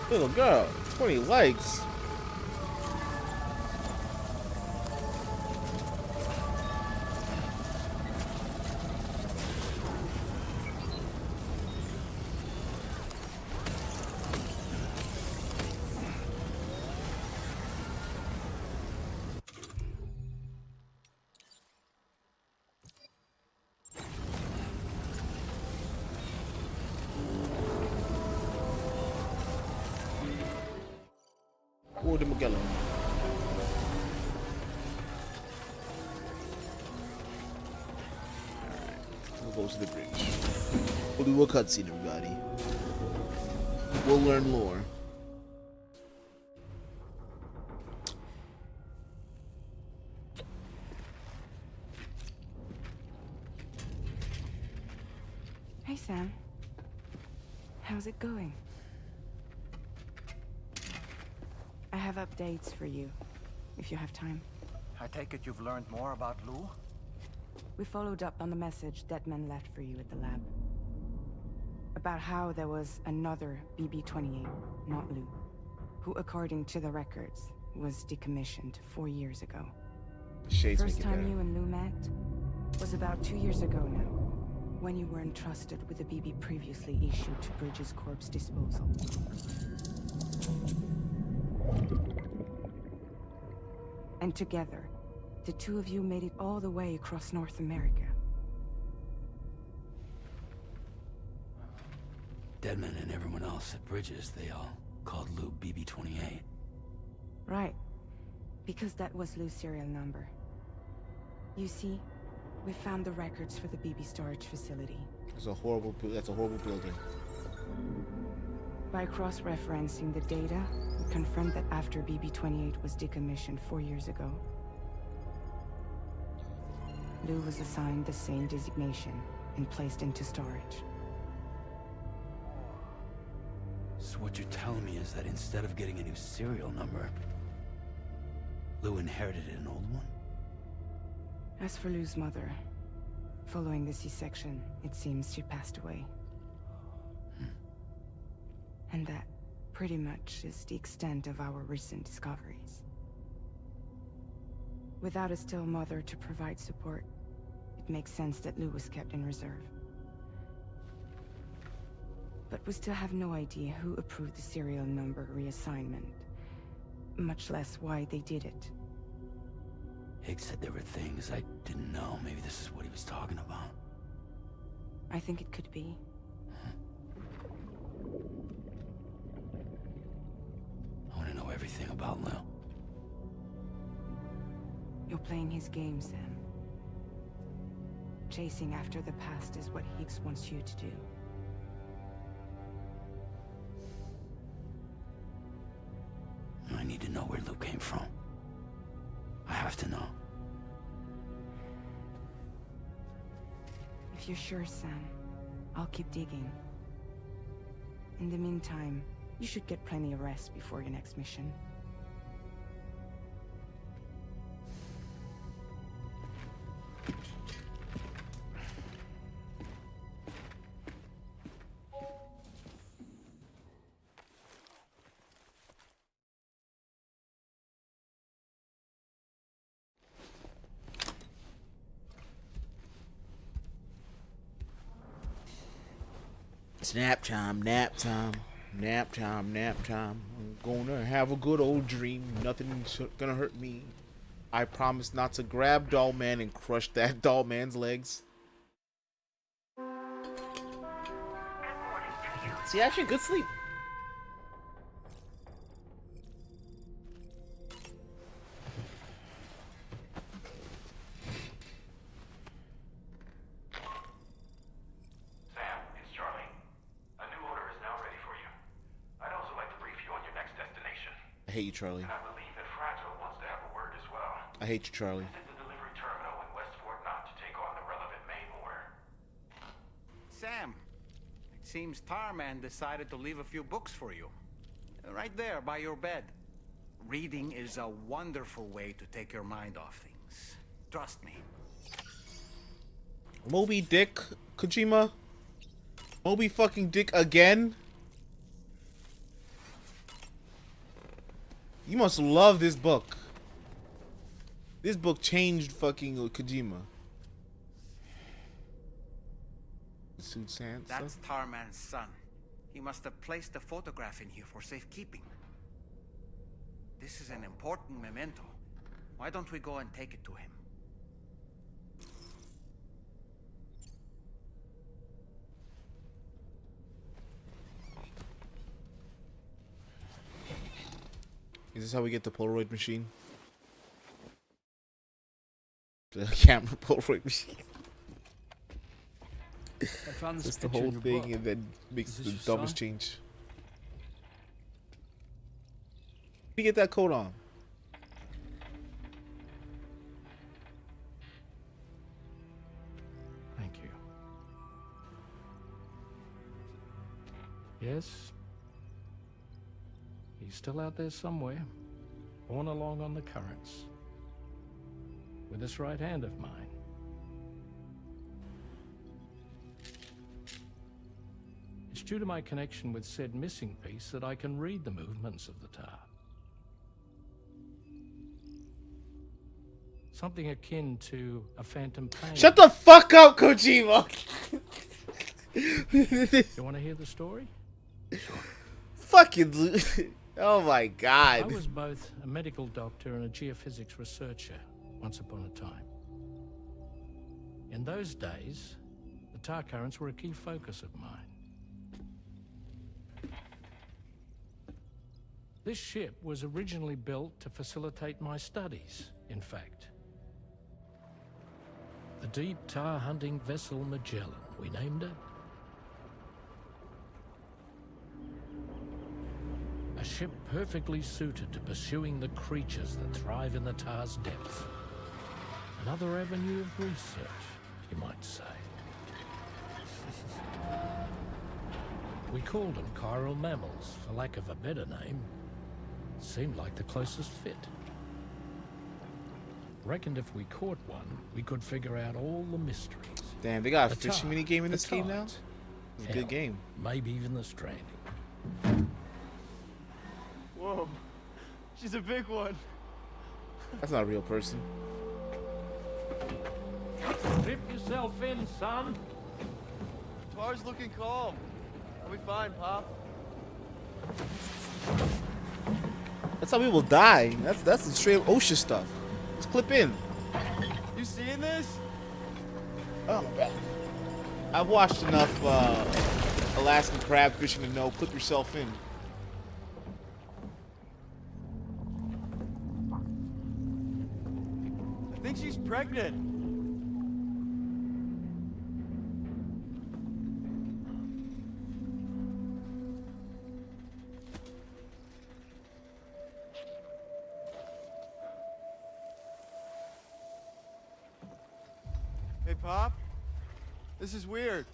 S1: Little girl, 20 likes. Or the Magellan. Alright, we'll go to the bridge. We'll do a cutscene, everybody. We'll learn lore.
S19: Hey, Sam. How's it going? I have updates for you, if you have time.
S3: I take it you've learned more about Lou?
S19: We followed up on the message Deadman left for you at the lab. About how there was another BB-28, not Lou, who, according to the records, was decommissioned 4 years ago.
S1: Shades
S19: First
S1: make it
S19: time
S1: better.
S19: you and Lou met was about 2 years ago now, when you were entrusted with a BB previously issued to Bridges Corp's disposal. And together, the two of you made it all the way across North America.
S2: Deadman and everyone else at Bridges, they all called Lou BB-28.
S19: Right. Because that was Lou's serial number. You see, we found the records for the BB storage facility.
S1: That's a horrible building.
S19: By cross-referencing the data, we confirmed that after BB-28 was decommissioned 4 years ago, Lou was assigned the same designation and placed into storage.
S2: So what you're telling me is that instead of getting a new serial number, Lou inherited an old one?
S19: As for Lou's mother, following the C-section, it seems she passed away. And that, pretty much, is the extent of our recent discoveries. Without a still mother to provide support, it makes sense that Lou was kept in reserve. But we still have no idea who approved the serial number reassignment, much less why they did it.
S2: Higgs said there were things I didn't know. Maybe this is what he was talking about.
S19: I think it could be.
S2: I want to know everything about Lou.
S19: You're playing his game, Sam. Chasing after the past is what Higgs wants you to do.
S2: I need to know where Lou came from. I have to know.
S19: If you're sure, Sam, I'll keep digging. In the meantime, you should get plenty of rest before your next mission.
S1: It's nap time, nap time, nap time, nap time. I'm gonna have a good old dream. Nothing's gonna hurt me. I promise not to grab Doll Man and crush that Doll Man's legs. See, actually, good sleep.
S8: Sam, it's Charlie. A new order is now ready for you. I'd also like to brief you on your next destination.
S1: I hate you, Charlie.
S8: And I believe that Fragile wants to have a word as well.
S1: I hate you, Charlie.
S8: Visit the delivery terminal in West Fort Knott to take on the relevant main order.
S3: Seems Tarman decided to leave a few books for you. Right there, by your bed. Reading is a wonderful way to take your mind off things. Trust me.
S1: Moby Dick, Kojima? Moby fucking Dick again? You must love this book. This book changed fucking Kojima. Suit Sansa?
S3: That's Tarman's son. He must have placed a photograph in here for safekeeping. This is an important memento. Why don't we go and take it to him?
S1: Is this how we get the Polaroid machine? The camera Polaroid machine. Just the whole thing and then makes the dumbest change. Let me get that coat on.
S11: Thank you. Yes. He's still out there somewhere, borne along on the currents, with this right hand of mine. It's due to my connection with said missing piece that I can read the movements of the tar. Something akin to a phantom pain.
S1: Shut the fuck up, Kojima!
S11: You want to hear the story?
S1: Fucking... Oh my god.
S11: I was both a medical doctor and a geophysics researcher once upon a time. In those days, the tar currents were a key focus of mine. This ship was originally built to facilitate my studies, in fact. The deep tar hunting vessel Magellan, we named it. A ship perfectly suited to pursuing the creatures that thrive in the tar's depths. Another avenue of research, you might say. We called them chiral mammals, for lack of a better name. Seemed like the closest fit. Reckoned if we caught one, we could figure out all the mysteries.
S1: Damn, they got a
S11: The
S1: fishing
S11: tar,
S1: mini game in
S11: the
S1: this game now?
S11: tides.
S1: It's a good
S11: Hell,
S1: game.
S11: Maybe even the Stranding.
S22: Whoa, she's a big one.
S1: That's not a real person.
S22: Strip yourself in, son. Tar's looking calm. I'll be fine, Pop.
S1: That's how people die. That's some straight OSHA stuff. Let's clip in.
S22: You seeing this?
S1: Oh my god. I've watched enough Alaskan crab fishing to know clip yourself in.
S22: I think she's pregnant. Hey, Pop. This is weird.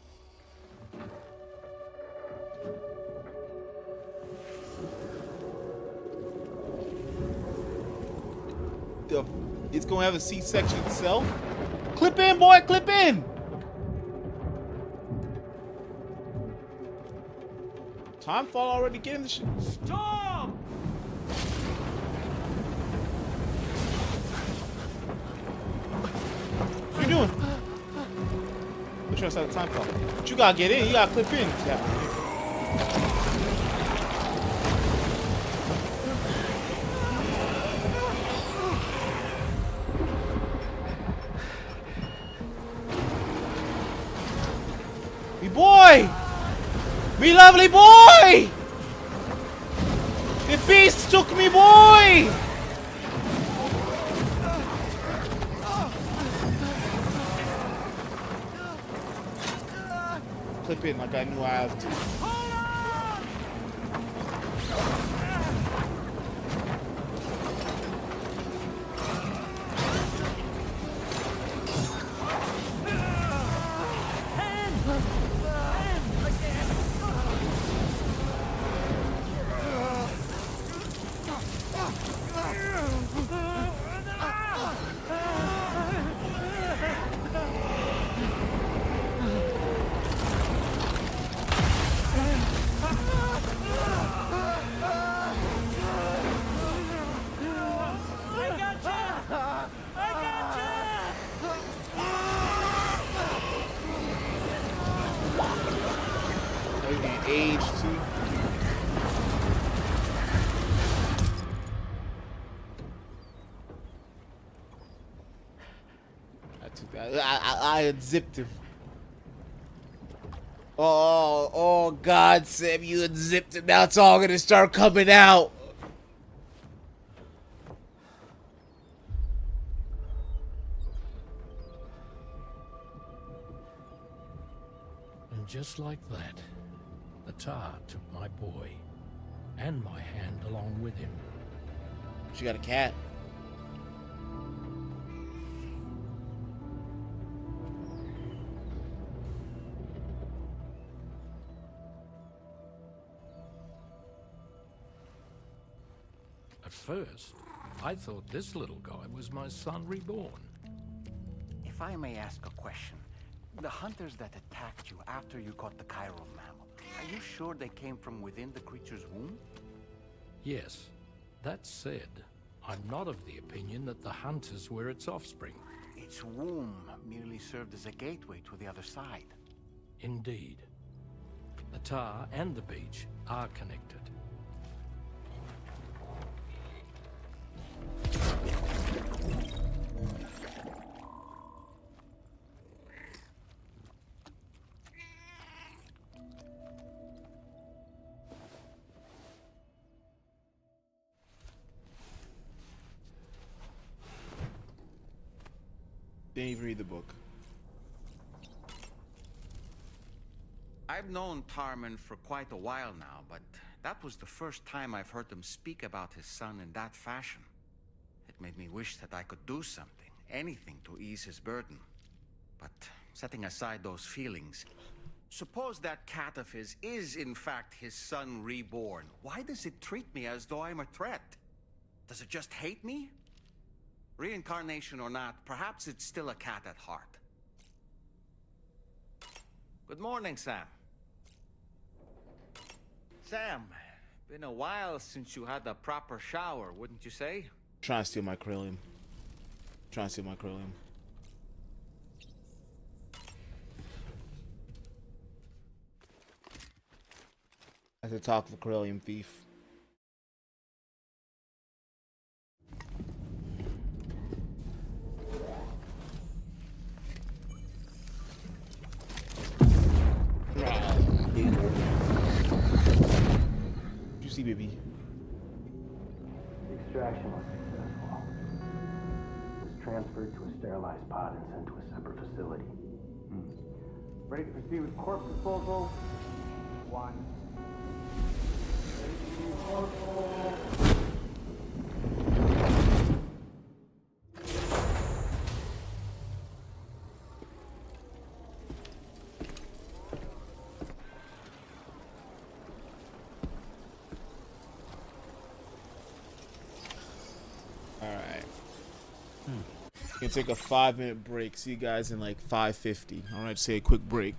S1: It's gonna have a C-section itself. Clip in, boy, clip in. Time fall already getting the shit.
S22: Stop!
S1: What you doing? We're trying to start the time fall. But you gotta get in. You gotta clip in. Yeah. Me boy! Me lovely boy! The beast took me boy! Clip in like I knew I have to. age too. I had zipped him. Oh God, Sam, you had zipped him. Now it's all gonna start coming out.
S11: And just like that, the tar took my boy and my hand along with him.
S1: She got a cat.
S11: At first, I thought this little guy was my son reborn.
S3: If I may ask a question, the hunters that attacked you after you caught the chiral mammal, are you sure they came from within the creature's womb?
S11: Yes. That said, I'm not of the opinion that the hunters were its offspring.
S3: Its womb merely served as a gateway to the other side.
S11: Indeed. The tar and the beach are connected.
S1: Didn't even read the book.
S3: I've known Tarman for quite a while now, but that was the first time I've heard him speak about his son in that fashion. It made me wish that I could do something, anything to ease his burden. But setting aside those feelings, suppose that cat of his is in fact his son reborn. Why does it treat me as though I'm a threat? Does it just hate me? Reincarnation or not, perhaps it's still a cat at heart. Good morning, Sam. Sam, been a while since you had a proper shower, wouldn't you say?
S1: Trying to steal my Corellium. Trying to steal my Corellium. I have to talk to Corellium thief. You see, baby.
S9: The extraction was successful. It was transferred to a sterilized pod and sent to a separate facility.
S20: Ready to proceed with corpse disposal? One. Ready to proceed with corpse disposal.
S1: Gonna take a 5-minute break. See you guys in like 5:50. All right, say a quick break.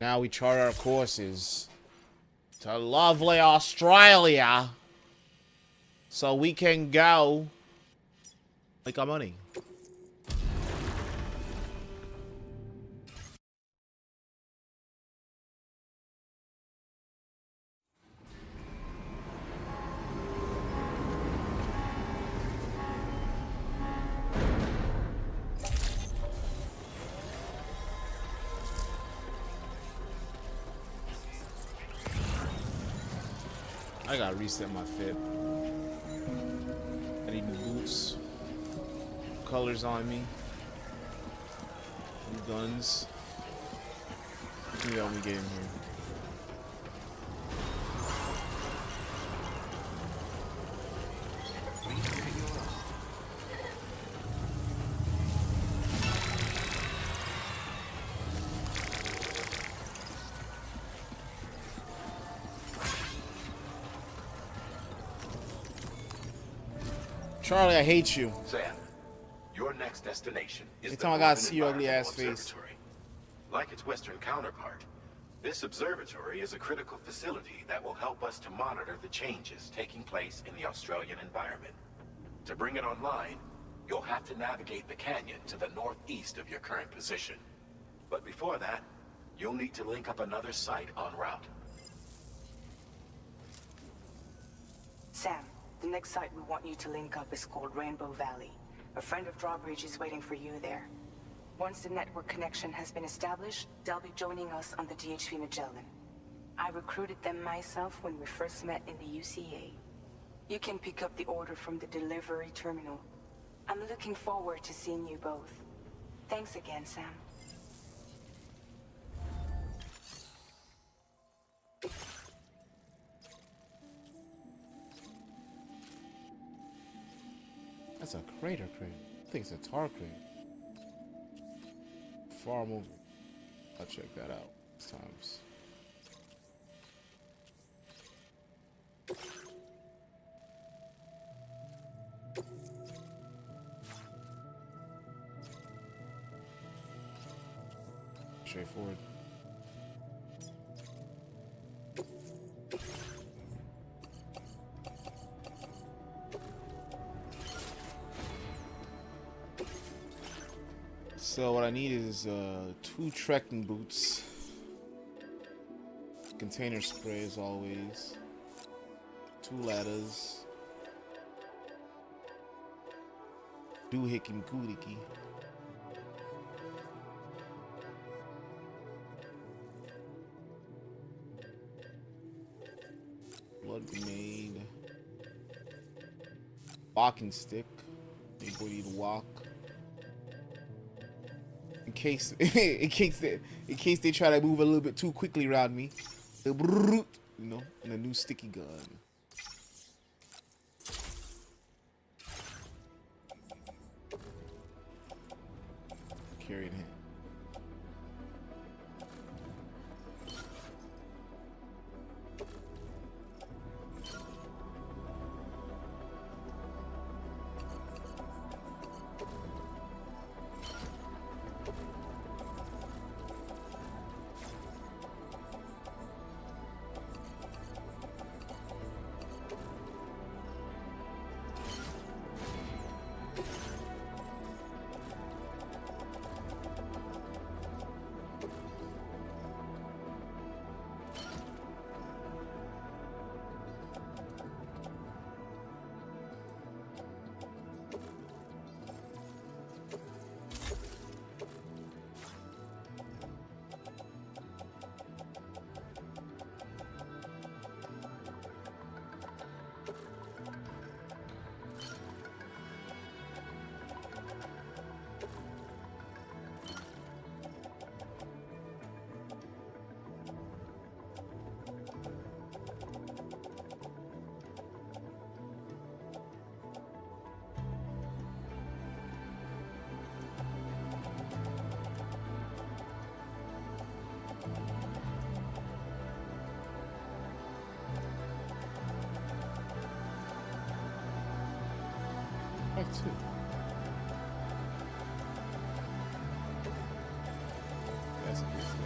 S1: Now we chart our courses to lovely Australia so we can go make our money. I gotta reset my fit. I need new boots, colors on me, new guns. Let me help me get in here. Charlie, I hate you.
S13: Sam, your next destination is
S1: Every
S13: the
S1: time I gotta
S13: Northern
S1: see your ugly ass
S13: Environmental
S1: face.
S13: Observatory. Like its western counterpart, this observatory is a critical facility that will help us to monitor the changes taking place in the Australian environment. To bring it online, you'll have to navigate the canyon to the northeast of your current position. But before that, you'll need to link up another site en route.
S12: Sam, the next site we want you to link up is called Rainbow Valley. A friend of Drawbridge is waiting for you there. Once the network connection has been established, they'll be joining us on the DHV Magellan. I recruited them myself when we first met in the UCA. You can pick up the order from the delivery terminal. I'm looking forward to seeing you both. Thanks again, Sam.
S1: That's a crater crate. I think it's a tar crate. Farm over. I'll check that out times. Straightforward. So what I need is 2 trekking boots, container spray as always, 2 ladders, doohickey and koolicky, blood grenade, walking stick, big boy need to walk. In case they try to move a little bit too quickly around me, you know, and a new sticky gun. Carry in hand. Back to. That's a good thing.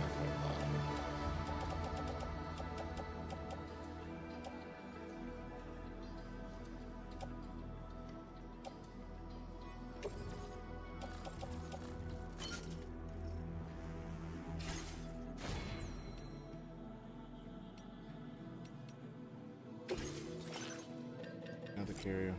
S1: carrier.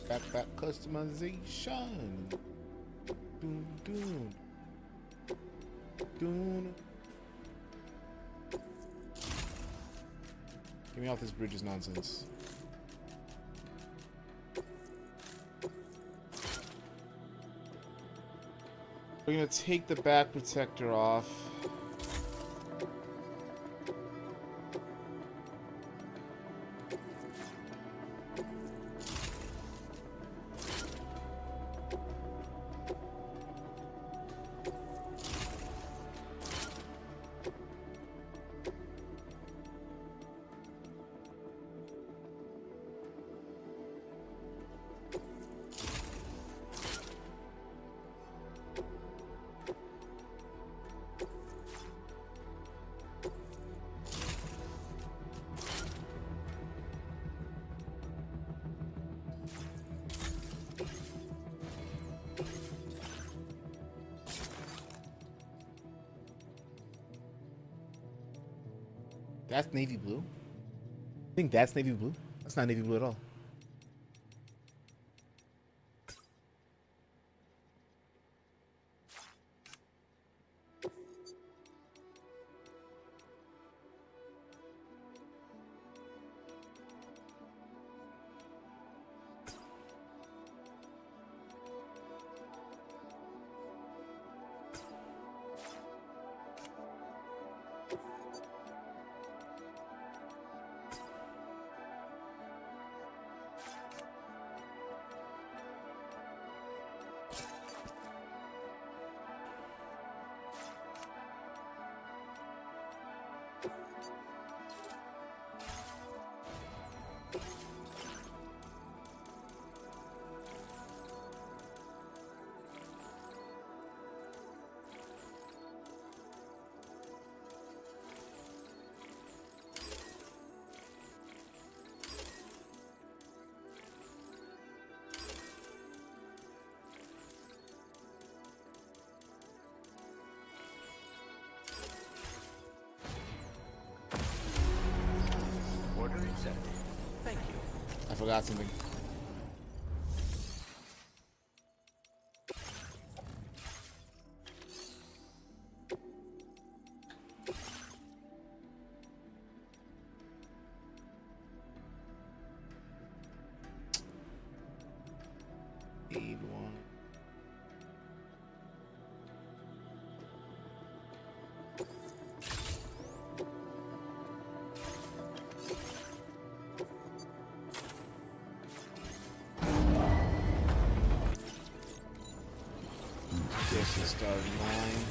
S1: Backpack customization. Doom, doom. Doom. Get me off this bridge is nonsense. We're gonna take the back protector off. That's navy blue? I think that's navy blue? That's not navy blue at all.
S3: Thank you.
S1: I forgot something. Need one. This is starting line.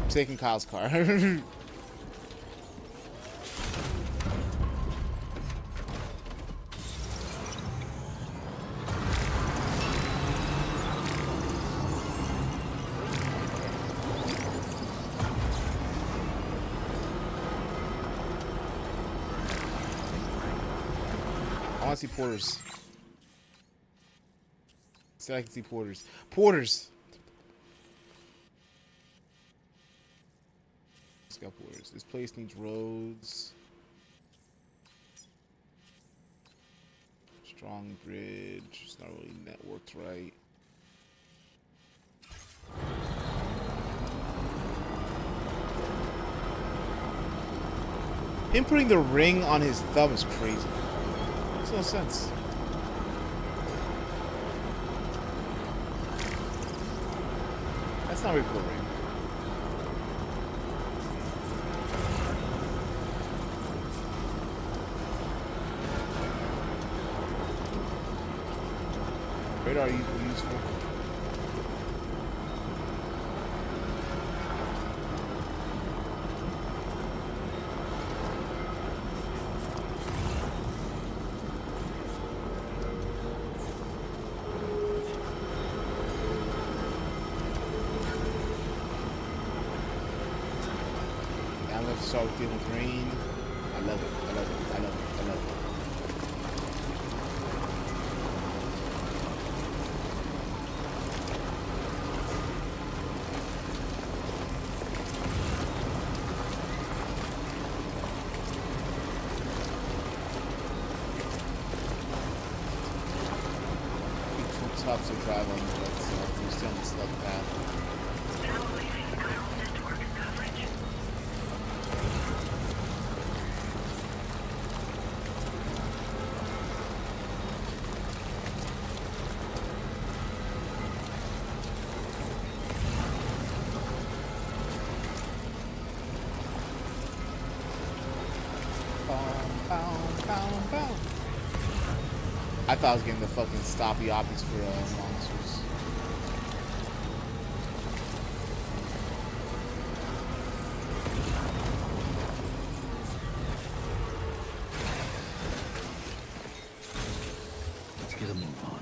S1: I'm taking Kyle's car. I want to see porters. Said I can see porters. Porters! Let's go porters. This place needs roads. Strong bridge. It's not really networked right. Him putting the ring on his thumb is crazy. Makes no sense. It's not recording. Radar useful. I'm going to start with green. I love it. I love it. I love it. I love it. It's too tough to drive on the road, so you're still on the slug path. I thought I was getting the fucking stoppy oppies for monsters.
S2: Let's get a move on.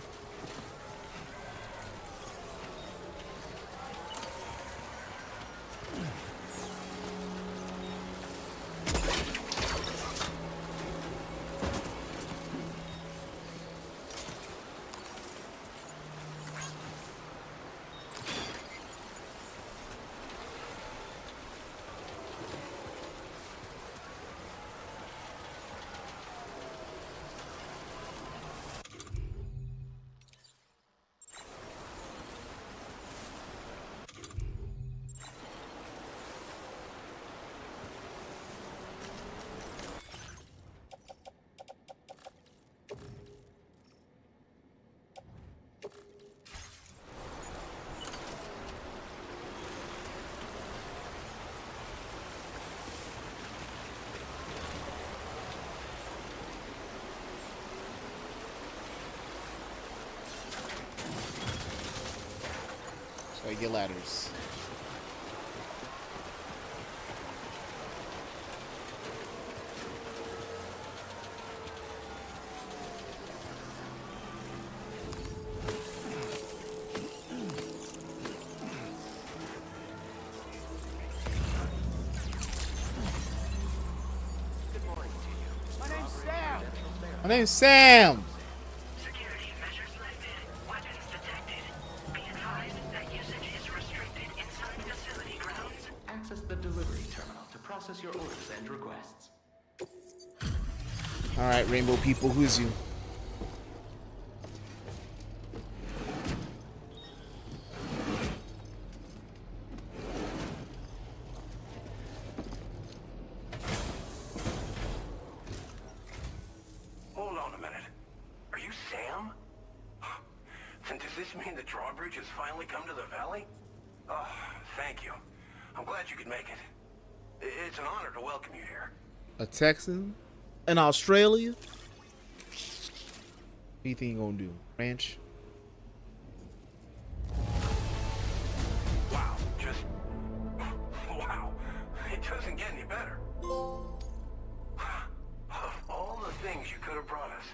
S2: So I get ladders.
S22: My name's Sam.
S1: My name's Sam.
S10: Security measures lifted. Weapons detected. Be advised that usage is restricted inside facility grounds.
S18: Access the delivery terminal to process your orders and requests.
S1: All right, rainbow people, who's you?
S6: Hold on a minute. Are you Sam? And does this mean the drawbridge has finally come to the valley? Oh, thank you. I'm glad you could make it. It's an honor to welcome you here.
S1: A Texan? In Australia? What do you think you're gonna do? Ranch?
S6: Wow, just... Wow. It doesn't get any better. Of all the things you could have brought us,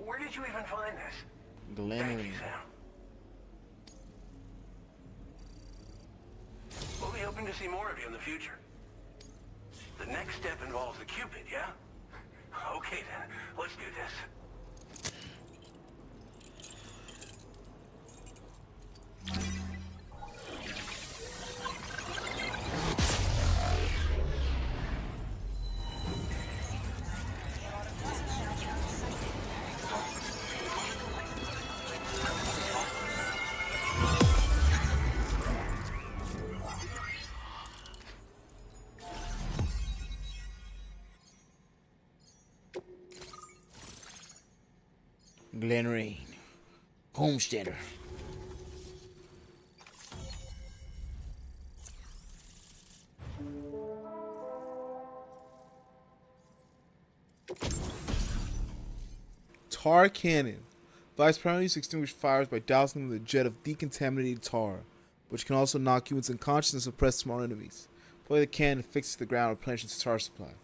S6: where did you even find this? Thank you, Sam. We'll be hoping to see more of you in the future. The next step involves the Cupid, yeah? Okay then, let's do this.
S1: Glen Rain. Homesteader. tar cannon. Device primarily used to extinguish fires by dousing them with a jet of decontaminated tar, which can also knock humans unconscious and suppress small enemies. Play the cannon fixes the ground and replenishes its tar supply.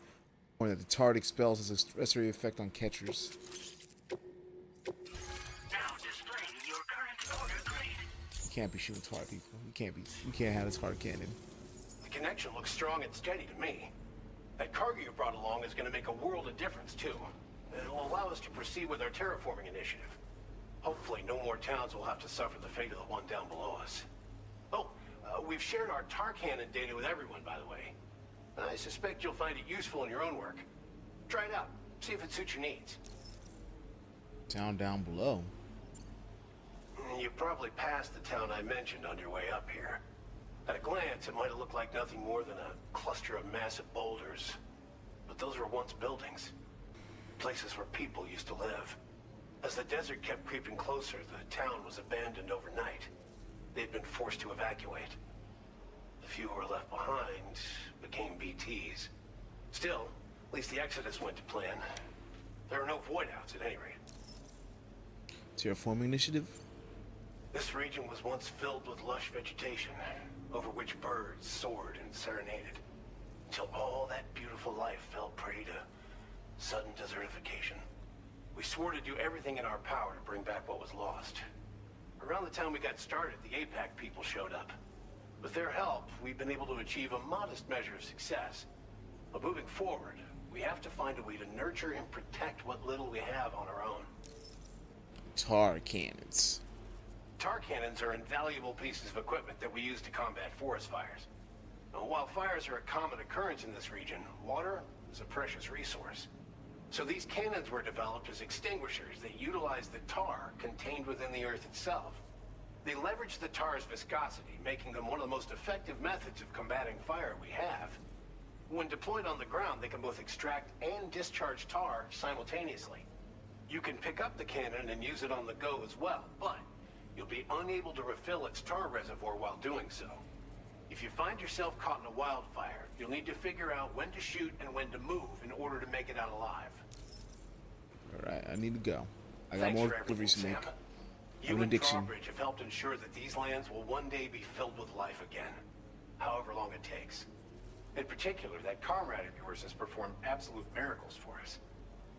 S1: Or that the tar it expels has a restorative effect on catchers.
S10: Now displaying your current order grade.
S1: You can't be shooting tar people. You can't have a tar cannon.
S9: The connection looks strong and steady to me. That cargo you brought along is going to make a world of difference, too. It'll allow us to proceed with our terraforming initiative. Hopefully, no more towns will have to suffer the fate of the one down below us. Oh, we've shared our tar cannon data with everyone, by the way. I suspect you'll find it useful in your own work. Try it out. See if it suits your needs.
S1: Town down below.
S9: You probably passed the town I mentioned on your way up here. At a glance, it might have looked like nothing more than a cluster of massive boulders. But those were once buildings. Places where people used to live. As the desert kept creeping closer, the town was abandoned overnight. They'd been forced to evacuate. The few who were left behind became BTs. Still, at least the exodus went to plan. There are no void-outs at any rate.
S1: Terraforming initiative?
S9: This region was once filled with lush vegetation, over which birds soared and serenaded, until all that beautiful life fell prey to sudden desertification. We swore to do everything in our power to bring back what was lost. Around the time we got started, the APAC people showed up. With their help, we've been able to achieve a modest measure of success. But moving forward, we have to find a way to nurture and protect what little we have on our own.
S1: Tar cannons.
S9: Tar cannons are invaluable pieces of equipment that we use to combat forest fires. Now, while fires are a common occurrence in this region, water is a precious resource. So these cannons were developed as extinguishers that utilize the tar contained within the earth itself. They leverage the tar's viscosity, making them one of the most effective methods of combating fire we have. When deployed on the ground, they can both extract and discharge tar simultaneously. You can pick up the cannon and use it on the go as well, but you'll be unable to refill its tar reservoir while doing so. If you find yourself caught in a wildfire, you'll need to figure out when to shoot and when to move in order to make it out alive.
S1: Alright, I need to go. I got
S9: Thanks
S1: more
S9: for everything,
S1: deliveries to make.
S9: Sam.
S1: I'm
S9: You
S1: an
S9: and
S1: addiction.
S9: Drawbridge have helped ensure that these lands will one day be filled with life again, however long it takes. In particular, that comrade of yours has performed absolute miracles for us.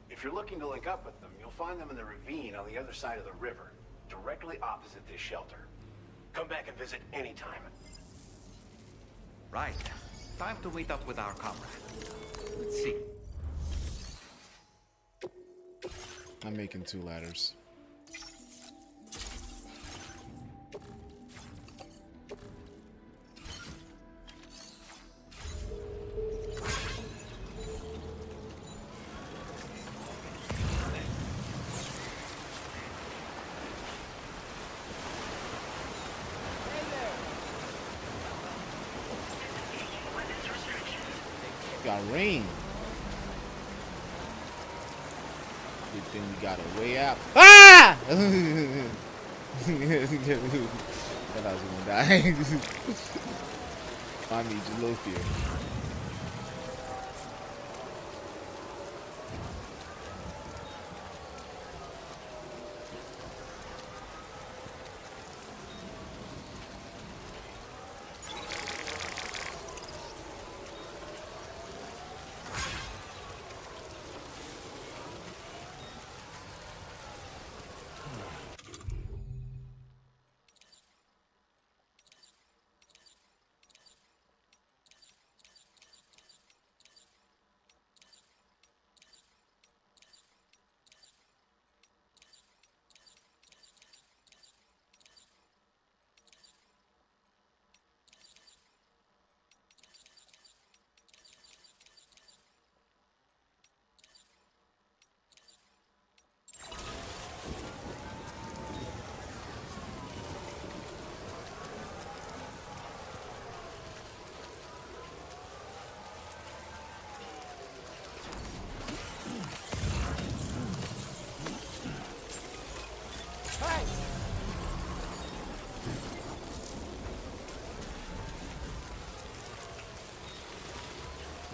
S9: If you're looking to link up with them, you'll find them in the ravine on the other side of the river, directly opposite this shelter. Come back and visit anytime.
S3: Right. Time to meet up with our comrade. Let's see.
S1: I'm making 2 ladders. Got rain. Good thing we got a way out. Ah! I thought I was gonna die. I need Jalothia.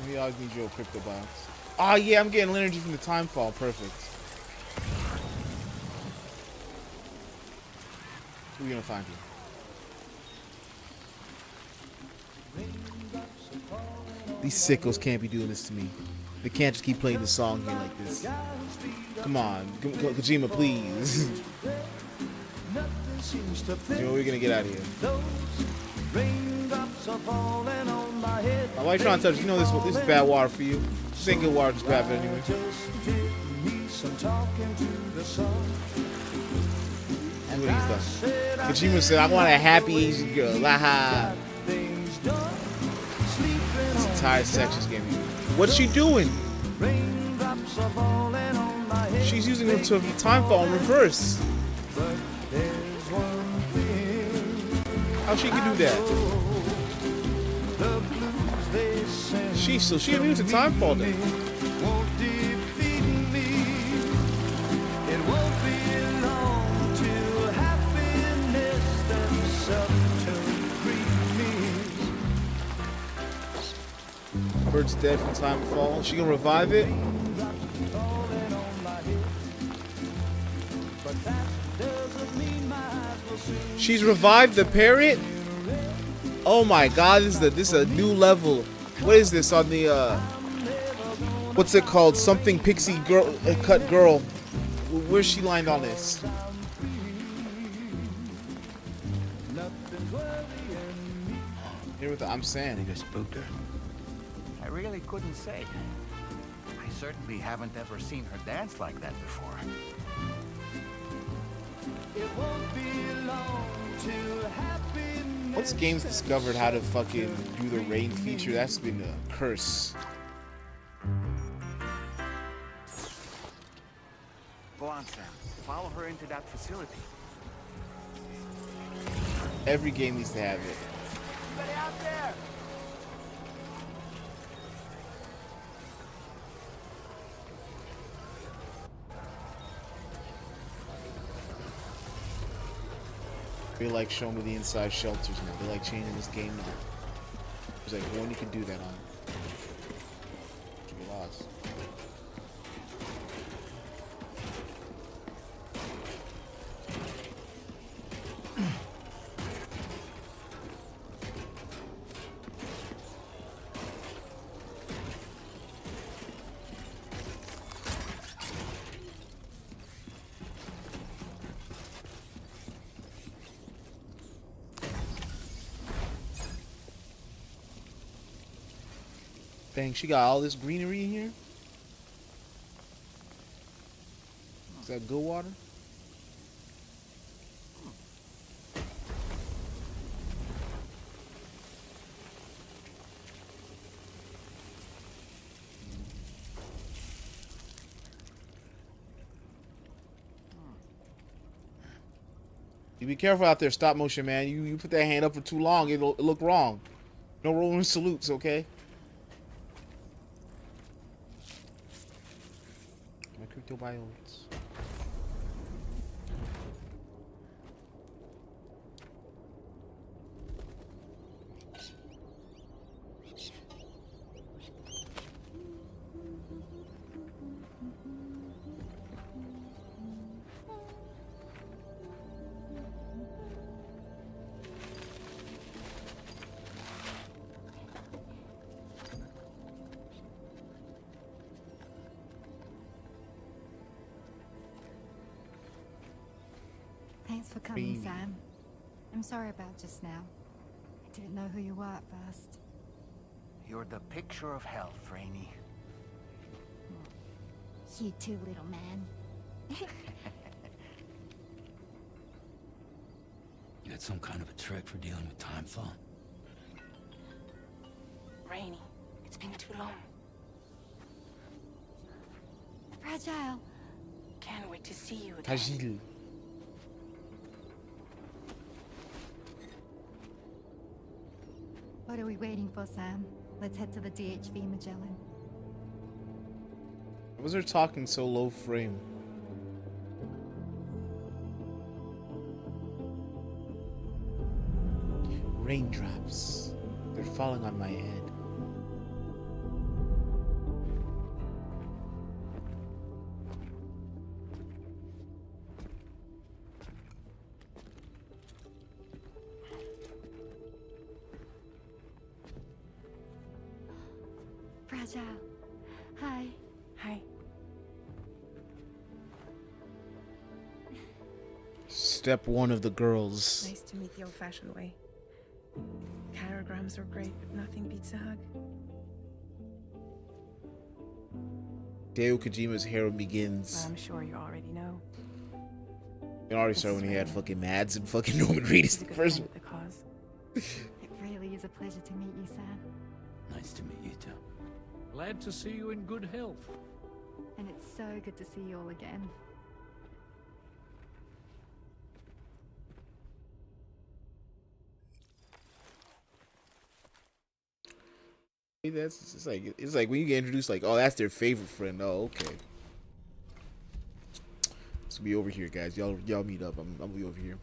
S1: Maybe I'll need your crypto box. Oh yeah, I'm getting energy from the time fall. Perfect. Who are we gonna find here? These sickos can't be doing this to me. They can't just keep playing the song here like this. Come on, Kojima, please. You know, we're gonna get out of here. Now, why are you trying to touch? You know this is bad water for you. This ain't good water, just grab it anyway. That's what he's done. Kojima said, I want a happy Asian girl. Laha. This entire section's getting me. What's she doing? She's using her to time fall in reverse. How she can do that? She immune to time fall then. Bird's dead from time fall. She gonna revive it? She's revived the parrot? Oh my god, this is a new level. What is this on the what's it called? Something pixie girl cut girl. Where's she lined on this? Here with the I'm saying.
S3: You just spooked her. I really couldn't say. I certainly haven't ever seen her dance like that before.
S1: Once games discovered how to fucking do the rain feature, that's been a curse.
S3: Go on, Sam. Follow her into that facility.
S1: Every game needs to have it.
S15: Anybody out there?
S1: They like showing me the inside shelters now. They like changing this game now. There's like one you can do that on. You lost. Dang, she got all this greenery in here? Is that good water? You be careful out there, stop motion, man. You put that hand up for too long, it'll look wrong. No rolling salutes, okay? My cryptobiotes.
S4: Thanks for coming, Sam. I'm sorry about just now. I didn't know who you were at first.
S3: You're the picture of health, Rainey.
S4: You too, little man.
S2: You had some kind of a trick for dealing with time fall?
S12: Rainey, it's been too long.
S4: Fragile.
S12: Can't wait to see you again.
S1: Fragile.
S4: What are we waiting for, Sam? Let's head to the DHV Magellan.
S1: Why was her talking so low frame? Raindrops. They're falling on my head.
S4: Ciao. Hi.
S19: Hi.
S1: Step one of the girls.
S19: Nice to meet the old-fashioned way. Carograms are great, but nothing beats a hug.
S1: Hideo Kojima's Hero Begins.
S19: Well, I'm sure you already know.
S1: It already started when he had fucking Mads and fucking Norman Reedus the first one.
S19: The cause.
S4: It really is a pleasure to meet you, Sam.
S2: Nice to meet you too.
S11: Glad to see you in good health.
S4: And it's so good to see you all again.
S1: That's it's like when you get introduced, like, oh, that's their favorite friend. Oh, okay. Let's be over here, guys. Y'all meet up. I'm gonna be over here.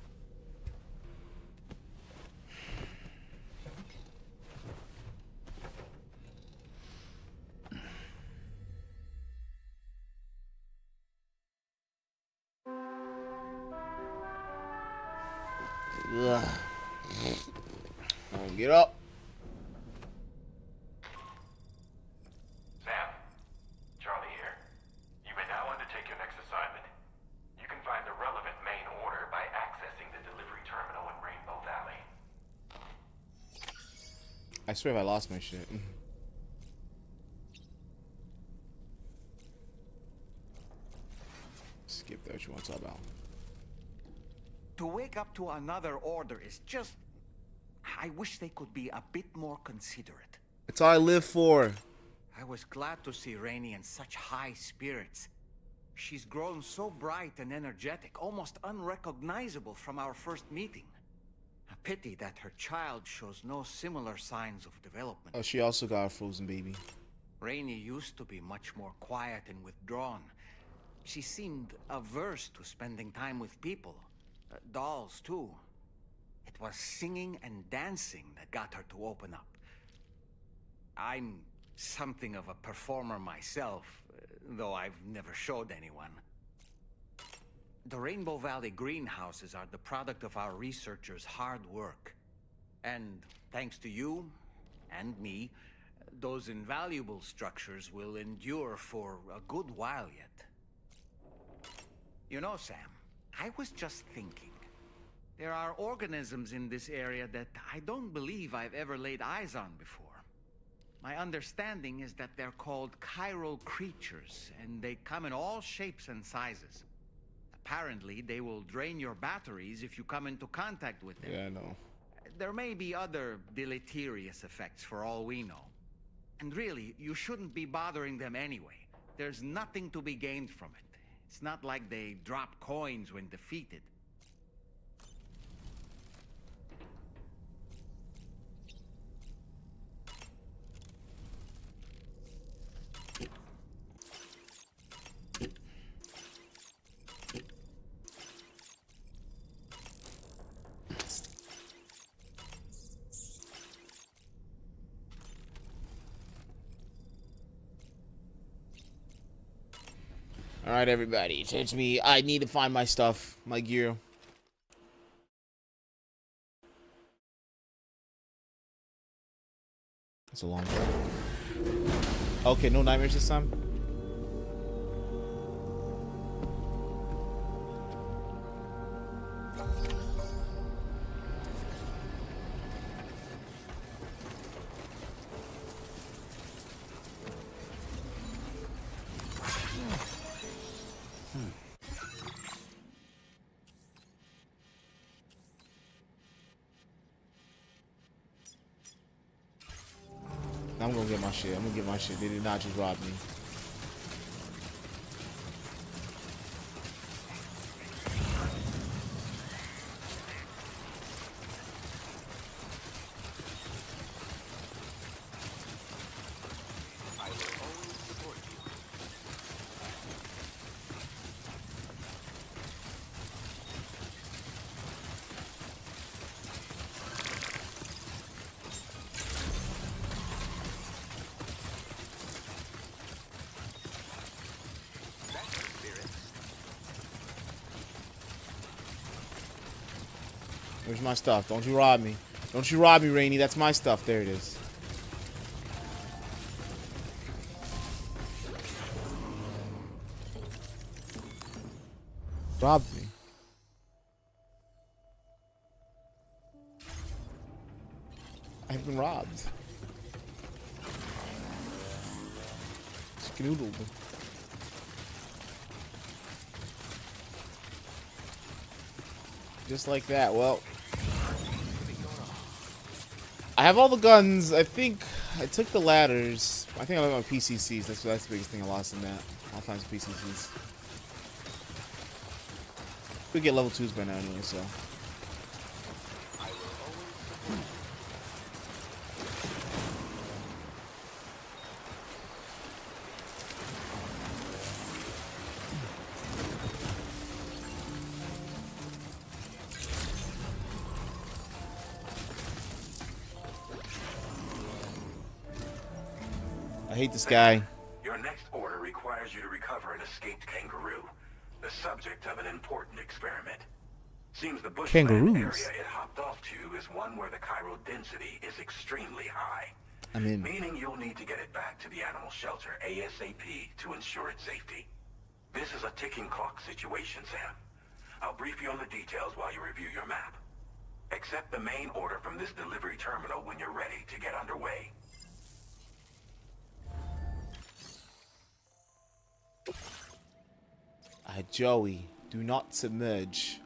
S1: Ugh. Get up.
S8: Sam, Charlie here. You may now undertake your next assignment. You can find the relevant main order by accessing the delivery terminal in Rainbow Valley.
S1: I swear if I lost my shit. Skip that. What you want to talk about?
S3: To wake up to another order is just... I wish they could be a bit more considerate.
S1: That's all I live for.
S3: I was glad to see Rainey in such high spirits. She's grown so bright and energetic, almost unrecognizable from our first meeting. A pity that her child shows no similar signs of development.
S1: Oh, she also got a frozen baby.
S3: Rainey used to be much more quiet and withdrawn. She seemed averse to spending time with people. Dolls, too. It was singing and dancing that got her to open up. I'm something of a performer myself, though I've never showed anyone. The Rainbow Valley greenhouses are the product of our researchers' hard work. And thanks to you and me, those invaluable structures will endure for a good while yet. You know, Sam, I was just thinking. There are organisms in this area that I don't believe I've ever laid eyes on before. My understanding is that they're called chiral creatures, and they come in all shapes and sizes. Apparently, they will drain your batteries if you come into contact with them.
S1: Yeah, I know.
S3: There may be other deleterious effects for all we know. And really, you shouldn't be bothering them anyway. There's nothing to be gained from it. It's not like they drop coins when defeated.
S1: Alright, everybody. It's me. I need to find my stuff. My gear. That's a long time. Okay, no nightmares this time? I'm gonna get my shit. I'm gonna get my shit. They did not just rob me. Where's my stuff? Don't you rob me. Don't you rob me, Rainey. That's my stuff. There it is. Robbed me. I've been robbed. Skedoodled. Just like that. Well, I have all the guns. I think I took the ladders. I think I left my PCCs. That's the biggest thing I lost in that. All kinds of PCCs. We get level 2s by now anyway, so. I hate this guy.
S6: Your next order requires you to recover an escaped kangaroo, the subject of an important experiment. Seems the bushland area it hopped off to is one where the chiral density is extremely high.
S1: I'm in.
S6: Meaning you'll need to get it back to the animal shelter ASAP to ensure its safety. This is a ticking clock situation, Sam. I'll brief you on the details while you review your map. Accept the main order from this delivery terminal when you're ready to get underway.
S1: Joey, do not submerge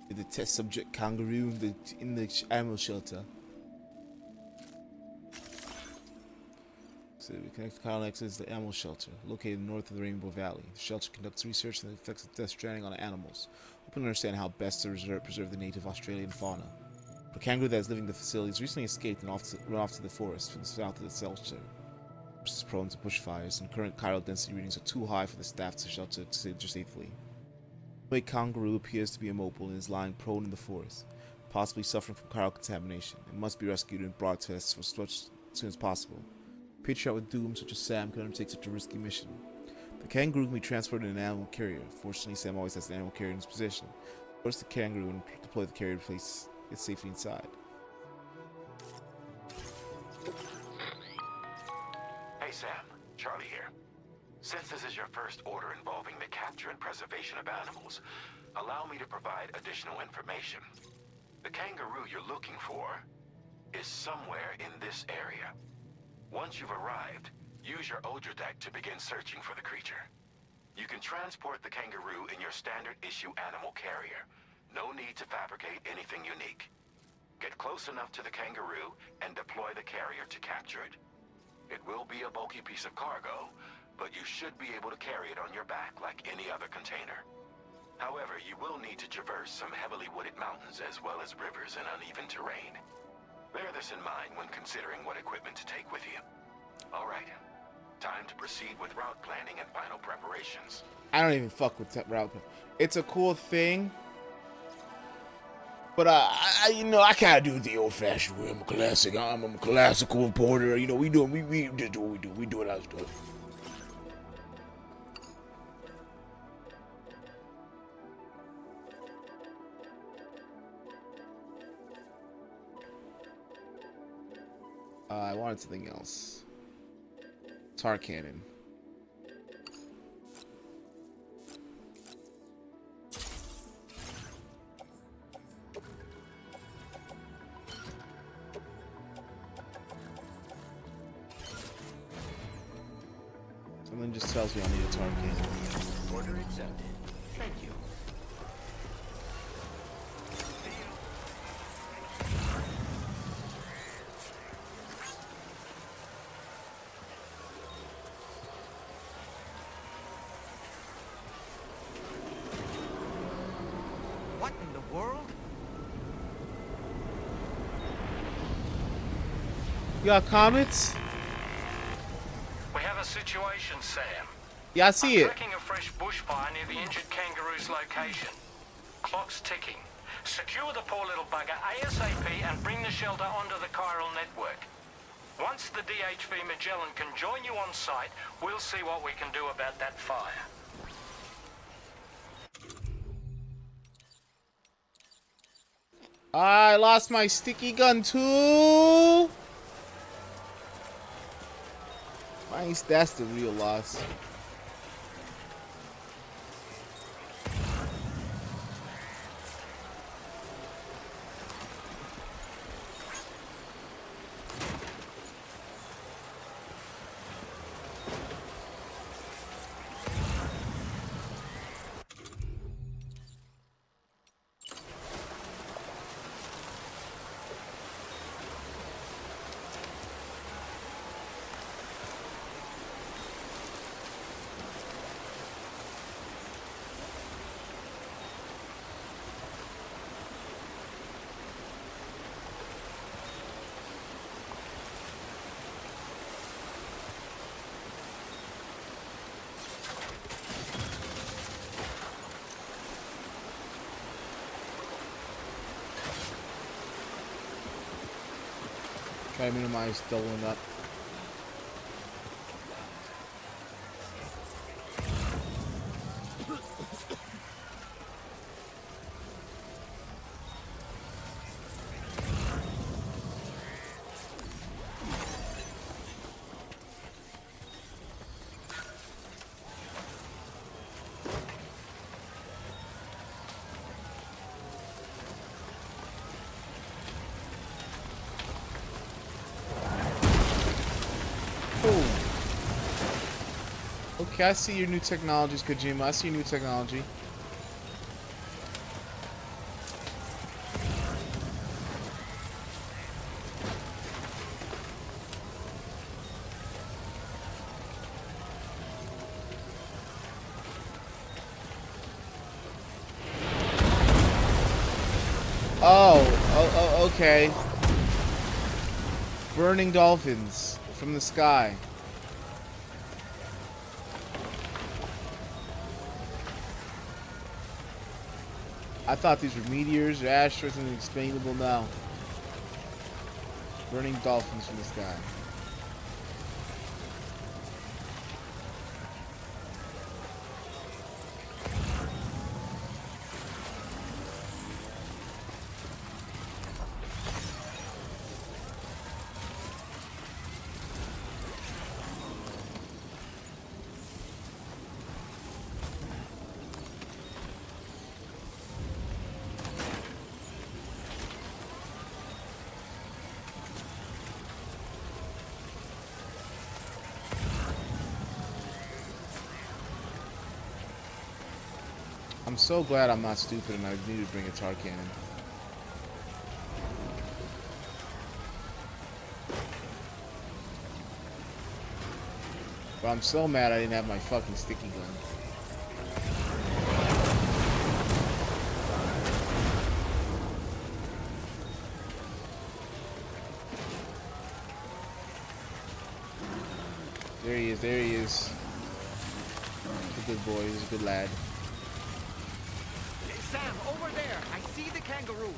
S1: with the test subject kangaroo in the animal shelter. So we connect the Chiral Nexus to the animal shelter, located north of the Rainbow Valley. The shelter conducts research on the effects of Death Stranding on animals, hoping to understand how best to preserve the native Australian fauna. The kangaroo that is living in the facility has recently escaped and run off to the forest from the south of the shelter. It is prone to bushfires, and current chiral density readings are too high for the staff to shelter safely. The kangaroo appears to be immobile and is lying prone in the forest, possibly suffering from chiral contamination. It must be rescued and brought to us as soon as possible. A patriot with doom such as Sam can undertake such a risky mission. The kangaroo can be transported in an animal carrier. Fortunately, Sam always has an animal carrier in his possession. Force the kangaroo and deploy the carrier to place it safely inside.
S13: Hey Sam, Charlie here. Since this is your first order involving the capture and preservation of animals, allow me to provide additional information. The kangaroo you're looking for is somewhere in this area. Once you've arrived, use your Odra deck to begin searching for the creature. You can transport the kangaroo in your standard issue animal carrier. No need to fabricate anything unique. Get close enough to the kangaroo and deploy the carrier to capture it. It will be a bulky piece of cargo, but you should be able to carry it on your back like any other container. However, you will need to traverse some heavily wooded mountains as well as rivers and uneven terrain. Bear this in mind when considering what equipment to take with you. Alright, time to proceed with route planning and final preparations.
S1: I don't even fuck with route planning. It's a cool thing, but I kind of do it the old-fashioned way. I'm a classic. I'm a classical reporter. We just do what we do. We do what I was doing. I wanted something else. Tar cannon. Something just tells me I need a tar cannon.
S18: Order accepted. Thank you.
S3: What in the world?
S1: You got comments?
S11: We have a situation, Sam.
S1: Yeah, I see it.
S11: Tracking a fresh bushfire near the injured kangaroo's location. Clock's ticking. Secure the poor little bugger ASAP and bring the shelter onto the chiral network. Once the DHV Magellan can join you on site, we'll see what we can do about that fire.
S1: I lost my sticky gun too. Nice, that's the real loss. Try to minimize doubling up. Okay, I see your new technologies, Kojima. I see your new technology. Oh, okay. Burning dolphins from the sky. I thought these were meteors or asteroids and inexplainable now. Burning dolphins from the sky. I'm so glad I'm not stupid and I need to bring a tar cannon. But I'm so mad I didn't have my fucking sticky gun. There he is, there he is. He's a good boy, he's a good lad.
S3: Sam, over there. I see the kangaroo.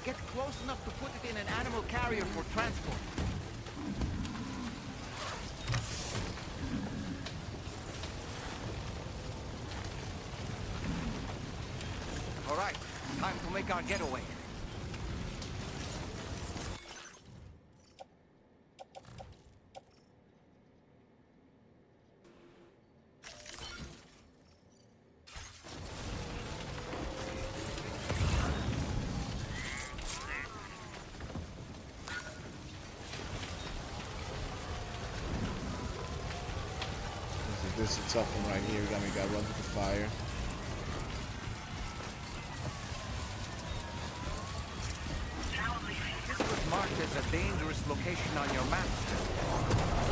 S3: Get close enough to put it in an animal carrier for transport. All right, time to make our getaway.
S1: This is a tough one right here. We gotta run through the fire.
S3: This was marked as a dangerous location on your map.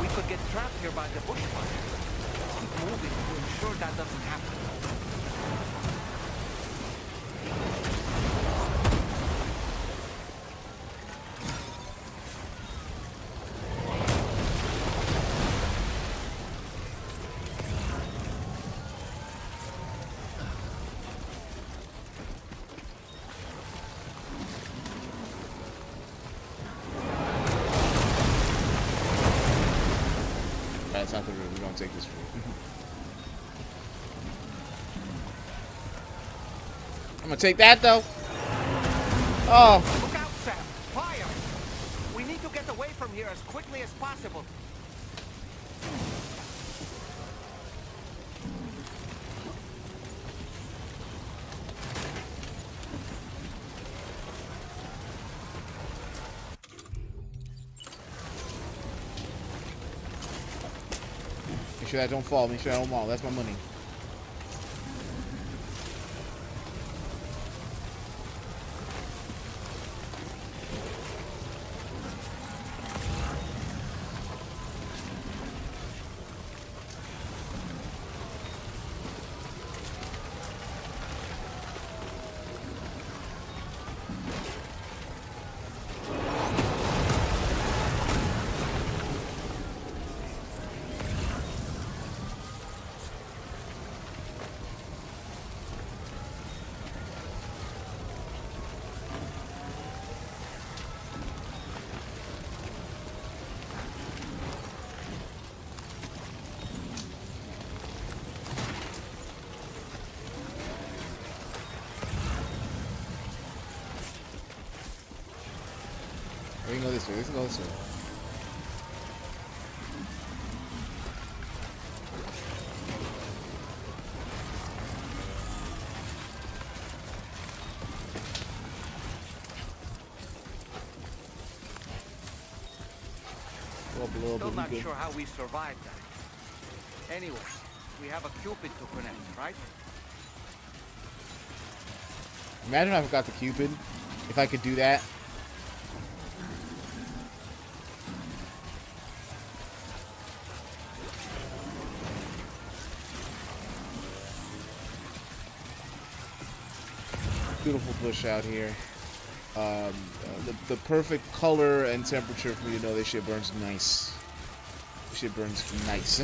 S3: We could get trapped here by the bushfire. Keep moving to ensure that doesn't happen.
S1: That's not the route. We don't take this route. I'm gonna take that though. Oh.
S3: Look out, Sam! Fire! We need to get away from here as quickly as possible.
S1: Make sure that don't fall. Make sure that don't fall. That's my money. can go this way. Let's go this way.
S3: Still not sure how we survived that. Anyway, we have a Cupid to connect, right?
S1: Imagine if I forgot the Cupid. If I could do that. Beautiful bush out here. The perfect color and temperature for me to know this shit burns nice. This shit burns nice.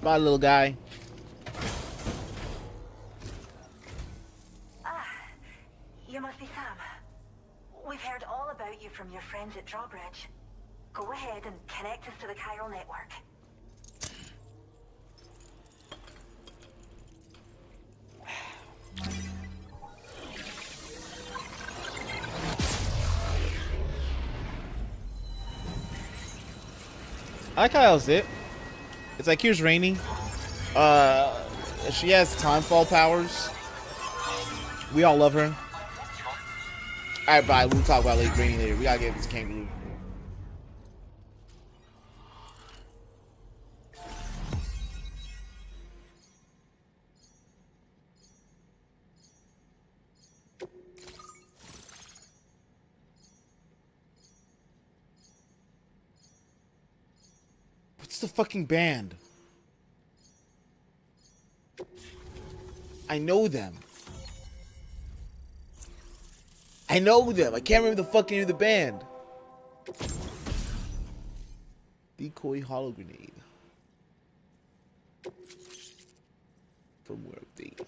S1: Bye, little guy.
S10: You must be Sam. We've heard all about you from your friends at Drawbridge. Go ahead and connect us to the chiral network.
S1: I like how that was it. It's like, here's Rainy. She has timefall powers. We all love her. Alright, bye. We'll talk about Rainy later. We gotta get this kangaroo. What's the fucking band? I know them. I know them. I can't remember the fucking name of the band. Decoy hollow grenade. Firmware update.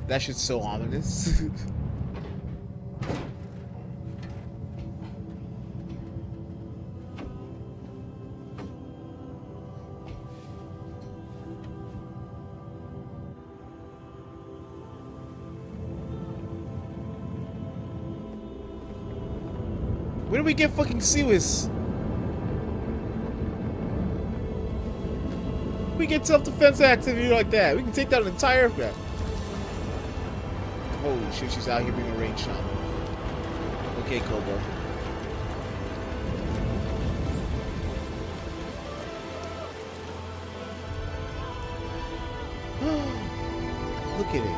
S1: That shit's so ominous. When do we get fucking Siwis? We get self-defense activity like that. We can take down an entire aircraft. Holy shit, she's out here being a range shot. Okay, Kobo. Look at it.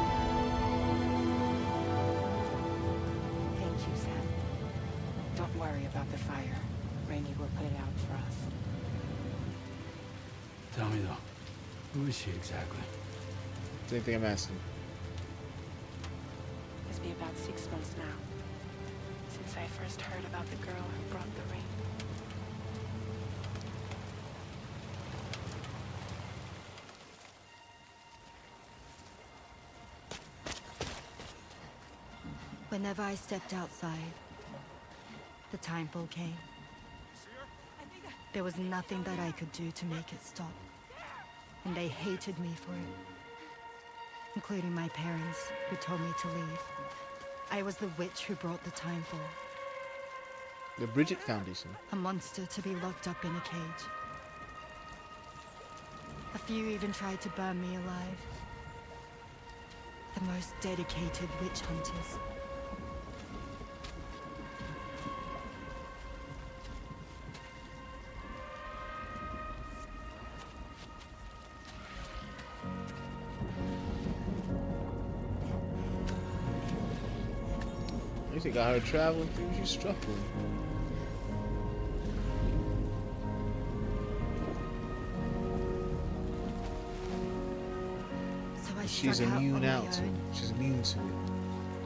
S19: Thank you, Sam. Don't worry about the fire. Rainy will put it out for us.
S2: Tell me though, who is she exactly?
S1: Same thing I'm asking.
S17: It's been about 6 months now since I first heard about the girl who brought the ring.
S4: Whenever I stepped outside, the timefall came. There was nothing that I could do to make it stop. And they hated me for it. Including my parents, who told me to leave. I was the witch who brought the timefall.
S1: The Bridget Foundation.
S4: A monster to be locked up in a cage. A few even tried to burn me alive. The most dedicated witch hunters.
S1: You think I heard traveling through? She's struggling.
S4: So I
S1: She's
S4: struck out
S1: immune
S4: on my
S1: out to it.
S4: own.
S1: She's immune to it.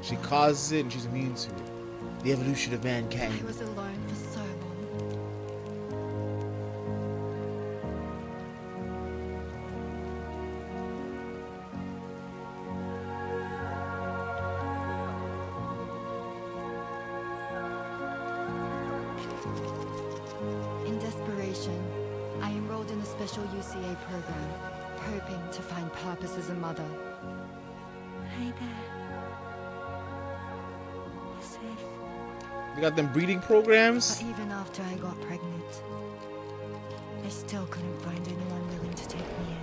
S1: She causes it and she's immune to it. The evolution of mankind.
S4: I was alone for so In desperation, I enrolled in a special UCA program, hoping to find purpose as a mother. Hey there. You're safe.
S1: You got them breeding programs?
S4: But even after I got pregnant, I still couldn't find anyone willing to take me in.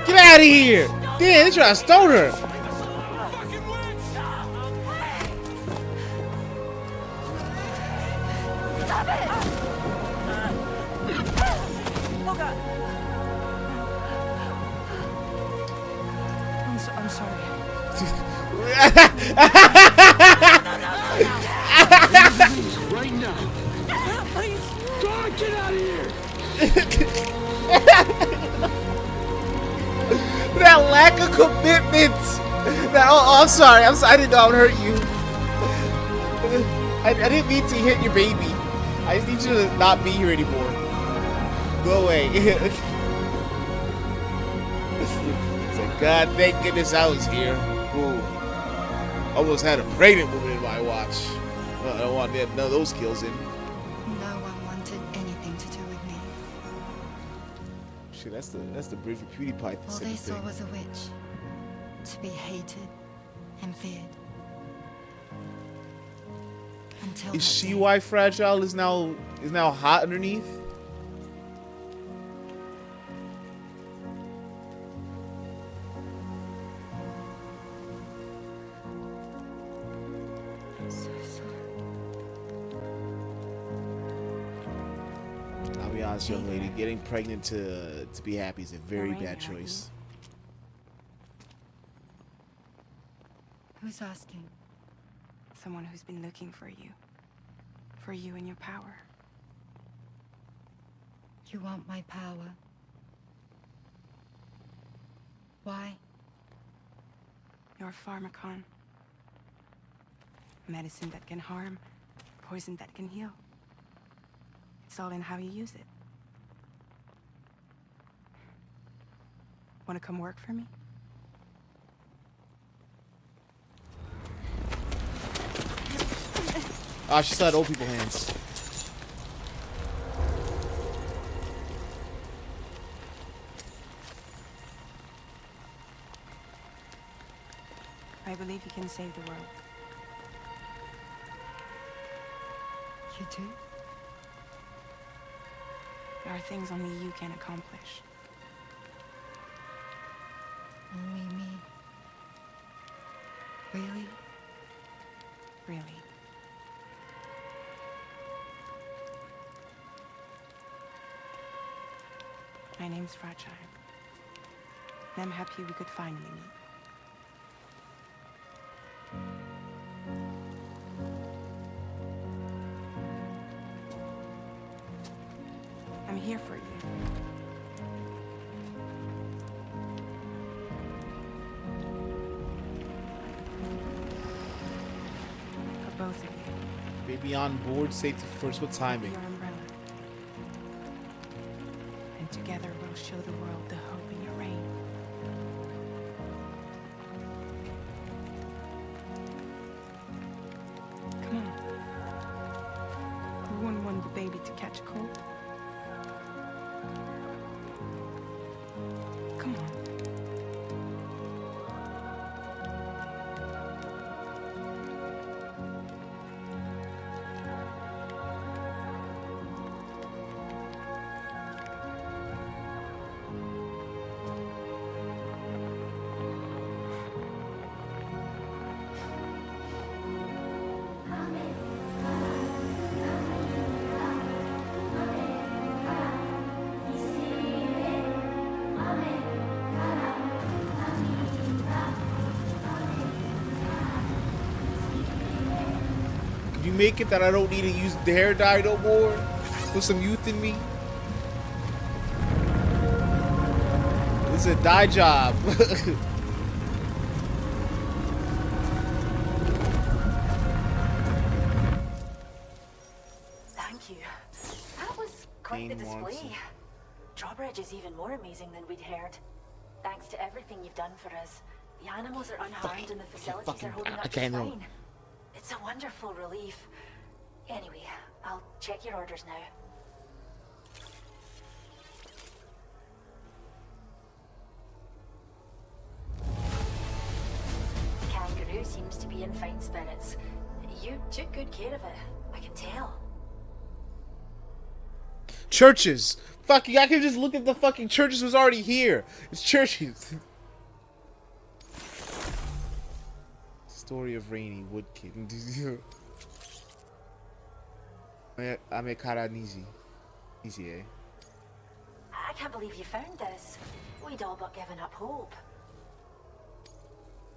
S1: Get out of here! Damn, they trying to stone her.
S10: Stop it! Oh God!
S19: I'm sorry.
S22: Right now.
S10: Please.
S22: God, get out of here!
S1: That lack of commitment. That, oh, I'm sorry. I didn't know I would hurt you. I didn't mean to hit your baby. I just need you to not be here anymore. Go away. It's like, God, thank goodness I was here. Ooh. Almost had a pregnant woman in my watch. I don't want none of those kills in.
S4: No one wanted anything to do with me.
S1: Shit, that's the bridge for PewDiePie.
S4: All they saw was a witch, to be hated and feared. Until
S1: Is she why Fragile is now hot underneath?
S4: I'm so sorry.
S1: I'll be honest, young lady. Getting pregnant to be happy is a very
S19: Alright,
S1: bad
S19: Maggie.
S1: choice.
S4: Who's asking?
S19: Someone who's been looking for you. For you and your power.
S4: You want my power? Why?
S19: You're a pharmacon. Medicine that can harm, poison that can heal. It's all in how you use it. Want to come work for me?
S1: Ah, she still had old people hands.
S19: I believe you can save the world.
S4: You do?
S19: There are things only you can accomplish.
S4: Only me. Really?
S19: Really. My name's Fragile. And I'm happy we could finally meet. I'm here for you. For both of you.
S1: Baby on board, safety first with timing.
S19: Your umbrella. And together we'll show the world the hope in your reign. Come on. Who wouldn't want the baby to catch a cold? Come on.
S1: Can you make it that I don't need to use the hair dye no more? Put some youth in me? This is a dye job.
S10: Thank you. That was quite the
S1: Dane wants
S10: display. Drawbridge is even more amazing than we'd heard. Thanks to everything you've done for us, the animals are unharmed and the facilities are holding up just fine. It's a wonderful relief. Anyway, I'll check your orders now. The kangaroo seems to be in fine spirits. You took good care of it, I can tell.
S1: Churches! Fucking, I could just look at the fucking churches was already here. It's churches. Story of Rainy Woodkid. Ame kara nizi. Easy, eh?
S10: I can't believe you found this. We'd all but given up hope.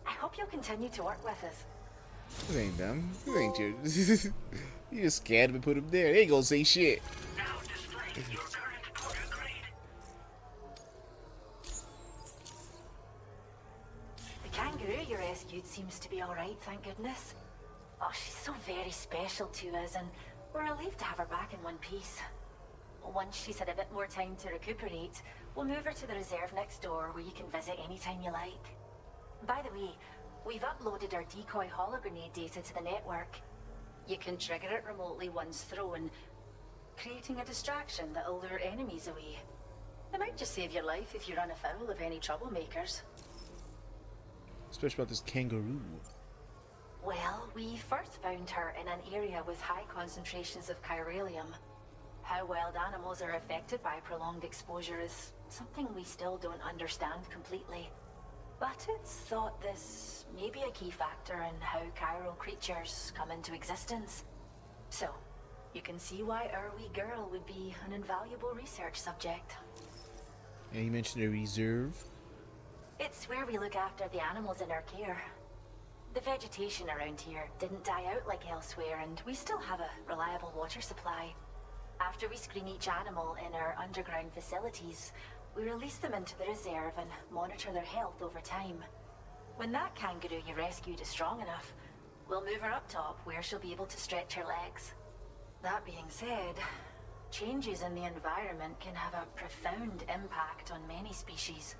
S10: I hope you'll continue to work with us.
S1: This ain't them. This ain't you. You just scared him and put him there. They ain't gonna say shit.
S10: The kangaroo you rescued seems to be alright, thank goodness. Oh, she's so very special to us, and we're relieved to have her back in one piece. Once she's had a bit more time to recuperate, we'll move her to the reserve next door where you can visit anytime you like. By the way, we've uploaded our decoy hologrenade data to the network. You can trigger it remotely once thrown, creating a distraction that'll lure enemies away. It might just save your life if you run afoul of any troublemakers.
S1: Especially about this kangaroo.
S10: Well, we first found her in an area with high concentrations of chiralium. How wild animals are affected by prolonged exposure is something we still don't understand completely. But it's thought this may be a key factor in how chiral creatures come into existence. So, you can see why our wee girl would be an invaluable research subject.
S1: And you mentioned a reserve?
S10: It's where we look after the animals in our care. The vegetation around here didn't die out like elsewhere, and we still have a reliable water supply. After we screen each animal in our underground facilities, we release them into the reserve and monitor their health over time. When that kangaroo you rescued is strong enough, we'll move her up top where she'll be able to stretch her legs. That being said, changes in the environment can have a profound impact on many species,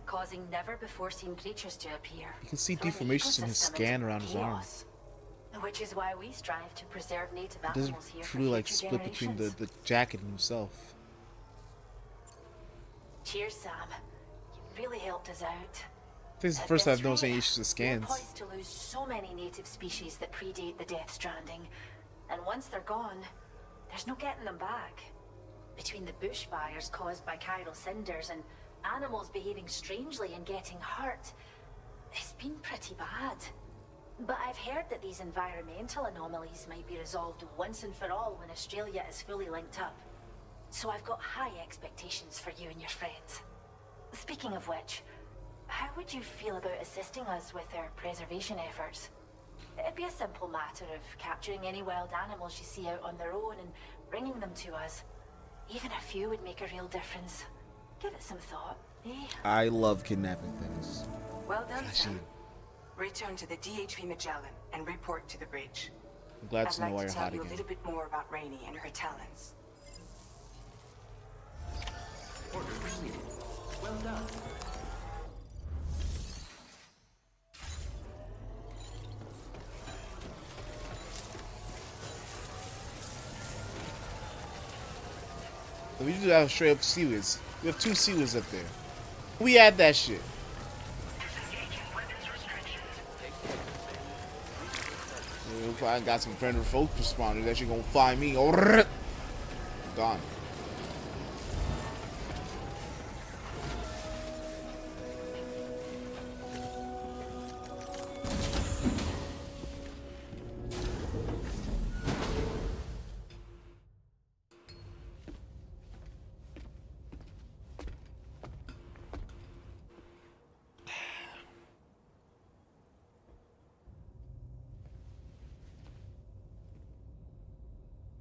S10: causing never-before-seen creatures to appear.
S1: You can see deformations in his scan around his arm.
S10: Which is why we strive to preserve native
S1: It doesn't
S10: animals here for
S1: truly like
S10: future
S1: split between
S10: generations.
S1: the jacket and himself.
S10: Cheers, Sam. You really helped us out.
S1: This is the
S10: At
S1: first time I've
S10: this
S1: noticed any
S10: rate,
S1: issues with
S10: we're
S1: scans.
S10: poised to lose so many native species that predate the Death Stranding, and once they're gone, there's no getting them back. Between the bushfires caused by chiral cinders and animals behaving strangely and getting hurt, it's been pretty bad. But I've heard that these environmental anomalies might be resolved once and for all when Australia is fully linked up. So I've got high expectations for you and your friends. Speaking of which, how would you feel about assisting us with our preservation efforts? It'd be a simple matter of capturing any wild animals you see out on their own and bringing them to us. Even a few would make a real difference. Give it some thought, eh?
S1: I love kidnapping things.
S12: Well done,
S1: Gosh,
S12: Sam. Return to the DHV Magellan and report to the bridge.
S1: I'm glad to know
S12: I'd
S1: why
S12: like
S1: you're
S12: to tell
S1: hot
S12: you a
S1: again.
S12: little bit more about Rainey and her talents.
S18: Order received. Well done.
S1: So we just have straight up seaweeds. We have 2 seaweeds up there. We add that shit. If I got some friendly folks responding, that shit gonna find me. Gone.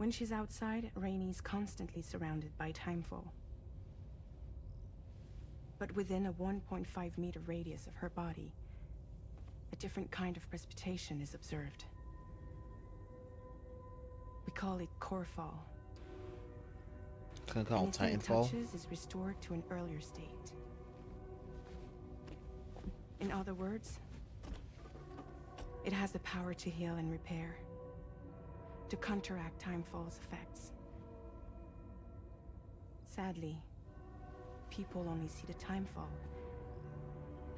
S19: When she's outside, Rainey's constantly surrounded by timefall. But within a 1.5-meter radius of her body, a different kind of precipitation is observed. We call it core fall,
S1: Can I call it
S19: Anything it
S1: Titanfall?
S19: touches is restored to an earlier state. In other words, it has the power to heal and repair, to counteract Timefall's effects. Sadly, people only see the Timefall,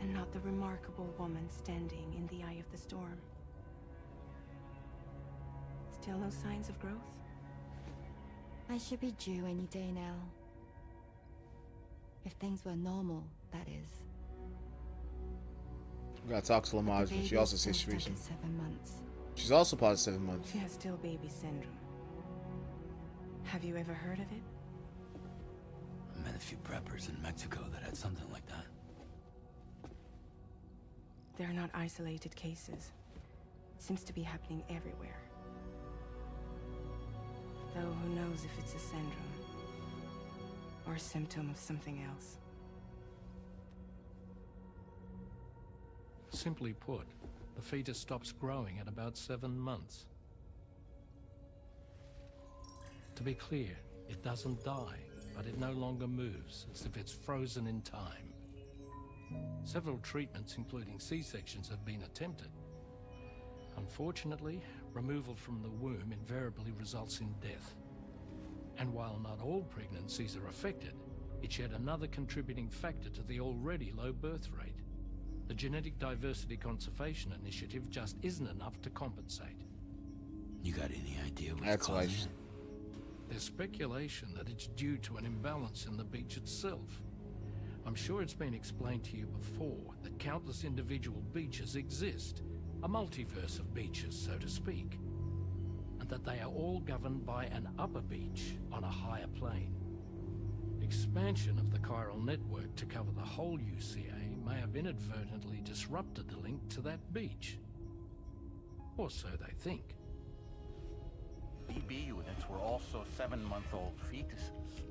S19: and not the remarkable woman standing in the eye of the storm. Still no signs of growth?
S4: I should be due any day now. If things were normal, that is.
S1: We gotta talk to Lamaj,
S4: The
S1: but she
S4: baby
S1: also
S4: is
S1: says
S4: still
S1: she's
S4: stuck at 7 months.
S1: She's also positive 7 months.
S19: She has still baby syndrome. Have you ever heard of it?
S2: I met a few preppers in Mexico that had something like that.
S19: They're not isolated cases. It seems to be happening everywhere. Though who knows if it's a syndrome or a symptom of something else.
S11: Simply put, the fetus stops growing at about 7 months. To be clear, it doesn't die, but it no longer moves, as if it's frozen in time. Several treatments, including C-sections, have been attempted. Unfortunately, removal from the womb invariably results in death. And while not all pregnancies are affected, it's yet another contributing factor to the already low birth rate. The Genetic Diversity Conservation Initiative just isn't enough to compensate.
S2: You got any idea what's
S1: That's why.
S2: causing it?
S11: There's speculation that it's due to an imbalance in the beach itself. I'm sure it's been explained to you before that countless individual beaches exist, a multiverse of beaches, so to speak, and that they are all governed by an upper beach on a higher plane. Expansion of the chiral network to cover the whole UCA may have inadvertently disrupted the link to that beach. Or so they think.
S3: BB units were also 7-month-old fetuses.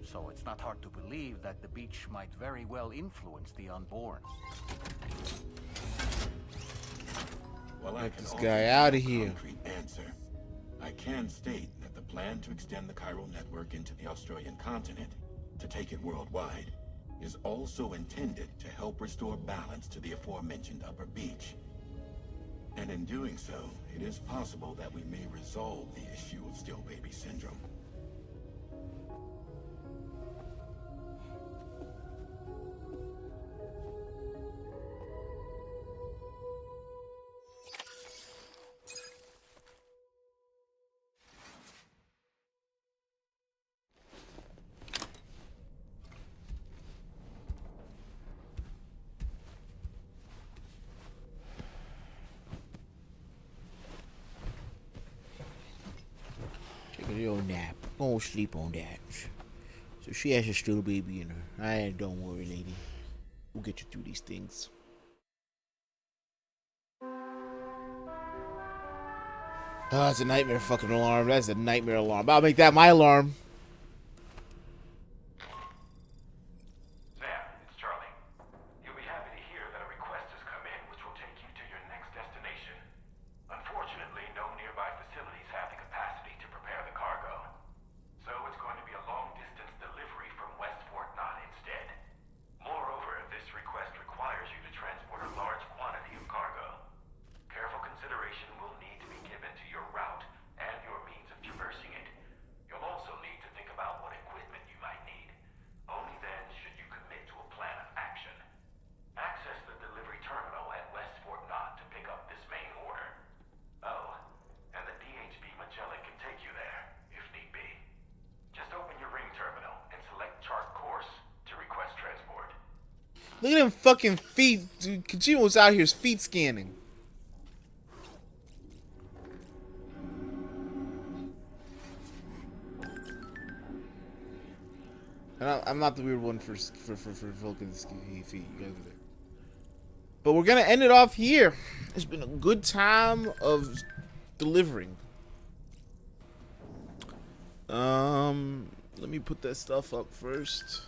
S3: So it's not hard to believe that the beach might very well influence the unborn.
S13: Well, I
S1: Get
S13: can
S1: this
S13: offer
S1: guy
S13: you
S1: outta
S13: no
S1: here.
S13: concrete answer. I can state that the plan to extend the chiral network into the Australian continent, to take it worldwide, is also intended to help restore balance to the aforementioned upper beach. And in doing so, it is possible that we may resolve the issue of still baby syndrome.
S1: Take a little nap. Go sleep on that. So she has a still baby in her. Don't worry, lady. We'll get you through these things. Oh, that's a nightmare fucking alarm. That's a nightmare alarm. I'll make that my alarm.
S8: Sam, it's Charlie. You'll be happy to hear that a request has come in which will take you to your next destination. Unfortunately, no nearby facilities have the capacity to prepare the cargo. So it's going to be a long-distance delivery from West Fort Knott instead. Moreover, this request requires you to transport a large quantity of cargo. Careful consideration will need to be given to your route and your means of traversing it. You'll also need to think about what equipment you might need. Only then should you commit to a plan of action. Access the delivery terminal at West Fort Knott to pick up this main order. Oh, and the DHB Magellan can take you there, if need be. Just open your ring terminal and select chart course to request transport.
S1: Look at them fucking feet. Dude, Kojima was out here feet scanning. And I'm not the weird one for Vulcan's feet. You guys are there. But we're gonna end it off here. It's been a good time of delivering. Let me put that stuff up first.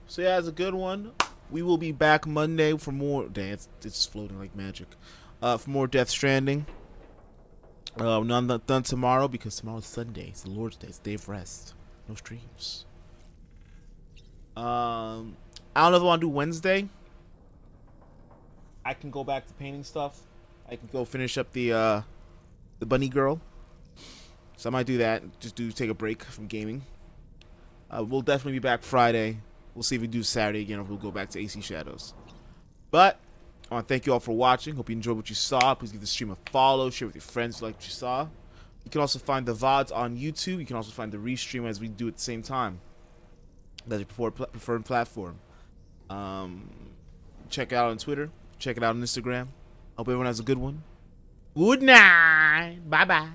S1: So yeah, it's a good one. We will be back Monday for more. Dang, it's floating like magic. For more Death Stranding. None done tomorrow because tomorrow's Sunday. It's the Lord's Day. It's day of rest. No streams. I don't know if I want to do Wednesday. I can go back to painting stuff. I can go finish up the bunny girl. So I might do that. Just take a break from gaming. We'll definitely be back Friday. We'll see if we do Saturday again or if we'll go back to AC Shadows. But I want to thank you all for watching. Hope you enjoyed what you saw. Please give the stream a follow. Share with your friends if you like what you saw. You can also find the VODs on YouTube. You can also find the restream as we do at the same time. That's your preferred platform. Check it out on Twitter. Check it out on Instagram. Hope everyone has a good one. Good night. Bye-bye.